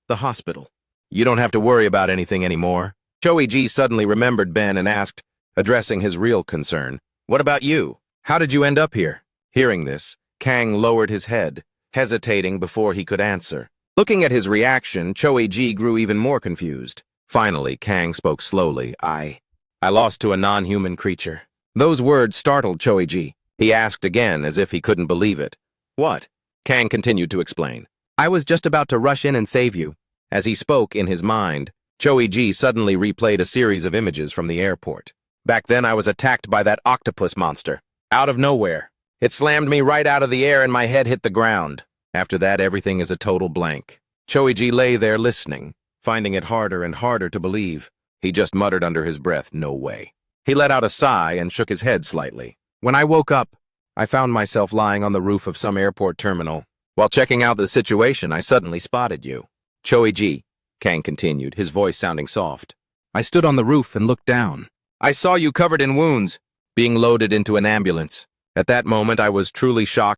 "The hospital. You don't have to worry about anything anymore." Choei-ji suddenly remembered Ben and asked, addressing his real concern, "What about you? How did you end up here?" Hearing this, Kang lowered his head, hesitating before he could answer. Looking at his reaction, Choei-ji grew even more confused. Finally, Kang spoke slowly. I lost to a non-human creature." Those words startled Choei-ji. He asked again, as if he couldn't believe it. "What?" Kang continued to explain. "I was just about to rush in and save you." As he spoke in his mind, Choei-ji suddenly replayed a series of images from the airport. "Back then I was attacked by that octopus monster. Out of nowhere. It slammed me right out of the air and my head hit the ground. After that, everything is a total blank." Choei-ji lay there listening, finding it harder and harder to believe. He just muttered under his breath, "No way." He let out a sigh and shook his head slightly. "When I woke up, I found myself lying on the roof of some airport terminal. While checking out the situation, I suddenly spotted you." "Choei-ji," Kang continued, his voice sounding soft. "I stood on the roof and looked down. I saw you covered in wounds, being loaded into an ambulance. At that moment, I was truly shocked